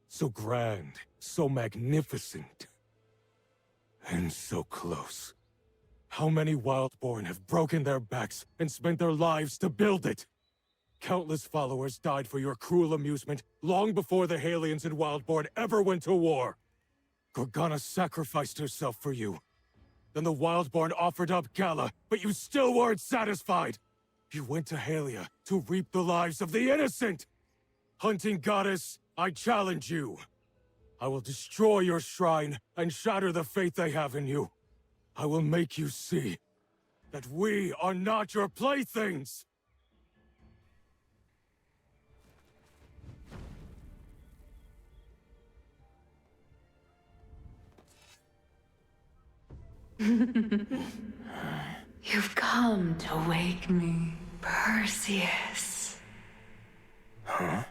So grand, so magnificent. And so close. How many Wildborn have broken their backs and spent their lives to build it? Countless followers died for your cruel amusement long before the Halians and Wildborn ever went to war. Gorgana sacrificed herself for you. Then the Wildborn offered up Gala, but you still weren't satisfied! You went to Halia to reap the lives of the innocent! Hunting Goddess, I challenge you. I will destroy your shrine and shatter the faith they have in you. I will make you see that we are not your playthings! You've come to wake me, Perseus. Huh?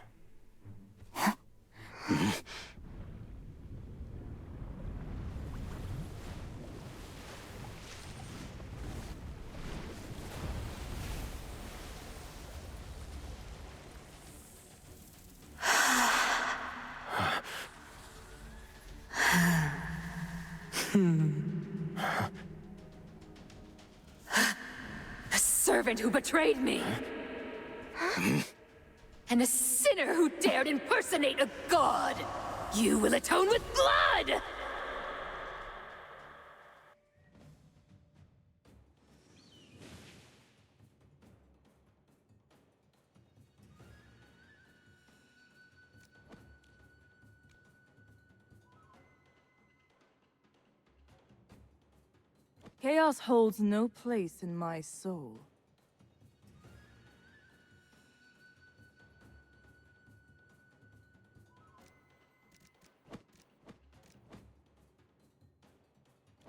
A servant who betrayed me. And a sinner who dared impersonate a god. You will atone with blood! Chaos holds no place in my soul.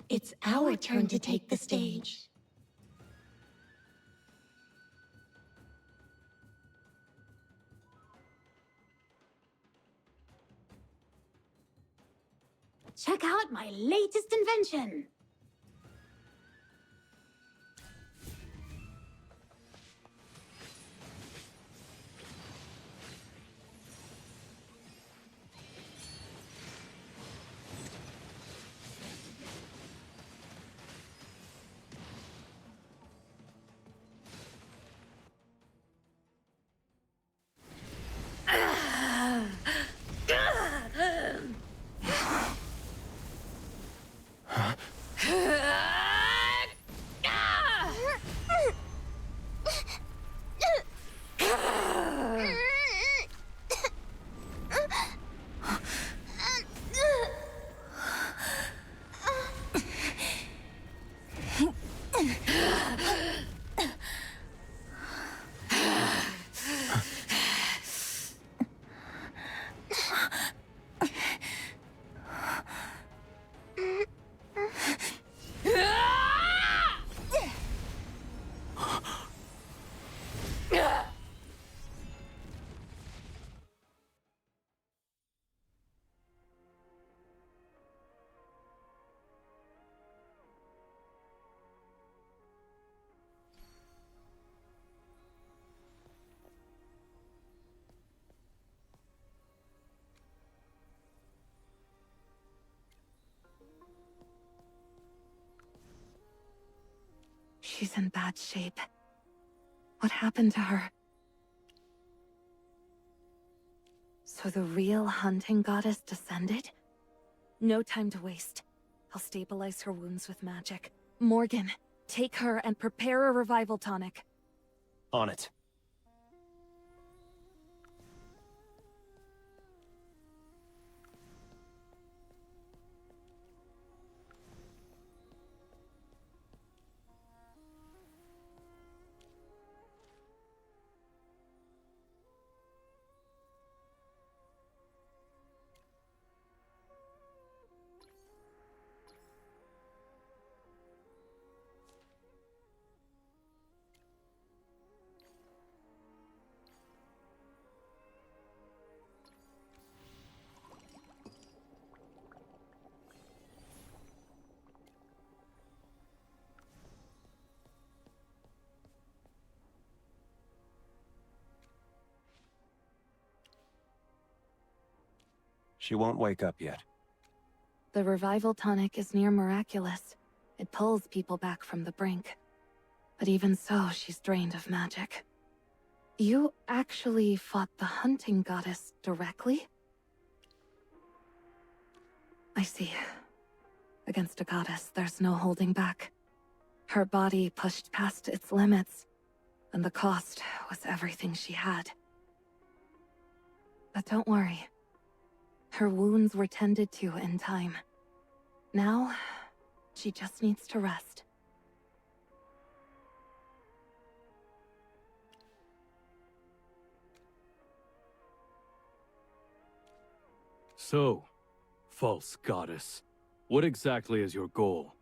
It's our turn to take the stage. Check out my latest invention! She's in bad shape. What happened to her? So the real hunting goddess descended? No time to waste. I'll stabilize her wounds with magic. Morgan, take her and prepare a revival tonic. On it. She won't wake up yet. The revival tonic is near miraculous. It pulls people back from the brink. But even so, she's drained of magic. You actually fought the hunting goddess directly? I see. Against a goddess, there's no holding back. Her body pushed past its limits, and the cost was everything she had. But don't worry. Her wounds were tended to in time. Now, she just needs to rest. So, false goddess, what exactly is your goal?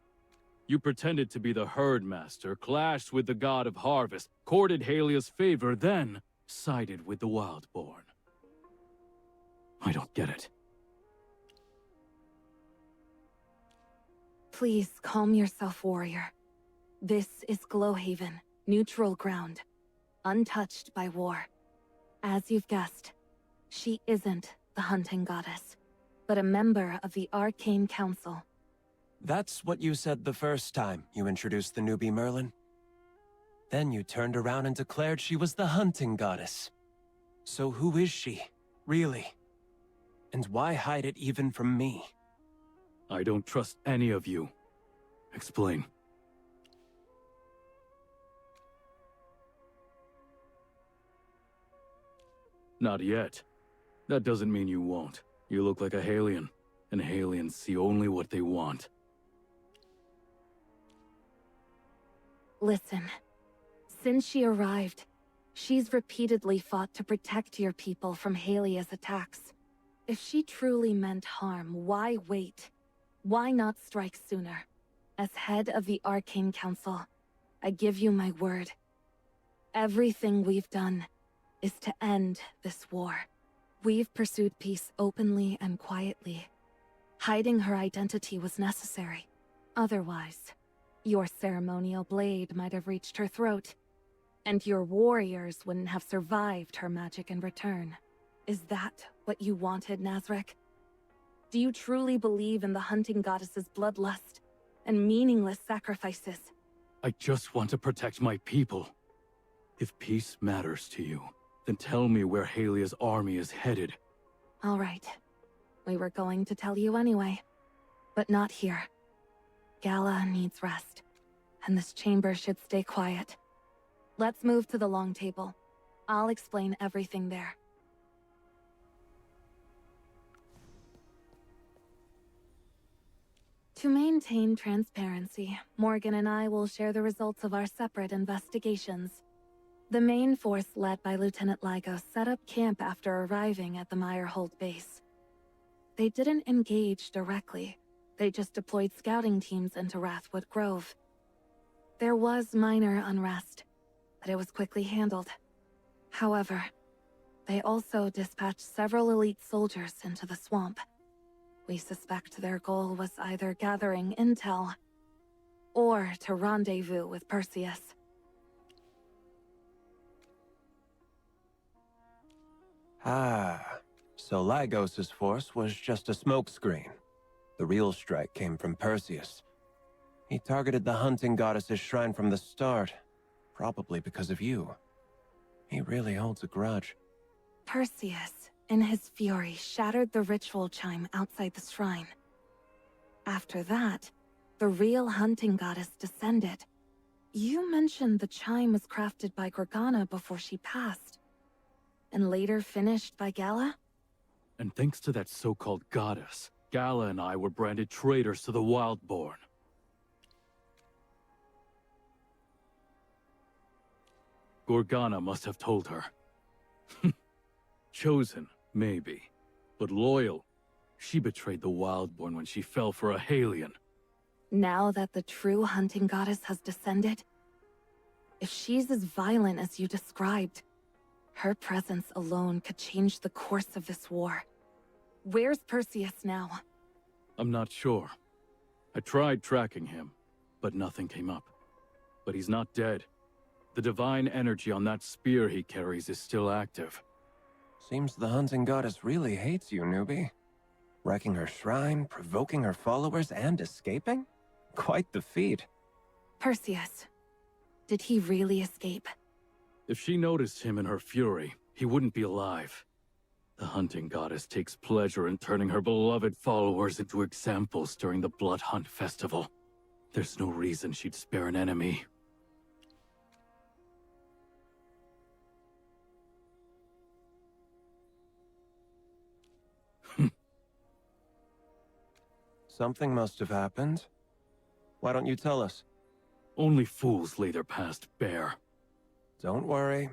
You pretended to be the herdmaster, clashed with the god of harvest, courted Halia's favor, then sided with the Wildborn. I don't get it. Please calm yourself, warrior. This is Glowhaven, neutral ground, untouched by war. As you've guessed, she isn't the hunting goddess, but a member of the Arcane Council. That's what you said the first time you introduced the newbie Merlin. Then you turned around and declared she was the hunting goddess. So who is she, really? And why hide it even from me? I don't trust any of you. Explain. Not yet. That doesn't mean you won't. You look like a Halian, and Halians see only what they want. Listen, since she arrived, she's repeatedly fought to protect your people from Halia's attacks. If she truly meant harm, why wait? Why not strike sooner? As head of the Arcane Council, I give you my word. Everything we've done is to end this war. We've pursued peace openly and quietly. Hiding her identity was necessary. Otherwise, your ceremonial blade might have reached her throat, and your warriors wouldn't have survived her magic in return. Is that what you wanted, Nazrek? Do you truly believe in the hunting goddess's bloodlust and meaningless sacrifices? I just want to protect my people. If peace matters to you, then tell me where Halia's army is headed. All right. We were going to tell you anyway. But not here. Gala needs rest, and this chamber should stay quiet. Let's move to the long table. I'll explain everything there. To maintain transparency, Morgan and I will share the results of our separate investigations. The main force led by Lieutenant Ligo set up camp after arriving at the Meyerhold base. They didn't engage directly. They just deployed scouting teams into Wrathwood Grove. There was minor unrest, but it was quickly handled. However, they also dispatched several elite soldiers into the swamp. We suspect their goal was either gathering intel or to rendezvous with Perseus. Ah, so Lygos's force was just a smokescreen. The real strike came from Perseus. He targeted the hunting goddess's shrine from the start, probably because of you. He really holds a grudge. Perseus, in his fury, shattered the ritual chime outside the shrine. After that, the real hunting goddess descended. You mentioned the chime was crafted by Gorgana before she passed, and later finished by Gala? And thanks to that so-called goddess, Gala and I were branded traitors to the Wildborn. Gorgana must have told her. Chosen, maybe. But loyal. She betrayed the Wildborn when she fell for a Halion. Now that the true hunting goddess has descended, if she's as violent as you described, her presence alone could change the course of this war. Where's Perseus now? I'm not sure. I tried tracking him, but nothing came up. But he's not dead. The divine energy on that spear he carries is still active. Seems the hunting goddess really hates you, newbie. Wrecking her shrine, provoking her followers, and escaping? Quite the feat. Perseus. Did he really escape? If she noticed him in her fury, he wouldn't be alive. The hunting goddess takes pleasure in turning her beloved followers into examples during the Blood Hunt Festival. There's no reason she'd spare an enemy. Something must have happened. Why don't you tell us? Only fools lay their past bare. Don't worry.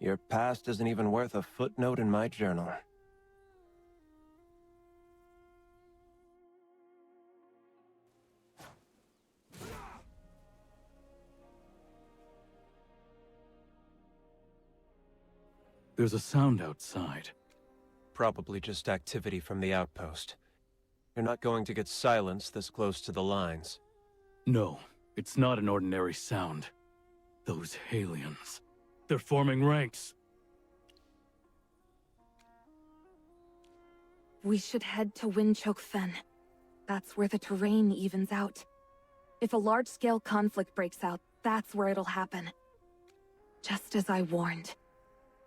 Your past isn't even worth a footnote in my journal. There's a sound outside. Probably just activity from the outpost. You're not going to get silence this close to the lines. No, it's not an ordinary sound. Those Halions. They're forming ranks. We should head to Windchoke Fen. That's where the terrain evens out. If a large-scale conflict breaks out, that's where it'll happen. Just as I warned.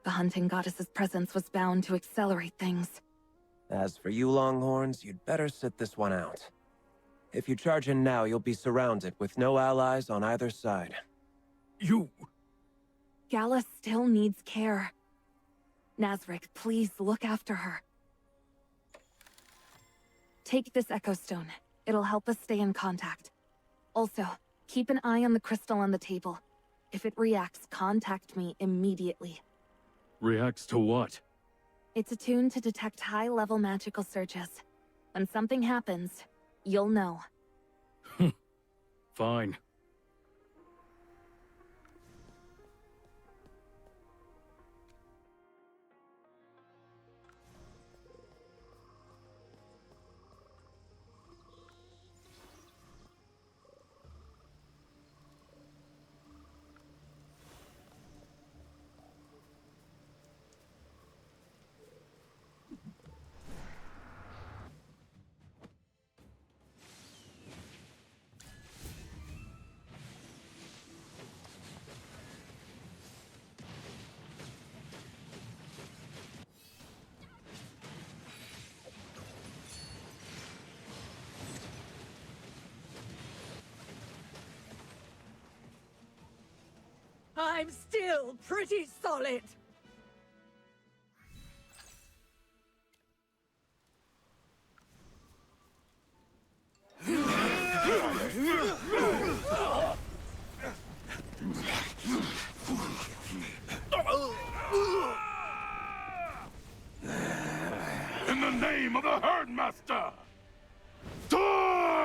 The hunting goddess's presence was bound to accelerate things. As for you Longhorns, you'd better sit this one out. If you charge in now, you'll be surrounded with no allies on either side. You... Gala still needs care. Nazric, please look after her. Take this Echo Stone. It'll help us stay in contact. Also, keep an eye on the crystal on the table. If it reacts, contact me immediately. Reacts to what? It's attuned to detect high-level magical surges. When something happens, you'll know. Fine. I'm still pretty solid. In the name of the Herdmaster! Die!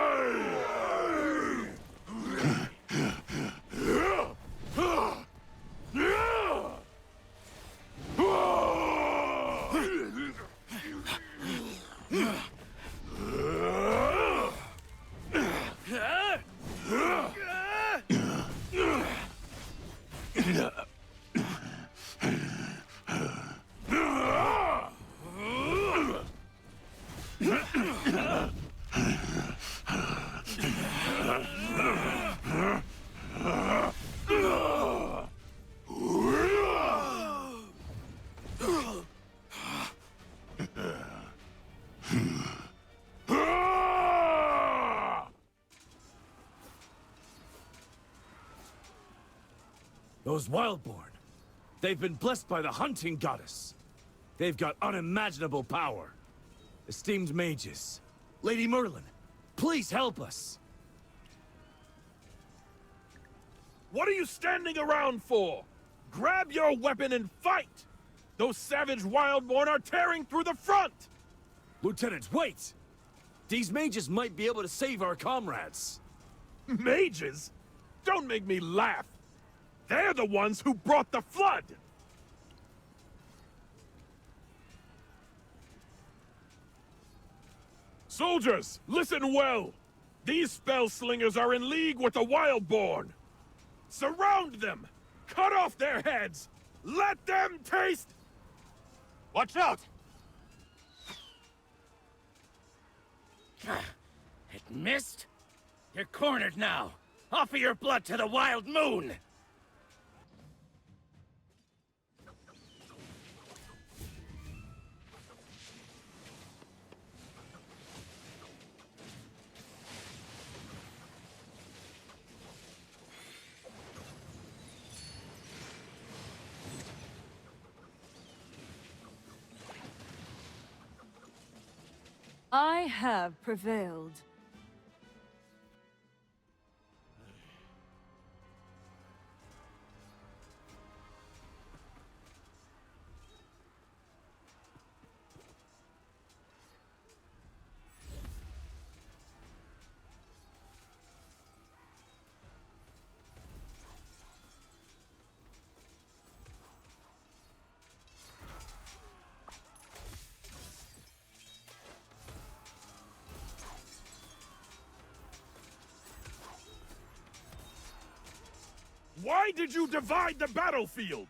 Those Wildborn. They've been blessed by the hunting goddess. They've got unimaginable power. Esteemed mages, Lady Merlin, please help us. What are you standing around for? Grab your weapon and fight! Those savage Wildborn are tearing through the front! Lieutenant, wait! These mages might be able to save our comrades. Mages? Don't make me laugh! They're the ones who brought the flood! Soldiers, listen well! These spell slingers are in league with the Wildborn! Surround them! Cut off their heads! Let them taste... Watch out! It missed? You're cornered now! Offer your blood to the Wild Moon! I have prevailed. Why did you divide the battlefield?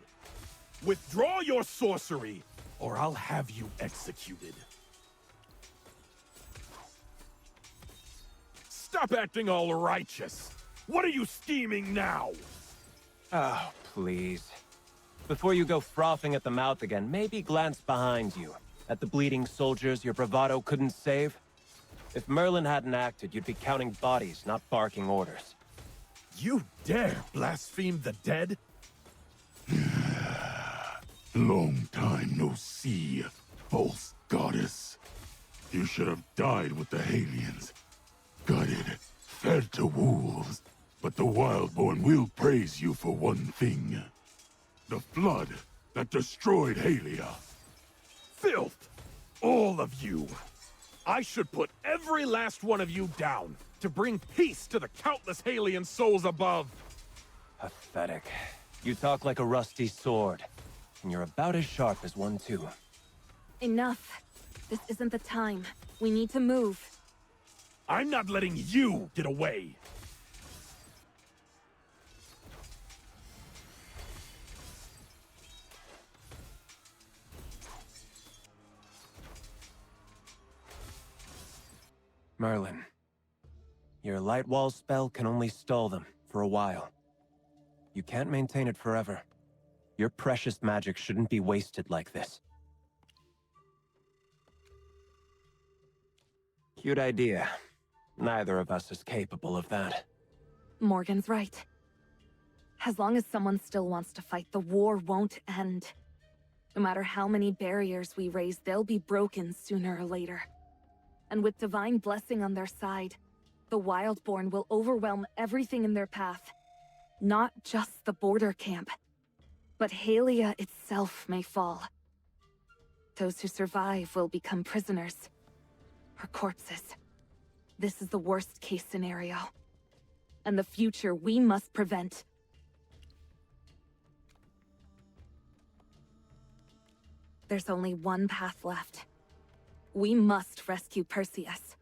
Withdraw your sorcery, or I'll have you executed. Stop acting all righteous. What are you scheming now? Oh, please. Before you go frothing at the mouth again, maybe glance behind you. At the bleeding soldiers your bravado couldn't save? If Merlin hadn't acted, you'd be counting bodies, not barking orders. You dare blaspheme the dead? Long time no see, false goddess. You should have died with the Halians. Gutted, fed to wolves. But the Wildborn will praise you for one thing. The flood that destroyed Halia. Filth! All of you! I should put every last one of you down to bring peace to the countless Halian souls above. Pathetic. You talk like a rusty sword. And you're about as sharp as one, too. Enough. This isn't the time. We need to move. I'm not letting you get away. Merlin. Your light wall spell can only stall them for a while. You can't maintain it forever. Your precious magic shouldn't be wasted like this. Cute idea. Neither of us is capable of that. Morgan's right. As long as someone still wants to fight, the war won't end. No matter how many barriers we raise, they'll be broken sooner or later. And with divine blessing on their side, the Wildborn will overwhelm everything in their path. Not just the border camp, but Halia itself may fall. Those who survive will become prisoners, or corpses. This is the worst-case scenario. And the future we must prevent. There's only one path left. We must rescue Perseus.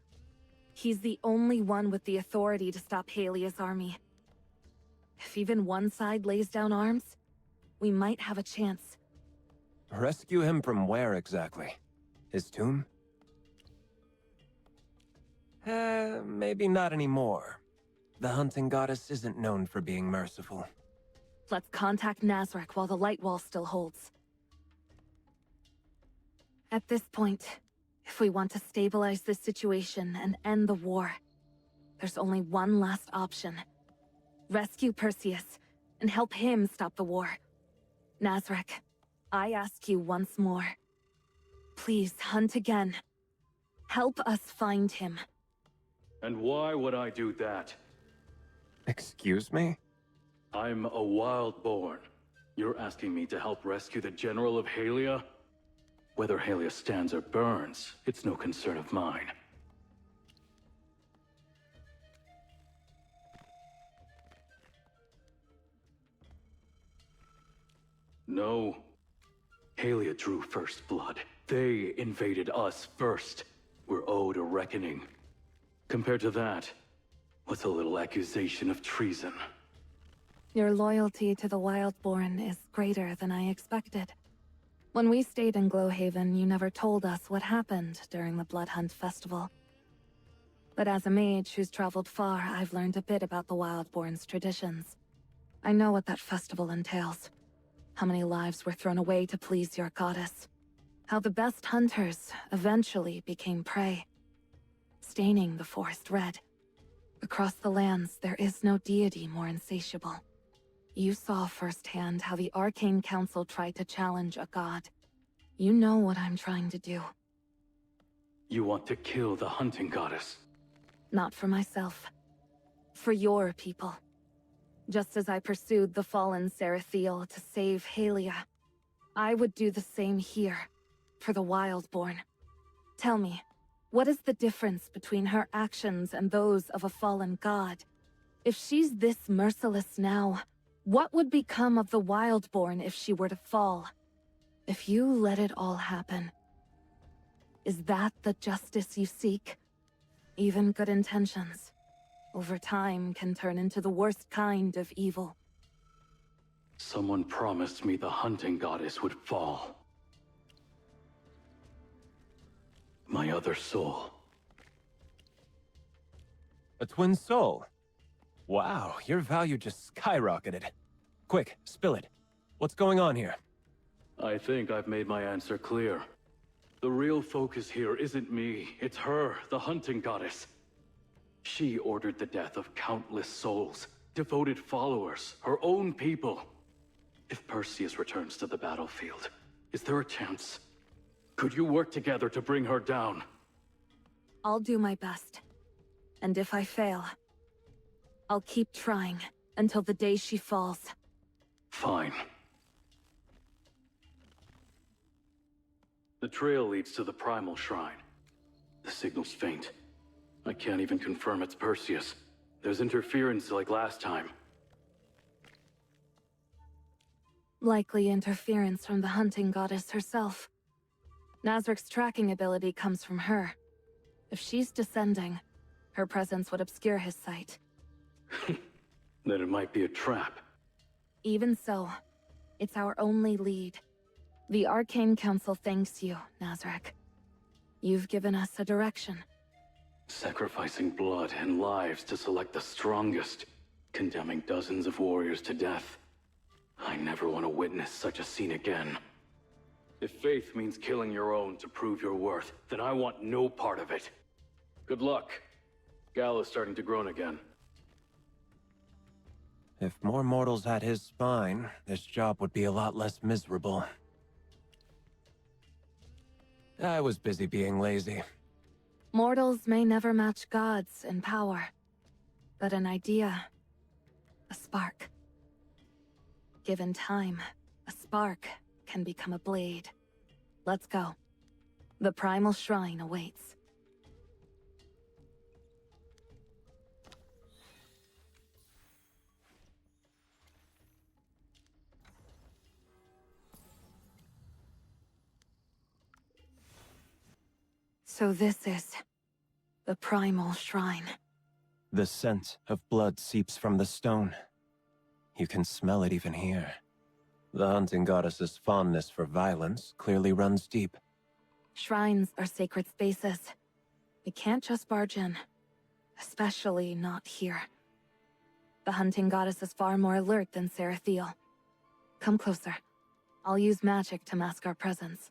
He's the only one with the authority to stop Halia's army. If even one side lays down arms, we might have a chance. Rescue him from where exactly? His tomb? Maybe not anymore. The hunting goddess isn't known for being merciful. Let's contact Nazareth while the light wall still holds. At this point, if we want to stabilize this situation and end the war, there's only one last option. Rescue Perseus, and help him stop the war. Nazarek, I ask you once more. Please hunt again. Help us find him. And why would I do that? Excuse me? I'm a Wildborn. You're asking me to help rescue the General of Halia? Whether Halia stands or burns, it's no concern of mine. No. Halia drew first blood. They invaded us first. We're owed a reckoning. Compared to that, what's a little accusation of treason? Your loyalty to the Wildborn is greater than I expected. When we stayed in Glowhaven, you never told us what happened during the Blood Hunt Festival. But as a mage who's traveled far, I've learned a bit about the Wildborn's traditions. I know what that festival entails. How many lives were thrown away to please your goddess. How the best hunters eventually became prey, staining the forest red. Across the lands, there is no deity more insatiable. You saw firsthand how the Arcane Council tried to challenge a god. You know what I'm trying to do. You want to kill the hunting goddess? Not for myself. For your people. Just as I pursued the fallen Sarathiel to save Halia, I would do the same here, for the Wildborn. Tell me, what is the difference between her actions and those of a fallen god? If she's this merciless now, what would become of the Wildborn if she were to fall? If you let it all happen, is that the justice you seek? Even good intentions, over time, can turn into the worst kind of evil. Someone promised me the hunting goddess would fall. My other soul. A twin soul? Wow, your value just skyrocketed. Quick, spill it. What's going on here? I think I've made my answer clear. The real focus here isn't me, it's her, the hunting goddess. She ordered the death of countless souls, devoted followers, her own people. If Perseus returns to the battlefield, is there a chance? Could you work together to bring her down? I'll do my best. And if I fail, I'll keep trying until the day she falls. Fine. The trail leads to the Primal Shrine. The signal's faint. I can't even confirm it's Perseus. There's interference like last time. Likely interference from the hunting goddess herself. Nazrik's tracking ability comes from her. If she's descending, her presence would obscure his sight. Then it might be a trap. Even so, it's our only lead. The Arcane Council thanks you, Nazrek. You've given us a direction. Sacrificing blood and lives to select the strongest, condemning dozens of warriors to death. I never want to witness such a scene again. If faith means killing your own to prove your worth, then I want no part of it. Good luck. Gal is starting to groan again. If more mortals had his spine, this job would be a lot less miserable. I was busy being lazy. Mortals may never match gods in power, but an idea, a spark. Given time, a spark can become a blade. Let's go. The Primal Shrine awaits. So this is the Primal Shrine. The scent of blood seeps from the stone. You can smell it even here. The hunting goddess's fondness for violence clearly runs deep. Shrines are sacred spaces. We can't just barge in. Especially not here. The hunting goddess is far more alert than Sarathiel. Come closer. I'll use magic to mask our presence.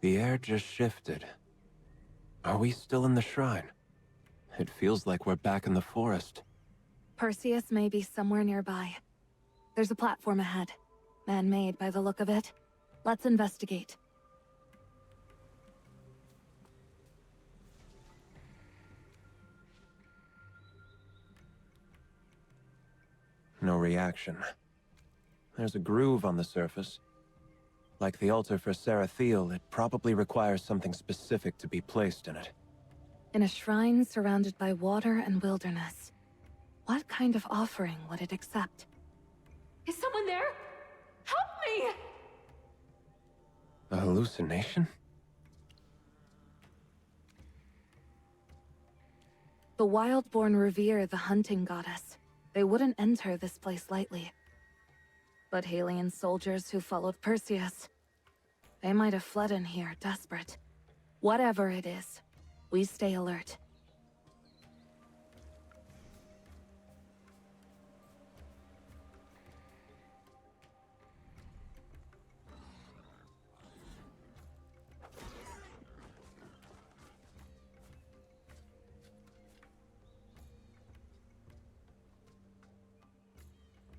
The air just shifted. Are we still in the shrine? It feels like we're back in the forest. Perseus may be somewhere nearby. There's a platform ahead. Man-made by the look of it. Let's investigate. No reaction. There's a groove on the surface. Like the altar for Sarathiel, it probably requires something specific to be placed in it. In a shrine surrounded by water and wilderness. What kind of offering would it accept? Is someone there? Help me! A hallucination? The Wildborn revere the hunting goddess. They wouldn't enter this place lightly. But Halian soldiers who followed Perseus, they might have fled in here, desperate. Whatever it is, we stay alert.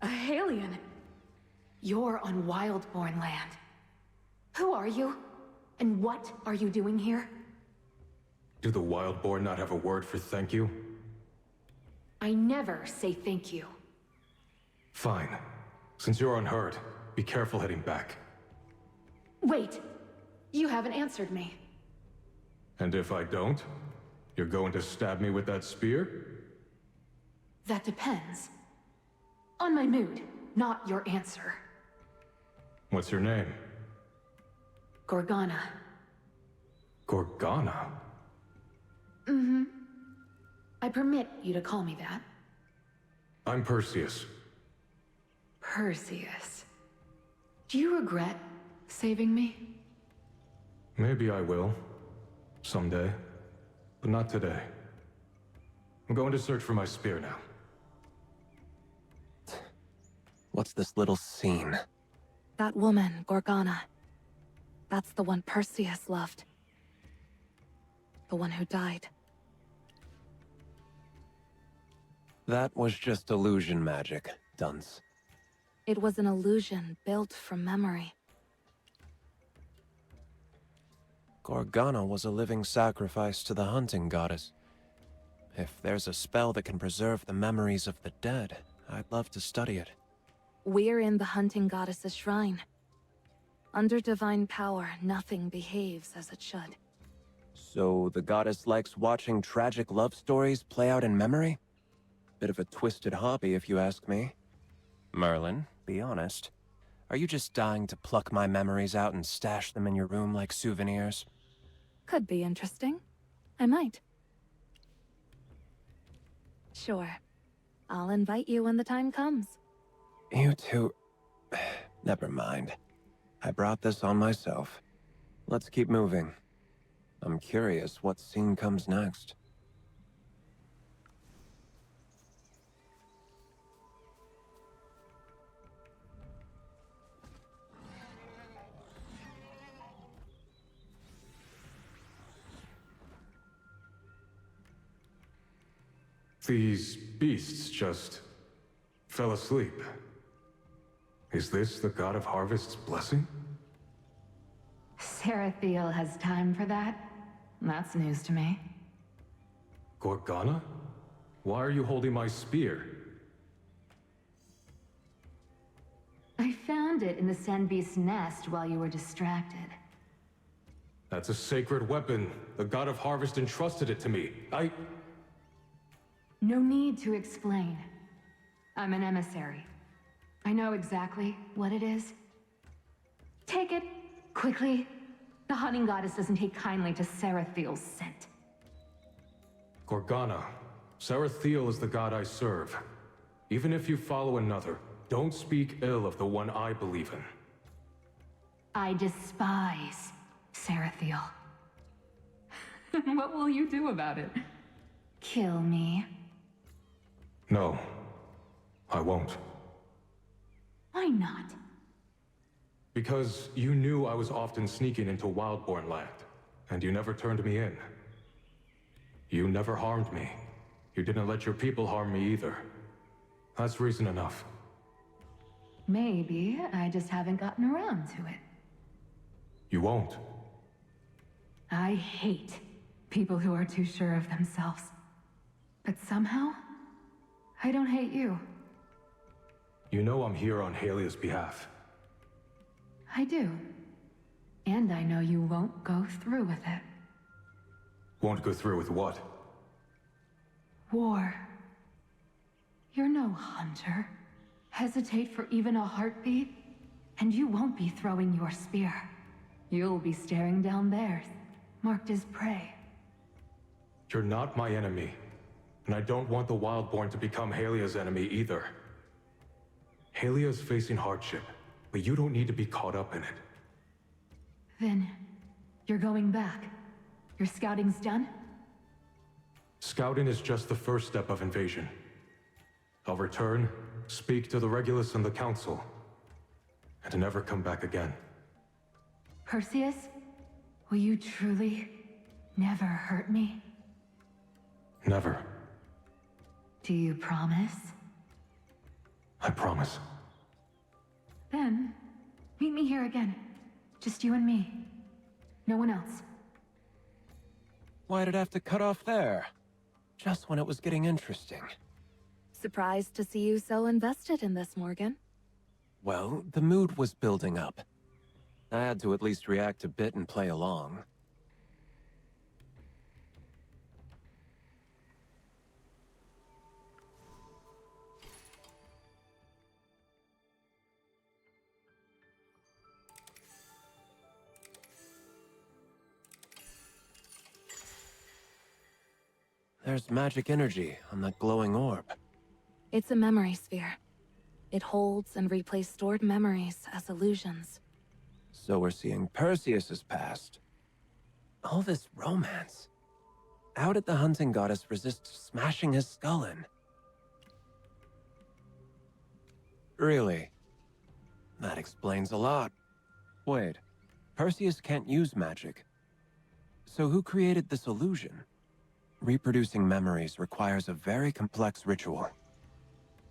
A Halian? You're on Wildborn land. Who are you? And what are you doing here? Do the Wildborn not have a word for thank you? I never say thank you. Fine. Since you're unhurt, be careful heading back. Wait! You haven't answered me. And if I don't, you're going to stab me with that spear? That depends. On my mood, not your answer. What's your name? Gorgana. Gorgana? Mm-hmm. I permit you to call me that. I'm Perseus. Perseus. Do you regret saving me? Maybe I will. Someday. But not today. I'm going to search for my spear now. What's this little scene? That woman, Gorgana. That's the one Perseus loved. The one who died. That was just illusion magic, dunce. It was an illusion built from memory. Gorgana was a living sacrifice to the hunting goddess. If there's a spell that can preserve the memories of the dead, I'd love to study it. We're in the hunting goddess's shrine. Under divine power, nothing behaves as it should. So the goddess likes watching tragic love stories play out in memory? Bit of a twisted hobby, if you ask me. Merlin, be honest. Are you just dying to pluck my memories out and stash them in your room like souvenirs? Could be interesting. I might. Sure. I'll invite you when the time comes. You two... Never mind. I brought this on myself. Let's keep moving. I'm curious what scene comes next. These beasts just fell asleep. Is this the god of harvest's blessing? Sarathiel has time for that? That's news to me. Gorgana? Why are you holding my spear? I found it in the Sand Beast's nest while you were distracted. That's a sacred weapon. The god of harvest entrusted it to me. No need to explain. I'm an emissary. I know exactly what it is. Take it, quickly. The hunting goddess doesn't take kindly to Sarathiel's scent. Gorgana, Sarathiel is the god I serve. Even if you follow another, don't speak ill of the one I believe in. I despise Sarathiel. What will you do about it? Kill me? No, I won't. Why not? Because you knew I was often sneaking into Wildborn land, and you never turned me in. You never harmed me. You didn't let your people harm me either. That's reason enough. Maybe I just haven't gotten around to it. You won't. I hate people who are too sure of themselves. But somehow, I don't hate you. You know I'm here on Halia's behalf. I do. And I know you won't go through with it. Won't go through with what? War. You're no hunter. Hesitate for even a heartbeat, and you won't be throwing your spear. You'll be staring down theirs, marked as prey. You're not my enemy, and I don't want the Wildborn to become Halia's enemy either. Halia's facing hardship, but you don't need to be caught up in it. Then, you're going back. Your scouting's done? Scouting is just the first step of invasion. I'll return, speak to the Regulus and the Council, and never come back again. Perseus? Will you truly never hurt me? Never. Do you promise? I promise. Then, meet me here again. Just you and me. No one else. Why'd it have to cut off there? Just when it was getting interesting. Surprised to see you so invested in this, Morgan. Well, the mood was building up. I had to at least react a bit and play along. There's magic energy on that glowing orb. It's a memory sphere. It holds and replays stored memories as illusions. So we're seeing Perseus's past. All this romance. How did the hunting goddess resist smashing his skull in? Really? That explains a lot. Wait, Perseus can't use magic. So who created this illusion? Reproducing memories requires a very complex ritual.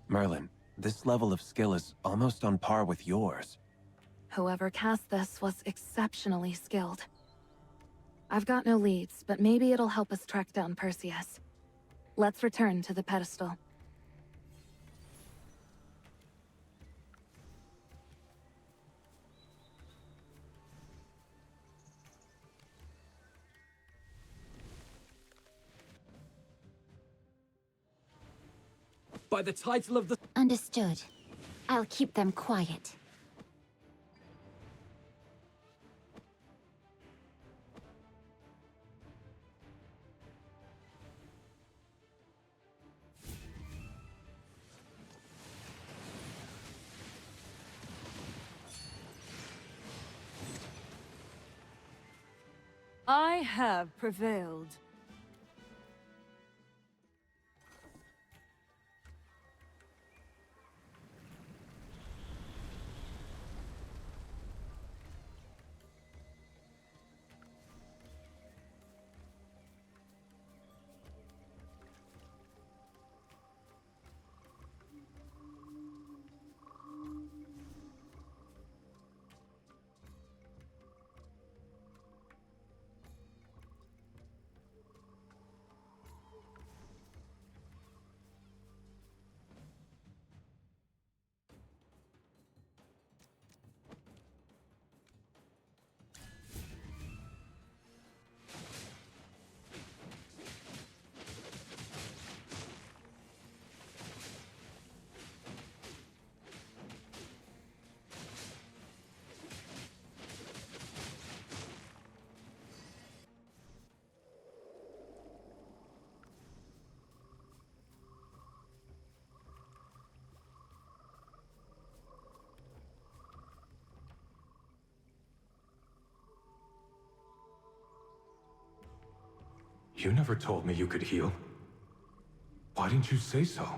Merlin, this level of skill is almost on par with yours. Whoever cast this was exceptionally skilled. I've got no leads, but maybe it'll help us track down Perseus. Let's return to the pedestal. By the title of the... Understood. I'll keep them quiet. I have prevailed. You never told me you could heal. Why didn't you say so?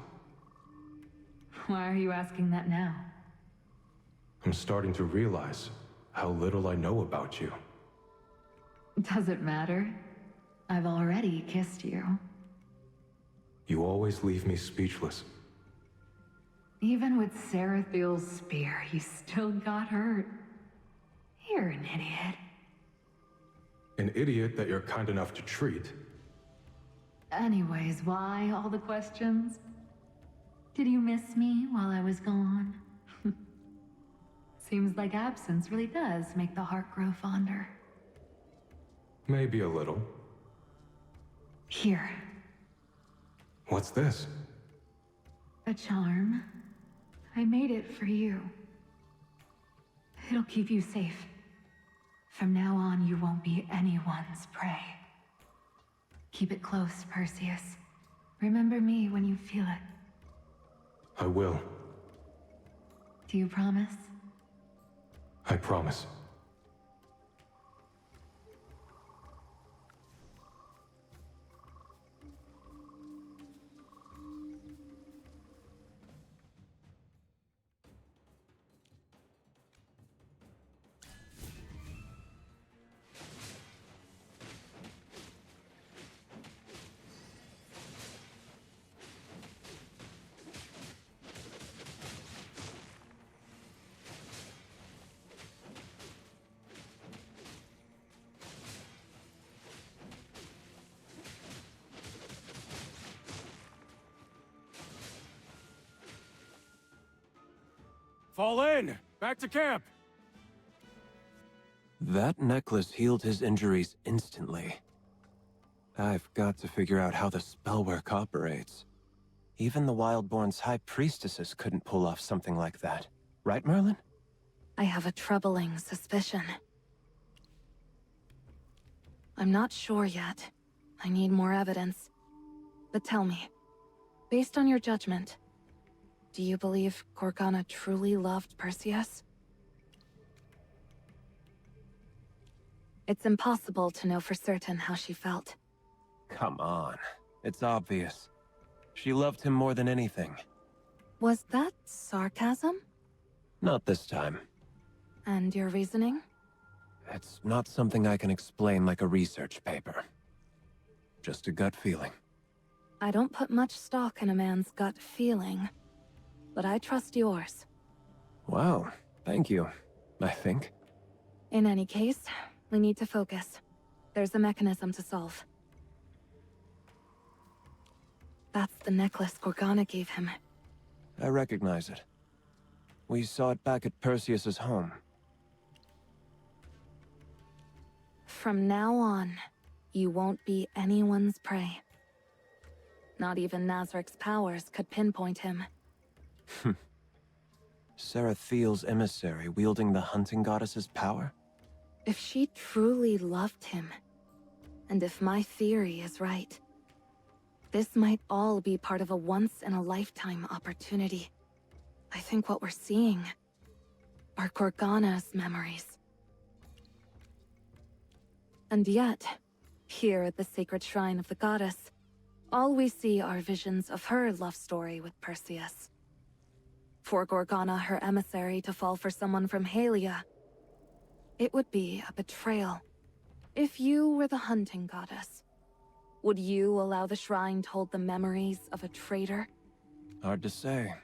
Why are you asking that now? I'm starting to realize how little I know about you. Does it matter? I've already kissed you. You always leave me speechless. Even with Sarathiel's spear, you still got hurt. You're an idiot. An idiot that you're kind enough to treat. Anyways, why all the questions? Did you miss me while I was gone? Seems like absence really does make the heart grow fonder. Maybe a little. Here, What's this? a charm. I made it for you. It'll keep you safe. From now on, you won't be anyone's prey. Keep it close, Perseus. Remember me when you feel it. I will. Do you promise? I promise. Fall in! Back to camp! That necklace healed his injuries instantly. I've got to figure out how the spellwork operates. Even the Wildborn's high priestesses couldn't pull off something like that. Right, Merlin? I have a troubling suspicion. I'm not sure yet. I need more evidence. But tell me, based on your judgment, do you believe Gorgana truly loved Perseus? It's impossible to know for certain how she felt. Come on. It's obvious. She loved him more than anything. Was that sarcasm? Not this time. And your reasoning? It's not something I can explain like a research paper. Just a gut feeling. I don't put much stock in a man's gut feeling, but I trust yours. Wow, thank you, I think. In any case, we need to focus. There's a mechanism to solve. That's the necklace Gorgana gave him. I recognize it. We saw it back at Perseus's home. From now on, you won't be anyone's prey. Not even Nazarik's powers could pinpoint him. Sarathiel's emissary wielding the hunting goddess's power? If she truly loved him, and if my theory is right, this might all be part of a once-in-a-lifetime opportunity. I think what we're seeing are Gorgana's memories. And yet, here at the sacred shrine of the goddess, all we see are visions of her love story with Perseus. For Gorgana, her emissary, to fall for someone from Halia, it would be a betrayal. If you were the hunting goddess, would you allow the shrine to hold the memories of a traitor? Hard to say.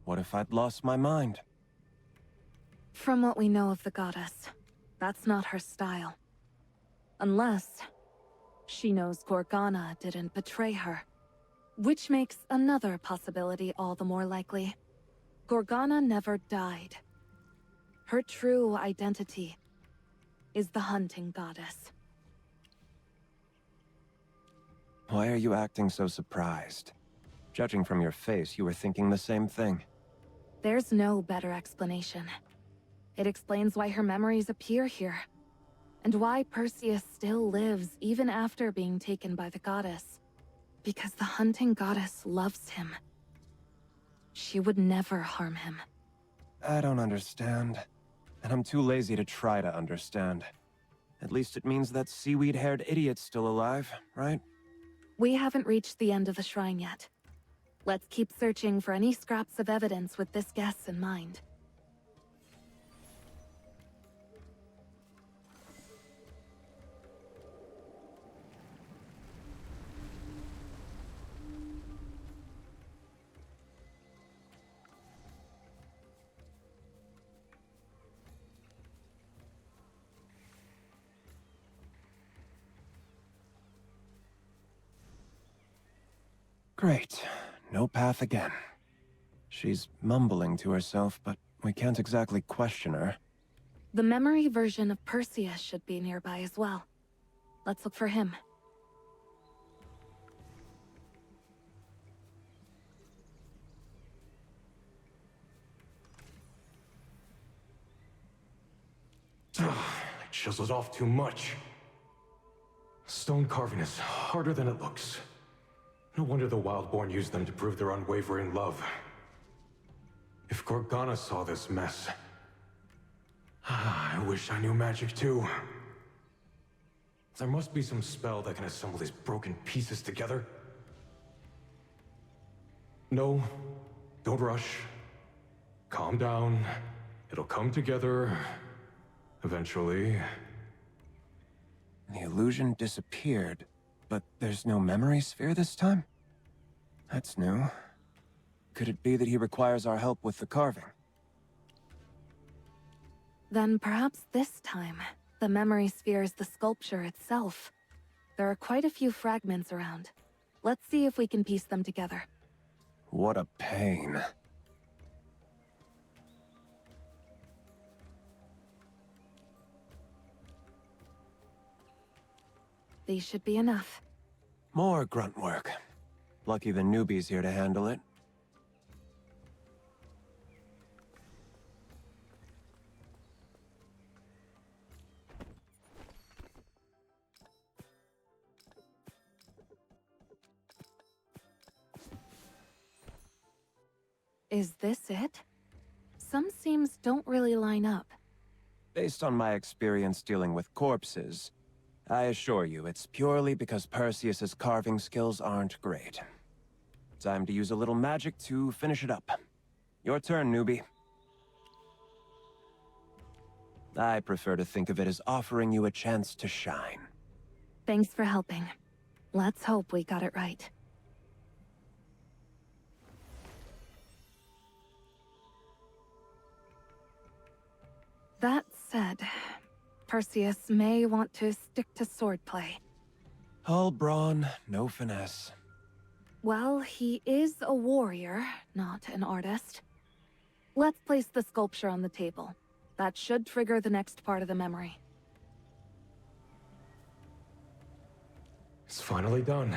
What if I'd lost my mind? From what we know of the goddess, that's not her style. Unless she knows Gorgana didn't betray her. Which makes another possibility all the more likely. Gorgana never died. Her true identity is the hunting goddess. Why are you acting so surprised? Judging from your face, you were thinking the same thing. There's no better explanation. It explains why her memories appear here, and why Perseus still lives even after being taken by the goddess. Because the hunting goddess loves him. She would never harm him. I don't understand. And I'm too lazy to try to understand. At least it means that seaweed-haired idiot's still alive, right? We haven't reached the end of the shrine yet. Let's keep searching for any scraps of evidence with this guess in mind. Great. No path again. She's mumbling to herself, but we can't exactly question her. The memory version of Perseus should be nearby as well. Let's look for him. I chiseled off too much. Stone carving is harder than it looks. No wonder the Wildborn used them to prove their unwavering love. If Gorgana saw this mess... I wish I knew magic too. There must be some spell that can assemble these broken pieces together. No, don't rush. Calm down. It'll come together... eventually. The illusion disappeared, but there's no memory sphere this time? That's new. Could it be that he requires our help with the carving? Then perhaps this time, the memory sphere is the sculpture itself. There are quite a few fragments around. Let's see if we can piece them together. What a pain. These should be enough. More grunt work. Lucky the newbie's here to handle it. Is this it? Some seams don't really line up. Based on my experience dealing with corpses, I assure you it's purely because Perseus's carving skills aren't great. Time to use a little magic to finish it up. Your turn, newbie. I prefer to think of it as offering you a chance to shine. Thanks for helping. Let's hope we got it right. That said, Perseus may want to stick to swordplay. All brawn, no finesse. Well, he is a warrior, not an artist. Let's place the sculpture on the table. That should trigger the next part of the memory. It's finally done.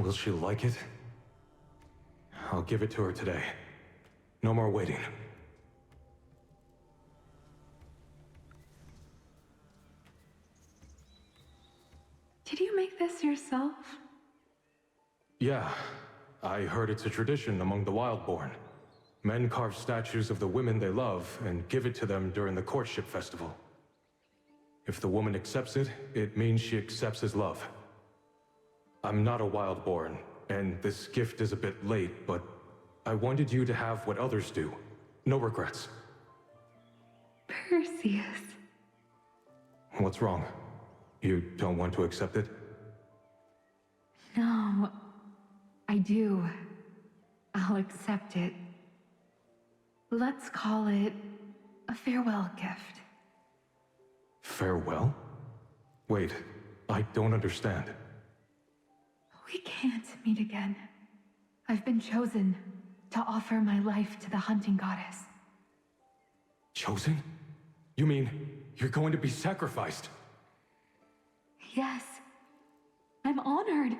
Will she like it? I'll give it to her today. No more waiting. Did you make this yourself? Yeah, I heard it's a tradition among the Wildborn. Men carve statues of the women they love and give it to them during the courtship festival. If the woman accepts it, it means she accepts his love. I'm not a Wildborn, and this gift is a bit late, but I wanted you to have what others do. No regrets. Perseus. What's wrong? You don't want to accept it? No, I do. I'll accept it. Let's call it a farewell gift. Farewell? Wait, I don't understand. We can't meet again. I've been chosen to offer my life to the hunting goddess. Chosen? You mean you're going to be sacrificed? Yes. I'm honored.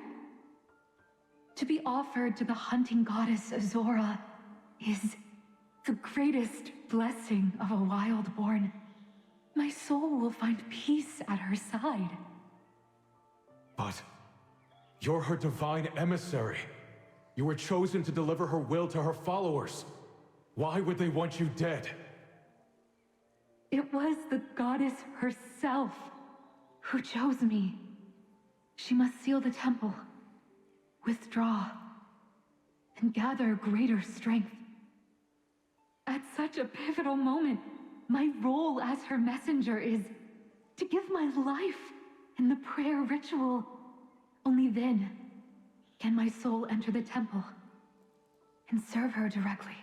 To be offered to the hunting goddess Azora is the greatest blessing of a Wildborn. My soul will find peace at her side. But you're her divine emissary. You were chosen to deliver her will to her followers. Why would they want you dead? It was the goddess herself who chose me. She must seal the temple, withdraw, and gather greater strength. At such a pivotal moment, my role as her messenger is to give my life in the prayer ritual. Only then can my soul enter the temple and serve her directly.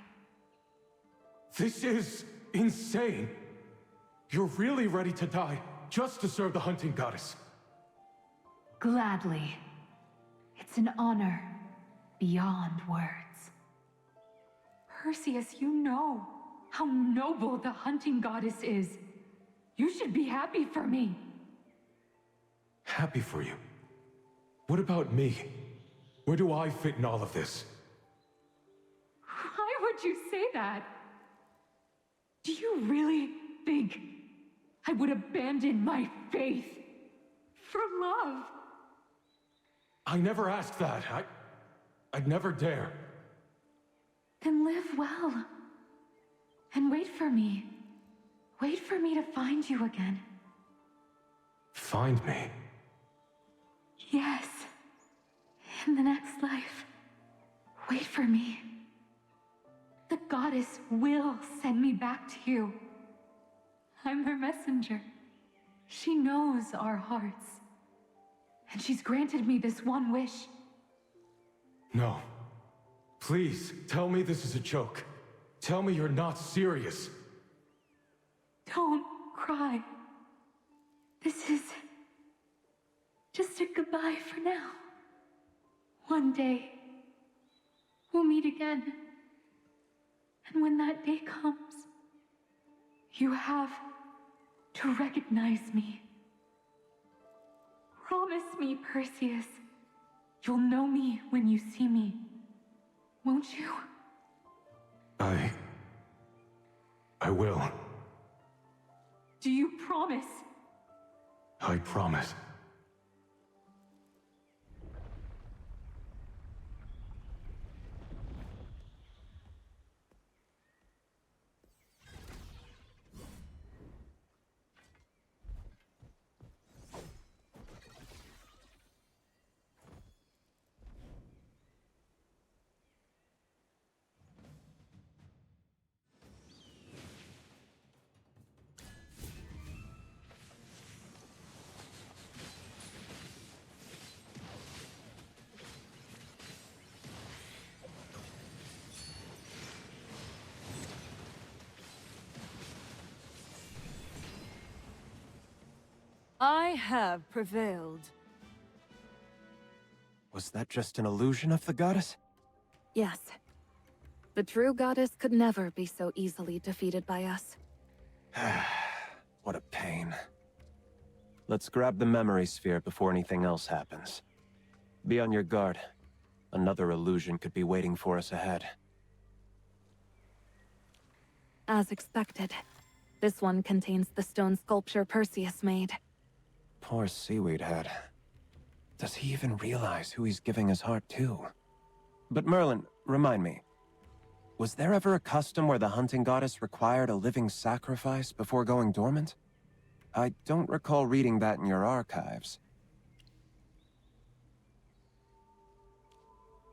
This is insane. You're really ready to die just to serve the hunting goddess. Gladly. It's an honor beyond words. Perseus, you know how noble the hunting goddess is. You should be happy for me. Happy for you? What about me? Where do I fit in all of this? Why would you say that? Do you really think I would abandon my faith for love? I never asked that. I'd never dare. Then live well. And wait for me. Wait for me to find you again. Find me? Yes. In the next life. Wait for me. The goddess will send me back to you. I'm her messenger. She knows our hearts. And she's granted me this one wish. No. Please, tell me this is a joke. Tell me you're not serious. Don't cry. This is just a goodbye for now. One day, we'll meet again. And when that day comes, you have to recognize me. Promise me, Perseus, you'll know me when you see me. Won't you? I will. Do you promise? I promise. I have prevailed. Was that just an illusion of the goddess? Yes. The true goddess could never be so easily defeated by us. What a pain. Let's grab the memory sphere before anything else happens. Be on your guard. Another illusion could be waiting for us ahead. As expected. This one contains the stone sculpture Perseus made. Poor Seaweed Head. Does he even realize who he's giving his heart to? But Merlin, remind me. Was there ever a custom where the hunting goddess required a living sacrifice before going dormant? I don't recall reading that in your archives.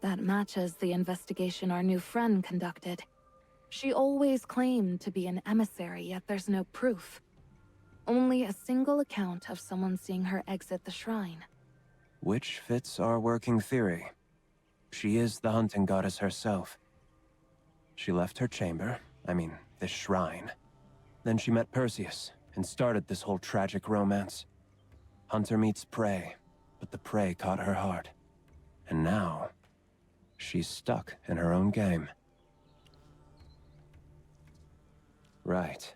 That matches the investigation our new friend conducted. She always claimed to be an emissary, yet there's no proof. Only a single account of someone seeing her exit the shrine. Which fits our working theory. She is the hunting goddess herself. She left her chamber, this shrine. Then she met Perseus, and started this whole tragic romance. Hunter meets prey, but the prey caught her heart. And now, she's stuck in her own game. Right.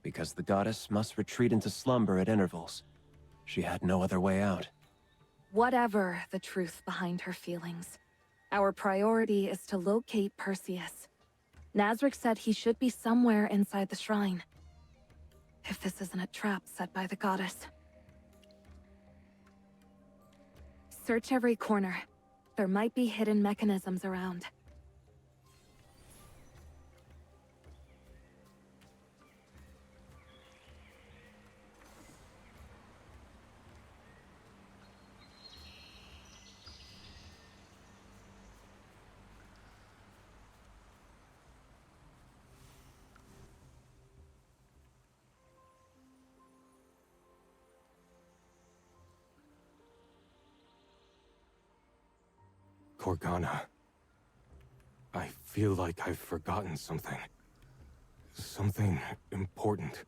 Because the goddess must retreat into slumber at intervals. She had no other way out. Whatever the truth behind her feelings, our priority is to locate Perseus. Nazric said he should be somewhere inside the shrine. If this isn't a trap set by the goddess. Search every corner. There might be hidden mechanisms around. Gorgana. I feel like I've forgotten something. Something important.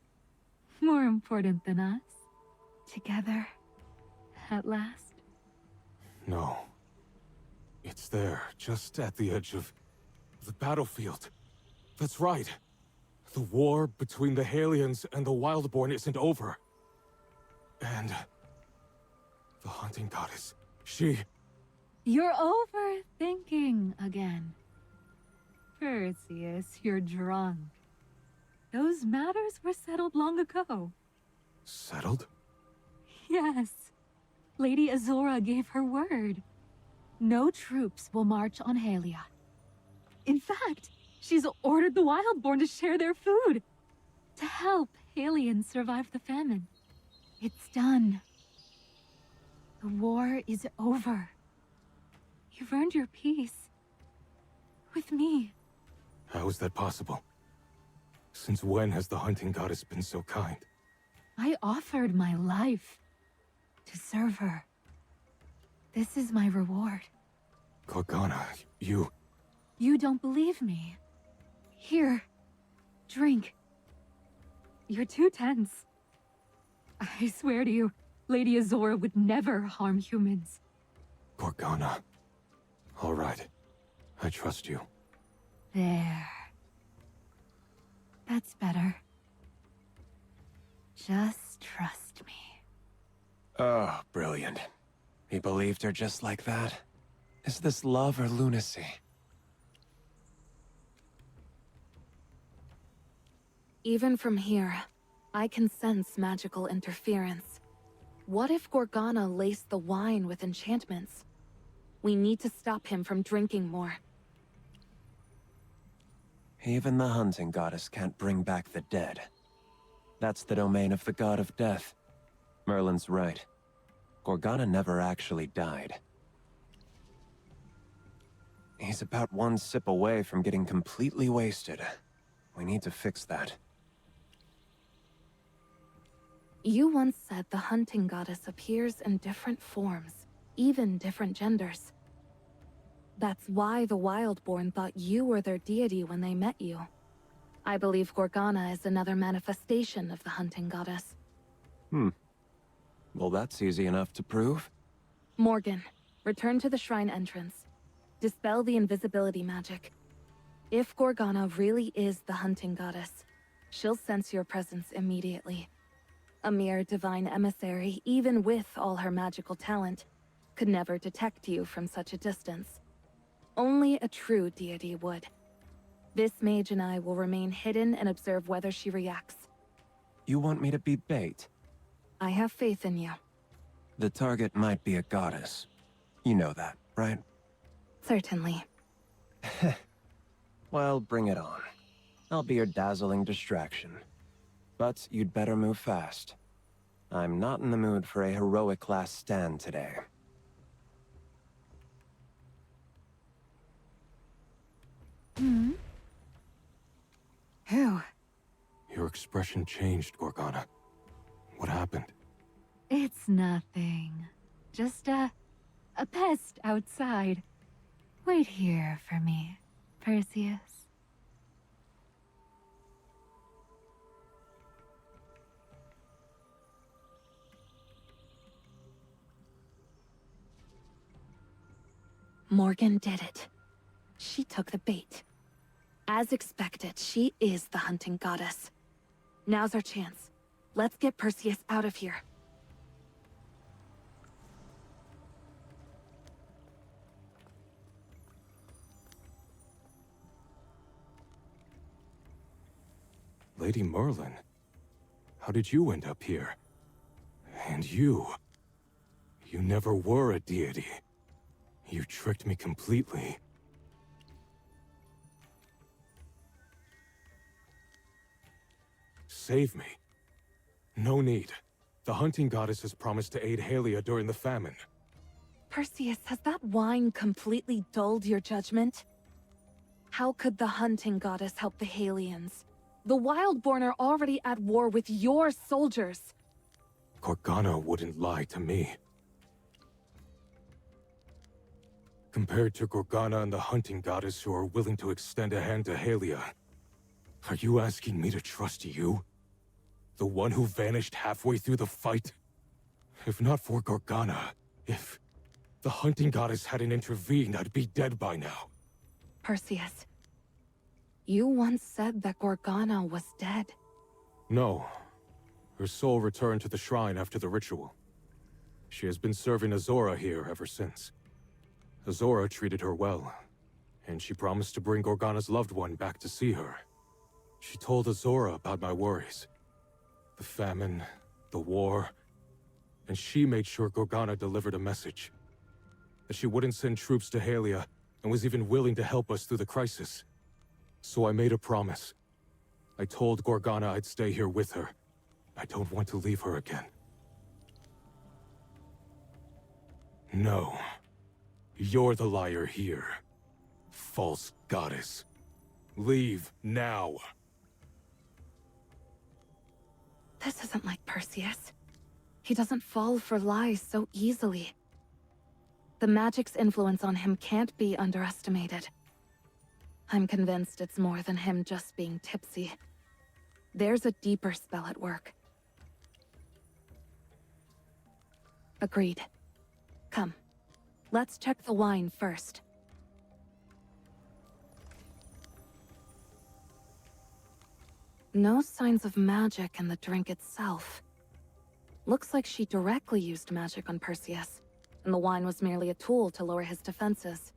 More important than us. Together. At last. No, It's there, just at the edge of the battlefield. That's right. The war between the Halians and the Wildborn isn't over. And the hunting goddess, she... You're overthinking again. Perseus, you're drunk. Those matters were settled long ago. Settled? Yes. Lady Azora gave her word. No troops will march on Halia. In fact, she's ordered the Wildborn to share their food, to help Halians survive the famine. It's done. The war is over. You've earned your peace. With me. How is that possible? Since when has the hunting goddess been so kind? I offered my life to serve her. This is my reward. Gorgana, you... You don't believe me. Here, drink. You're too tense. I swear to you, Lady Azora would never harm humans. Gorgana. All right. I trust you. There. That's better. Just trust me. Oh, brilliant. He believed her just like that? Is this love or lunacy? Even from here, I can sense magical interference. What if Gorgana laced the wine with enchantments? We need to stop him from drinking more. Even the hunting goddess can't bring back the dead. That's the domain of the god of death. Merlin's right. Gorgana never actually died. He's about one sip away from getting completely wasted. We need to fix that. You once said the hunting goddess appears in different forms, even different genders. That's why the Wildborn thought you were their deity when they met you. I believe Gorgana is another manifestation of the hunting goddess. Well, that's easy enough to prove. Morgan, return to the shrine entrance. Dispel the invisibility magic. If Gorgana really is the hunting goddess, she'll sense your presence immediately. A mere divine emissary, even with all her magical talent, could never detect you from such a distance. Only a true deity would. This mage and I will remain hidden and observe whether she reacts. You want me to be bait? I have faith in you. The target might be a goddess. You know that, right? Certainly. Well, bring it on. I'll be your dazzling distraction. But you'd better move fast. I'm not in the mood for a heroic last stand today. Who? Your expression changed, Gorgana. What happened? It's nothing. Just a pest outside. Wait here for me, Perseus. Morgan did it. She took the bait. As expected, she is the hunting goddess. Now's our chance. Let's get Perseus out of here. Lady Merlin, how did you end up here? And you never were a deity. You tricked me completely. Save me. No need. The hunting goddess has promised to aid Halia during the famine. Perseus, has that wine completely dulled your judgment? How could the hunting goddess help the Halians? The Wildborn are already at war with your soldiers. Gorgana wouldn't lie to me. Compared to Gorgana and the hunting goddess who are willing to extend a hand to Halia, are you asking me to trust you? The one who vanished halfway through the fight? If not for Gorgana, if The hunting goddess hadn't intervened, I'd be dead by now. Perseus, you once said that Gorgana was dead. No. Her soul returned to the shrine after the ritual. She has been serving Azora here ever since. Azora treated her well, and she promised to bring Gorgana's loved one back to see her. She told Azora about my worries. The famine, the war, and she made sure Gorgana delivered a message. That she wouldn't send troops to Halia, and was even willing to help us through the crisis. So I made a promise. I told Gorgana I'd stay here with her. I don't want to leave her again. No. You're the liar here. False goddess. Leave now. This isn't like Perseus. He doesn't fall for lies so easily. The magic's influence on him can't be underestimated. I'm convinced it's more than him just being tipsy. There's a deeper spell at work. Agreed. Come, let's check the wine first. No signs of magic in the drink itself. Looks like she directly used magic on Perseus, and the wine was merely a tool to lower his defenses.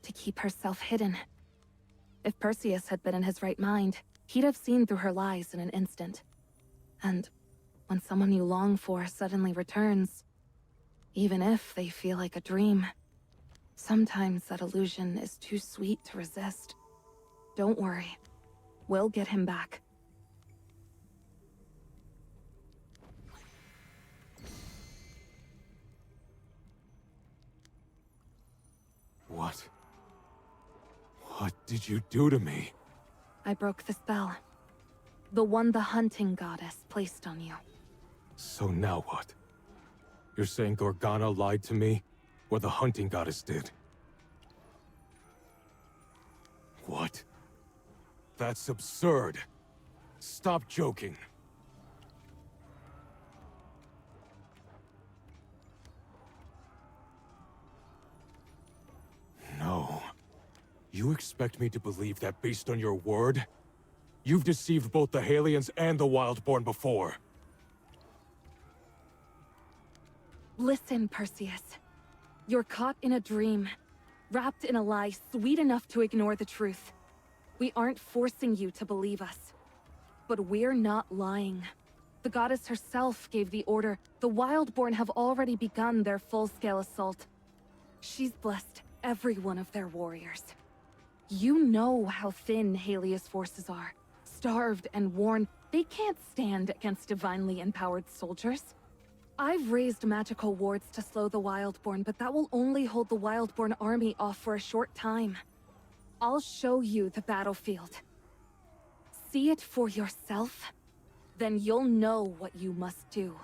To keep herself hidden. If Perseus had been in his right mind, he'd have seen through her lies in an instant. And when someone you long for suddenly returns, even if they feel like a dream, sometimes that illusion is too sweet to resist. Don't worry. We'll get him back. What? What did you do to me? I broke the spell. The one the hunting goddess placed on you. So now what? You're saying Gorgana lied to me? Or the hunting goddess did? What? That's absurd. Stop joking. No. You expect me to believe that based on your word? You've deceived both the Halians and the Wildborn before. Listen, Perseus. You're caught in a dream, wrapped in a lie sweet enough to ignore the truth. We aren't forcing you to believe us. But we're not lying. The goddess herself gave the order. The Wildborn have already begun their full-scale assault. She's blessed every one of their warriors. You know how thin Halia's forces are. Starved and worn, they can't stand against divinely empowered soldiers. I've raised magical wards to slow the Wildborn, but that will only hold the Wildborn army off for a short time. I'll show you the battlefield. See it for yourself, then you'll know what you must do.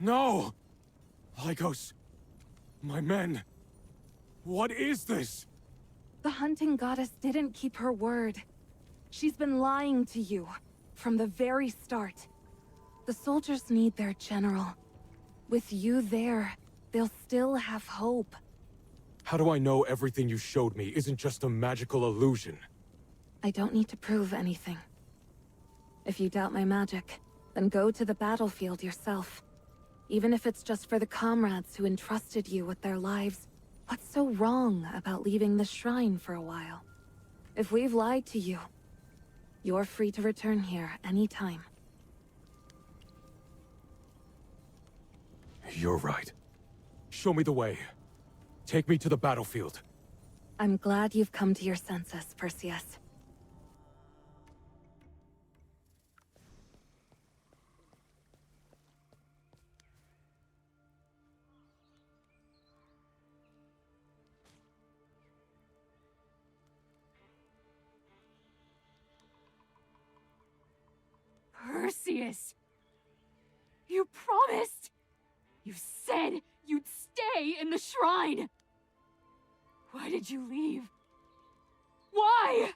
No! Lygos! My men! What is this? The hunting goddess didn't keep her word. She's been lying to you, from the very start. The soldiers need their general. With you there, they'll still have hope. How do I know everything you showed me isn't just a magical illusion? I don't need to prove anything. If you doubt my magic, then go to the battlefield yourself. Even if it's just for the comrades who entrusted you with their lives, what's so wrong about leaving the shrine for a while? If we've lied to you, you're free to return here anytime. You're right. Show me the way. Take me to the battlefield. I'm glad you've come to your senses, Perseus. Perseus! You promised! You said you'd stay in the shrine! Why did you leave? Why?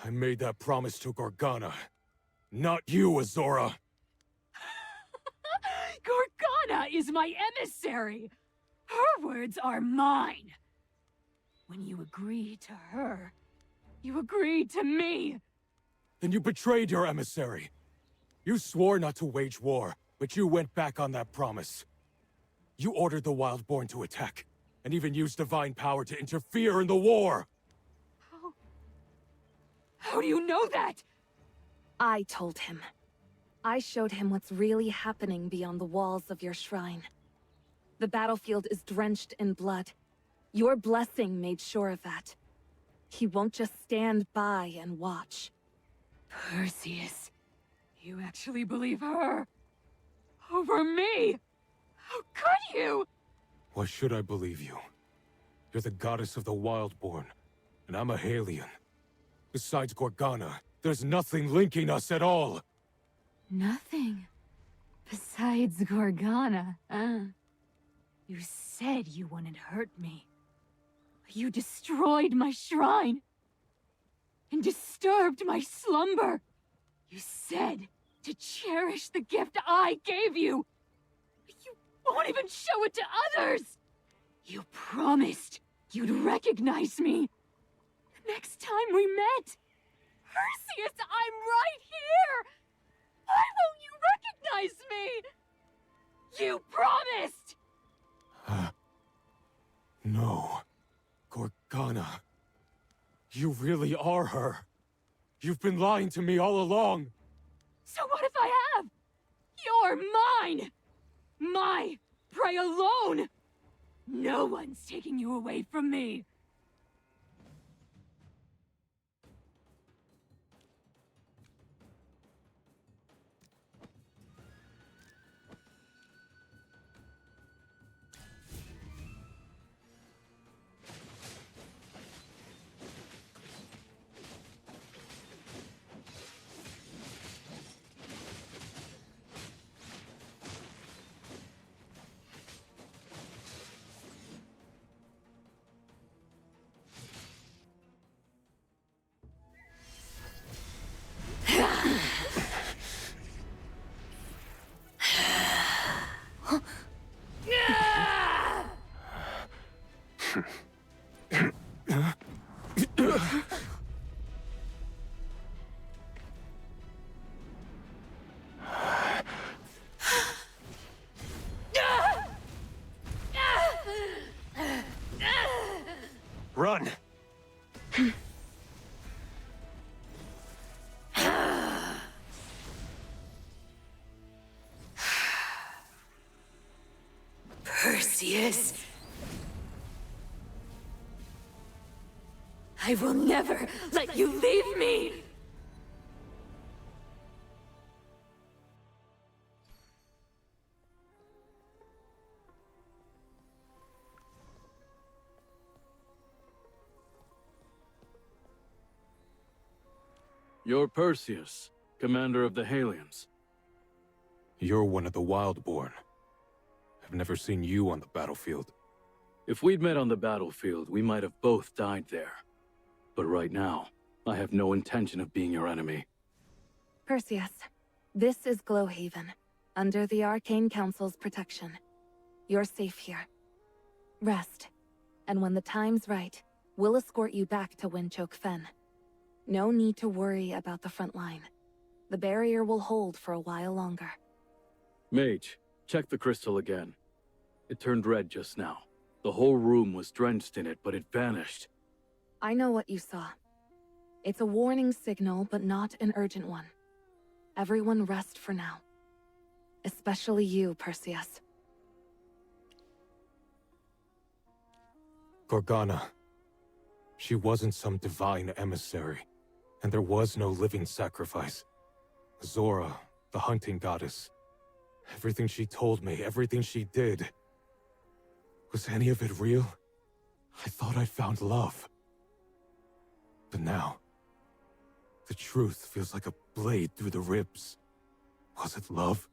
I made that promise to Gorgana. Not you, Azora! Gorgana is my emissary! Her words are mine! When you agreed to her, you agreed to me! Then you betrayed your emissary! You swore not to wage war, but you went back on that promise. You ordered the Wildborn to attack, and even used divine power to interfere in the war! How do you know that? I told him. I showed him what's really happening beyond the walls of your shrine. The battlefield is drenched in blood. Your blessing made sure of that. He won't just stand by and watch. Perseus, you actually believe her? Over me? How could you? Why should I believe you? You're the goddess of the Wildborn, and I'm a Halion. Besides Gorgana, there's nothing linking us at all! Nothing. Besides Gorgana, You said you wouldn't hurt me. You destroyed my shrine. And disturbed my slumber. You said to cherish the gift I gave you. You won't even show it to others! You promised you'd recognize me. The next time we met. Perseus, I'm right here! Why won't you recognize me? You promised! No. Gorgana. You really are her. You've been lying to me all along. So what if I have? You're mine! My prey alone! No one's taking you away from me! Run! Perseus. I will never let you leave me! You're Perseus, commander of the Halions. You're one of the Wildborn. I've never seen you on the battlefield. If we'd met on the battlefield, we might have both died there. But right now, I have no intention of being your enemy. Perseus, this is Glowhaven, under the Arcane Council's protection. You're safe here. Rest, and when the time's right, we'll escort you back to Windchoke Fen. No need to worry about the front line. The barrier will hold for a while longer. Mage, check the crystal again. It turned red just now. The whole room was drenched in it, but it vanished. I know what you saw. It's a warning signal, but not an urgent one. Everyone rest for now. Especially you, Perseus. Gorgana. She wasn't some divine emissary, and there was no living sacrifice. Zora, the hunting goddess. Everything she told me, everything she did. Was any of it real? I thought I found love. But now, the truth feels like a blade through the ribs. Was it love?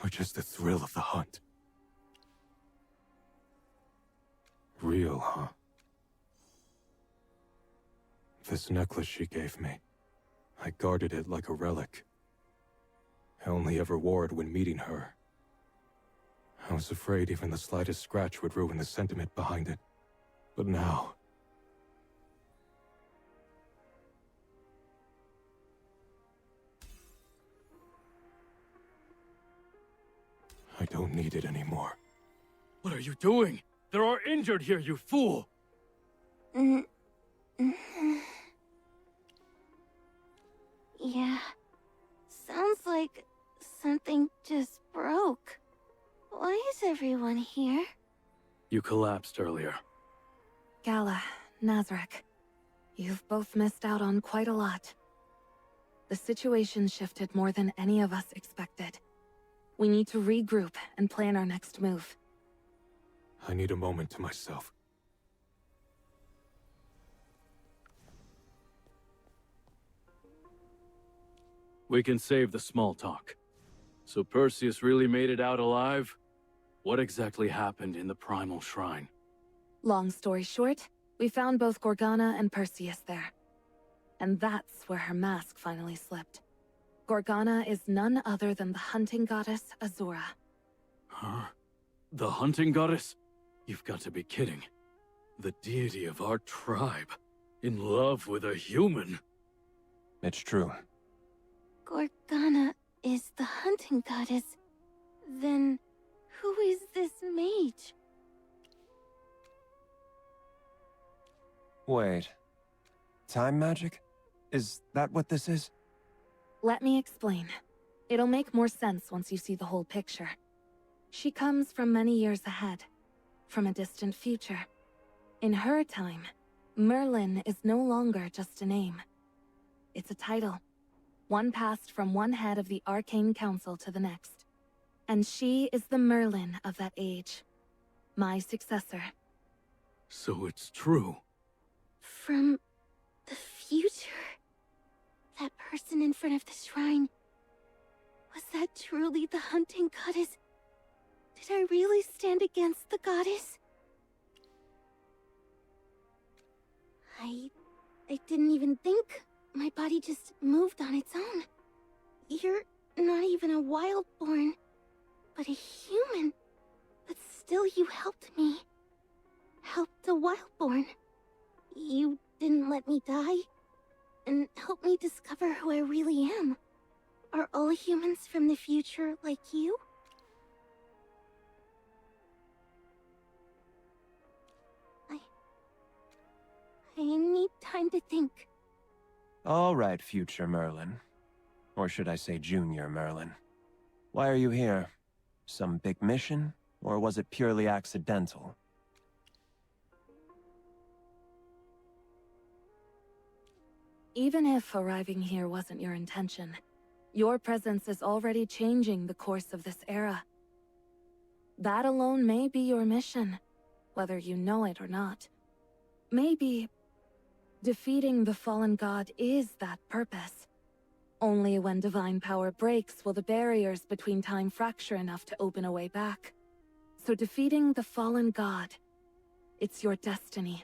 or just the thrill of the hunt? Real, huh? This necklace she gave me, I guarded it like a relic. I only ever wore it when meeting her. I was afraid even the slightest scratch would ruin the sentiment behind it. But now... I don't need it anymore. What are you doing? There are injured here, you fool! Yeah. Sounds like something just broke. Why is everyone here? You collapsed earlier. Gala, Nazarek, you've both missed out on quite a lot. The situation shifted more than any of us expected. We need to regroup and plan our next move. I need a moment to myself. We can save the small talk. So Perseus really made it out alive? What exactly happened in the Primal Shrine? Long story short, we found both Gorgana and Perseus there. And that's where her mask finally slipped. Gorgana is none other than the hunting goddess Azura. Huh? The hunting goddess? You've got to be kidding. The deity of our tribe. In love with a human. It's true. Gorgana is the hunting goddess. Then, who is this mage? Wait. Time magic? Is that what this is? Let me explain. It'll make more sense once you see the whole picture. She comes from many years ahead, from a distant future. In her time, Merlin is no longer just a name. It's a title, one passed from one head of the Arcane Council to the next. And she is the Merlin of that age, my successor. So it's true. From the future? That person in front of the shrine. Was that truly the hunting goddess? Did I really stand against the goddess? I didn't even think. My body just moved on its own. You're not even a wildborn, but a human. But still you helped me. Helped a wildborn. You didn't let me die. And helped me discover who I really am. Are all humans from the future like you? I need time to think. All right, future Merlin. Or should I say Junior Merlin. Why are you here? Some big mission? Or was it purely accidental? Even if arriving here wasn't your intention, your presence is already changing the course of this era. That alone may be your mission, whether you know it or not. Maybe defeating the fallen god is that purpose. Only when divine power breaks will the barriers between time fracture enough to open a way back. So defeating the fallen god, it's your destiny.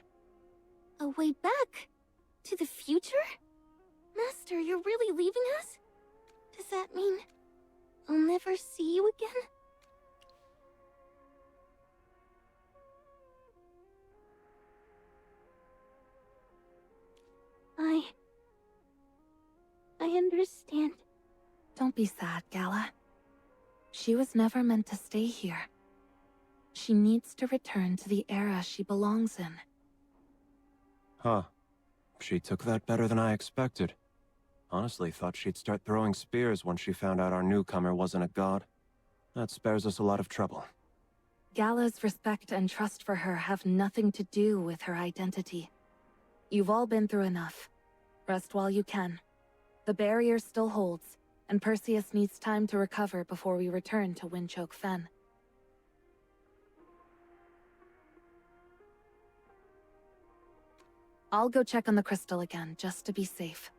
A way back? To the future? Master, you're really leaving us? Does that mean I'll never see you again? I understand. Don't be sad, Gala. She was never meant to stay here. She needs to return to the era she belongs in. Huh. She took that better than I expected. Honestly, thought she'd start throwing spears once she found out our newcomer wasn't a god. That spares us a lot of trouble. Gala's respect and trust for her have nothing to do with her identity. You've all been through enough. Rest while you can. The barrier still holds, and Perseus needs time to recover before we return to Windchoke Fen. I'll go check on the crystal again, just to be safe.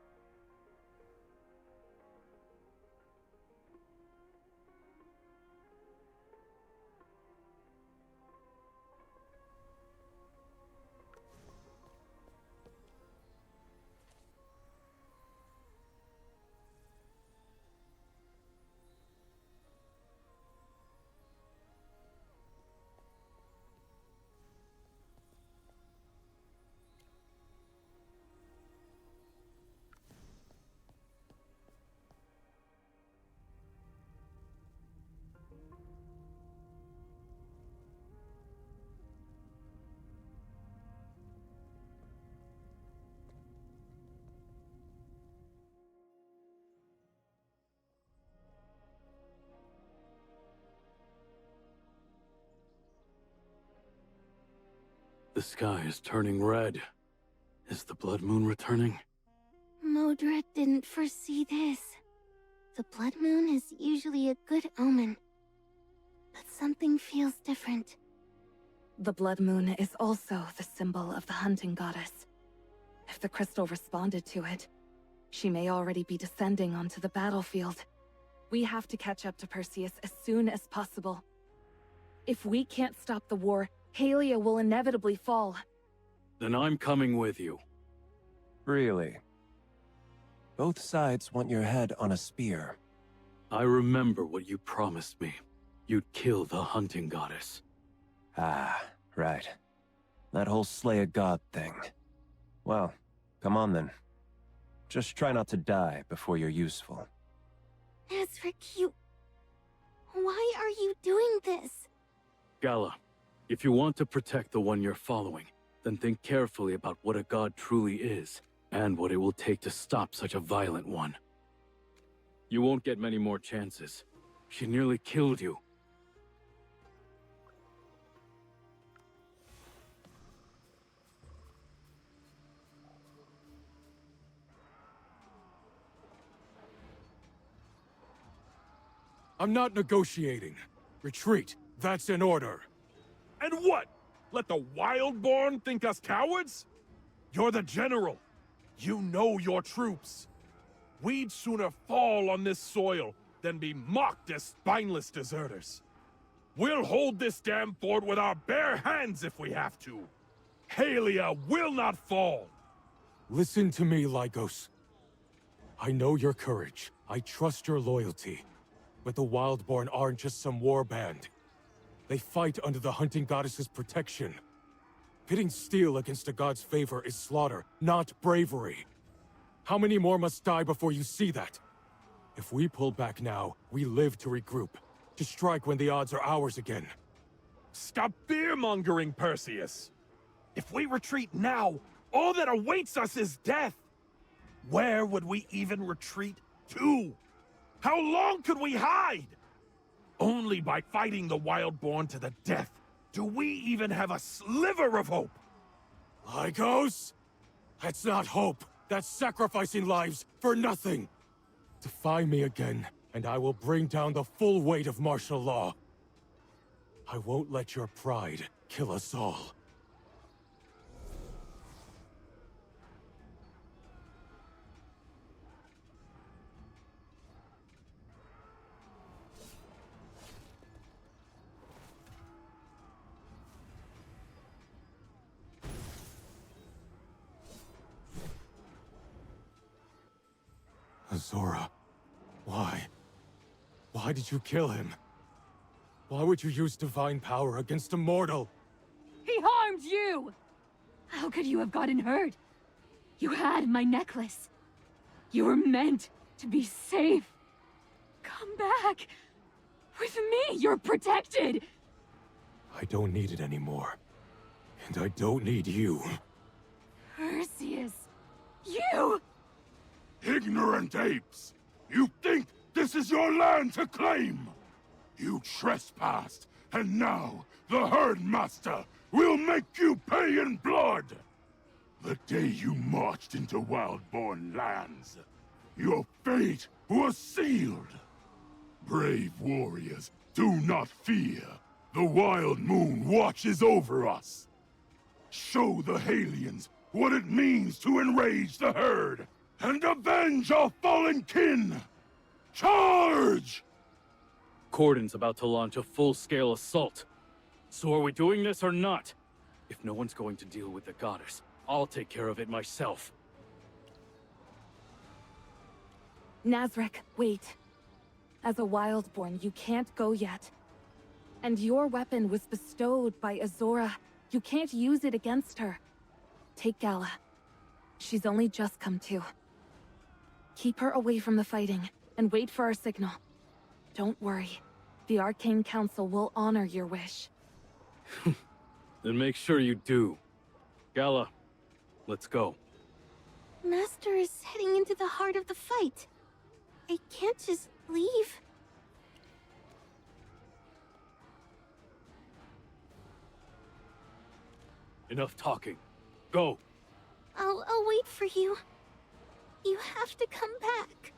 The sky is turning red. Is the blood moon returning? Modra didn't foresee this. The blood moon is usually a good omen. But something feels different. The blood moon is also the symbol of the hunting goddess. If the crystal responded to it, she may already be descending onto the battlefield. We have to catch up to Perseus as soon as possible. If we can't stop the war, Halia will inevitably fall. Then I'm coming with you. Really? Both sides want your head on a spear. I remember what you promised me. You'd kill the hunting goddess. Ah, right. That whole slay a god thing. Well, come on then. Just try not to die before you're useful. Nazric, you... Why are you doing this? Gala, if you want to protect the one you're following, then think carefully about what a god truly is, and what it will take to stop such a violent one. You won't get many more chances. She nearly killed you. I'm not negotiating. Retreat. That's in order. And what? Let the Wildborn think us cowards? You're the general. You know your troops. We'd sooner fall on this soil than be mocked as spineless deserters. We'll hold this damn fort with our bare hands if we have to. Halia will not fall. Listen to me, Lygos. I know your courage. I trust your loyalty. But the Wildborn aren't just some warband. They fight under the hunting goddess's protection. Pitting steel against a god's favor is slaughter, not bravery. How many more must die before you see that? If we pull back now, we live to regroup. To strike when the odds are ours again. Stop fear-mongering, Perseus. If we retreat now, all that awaits us is death. Where would we even retreat to? How long could we hide? Only by fighting the Wildborn to the death do we even have a sliver of hope. Lygos? That's not hope. That's sacrificing lives for nothing. Defy me again, and I will bring down the full weight of martial law. I won't let your pride kill us all. Azora, why? Why did you kill him? Why would you use divine power against a mortal? He harmed you! How could you have gotten hurt? You had my necklace. You were meant to be safe. Come back. With me, you're protected. I don't need it anymore. And I don't need you. Perseus, you! Ignorant apes! You think this is your land to claim? You trespassed, and now the Herdmaster will make you pay in blood! The day you marched into Wildborn lands, your fate was sealed! Brave warriors, do not fear. The Wild Moon watches over us. Show the Halians what it means to enrage the herd and avenge our fallen kin! Charge! Cordon's about to launch a full-scale assault. So are we doing this or not? If no one's going to deal with the goddess, I'll take care of it myself. Nazric, wait. As a Wildborn, you can't go yet. And your weapon was bestowed by Azora. You can't use it against her. Take Gala. She's only just come to. Keep her away from the fighting, and wait for our signal. Don't worry. The Arcane Council will honor your wish. Then make sure you do. Gala, let's go. Master is heading into the heart of the fight. I can't just leave. Enough talking. Go! I'll wait for you. You have to come back.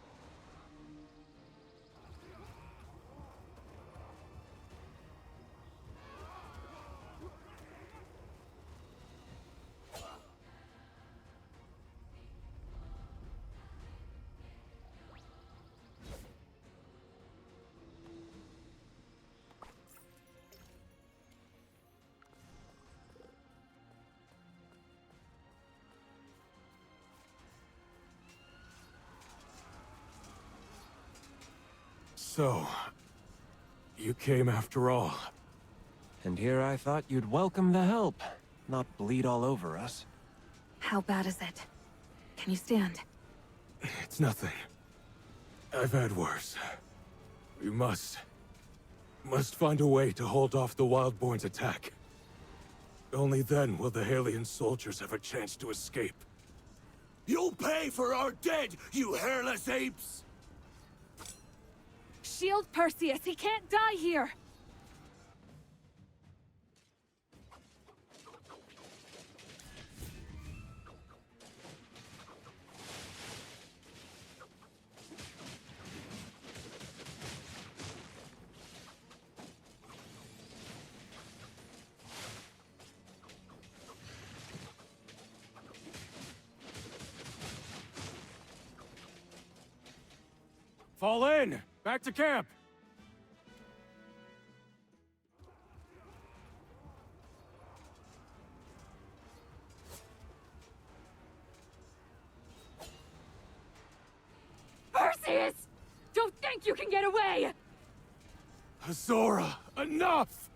So, you came after all. And here I thought you'd welcome the help, not bleed all over us. How bad is it? Can you stand? It's nothing. I've had worse. We must find a way to hold off the Wildborn's attack. Only then will the Halian soldiers have a chance to escape. You'll pay for our dead, you hairless apes! Shield Perseus, he can't die here! Fall in! Back to camp! Perseus! Don't think you can get away! Azora, enough!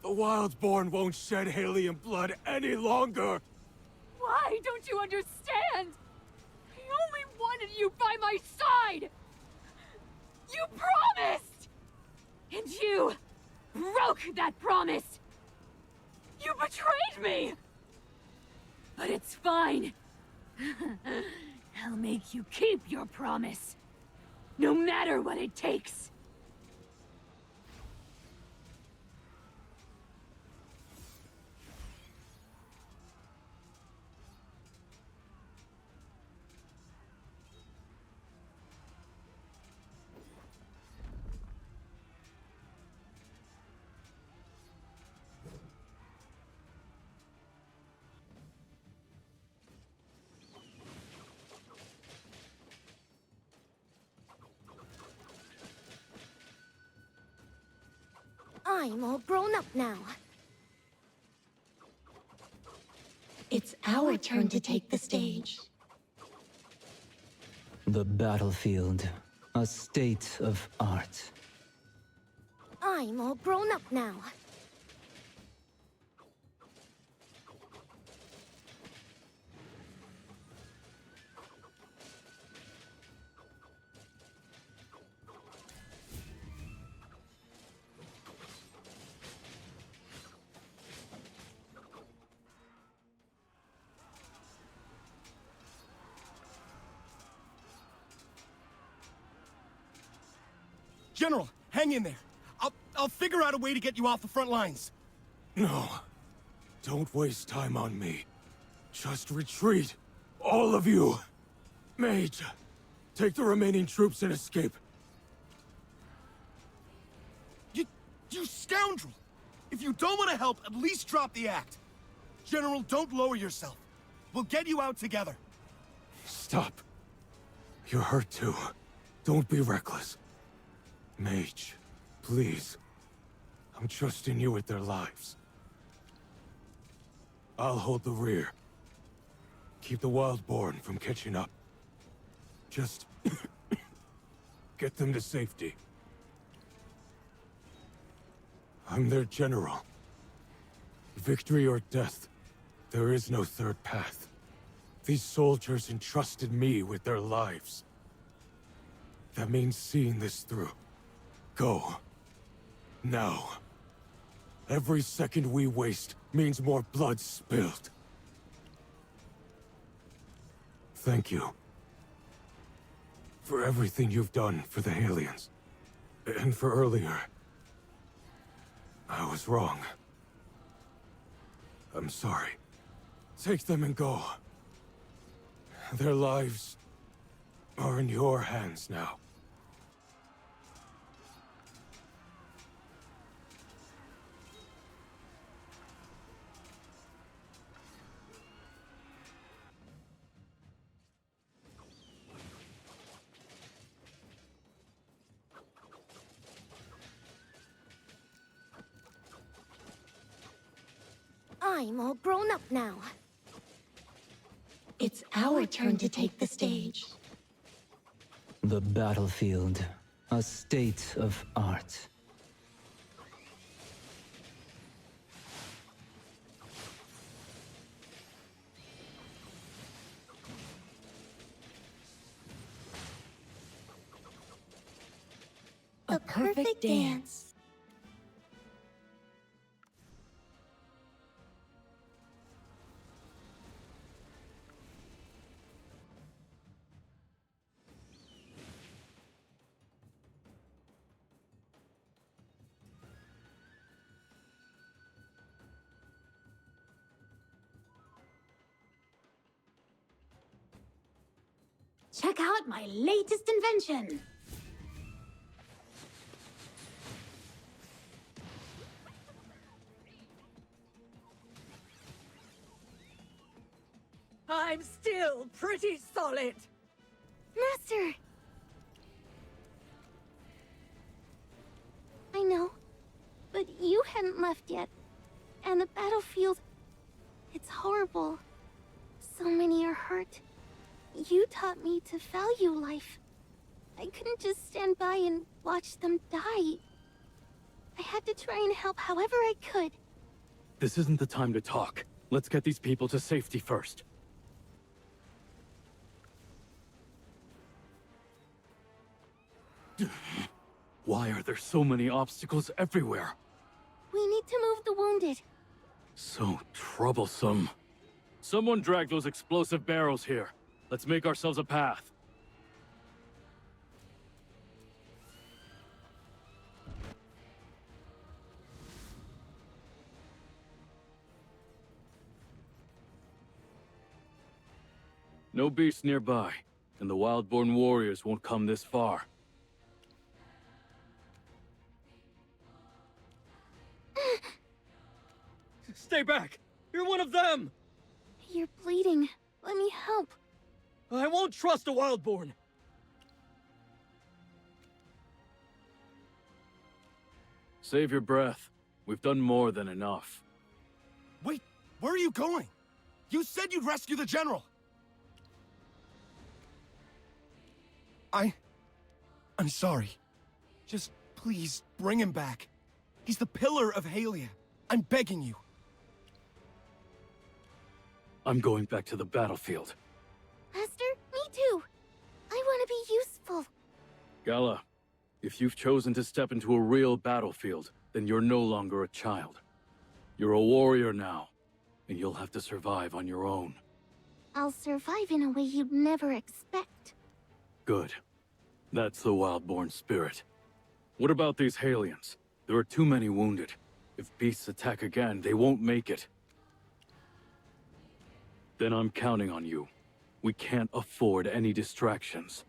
The Wildborn won't shed Halian blood any longer! Why don't you understand? I only wanted you by my side! You promised! And you broke that promise! You betrayed me! But it's fine. I'll make you keep your promise. No matter what it takes. I'm all grown up now. It's our turn to take the stage. The battlefield, a state of art. I'm all grown up now. General, hang in there. I'll figure out a way to get you off the front lines. No. Don't waste time on me. Just retreat. All of you. Mage, take the remaining troops and escape. You scoundrel! If you don't want to help, at least drop the act. General, don't lower yourself. We'll get you out together. Stop. You're hurt too. Don't be reckless. Mage, please. I'm trusting you with their lives. I'll hold the rear. Keep the Wildborn from catching up. Just get them to safety. I'm their general. Victory or death, there is no third path. These soldiers entrusted me with their lives. That means seeing this through. Go. Now. Every second we waste means more blood spilled. Thank you. For everything you've done for the Halians. And for earlier. I was wrong. I'm sorry. Take them and go. Their lives are in your hands now. I'm all grown up now. It's our turn to take the stage. The battlefield, a state of art. A perfect dance. Check out my latest invention! I'm still pretty solid. Master! I know, but you hadn't left yet. And the battlefield... it's horrible. So many are hurt. You taught me to value life. I couldn't just stand by and watch them die. I had to try and help however I could. This isn't the time to talk. Let's get these people to safety first. Why are there so many obstacles everywhere? We need to move the wounded. So troublesome. Someone drag those explosive barrels here. Let's make ourselves a path. No beasts nearby, and the Wildborn warriors won't come this far. Stay back! You're one of them! You're bleeding. Let me help. I won't trust a Wildborn! Save your breath. We've done more than enough. Wait, where are you going? You said you'd rescue the general! I'm sorry. Just please bring him back. He's the pillar of Halia. I'm begging you. I'm going back to the battlefield. Master, me too. I want to be useful. Gala, if you've chosen to step into a real battlefield, then you're no longer a child. You're a warrior now, and you'll have to survive on your own. I'll survive in a way you'd never expect. Good. That's the Wildborn spirit. What about these Halians? There are too many wounded. If beasts attack again, they won't make it. Then I'm counting on you. We can't afford any distractions.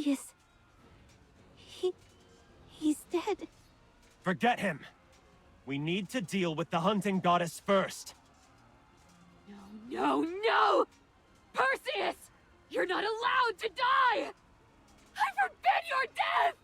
Perseus... He's dead. Forget him. We need to deal with the hunting goddess first. No, no! Perseus! You're not allowed to die! I forbid your death!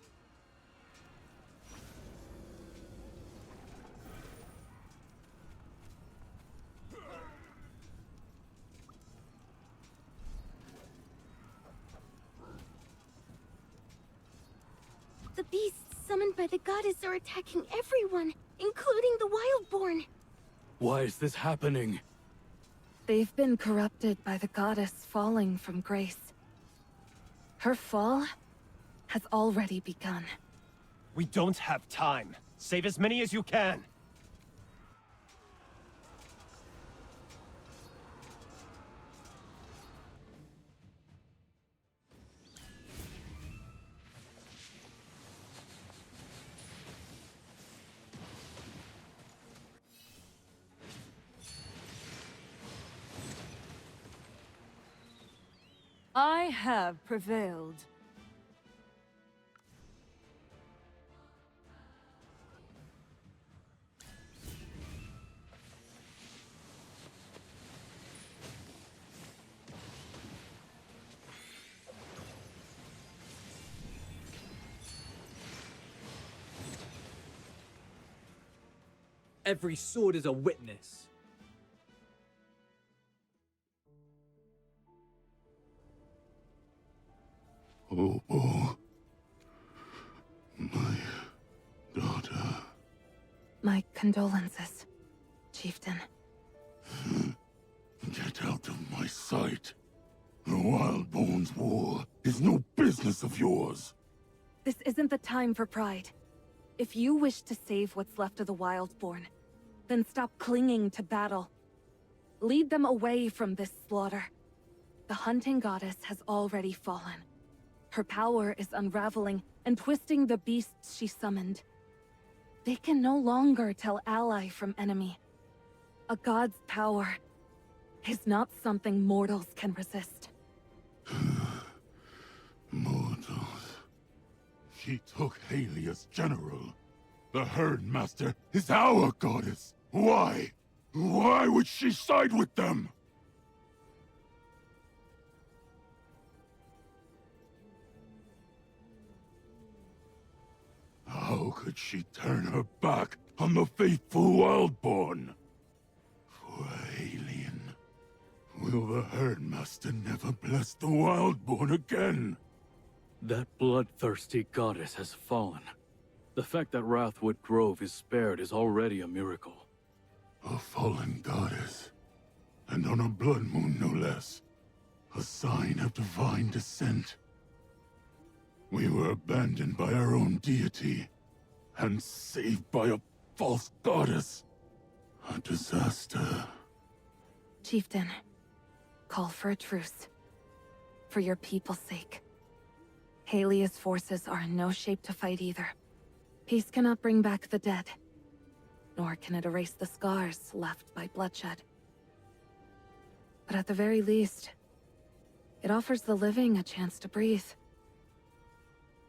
The beasts summoned by the goddess are attacking everyone, including the Wildborn. Why is this happening? They've been corrupted by the goddess falling from grace. Her fall has already begun. We don't have time. Save as many as you can. I have prevailed. Every sword is a witness. Oh, my daughter. My condolences, Chieftain. Get out of my sight. The Wildborn's war is no business of yours. This isn't the time for pride. If you wish to save what's left of the Wildborn, then stop clinging to battle. Lead them away from this slaughter. The hunting goddess has already fallen. Her power is unraveling and twisting the beasts she summoned. They can no longer tell ally from enemy. A god's power is not something mortals can resist. Mortals. She took Halia's general. The Herdmaster is our goddess. Why? Why would she side with them? How could she turn her back on the faithful Wildborn? For alien. Will the Herdmaster never bless the Wildborn again? That bloodthirsty goddess has fallen. The fact that Wrathwood Grove is spared is already a miracle. A fallen goddess. And on a blood moon, no less. A sign of divine descent. We were abandoned by our own deity, and saved by a false goddess. A disaster. Chieftain, call for a truce. For your people's sake. Halia's forces are in no shape to fight either. Peace cannot bring back the dead, nor can it erase the scars left by bloodshed. But at the very least, it offers the living a chance to breathe.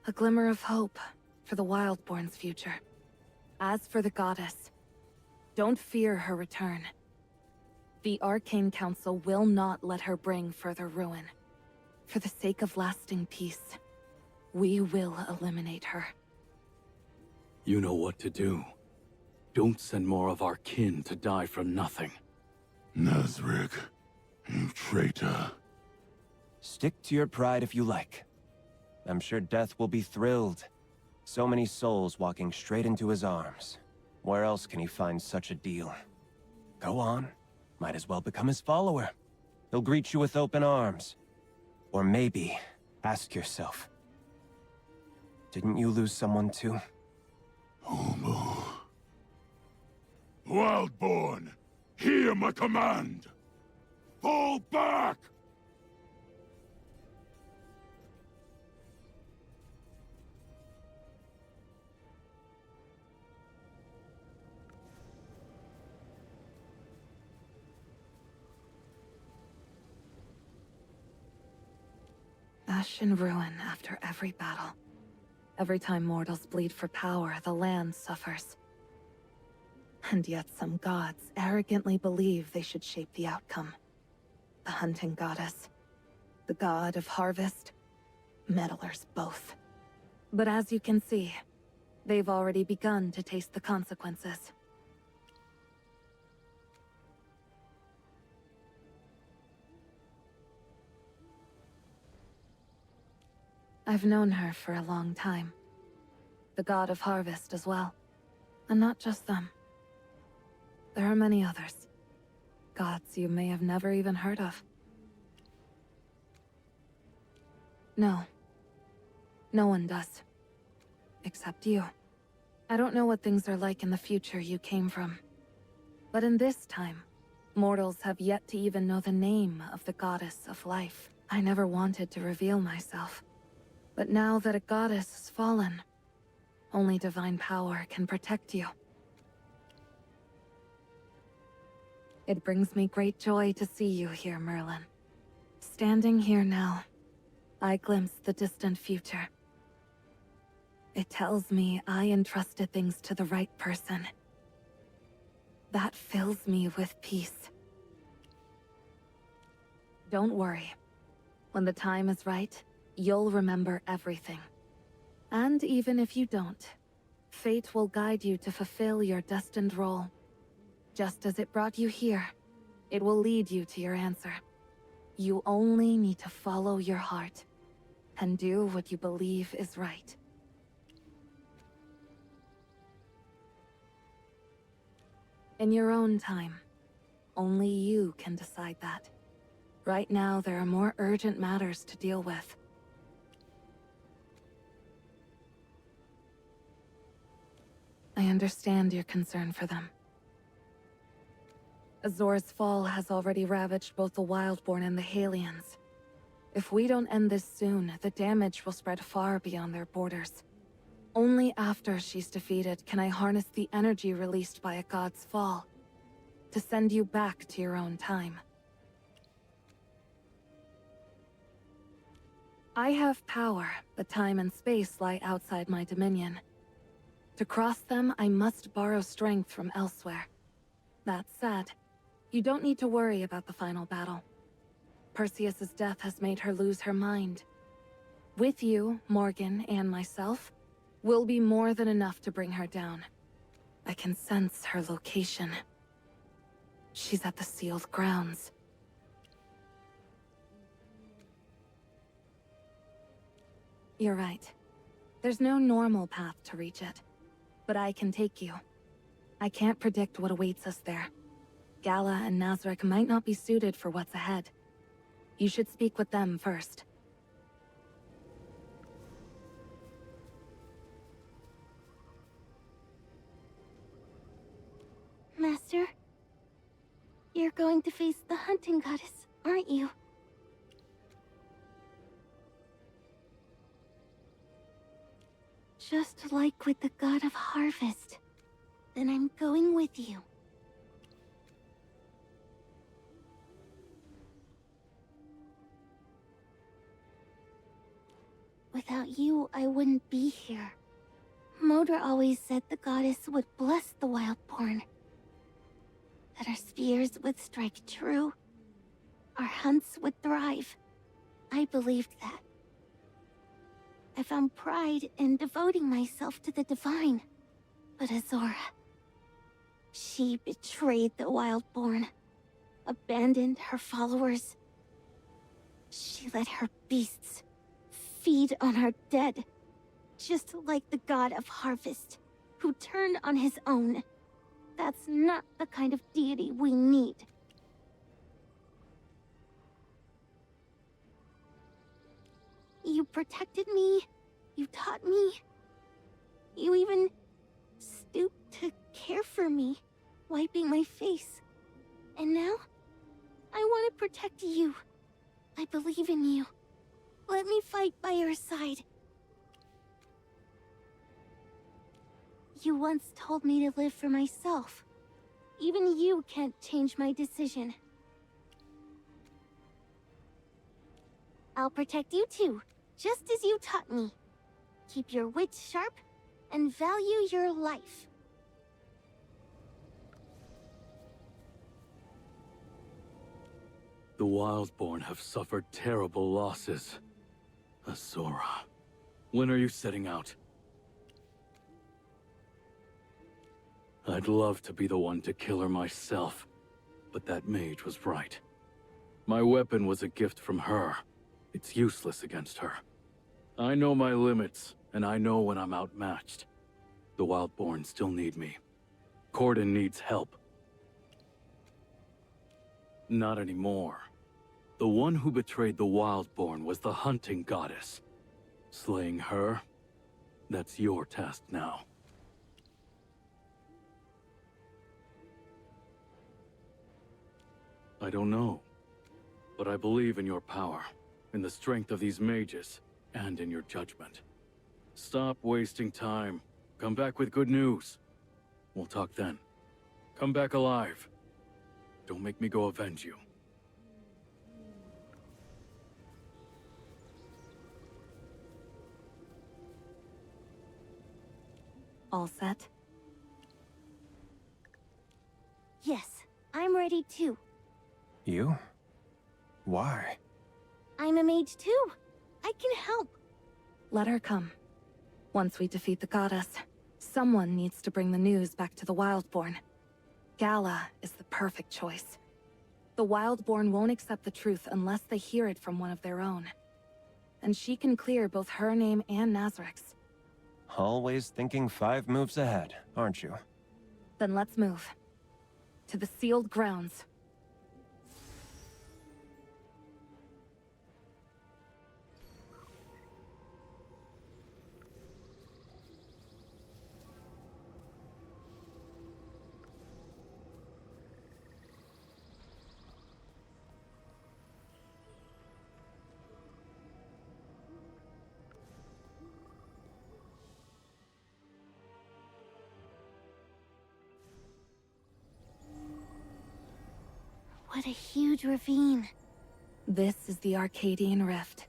A glimmer of hope for the Wildborn's future. As for the goddess, don't fear her return. The Arcane Council will not let her bring further ruin. For the sake of lasting peace, we will eliminate her. You know what to do. Don't send more of our kin to die for nothing. Nazric, you traitor. Stick to your pride if you like. I'm sure Death will be thrilled. So many souls walking straight into his arms. Where else can he find such a deal? Go on. Might as well become his follower. He'll greet you with open arms. Or maybe, ask yourself, didn't you lose someone too? Homo. Wildborn, hear my command! Fall back! Ash and ruin after every battle. Every time mortals bleed for power, the land suffers. And yet some gods arrogantly believe they should shape the outcome. The hunting goddess, the god of harvest, meddlers both. But as you can see, they've already begun to taste the consequences. I've known her for a long time. The god of harvest as well. And not just them. There are many others. Gods you may have never even heard of. No. No one does. Except you. I don't know what things are like in the future you came from. But in this time, mortals have yet to even know the name of the goddess of life. I never wanted to reveal myself. But now that a goddess has fallen, only divine power can protect you. It brings me great joy to see you here, Merlin. Standing here now, I glimpse the distant future. It tells me I entrusted things to the right person. That fills me with peace. Don't worry. When the time is right, you'll remember everything. And even if you don't, fate will guide you to fulfill your destined role. Just as it brought you here, it will lead you to your answer. You only need to follow your heart, and do what you believe is right. In your own time, only you can decide that. Right now, there are more urgent matters to deal with. I understand your concern for them. Azor's fall has already ravaged both the Wildborn and the Halians. If we don't end this soon, the damage will spread far beyond their borders. Only after she's defeated can I harness the energy released by a god's fall, to send you back to your own time. I have power, but time and space lie outside my dominion. To cross them, I must borrow strength from elsewhere. That said, you don't need to worry about the final battle. Perseus's death has made her lose her mind. With you, Morgan, and myself, will be more than enough to bring her down. I can sense her location. She's at the sealed grounds. You're right. There's no normal path to reach it. But I can take you. I can't predict what awaits us there. Gala and Nazarick might not be suited for what's ahead. You should speak with them first. Master, you're going to face the hunting goddess, aren't you? Just like with the god of harvest. Then I'm going with you. Without you, I wouldn't be here. Modra always said the goddess would bless the Wildborn. That our spears would strike true. Our hunts would thrive. I believed that. I found pride in devoting myself to the divine. But Azora... she betrayed the Wildborn. Abandoned her followers. She let her beasts feed on our dead. Just like the god of harvest, who turned on his own. That's not the kind of deity we need. You protected me. You taught me. You even stooped to care for me, wiping my face. And now, I want to protect you. I believe in you. Let me fight by your side. You once told me to live for myself. Even you can't change my decision. I'll protect you too. just as you taught me. Keep your wits sharp and value your life. The Wildborn have suffered terrible losses. Azora, when are you setting out? I'd love to be the one to kill her myself, but that mage was right. My weapon was a gift from her. It's useless against her. I know my limits, and I know when I'm outmatched. The Wildborn still need me. Corden needs help. Not anymore. The one who betrayed the Wildborn was the hunting goddess. Slaying her, that's your task now. I don't know, but I believe in your power, in the strength of these mages, and in your judgment. Stop wasting time. Come back with good news. We'll talk then. Come back alive. Don't make me go avenge you. All set? Yes, I'm ready too. You? Why? I'm a mage too. I can help. Let her come. Once we defeat the goddess, someone needs to bring the news back to the Wildborn. Gala is the perfect choice. The Wildborn won't accept the truth unless they hear it from one of their own. And she can clear both her name and Nazarik's. Always thinking 5 moves ahead, aren't you? Then let's move. To the sealed grounds. What a huge ravine. This is the Arcadian Rift.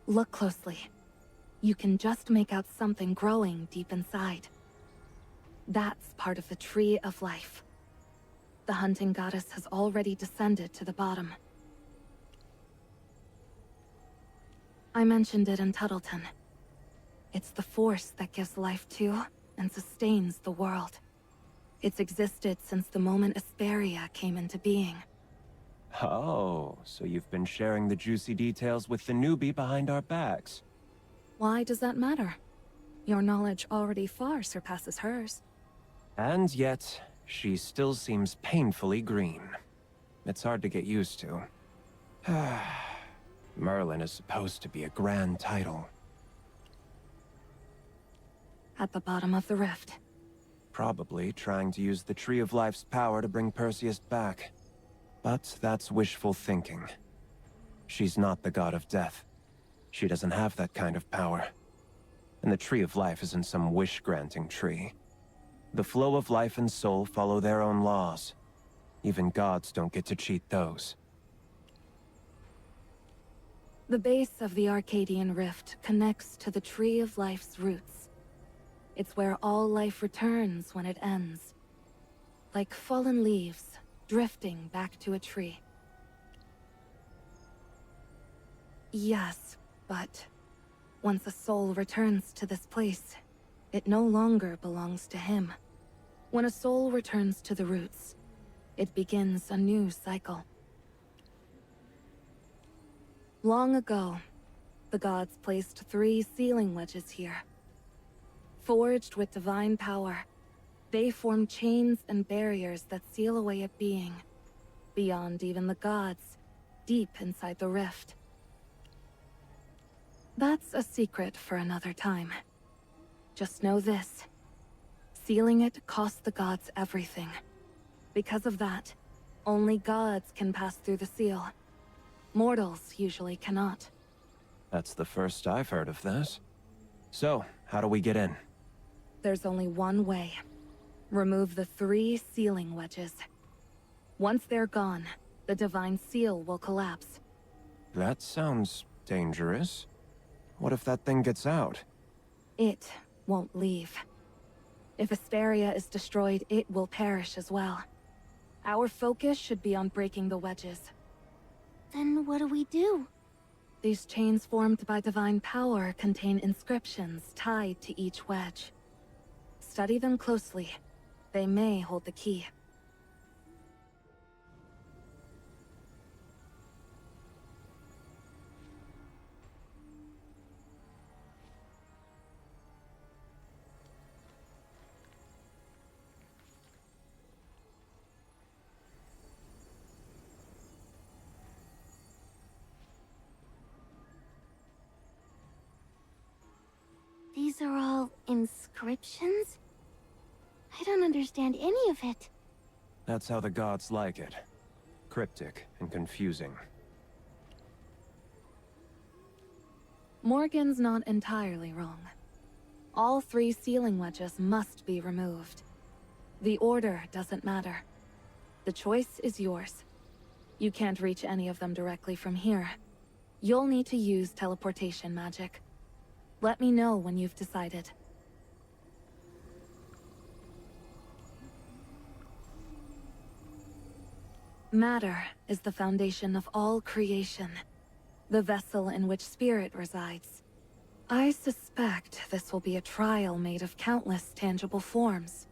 Look closely. You can just make out something growing deep inside. That's part of the Tree of Life. The hunting goddess has already descended to the bottom. I mentioned it in Tuttleton. It's the force that gives life to and sustains the world. It's existed since the moment Asperia came into being. Oh, so you've been sharing the juicy details with the newbie behind our backs. Why does that matter? Your knowledge already far surpasses hers. And yet, she still seems painfully green. It's hard to get used to. Merlin is supposed to be a grand title. At the bottom of the rift. Probably trying to use the Tree of Life's power to bring Perseus back. But that's wishful thinking. She's not the god of death. She doesn't have that kind of power. And the Tree of Life isn't some wish-granting tree. The flow of life and soul follow their own laws. Even gods don't get to cheat those. The base of the Arcadian Rift connects to the Tree of Life's roots. It's where all life returns when it ends. Like fallen leaves, drifting back to a tree. Yes, but once a soul returns to this place, it no longer belongs to him. When a soul returns to the roots, it begins a new cycle. Long ago, the gods placed 3 sealing wedges here. Forged with divine power, they form chains and barriers that seal away a being, beyond even the gods, deep inside the rift. That's a secret for another time. Just know this. Sealing it cost the gods everything. Because of that, only gods can pass through the seal. Mortals usually cannot. That's the first I've heard of this. So, how do we get in? There's only one way. Remove the 3 sealing wedges. Once they're gone, the divine seal will collapse. That sounds dangerous. What if that thing gets out? It won't leave. If Asperia is destroyed, it will perish as well. Our focus should be on breaking the wedges. Then what do we do? These chains formed by divine power contain inscriptions tied to each wedge. Study them closely. They may hold the key. These are all inscriptions? I don't understand any of it. That's how the gods like it. Cryptic and confusing. Morgan's not entirely wrong. All 3 sealing wedges must be removed. The order doesn't matter. The choice is yours. You can't reach any of them directly from here. You'll need to use teleportation magic. Let me know when you've decided. Matter is the foundation of all creation, the vessel in which spirit resides. I suspect this will be a trial made of countless tangible forms.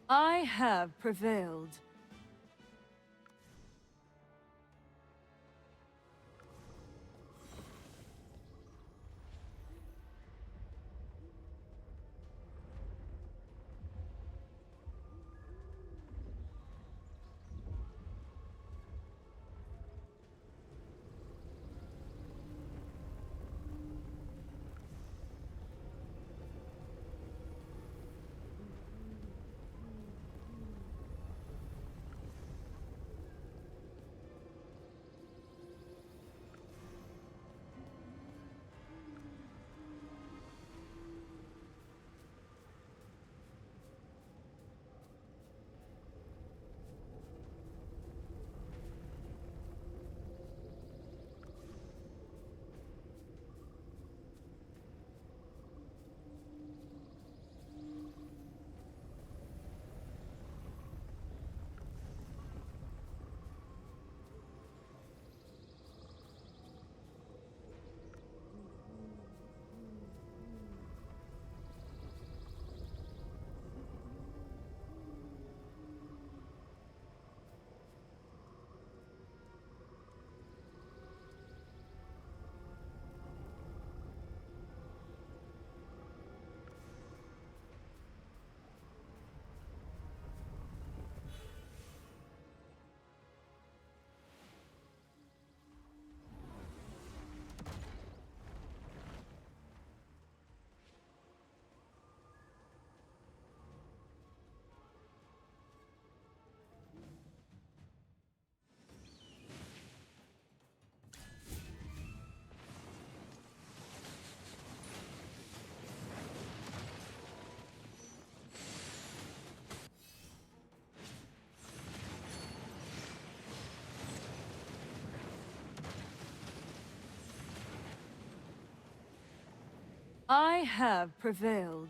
I have prevailed. I have prevailed.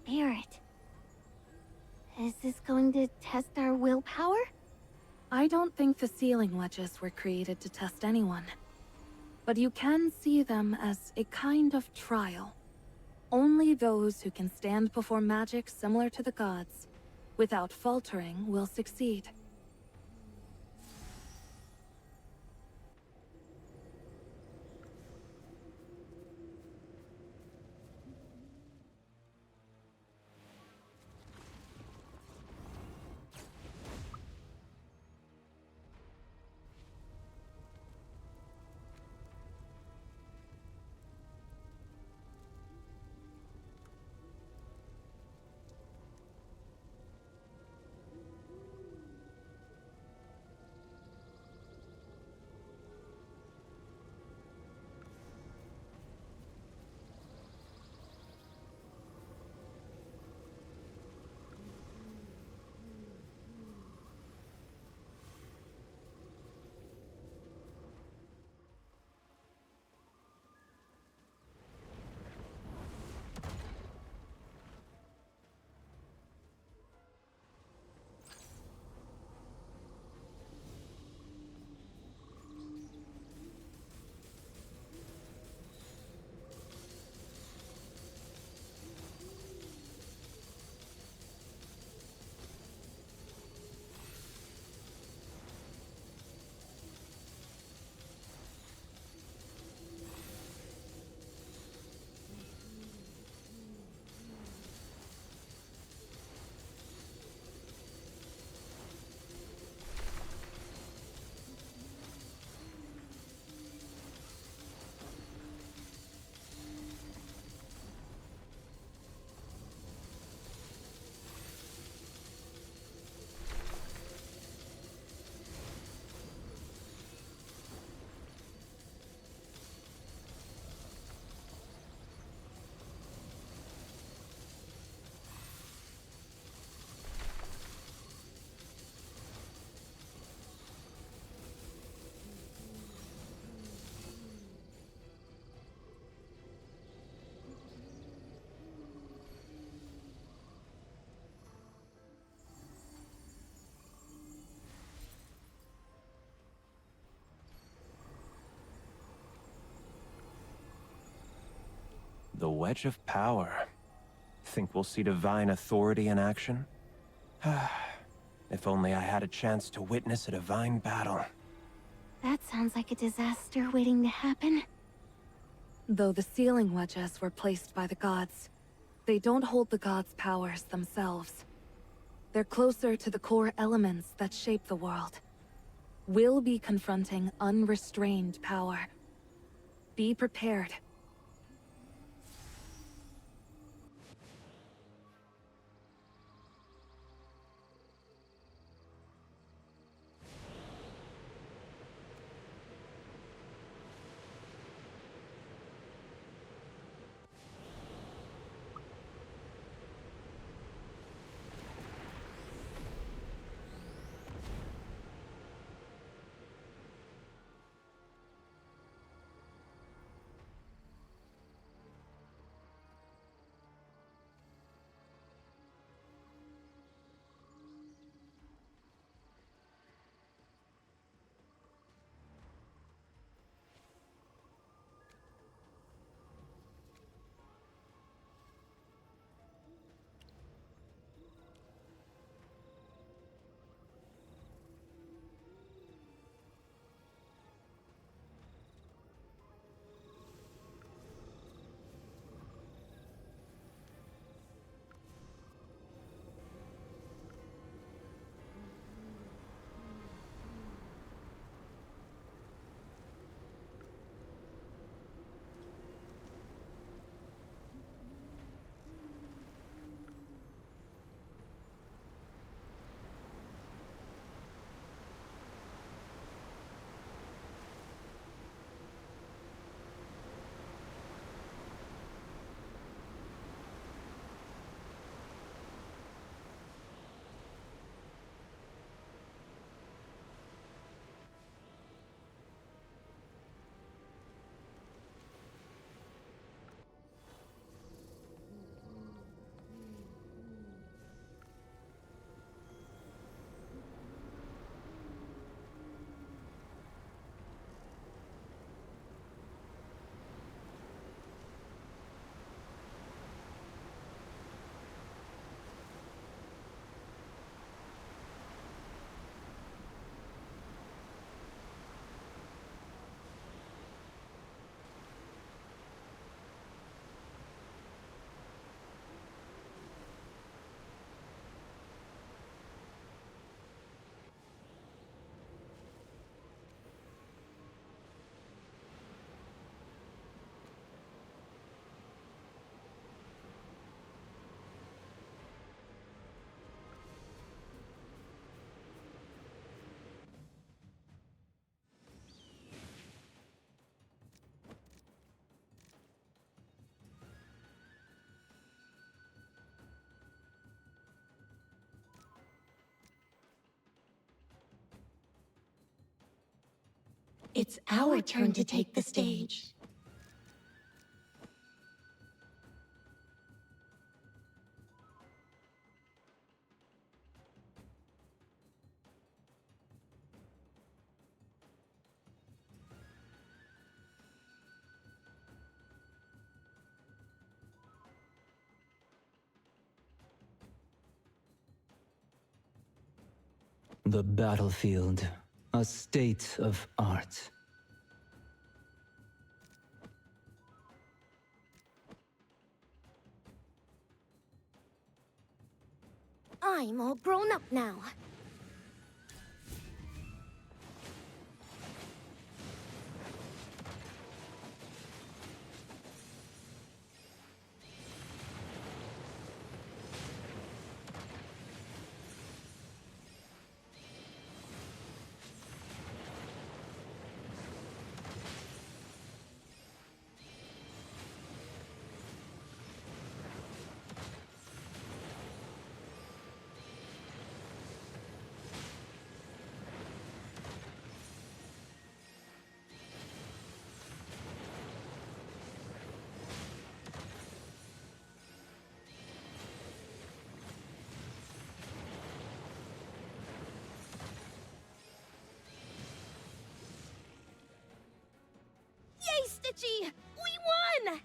Spirit. Is this going to test our willpower? I don't think the sealing wedges were created to test anyone. But you can see them as a kind of trial. Only those who can stand before magic similar to the gods, without faltering, will succeed. The Wedge of Power. Think we'll see divine authority in action? If only I had a chance to witness a divine battle. That sounds like a disaster waiting to happen. Though the sealing wedges were placed by the gods, they don't hold the gods' powers themselves. They're closer to the core elements that shape the world. We'll be confronting unrestrained power. Be prepared. It's our turn to take the stage. The battlefield, a state of art. I'm all grown up now. Yay, Stitchy! We won!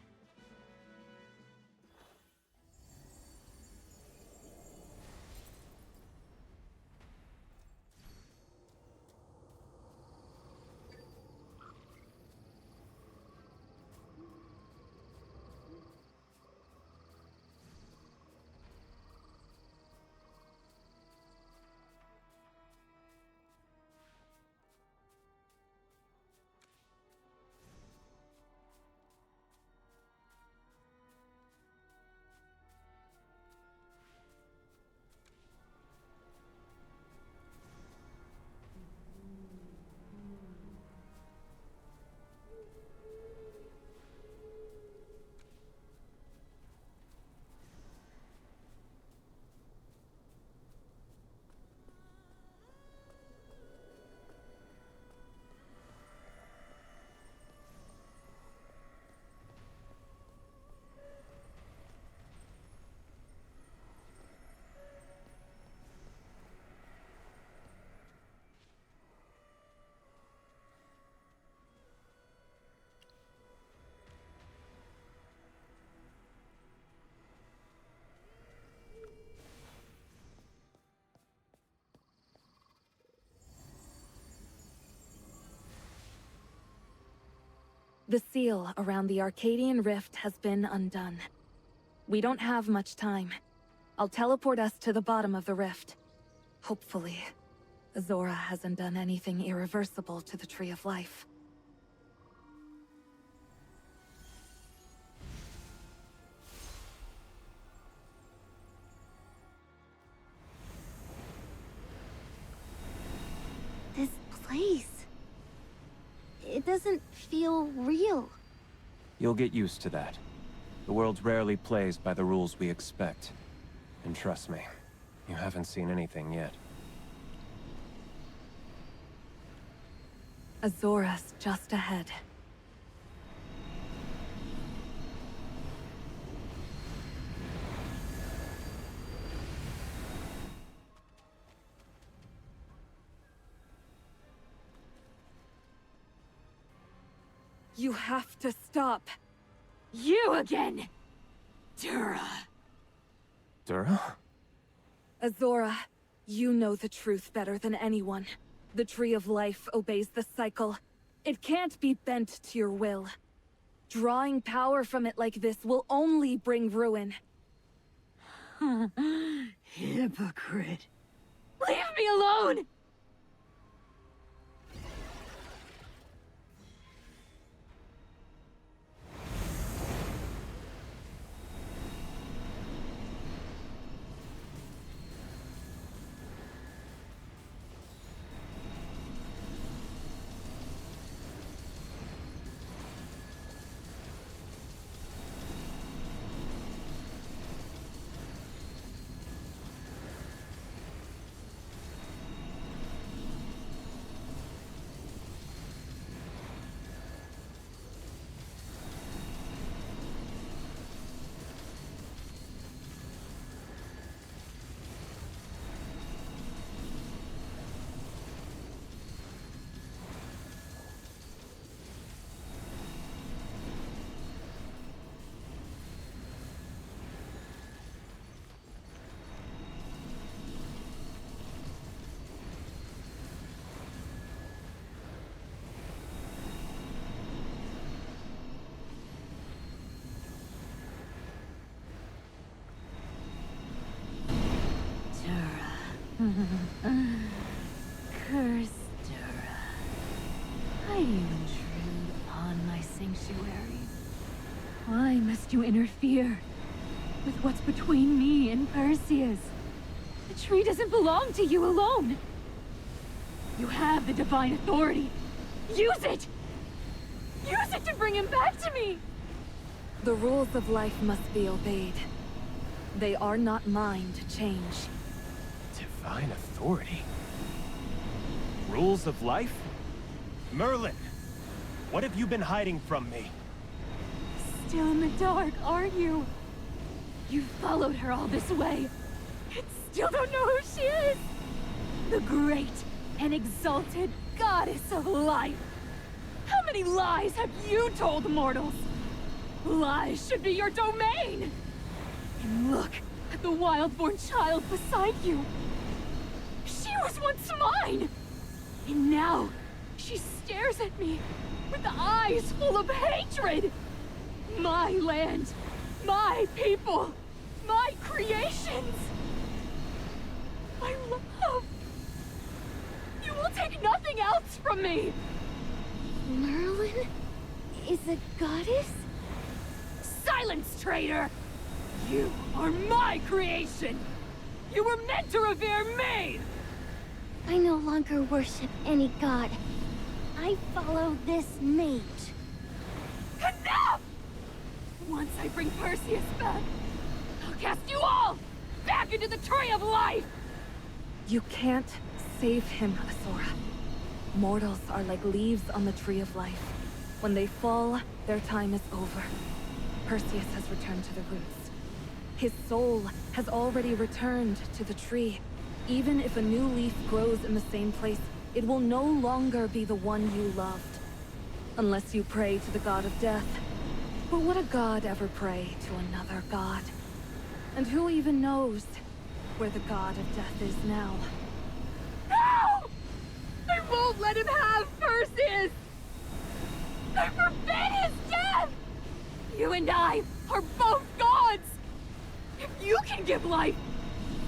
The seal around the Arcadian Rift has been undone. We don't have much time. I'll teleport us to the bottom of the rift. Hopefully, Azora hasn't done anything irreversible to the Tree of Life. This place... it doesn't feel real. You'll get used to that. The world rarely plays by the rules we expect. And trust me, you haven't seen anything yet. Azora's just ahead. You have to stop. You again! Dura. Dura? Azora, you know the truth better than anyone. The Tree of Life obeys the cycle. It can't be bent to your will. Drawing power from it like this will only bring ruin. Hypocrite. Leave me alone! Curse Dura. Why do you intrude upon my sanctuary? Why must you interfere with what's between me and Perseus? The tree doesn't belong to you alone. You have the divine authority. Use it! Use it to bring him back to me! The rules of life must be obeyed. They are not mine to change. Divine authority? Rules of life? Merlin! What have you been hiding from me? Still in the dark, aren't you? You followed her all this way, and still don't know who she is! The great and exalted goddess of life! How many lies have you told mortals? Lies should be your domain! And look at the wild-born child beside you! She was once mine! And now, she stares at me with eyes full of hatred! My land, my people, my creations! My love! You will take nothing else from me! Merlin is a goddess? Silence, traitor! You are my creation! You were meant to revere me! I no longer worship any god. I follow this mage. Enough! Once I bring Perseus back, I'll cast you all back into the Tree of Life! You can't save him, Azora. Mortals are like leaves on the Tree of Life. When they fall, their time is over. Perseus has returned to the roots. His soul has already returned to the tree. Even if a new leaf grows in the same place, it will no longer be the one you loved. Unless you pray to the god of death. But would a god ever pray to another god? And who even knows where the god of death is now? No! I won't let him have Perseus! I forbid his death! You and I are both gods! If you can give life,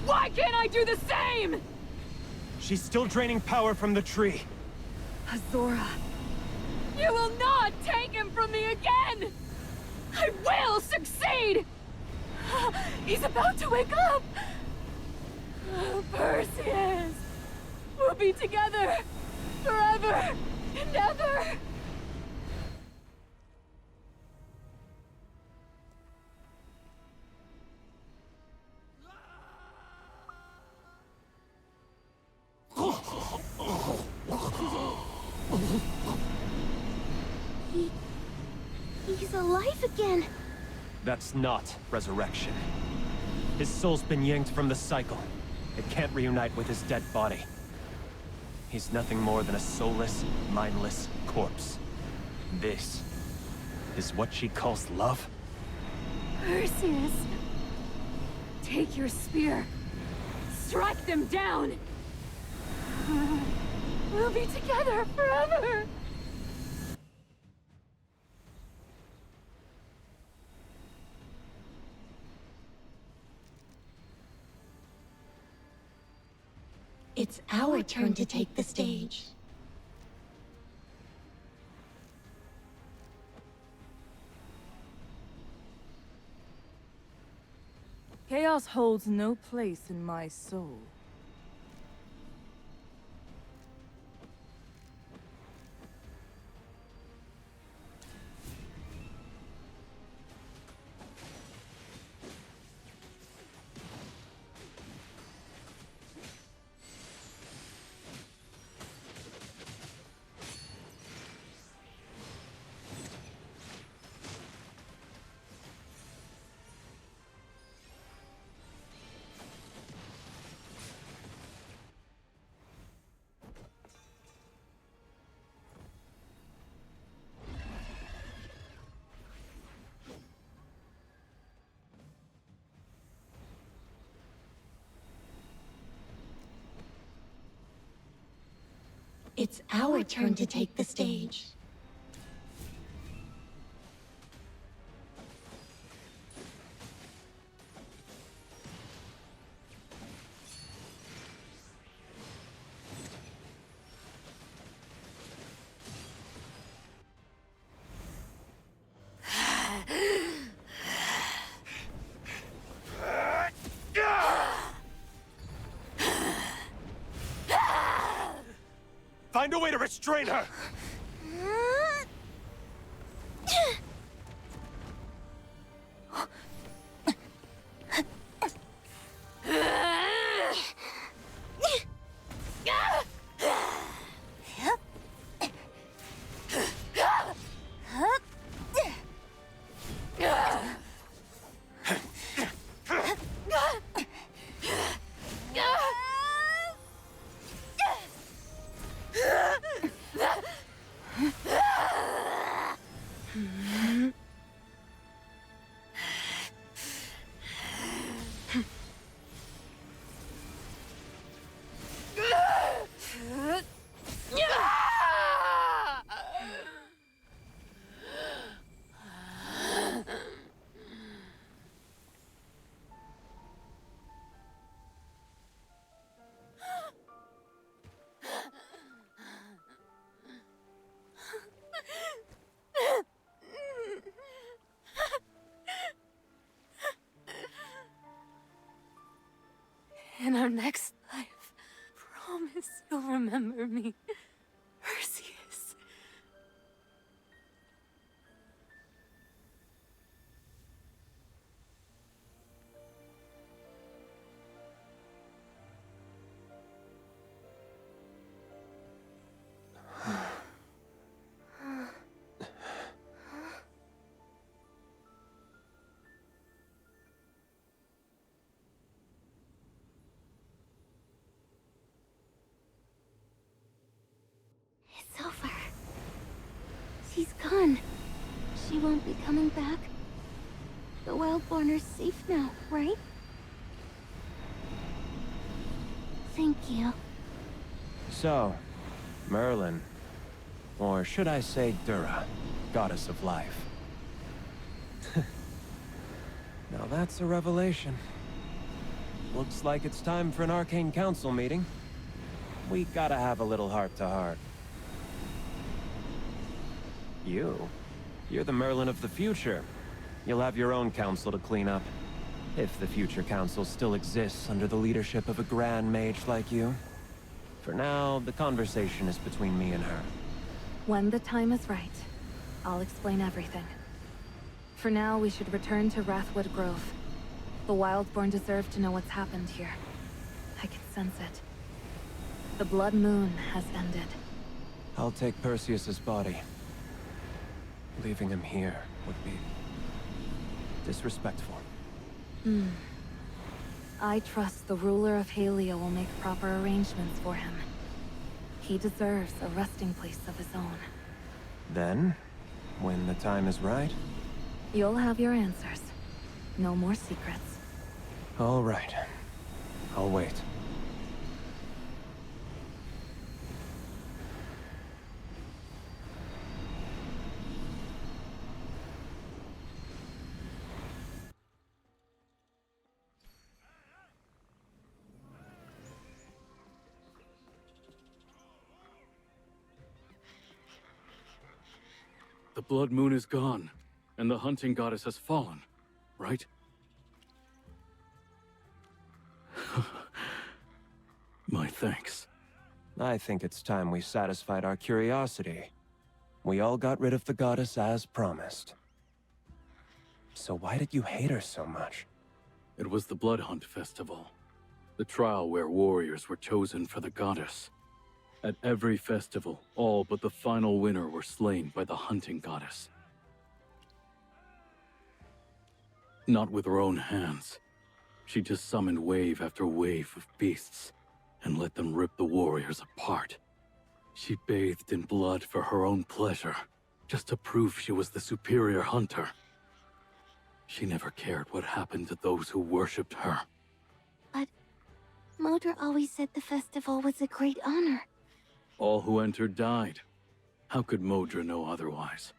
why can't I do the same? She's still draining power from the tree. Azora, you will not take him from me again! I will succeed! He's about to wake up! Oh, Perseus! We'll be together forever and ever! He's alive again. That's not resurrection. His soul's been yanked from the cycle. It can't reunite with his dead body. He's nothing more than a soulless, mindless corpse. This is what she calls love? Perseus, take your spear. Strike them down! We'll be together forever! It's our turn to take the stage. Chaos holds no place in my soul. It's our turn to take the stage. Find a way to restrain her! In our next life, promise you'll remember me, Perseus. It's over. She's gone. She won't be coming back. The Wildborn are safe now, right? Thank you. So, Merlin, or should I say Dura, goddess of life. Now that's a revelation. Looks like it's time for an Arcane Council meeting. We gotta have a little heart-to-heart. You're the Merlin of the future. You'll have your own council to clean up. If the future council still exists under the leadership of a grand mage like you. For now, the conversation is between me and her. When the time is right, I'll explain everything. For now, we should return to Wrathwood Grove. The Wildborn deserve to know what's happened here. I can sense it. The Blood Moon has ended. I'll take Perseus's body. Leaving him here would be disrespectful. I trust the ruler of Halia will make proper arrangements for him. He deserves a resting place of his own. Then, when the time is right? You'll have your answers. No more secrets. All right. I'll wait. The Blood Moon is gone, and the hunting goddess has fallen, right? My thanks. I think it's time we satisfied our curiosity. We all got rid of the goddess as promised. So why did you hate her so much? It was the Blood Hunt Festival. The trial where warriors were chosen for the goddess. At every festival, all but the final winner were slain by the hunting goddess. Not with her own hands. She just summoned wave after wave of beasts, and let them rip the warriors apart. She bathed in blood for her own pleasure, just to prove she was the superior hunter. She never cared what happened to those who worshipped her. But Modra always said the festival was a great honor. All who entered died. How could Modra know otherwise?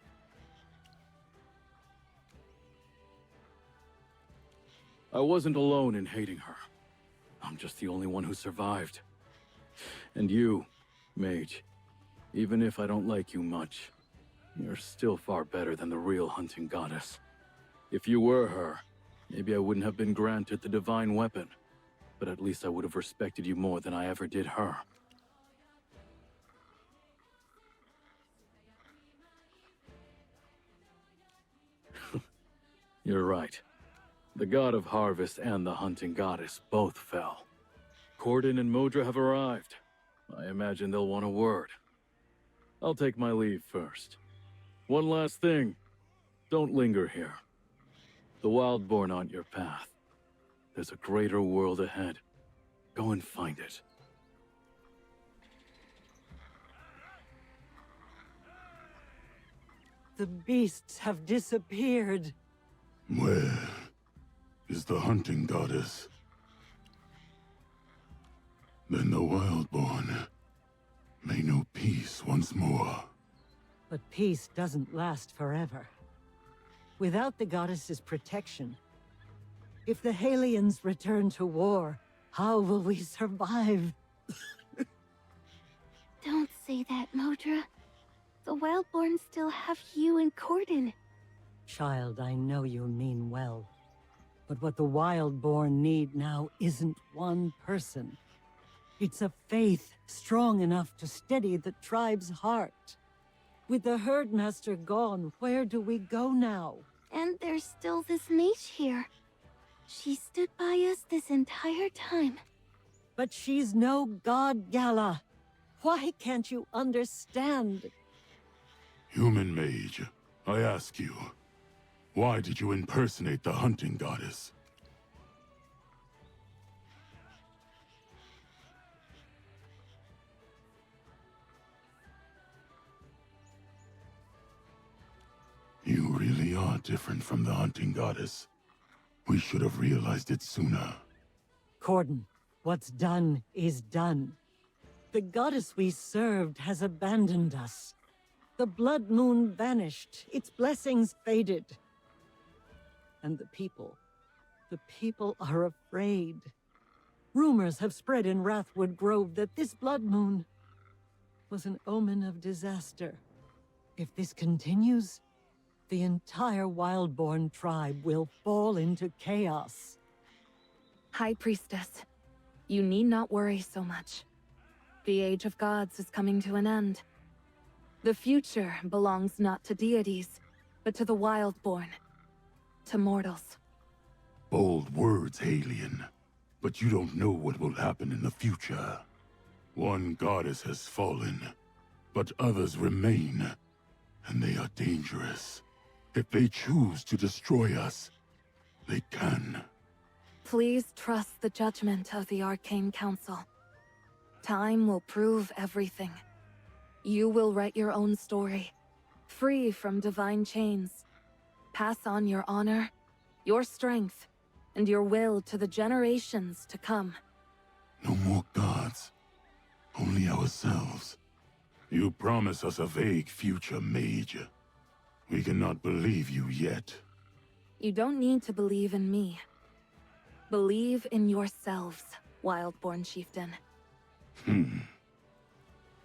I wasn't alone in hating her. I'm just the only one who survived. And you, Mage, even if I don't like you much, you're still far better than the real hunting goddess. If you were her, maybe I wouldn't have been granted the divine weapon, but at least I would have respected you more than I ever did her. You're right. The god of harvest and the hunting goddess both fell. Corden and Modra have arrived. I imagine they'll want a word. I'll take my leave first. One last thing. Don't linger here. The Wildborn aren't your path. There's a greater world ahead. Go and find it. The beasts have disappeared. Where is the hunting goddess? Then the Wildborn may know peace once more. But peace doesn't last forever. Without the goddess's protection, if the Halians return to war, how will we survive? Don't say that, Modra. The Wildborn still have you and Corden. Child, I know you mean well. But what the Wildborn need now isn't one person. It's a faith strong enough to steady the tribe's heart. With the Herdmaster gone, where do we go now? And there's still this mage here. She stood by us this entire time. But she's no god, Gala. Why can't you understand? Human mage, I ask you, why did you impersonate the hunting goddess? You really are different from the hunting goddess. We should have realized it sooner. Corden, what's done is done. The goddess we served has abandoned us. The blood moon vanished, its blessings faded. And the people are afraid. Rumors have spread in Wrathwood Grove that this blood moon was an omen of disaster. If this continues, the entire Wildborn tribe will fall into chaos. High Priestess, you need not worry so much. The Age of Gods is coming to an end. The future belongs not to deities, but to the Wildborn. To mortals. Bold words, Alien. But you don't know what will happen in the future. One goddess has fallen, but others remain. And they are dangerous. If they choose to destroy us, they can. Please trust the judgment of the Arcane Council. Time will prove everything. You will write your own story, free from divine chains. Pass on your honor, your strength, and your will to the generations to come. No more gods. Only ourselves. You promise us a vague future, Mage. We cannot believe you yet. You don't need to believe in me. Believe in yourselves, Wildborn Chieftain.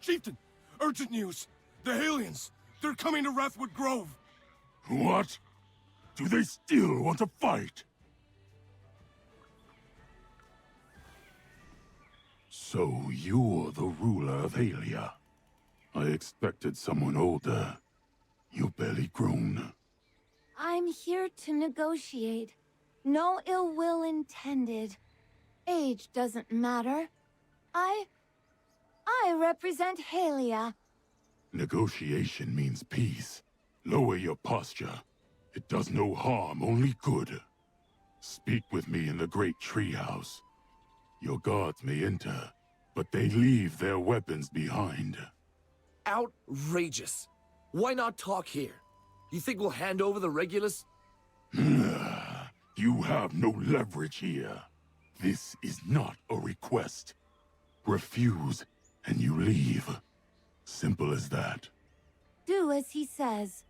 Chieftain! Urgent news! The aliens! They're coming to Wrathwood Grove! What? Do they still want to fight? So you're the ruler of Halia. I expected someone older. You're barely grown. I'm here to negotiate. No ill will intended. Age doesn't matter. I represent Halia. Negotiation means peace. Lower your posture. It does no harm, only good. Speak with me in the Great Treehouse. Your guards may enter, but they leave their weapons behind. Outrageous. Why not talk here? You think we'll hand over the Regulus? You have no leverage here. This is not a request. Refuse, and you leave. Simple as that. Do as he says.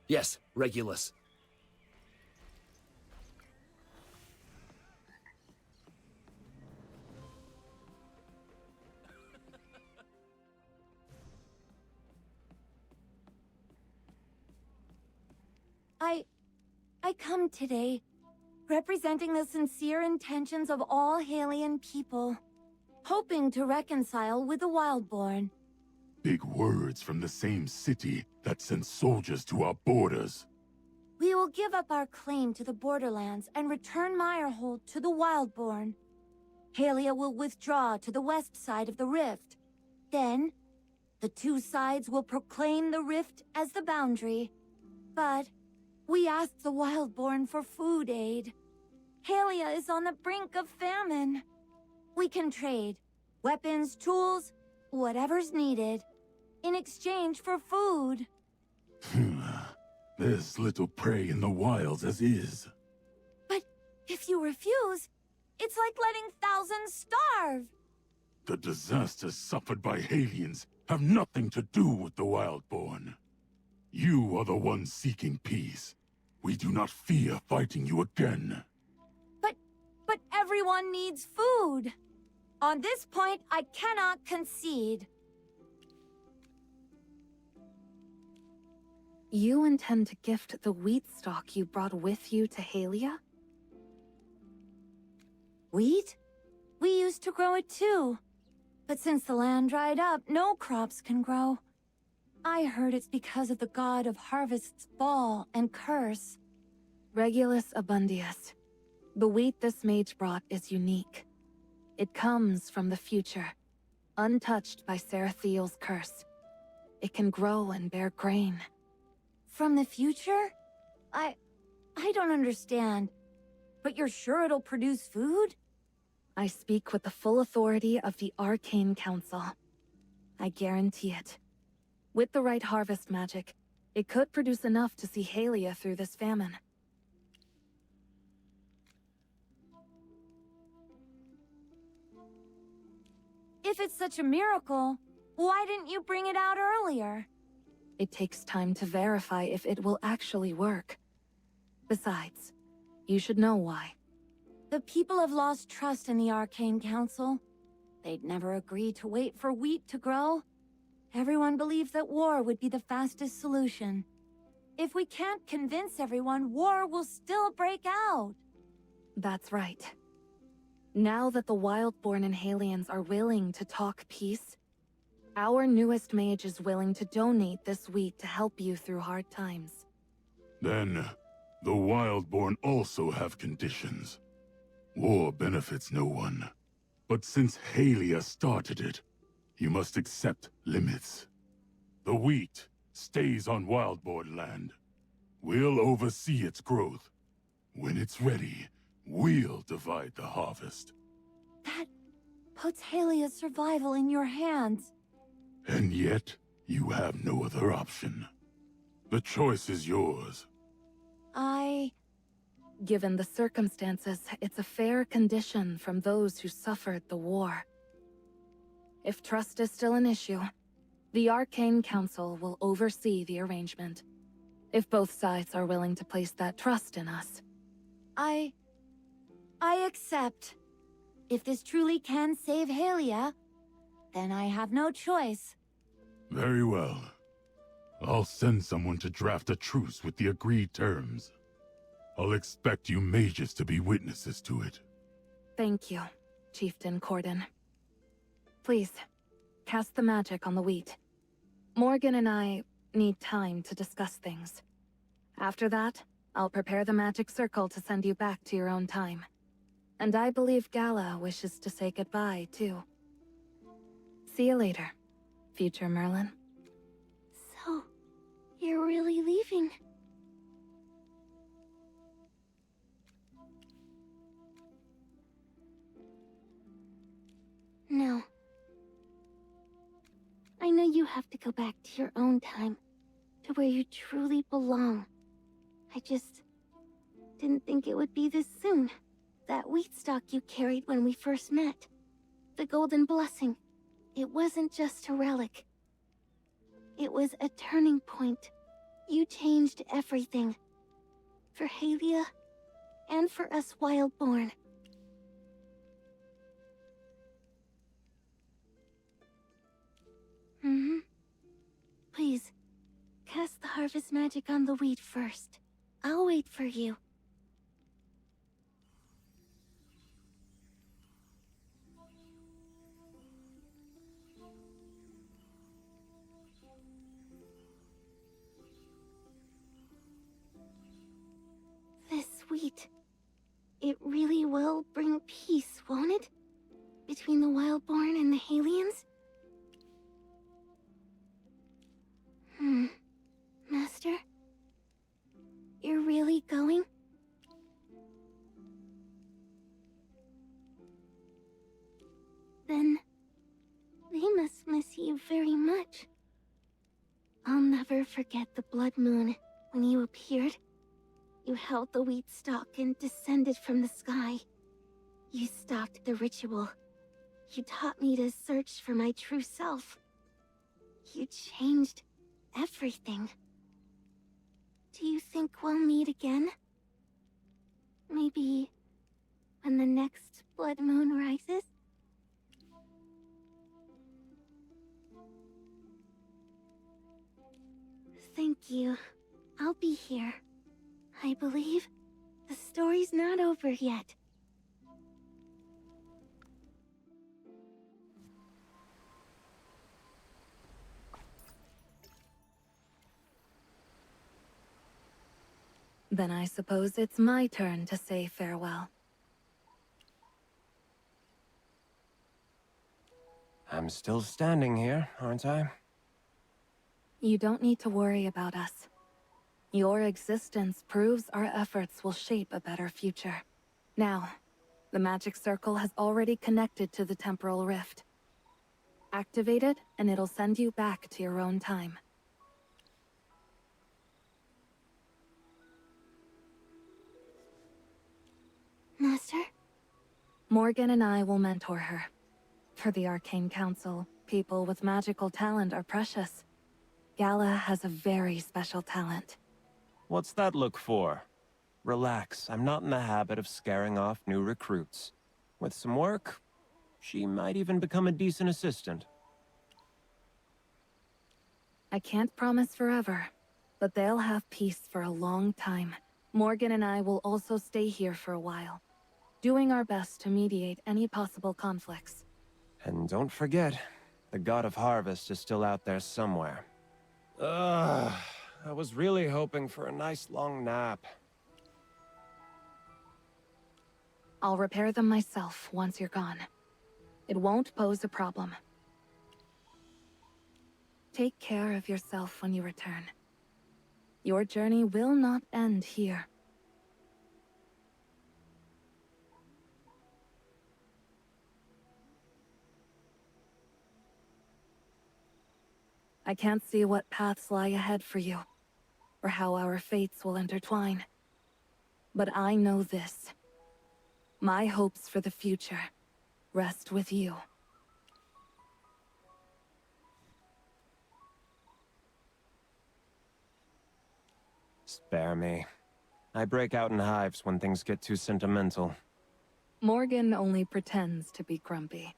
Yes, Regulus. I come today, representing the sincere intentions of all Halian people, hoping to reconcile with the Wildborn. Big words from the same city that sent soldiers to our borders. We will give up our claim to the borderlands and return Meyerhold to the Wildborn. Halia will withdraw to the west side of the rift. Then, the two sides will proclaim the rift as the boundary. But we asked the Wildborn for food aid. Halia is on the brink of famine. We can trade weapons, tools, whatever's needed, in exchange for food. There's little prey in the wilds as is. But if you refuse, it's like letting thousands starve. The disasters suffered by Halians have nothing to do with the Wildborn. You are the ones seeking peace. We do not fear fighting you again. But everyone needs food. On this point, I cannot concede. You intend to gift the wheat stock you brought with you to Halia? Wheat? We used to grow it too. But since the land dried up, no crops can grow. I heard it's because of the god of harvest's fall and curse. Regulus Abundius. The wheat this mage brought is unique. It comes from the future, untouched by Sarathiel's curse. It can grow and bear grain. From the future? I don't understand. But you're sure it'll produce food? I speak with the full authority of the Arcane Council. I guarantee it. With the right harvest magic, it could produce enough to see Halia through this famine. If it's such a miracle, why didn't you bring it out earlier? It takes time to verify if it will actually work. Besides, you should know why. The people have lost trust in the Arcane Council. They'd never agree to wait for wheat to grow. Everyone believed that war would be the fastest solution. If we can't convince everyone, war will still break out. That's right. Now that the Wildborn and Halians are willing to talk peace, our newest mage is willing to donate this wheat to help you through hard times. Then, the Wildborn also have conditions. War benefits no one. But since Halia started it, you must accept limits. The wheat stays on Wildborn land. We'll oversee its growth. When it's ready, we'll divide the harvest. That puts Halia's survival in your hands. And yet, you have no other option. The choice is yours. Given the circumstances, it's a fair condition from those who suffered the war. If trust is still an issue, the Arcane Council will oversee the arrangement. If both sides are willing to place that trust in us. I accept. If this truly can save Halia, then I have no choice. Very well. I'll send someone to draft a truce with the agreed terms. I'll expect you mages to be witnesses to it. Thank you, Chieftain Corden. Please, cast the magic on the wheat. Morgan and I need time to discuss things. After that, I'll prepare the magic circle to send you back to your own time. And I believe Gala wishes to say goodbye, too. See you later, future Merlin. So, you're really leaving? No. I know you have to go back to your own time, to where you truly belong. I just didn't think it would be this soon. That wheat stalk you carried when we first met. The Golden Blessing. It wasn't just a relic. It was a turning point. You changed everything. For Halia, and for us Wildborn. Please, cast the harvest magic on the wheat first. I'll wait for you. This wheat, it really will bring peace, won't it? Between the Wildborn and the Halians? Master? You're really going? Then, they must miss you very much. I'll never forget the blood moon when you appeared. You held the wheat stalk and descended from the sky. You stopped the ritual. You taught me to search for my true self. You changed everything. Do you think we'll meet again? Maybe when the next blood moon rises? Thank you. I'll be here. I believe the story's not over yet. Then I suppose it's my turn to say farewell. I'm still standing here, aren't I? You don't need to worry about us. Your existence proves our efforts will shape a better future. Now, the magic circle has already connected to the temporal rift. Activate it, and it'll send you back to your own time. Master? Morgan and I will mentor her. For the Arcane Council, people with magical talent are precious. Gala has a very special talent. What's that look for? Relax, I'm not in the habit of scaring off new recruits. With some work, she might even become a decent assistant. I can't promise forever, but they'll have peace for a long time. Morgan and I will also stay here for a while, doing our best to mediate any possible conflicts. And don't forget, the God of Harvest is still out there somewhere. Ugh, I was really hoping for a nice long nap. I'll repair them myself once you're gone. It won't pose a problem. Take care of yourself when you return. Your journey will not end here. I can't see what paths lie ahead for you, or how our fates will intertwine. But I know this. My hopes for the future rest with you. Spare me. I break out in hives when things get too sentimental. Morgan only pretends to be grumpy.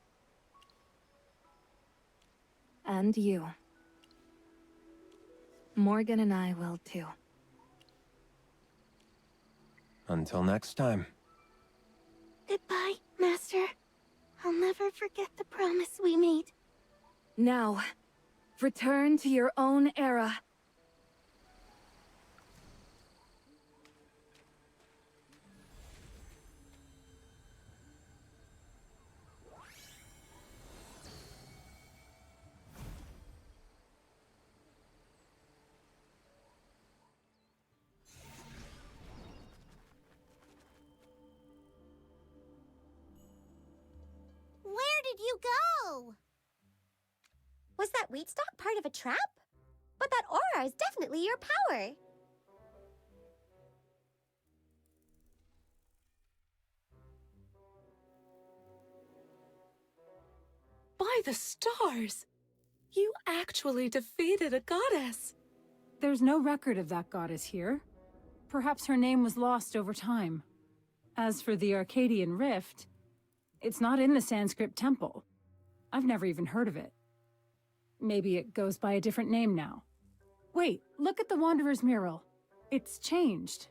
And you. Morgan and I will too. Until next time. Goodbye, Master. I'll never forget the promise we made. Now, return to your own era. Where did you go? Was that wheat stalk part of a trap? But that aura is definitely your power. By the stars! You actually defeated a goddess! There's no record of that goddess here. Perhaps her name was lost over time. As for the Arcadian Rift, it's not in the Sanskrit temple. I've never even heard of it. Maybe it goes by a different name now. Wait, look at the Wanderer's mural. It's changed.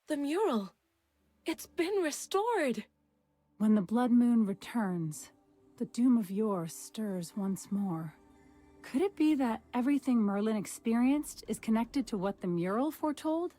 The mural. It's been restored. When the blood moon returns, the doom of yore stirs once more. Could it be that everything Merlin experienced is connected to what the mural foretold?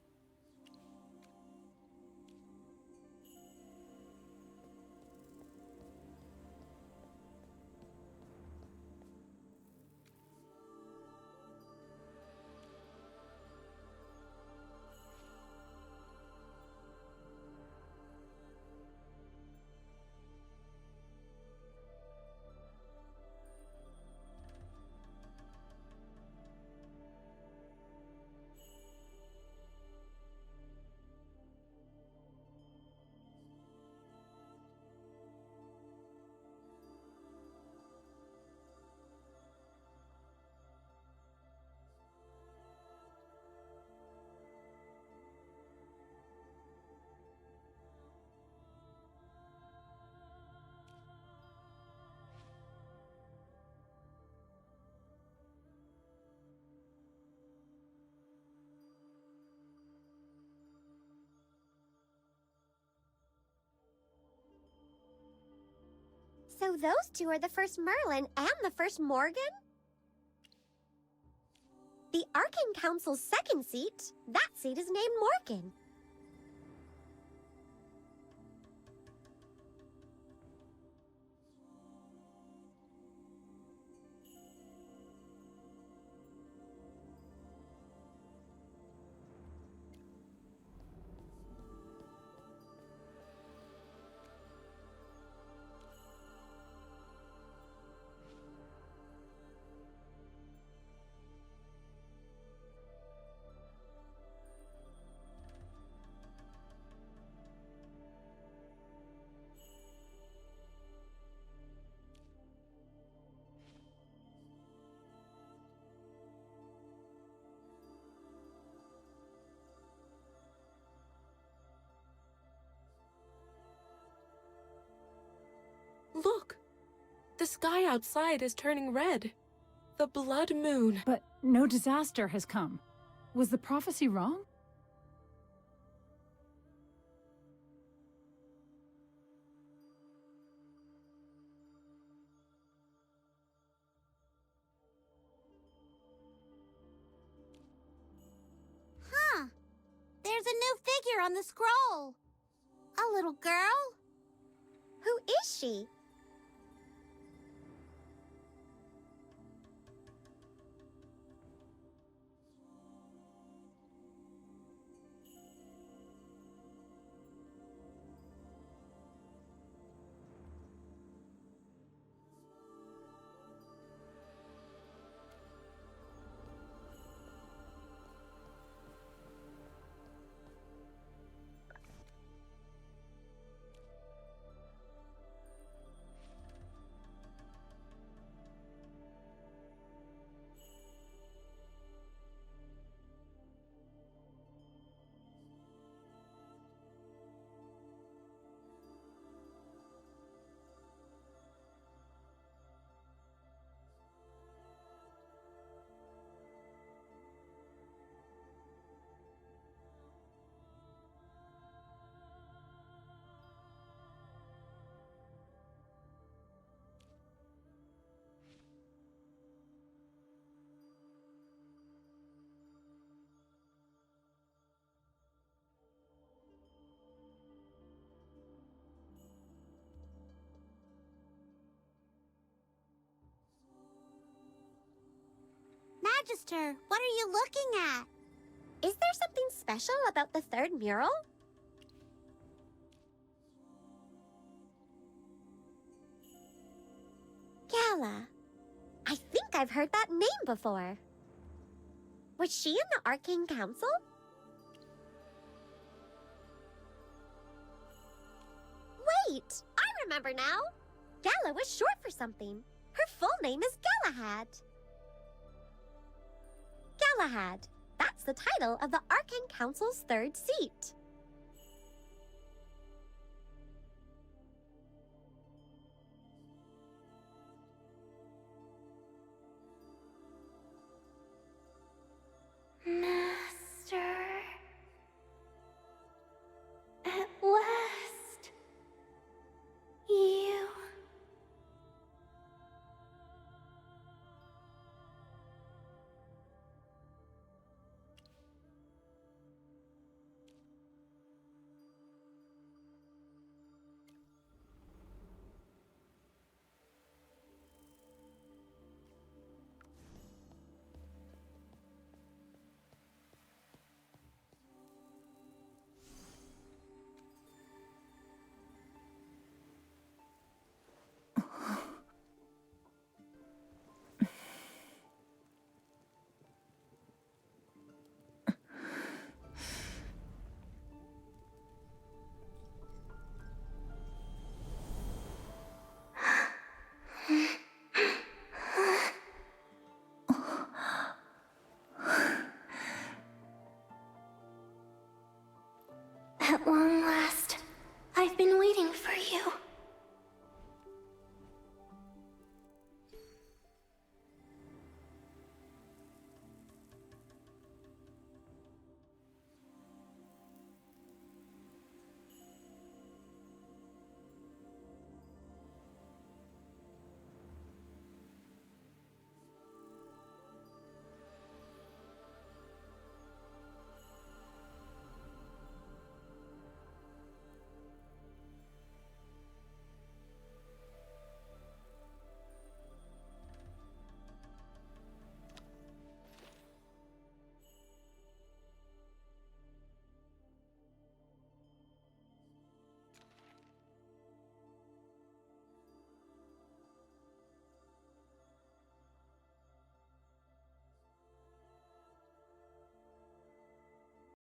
So those two are the first Merlin and the first Morgan? The Arcane Council's second seat, that seat is named Morgan. The sky outside is turning red. The blood moon. But no disaster has come. Was the prophecy wrong? Huh. There's a new figure on the scroll. A little girl? Who is she? Magister, what are you looking at? Is there something special about the third mural? Gala. I think I've heard that name before. Was she in the Arcane Council? Wait, I remember now. Gala was short for something. Her full name is Galahad. Galahad. That's the title of the Arcane Council's third seat. Master. At last. You. At long